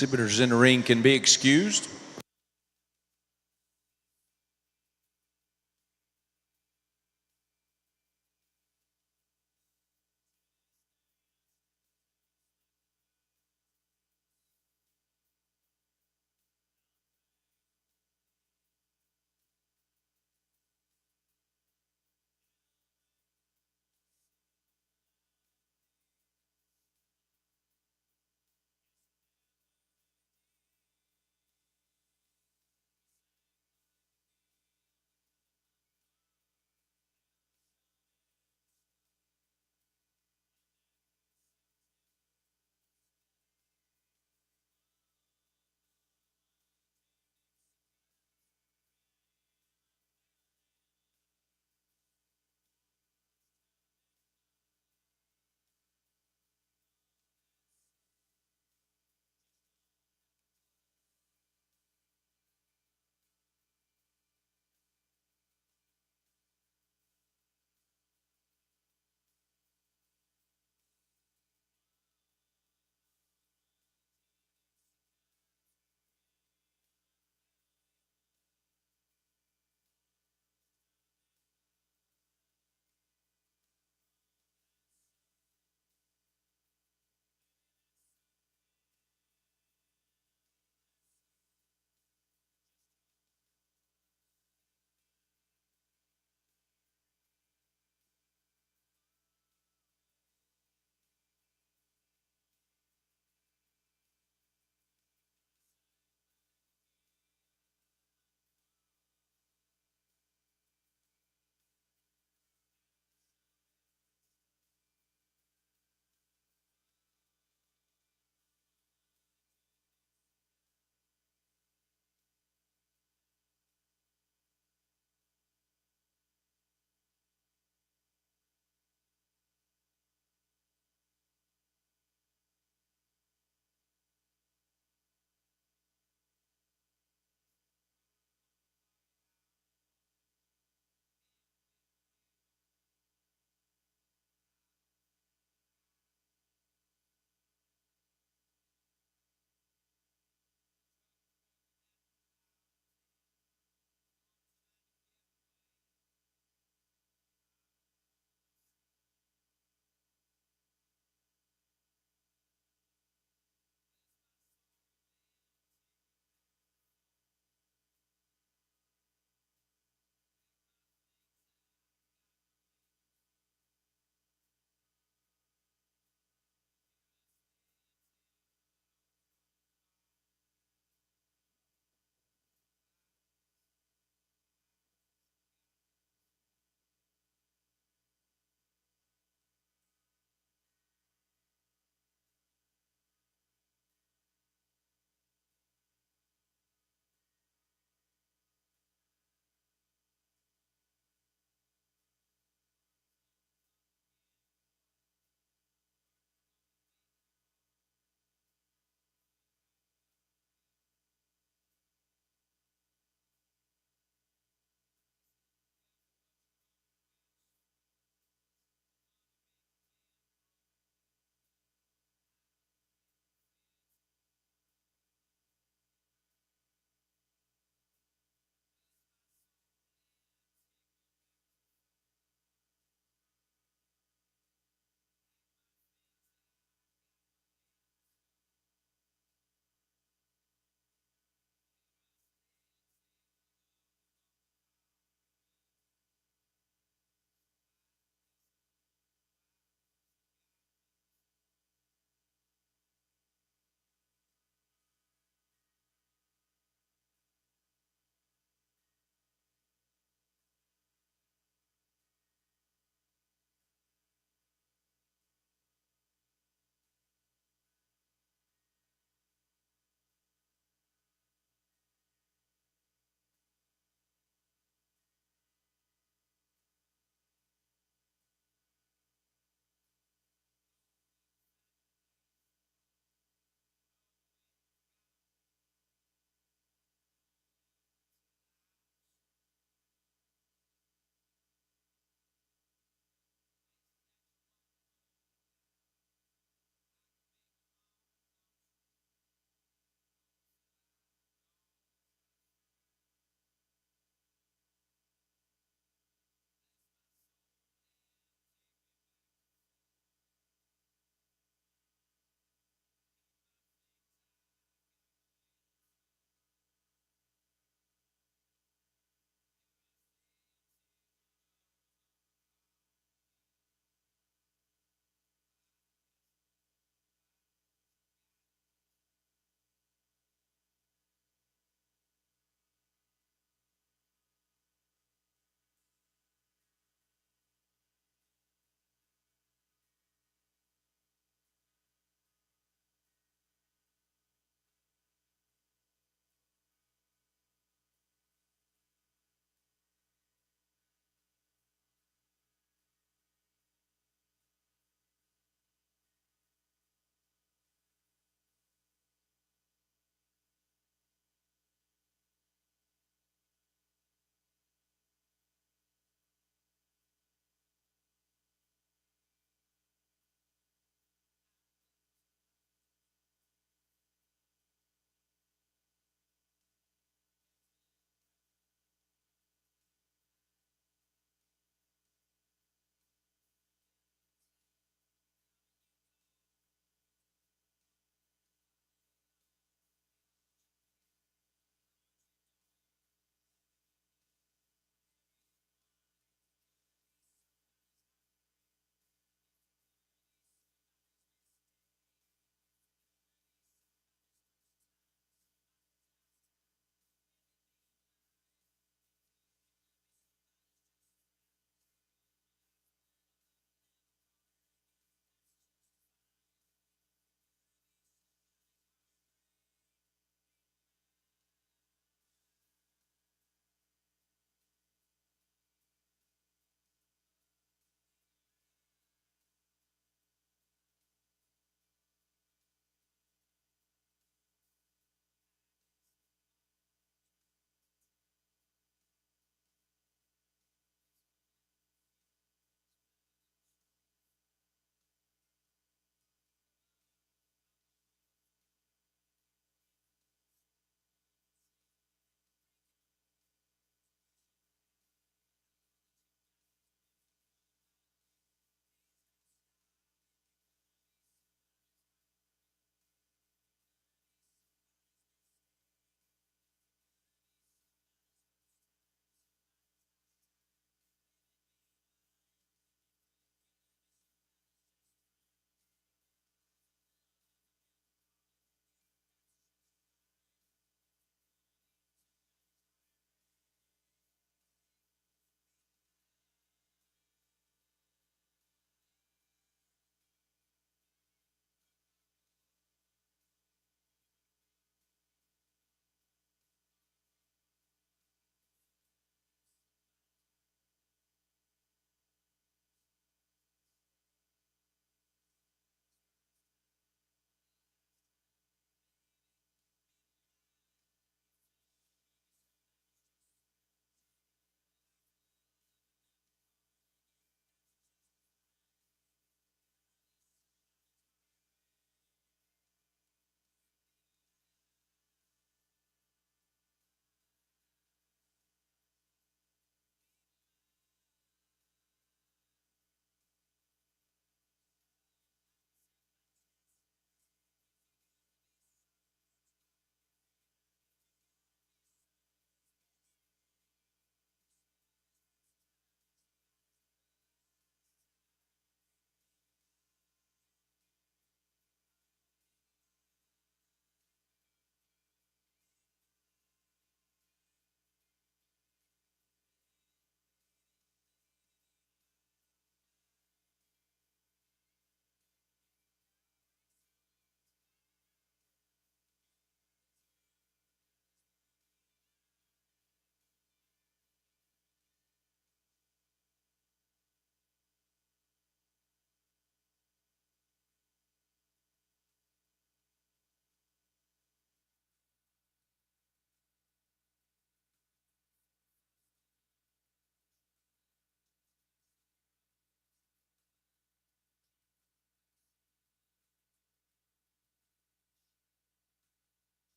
Exhibitors in the ring can be excused.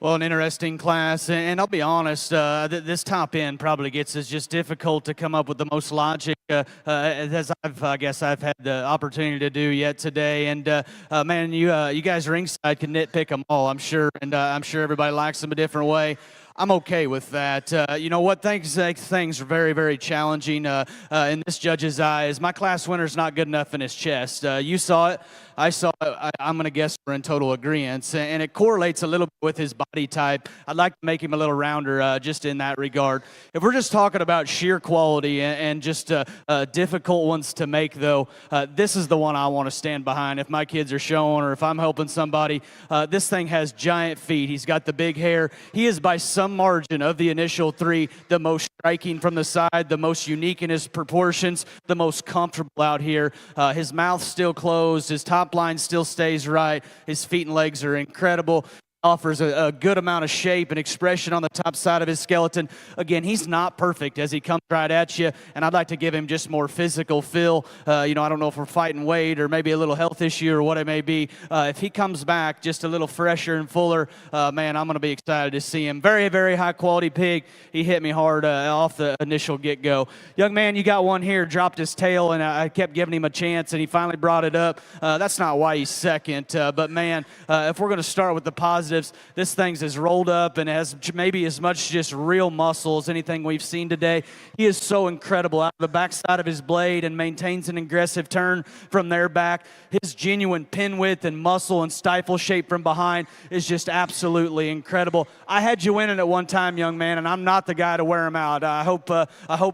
Well, an interesting class, and I'll be honest, this top end probably gets us just difficult to come up with the most logic as I guess I've had the opportunity to do yet today. And man, you guys ringside can nitpick them all, I'm sure, and I'm sure everybody likes them a different way. I'm okay with that. You know what? Things are very, very challenging in this judge's eyes. My class winner's not good enough in his chest. You saw it. I saw it. I'm going to guess we're in total agreement. And it correlates a little bit with his body type. I'd like to make him a little rounder just in that regard. If we're just talking about sheer quality and just difficult ones to make, though, this is the one I want to stand behind. If my kids are showing or if I'm helping somebody, this thing has giant feet. He's got the big hair. He is by some margin of the initial three the most striking from the side, the most unique in his proportions, the most comfortable out here. His mouth's still closed. His top line still stays right. His feet and legs are incredible. Offers a good amount of shape and expression on the top side of his skeleton. Again, he's not perfect as he comes right at you, and I'd like to give him just more physical feel. I don't know if we're fighting weight or maybe a little health issue or what it may be. If he comes back just a little fresher and fuller, man, I'm going to be excited to see him. Very, very high-quality pig. He hit me hard off the initial get-go. Young man, you got one here, dropped his tail, and I kept giving him a chance, and he finally brought it up. That's not why he's second, but, man, if we're going to start with the positive, this thing's as rolled up and has maybe as much just real muscle as anything we've seen today. He is so incredible out of the backside of his blade and maintains an aggressive turn from there back. His genuine pin width and muscle and stifle shape from behind is just absolutely incredible. I had you winning at one time, young man, and I'm not the guy to wear him out. I hope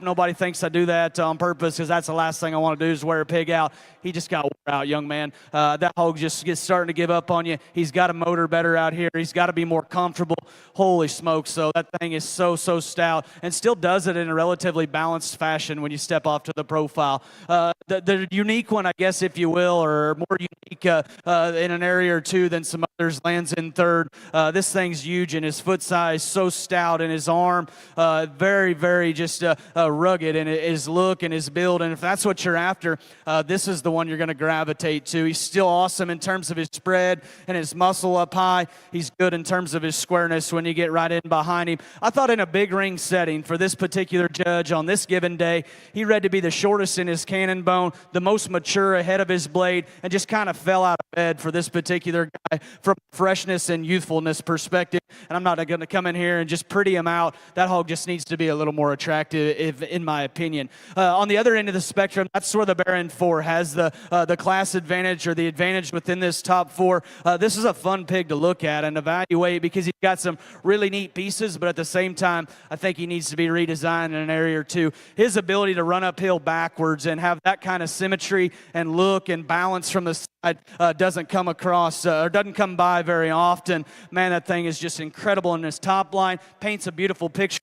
nobody thinks I do that on purpose, because that's the last thing I want to do is wear a pig out. He just got wore out, young man. That hog just gets starting to give up on you. He's got to motor better out here. He's got to be more comfortable. Holy smokes. So that thing is so stout and still does it in a relatively balanced fashion when you step off to the profile. The unique one, I guess, if you will, or more unique in an area or two than some others, lands in third. This thing's huge in his foot size, so stout in his arm, very, very just rugged in his look and his build. And if that's what you're after, this is the one you're going to gravitate to. He's still awesome in terms of his spread and his muscle up high. He's good in terms of his squareness when you get right in behind him. I thought in a big ring setting for this particular judge on this given day, he read to be the shortest in his cannon bone, the most mature ahead of his blade, and just kind of fell out of bed for this particular guy from freshness and youthfulness perspective. And I'm not going to come in here and just pretty him out. That hog just needs to be a little more attractive, in my opinion. On the other end of the spectrum, that's where the Baron 4 has the class advantage or the advantage within this top four. This is a fun pig to look at and evaluate because he's got some really neat pieces, but at the same time, I think he needs to be redesigned in an area or two. His ability to run uphill backwards and have that kind of symmetry and look and balance from the side doesn't come across or doesn't come by very often. Man, that thing is just incredible in his top line, paints a beautiful picture.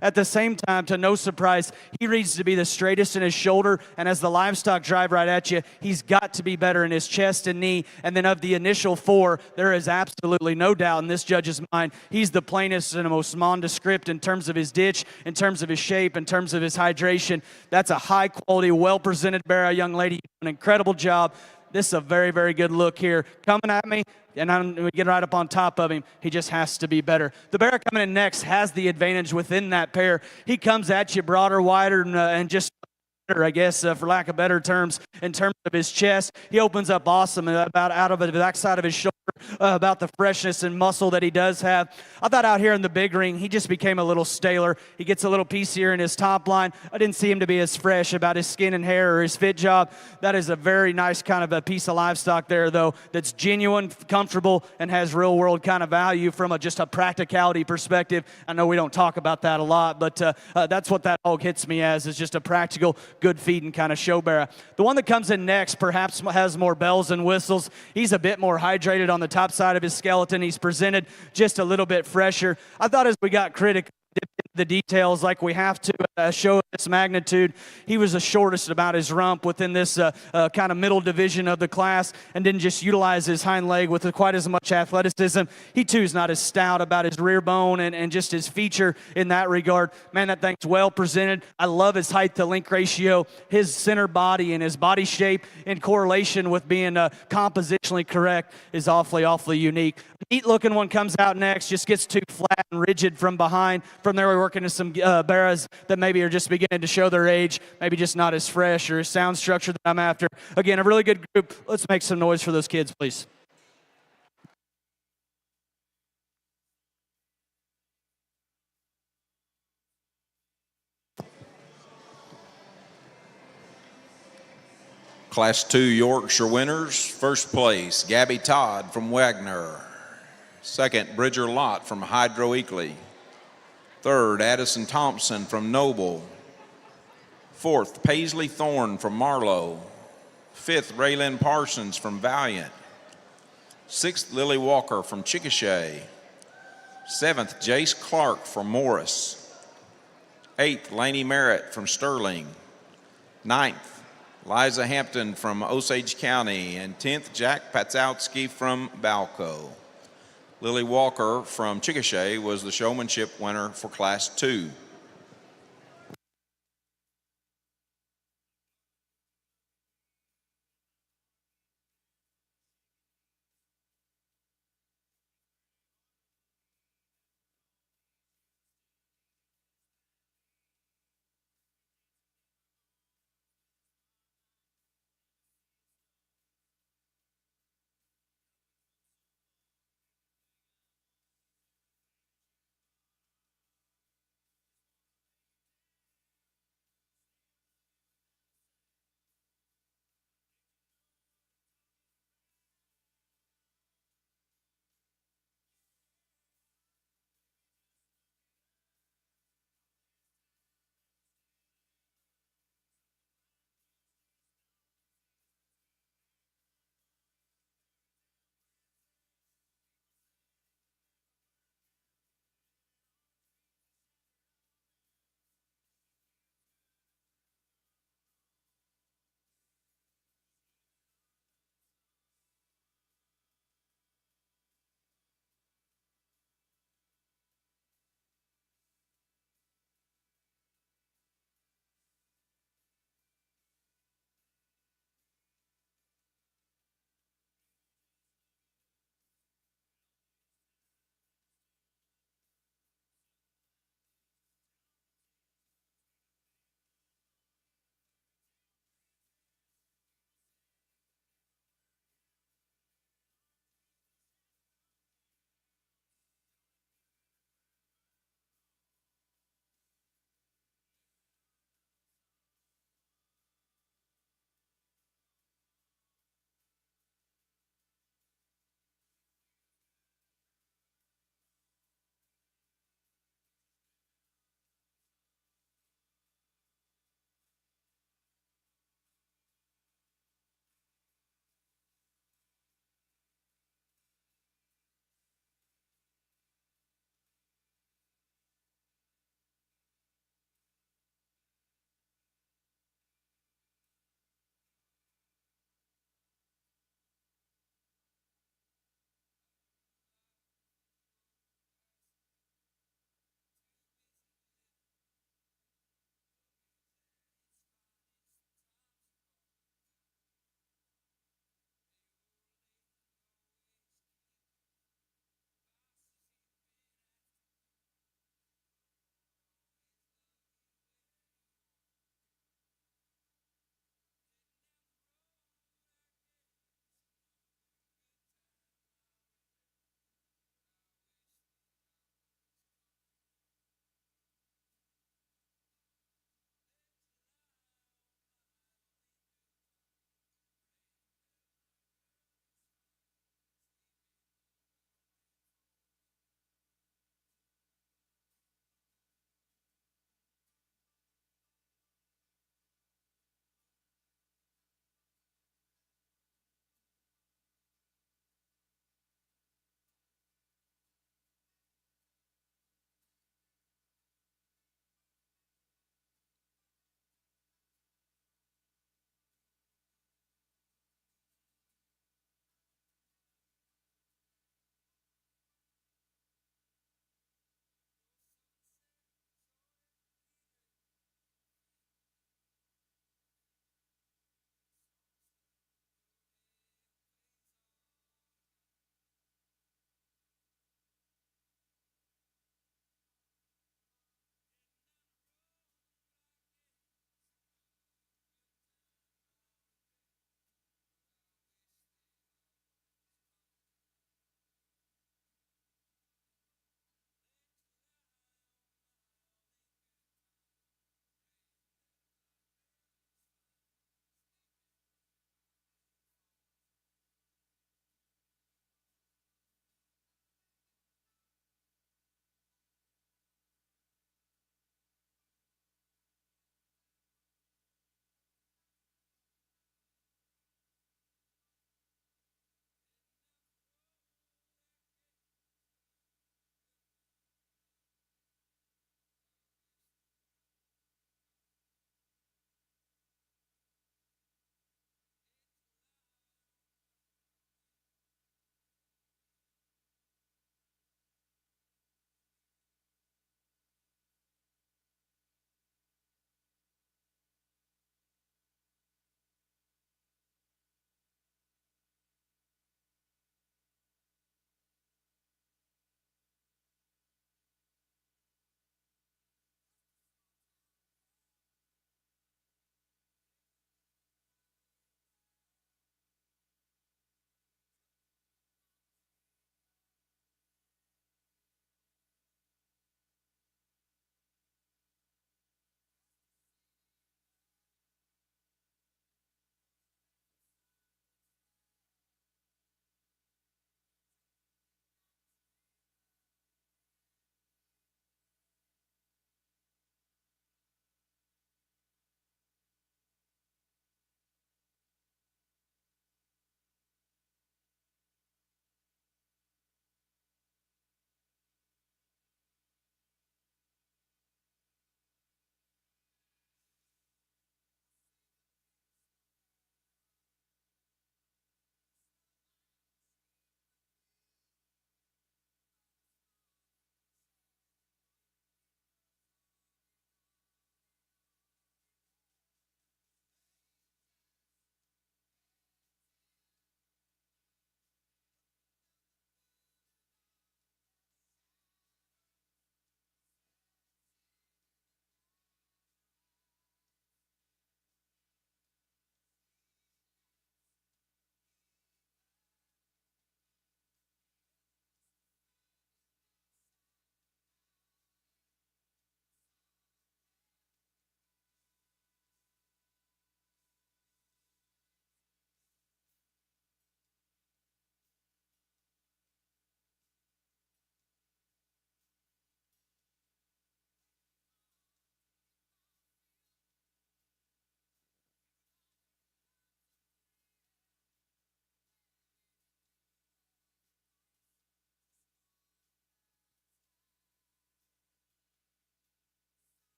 At the same time, to no surprise, he reads to be the straightest in his shoulder, and as the livestock drive right at you, he's got to be better in his chest and knee. And then of the initial four, there is absolutely no doubt in this judge's mind, he's the plainest and the most nondescript in terms of his ditch, in terms of his shape, in terms of his hydration. That's a high-quality, well-presented Barrow young lady. You did an incredible job. This is a very, very good look here. Coming at me, and I'm going to get right up on top of him. He just has to be better. The Barrow coming in next has the advantage within that pair. He comes at you broader, wider, and just I guess, for lack of better terms, in terms of his chest. He opens up awesome about out of the backside of his shoulder, about the freshness and muscle that he does have. I thought out here in the big ring, he just became a little staler. He gets a little piecier in his top line. I didn't see him to be as fresh about his skin and hair or his fit job. That is a very nice kind of a piece of livestock there, though, that's genuine, comfortable, and has real-world kind of value from just a practicality perspective. I know we don't talk about that a lot, but that's what that hog hits me as, is just a practical, good feeding kind of show Barrow. The one that comes in next perhaps has more bells and whistles. He's a bit more hydrated on the top side of his skeleton. He's presented just a little bit fresher. I thought as we got critical, the details like we have to show its magnitude. He was the shortest about his rump within this kind of middle division of the class, and didn't just utilize his hind leg with quite as much athleticism. He too is not as stout about his rear bone and just his feature in that regard. Man, that thing's well presented. I love his height to length ratio, his center body and his body shape in correlation with being compositionally correct is awfully unique. Neat looking one comes out next, just gets too flat and rigid from behind. From there we work into some Barrows that maybe are just beginning to show their age, maybe just not as fresh or as sound structure that I'm after. Again, a really good group. Let's make some noise for those kids, please. Class 2 Yorkshire winners. First place, Gabby Todd from Wagner. Second, Bridger Lott from Hydro Eakley. Third, Addison Thompson from Noble. Fourth, Paisley Thorne from Marlowe. Fifth, Raylyn Parsons from Valiant. Sixth, Lily Walker from Chickasha. Seventh, Jace Clark from Morris. Eighth, Laney Merritt from Sterling. Ninth, Liza Hampton from Osage County. And 10th, Jack Patzowski from Balco. Lily Walker from Chickasha was the showmanship winner for Class 2.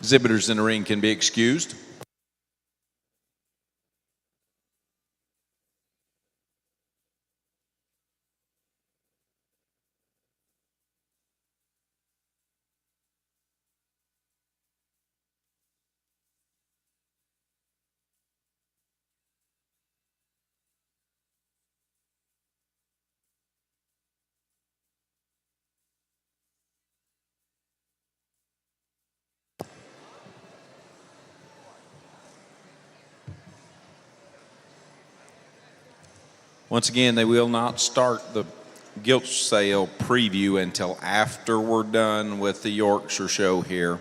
Exhibitors in the ring can be excused. Once again, they will not start the gilt sale preview until after we're done with the Yorkshire show here.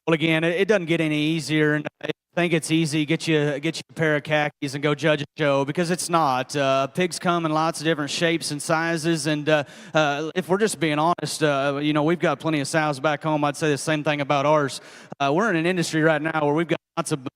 Well, again, it doesn't get any easier, and I think it's easy. Get you a pair of khakis and go judge a show, because it's not. Pigs come in lots of different shapes and sizes, and if we're just being honest, we've got plenty of sows back home. I'd say the same thing about ours. We're in an industry right now where we've got lots of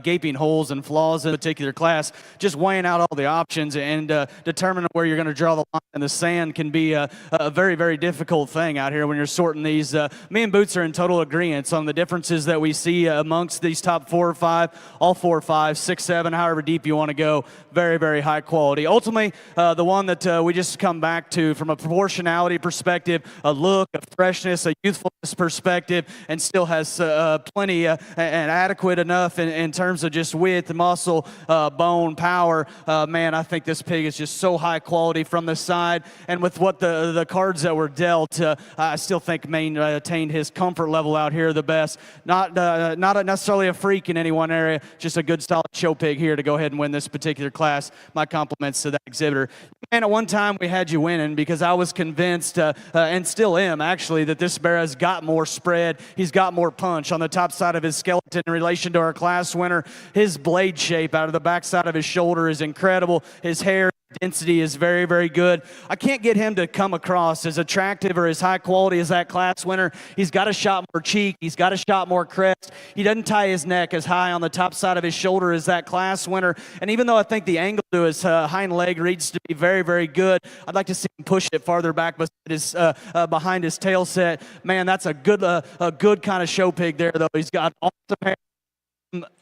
gaping holes and flaws in a particular class. Just weighing out all the options and determining where you're going to draw the line in the sand can be a very, very difficult thing out here when you're sorting these. Me and Boots are in total agreement on the differences that we see amongst these top 4 or 5, all 4 or 5, 6, 7, however deep you want to go. Very, very high quality. Ultimately, the one that we just come back to from a proportionality perspective, a look, a freshness, a youthfulness perspective, and still has plenty and adequate enough in terms of just width, muscle, bone, power. Man, I think this pig is just so high quality from the side. And with what the cards that were dealt, I still think Maine attained his comfort level out here the best. Not necessarily a freak in any one area, just a good solid show pig here to go ahead and win this particular class. My compliments to that exhibitor. And at one time we had you winning because I was convinced, and still am actually, that this bear has got more spread. He's got more punch on the top side of his skeleton in relation to our class winner. His blade shape out of the back side of his shoulder is incredible. His hair density is very, very good. I can't get him to come across as attractive or as high quality as that class winner. He's got a shot more cheek. He's got a shot more crest. He doesn't tie his neck as high on the top side of his shoulder as that class winner. And even though I think the angle to his hind leg needs to be very, very good, I'd like to see him push it farther back behind his tail set. Man, that's a good kind of show pig there, though. He's got awesome hair.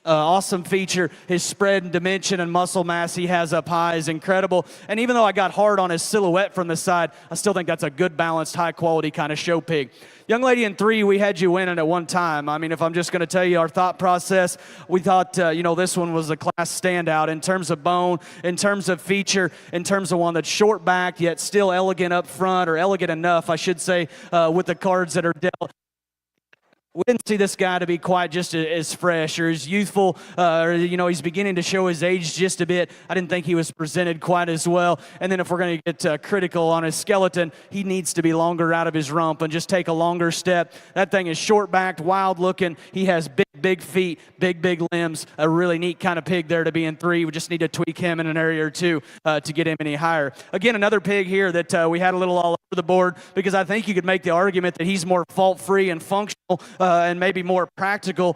Awesome feature. His spread and dimension and muscle mass he has up high is incredible. And even though I got hard on his silhouette from the side, I still think that's a good, balanced, high-quality kind of show pig. Young lady in 3, we had you winning at one time. I mean, if I'm just going to tell you our thought process, we thought, this one was a class standout in terms of bone, in terms of feature, in terms of one that's short-backed, yet still elegant up front, or elegant enough, I should say, with the cards that are dealt. We didn't see this guy to be quite just as fresh or as youthful, he's beginning to show his age just a bit. I didn't think he was presented quite as well. And then if we're going to get critical on his skeleton, he needs to be longer out of his rump and just take a longer step. That thing is short-backed, wild-looking. He has big feet, big limbs, a really neat kind of pig there to be in 3. We just need to tweak him in an area or two to get him any higher. Again, another pig here that we had a little all over the board, because I think you could make the argument that he's more fault-free and functional and maybe more practical,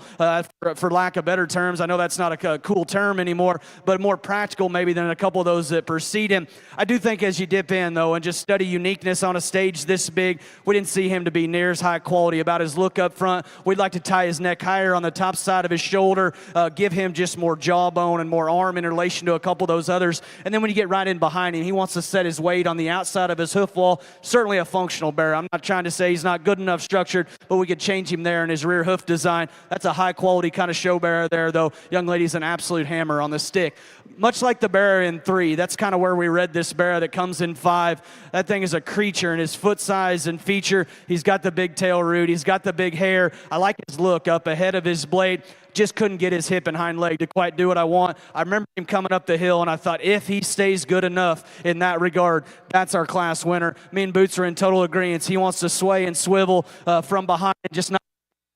for lack of better terms. I know that's not a cool term anymore, but more practical maybe than a couple of those that precede him. I do think as you dip in, though, and just study uniqueness on a stage this big, we didn't see him to be near as high quality about his look up front. We'd like to tie his neck higher on the top side of his shoulder, give him just more jawbone and more arm in relation to a couple of those others. And then when you get right in behind him, he wants to set his weight on the outside of his hoof wall. Certainly a functional bear. I'm not trying to say he's not good enough structured, but we could change him there in his rear hoof design. That's a high quality kind of show bear there, though. Young lady's an absolute hammer on the stick. Much like the bear in 3, that's kind of where we read this bear that comes in 5. That thing is a creature in his foot size and feature. He's got the big tail root. He's got the big hair. I like his look up ahead of his blade. Just couldn't get his hip and hind leg to quite do what I want. I remember him coming up the hill, and I thought, if he stays good enough in that regard, that's our class winner. Me and Boots are in total agreement. He wants to sway and swivel from behind, just not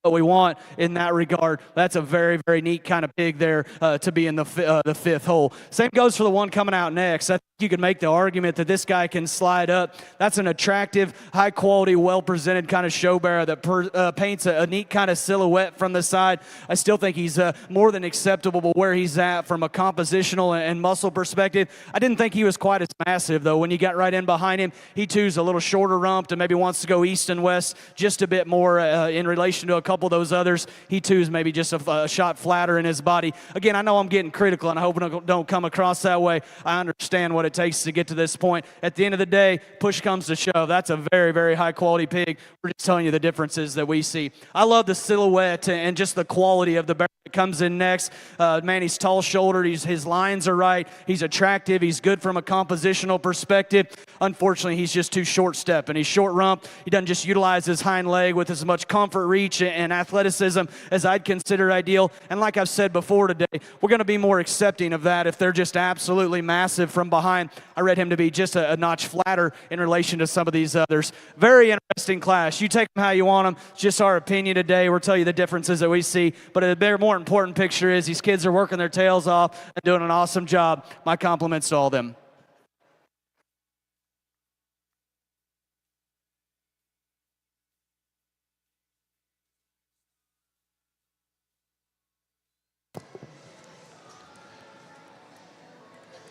what we want in that regard. That's a very, very neat kind of pig there to be in the 5th hole. Same goes for the one coming out next. I think you could make the argument that this guy can slide up. That's an attractive, high-quality, well-presented kind of show bear that paints a neat kind of silhouette from the side. I still think he's more than acceptable where he's at from a compositional and muscle perspective. I didn't think he was quite as massive, though. When you got right in behind him, he too's a little shorter rumped and maybe wants to go east and west just a bit more in relation to a couple of those others. He too is maybe just a shot flatter in his body. Again, I know I'm getting critical, and I hope it don't come across that way. I understand what it takes to get to this point. At the end of the day, push comes to shove. That's a very, very high quality pig. We're just telling you the differences that we see. I love the silhouette and just the quality of the bear that comes in next. Man, he's tall-shouldered. His lines are right. He's attractive. He's good from a compositional perspective. Unfortunately, he's just too short-step, and he's short-rump. He doesn't just utilize his hind leg with as much comfort, reach, and athleticism as I'd consider ideal. And like I've said before today, we're going to be more accepting of that if they're just absolutely massive from behind. I read him to be just a notch flatter in relation to some of these others. Very interesting class. You take them how you want them. It's just our opinion today. We'll tell you the differences that we see. But a bigger, more important picture is these kids are working their tails off and doing an awesome job. My compliments to all of them.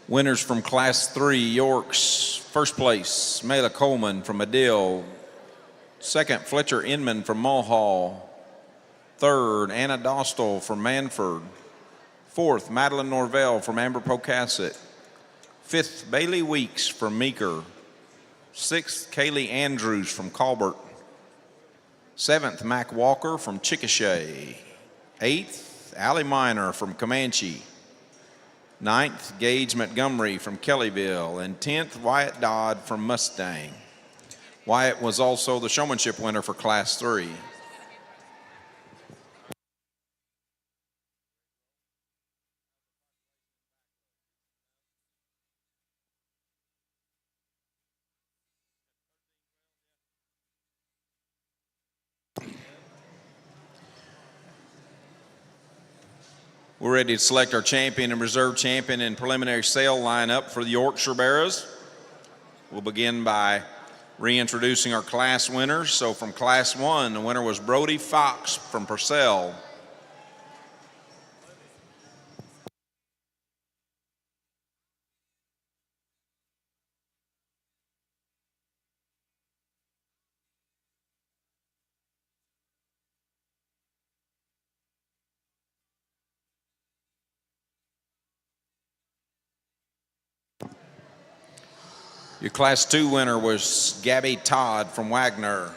Winners from Class 3, Yorks. First place, Mela Coleman from Medill. Second, Fletcher Inman from Mulhall. Third, Anna Dostal from Manford. Fourth, Madeline Norvell from Amber Pocasset. Fifth, Bailey Weeks from Meeker. Sixth, Kaylee Andrews from Colbert. Seventh, Mac Walker from Chickasha. Eighth, Allie Miner from Comanche. Ninth, Gage Montgomery from Kellyville. And 10th, Wyatt Dodd from Mustang. Wyatt was also the showmanship winner for Class 3. We're ready to select our champion and reserve champion and preliminary sale lineup for the Yorkshire Barrows. We'll begin by reintroducing our class winners. So from Class 1, the winner was Brody Fox from Purcell. Your Class 2 winner was Gabby Todd from Wagner.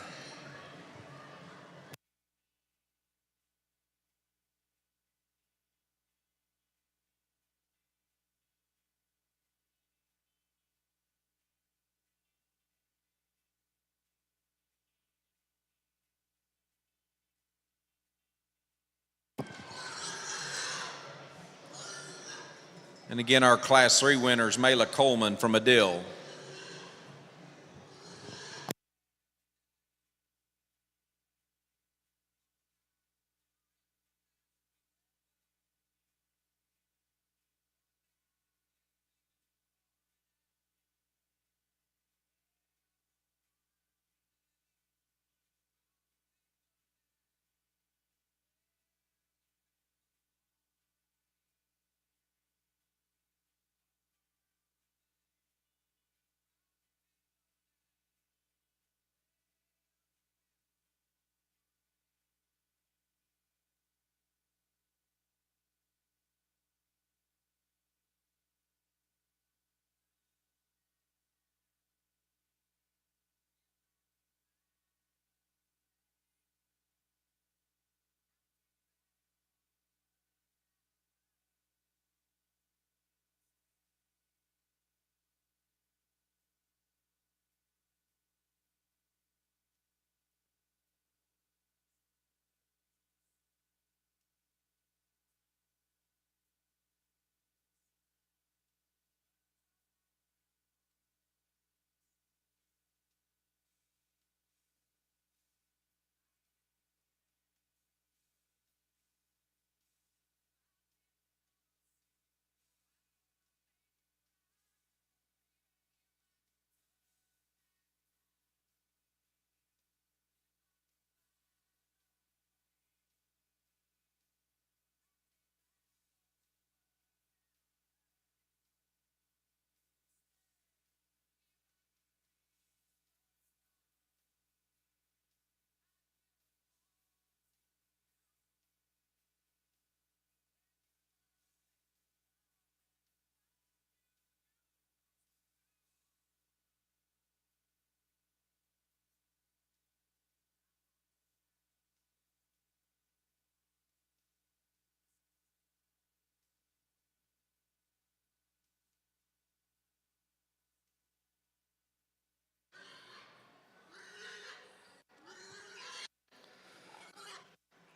And again, our Class 3 winners, Mela Coleman from Medill.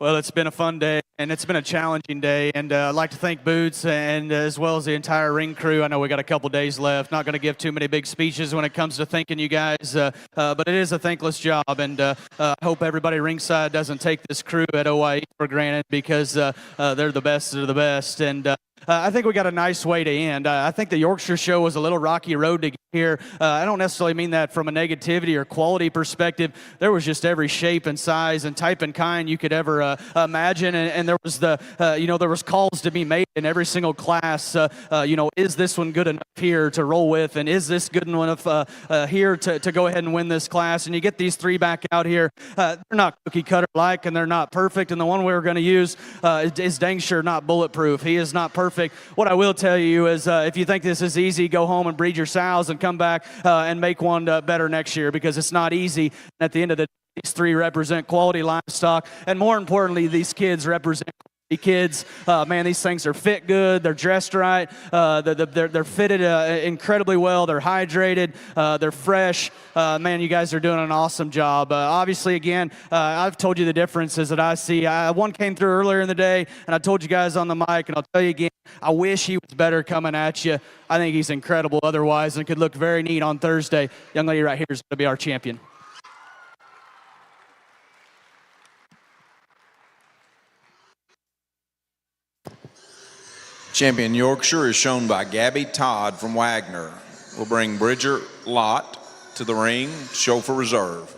Well, it's been a fun day, and it's been a challenging day, and I'd like to thank Boots and as well as the entire ring crew. I know we got a couple days left. Not going to give too many big speeches when it comes to thanking you guys, but it is a thankless job, and I hope everybody ringside doesn't take this crew at OYE for granted, because they're the best of the best, and I think we got a nice way to end. I think the Yorkshire show was a little rocky road to get here. I don't necessarily mean that from a negativity or quality perspective. There was just every shape and size and type and kind you could ever imagine, and there was there was calls to be made in every single class. Is this one good enough here to roll with, and is this good enough here to go ahead and win this class? And you get these three back out here. They're not cookie cutter like, and they're not perfect. And the one we're going to use is dang sure not bulletproof. He is not perfect. What I will tell you is if you think this is easy, go home and breed your sows and come back and make one better next year, because it's not easy. At the end of the day, these three represent quality livestock, and more importantly, these kids represent kids. Man, these things are fit good. They're dressed right. They're fitted incredibly well. They're hydrated. They're fresh. Man, you guys are doing an awesome job. Obviously, again, I've told you the differences that I see. One came through earlier in the day, and I told you guys on the mic, and I'll tell you again, I wish he was better coming at you. I think he's incredible otherwise, and could look very neat on Thursday. Young lady right here is going to be our champion. Champion Yorkshire is shown by Gabby Todd from Wagner. We'll bring Bridger Lott to the ring, show for reserve.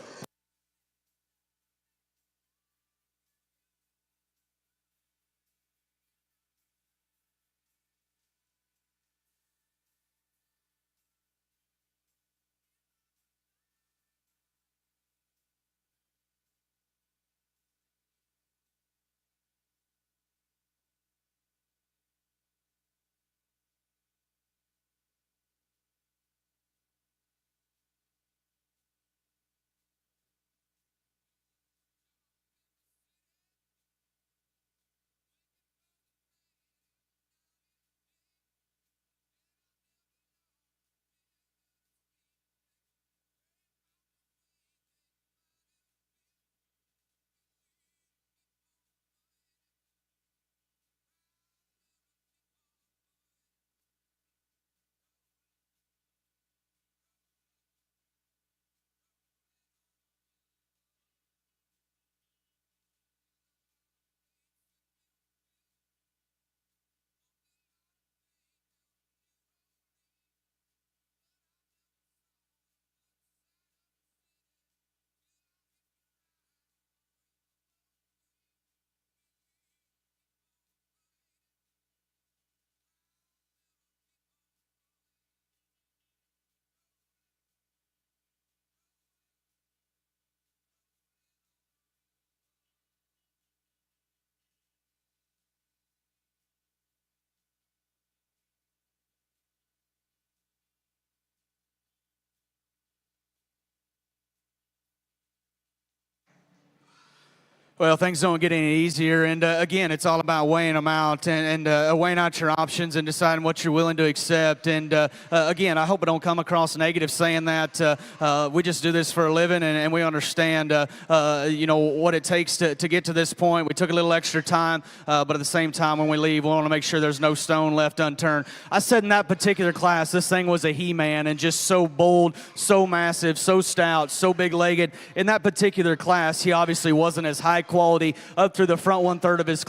Well, things don't get any easier, and again, it's all about weighing them out and weighing out your options and deciding what you're willing to accept. And again, I hope it don't come across negative saying that. We just do this for a living, and we understand, what it takes to get to this point. We took a little extra time, but at the same time, when we leave, we want to make sure there's no stone left unturned. I said in that particular class, this thing was a he-man, and just so bold, so massive, so stout, so big-legged. In that particular class, he obviously wasn't as high quality up through the front one-third of his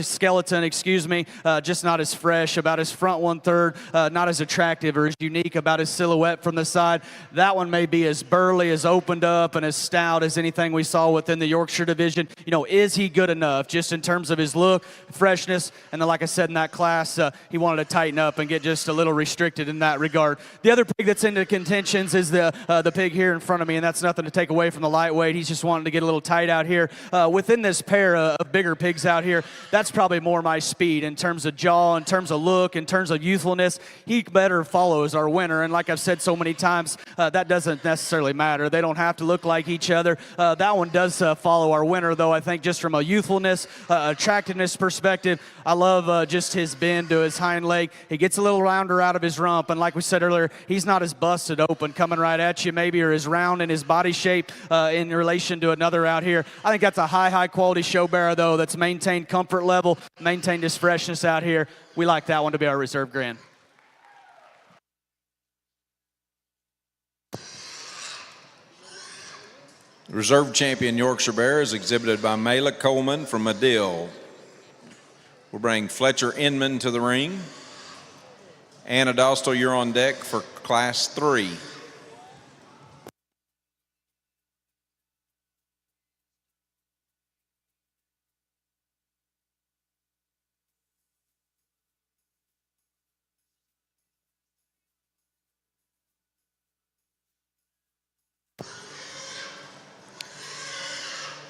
skeleton, just not as fresh about his front one-third, not as attractive or as unique about his silhouette from the side. That one may be as burly, as opened up, and as stout as anything we saw within the Yorkshire division. Is he good enough just in terms of his look, freshness, and then like I said in that class, he wanted to tighten up and get just a little restricted in that regard. The other pig that's into contentions is the pig here in front of me, and that's nothing to take away from the lightweight. He's just wanting to get a little tight out here. Within this pair of bigger pigs out here, that's probably more my speed in terms of jaw, in terms of look, in terms of youthfulness. He better follows our winner, and like I've said so many times, that doesn't necessarily matter. They don't have to look like each other. That one does follow our winner, though. I think just from a youthfulness, attractiveness perspective, I love just his bend to his hind leg. He gets a little rounder out of his rump, and like we said earlier, he's not as busted open coming right at you maybe, or as round in his body shape in relation generation to another out here. I think that's a high quality show barrow, though, that's maintained comfort level, maintained his freshness out here. We like that one to be our reserve grand. Reserve champion Yorkshire Bear is exhibited by Mela Coleman from Medill. We'll bring Fletcher Inman to the ring. Anna Dostal, you're on deck for Class 3.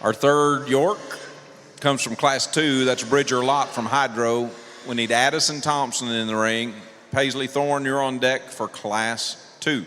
Our third York comes from Class 2. That's Bridger Lott from Hydro. We need Addison Thompson in the ring. Paisley Thorne, you're on deck for Class 2.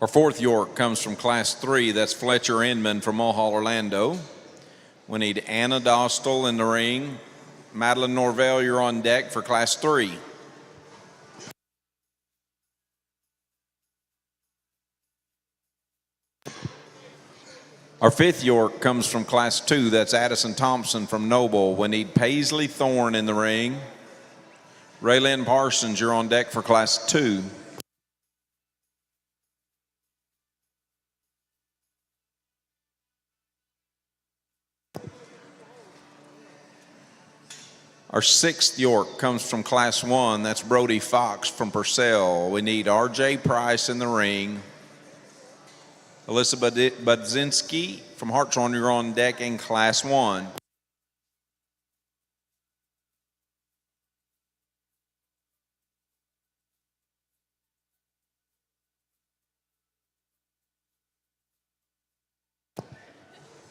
Our fourth York comes from Class 3. That's Fletcher Inman from Mulhall, Orlando. We need Anna Dostal in the ring. Madeline Norvell, you're on deck for Class 3. Our fifth York comes from Class 2. That's Addison Thompson from Noble. We need Paisley Thorne in the ring. Raylyn Parsons, you're on deck for Class 2. Our sixth York comes from Class 1. That's Brody Fox from Purcell. We need R.J. Price in the ring. Alyssa Budzinski from Hartshorn, you're on deck in Class 1.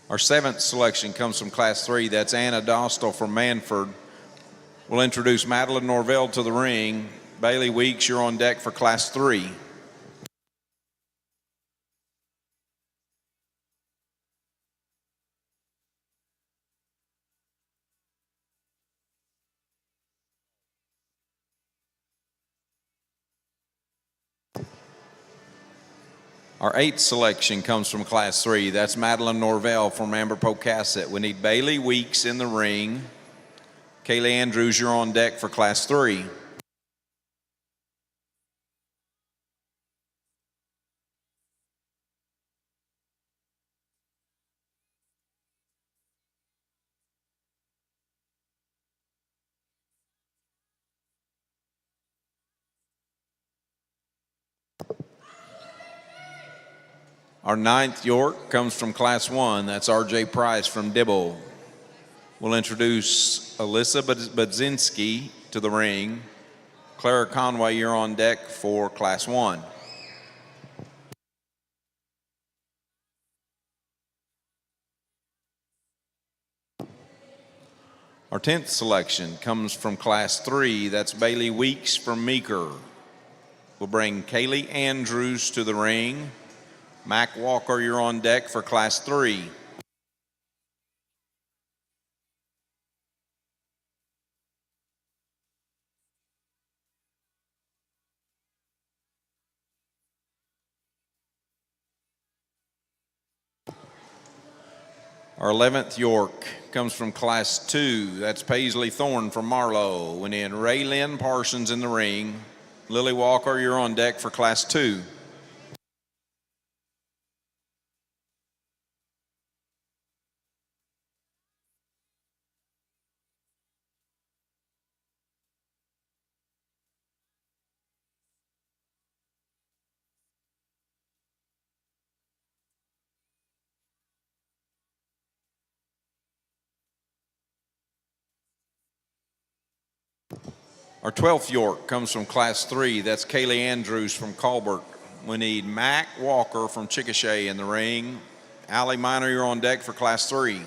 Our seventh selection comes from Class 3. That's Anna Dostal from Manford. We'll introduce Madeline Norvell to the ring. Bailey Weeks, you're on deck for Class 3. Our eighth selection comes from Class 3. That's Madeline Norvell from Amber Pocasset. We need Bailey Weeks in the ring. Kaylee Andrews, you're on deck for Class 3. Our ninth York comes from Class 1. That's R.J. Price from Dibble. We'll introduce Alyssa Budzinski to the ring. Clara Conway, you're on deck for Class 1. Our 10th selection comes from Class 3. That's Bailey Weeks from Meeker. We'll bring Kaylee Andrews to the ring. Mac Walker, you're on deck for Class 3. Our 11th York comes from Class 2. That's Paisley Thorne from Marlowe. And then Raylyn Parsons in the ring. Lily Walker, you're on deck for Class 2. Our 12th York comes from Class 3. That's Kaylee Andrews from Colbert. We need Mac Walker from Chickasha in the ring. Allie Minor, you're on deck for Class 3.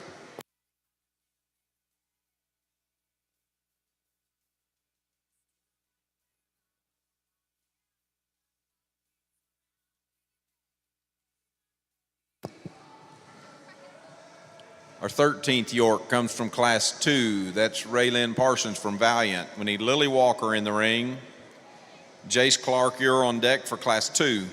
Our 13th York comes from Class 2. That's Raylyn Parsons from Valiant. We need Lily Walker in the ring. Jace Clark, you're on deck for Class 2.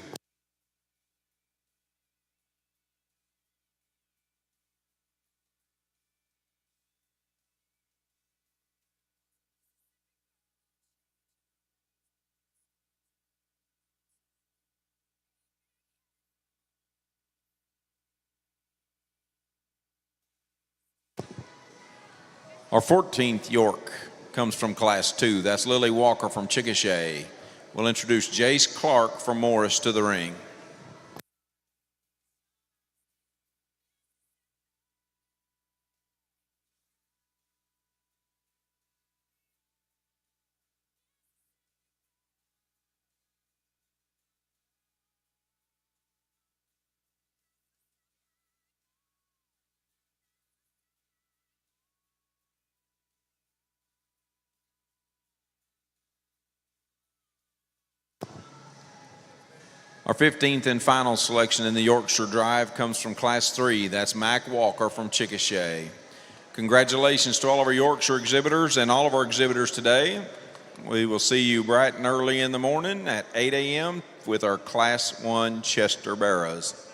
Our 14th York comes from Class 2. That's Lily Walker from Chickasha. We'll introduce Jace Clark from Morris to the ring. Our 15th and final selection in the Yorkshire Drive comes from Class 3. That's Mac Walker from Chickasha. Congratulations to all of our Yorkshire exhibitors and all of our exhibitors today. We will see you bright and early in the morning at 8 a.m. with our Class 1 Chester Barrows.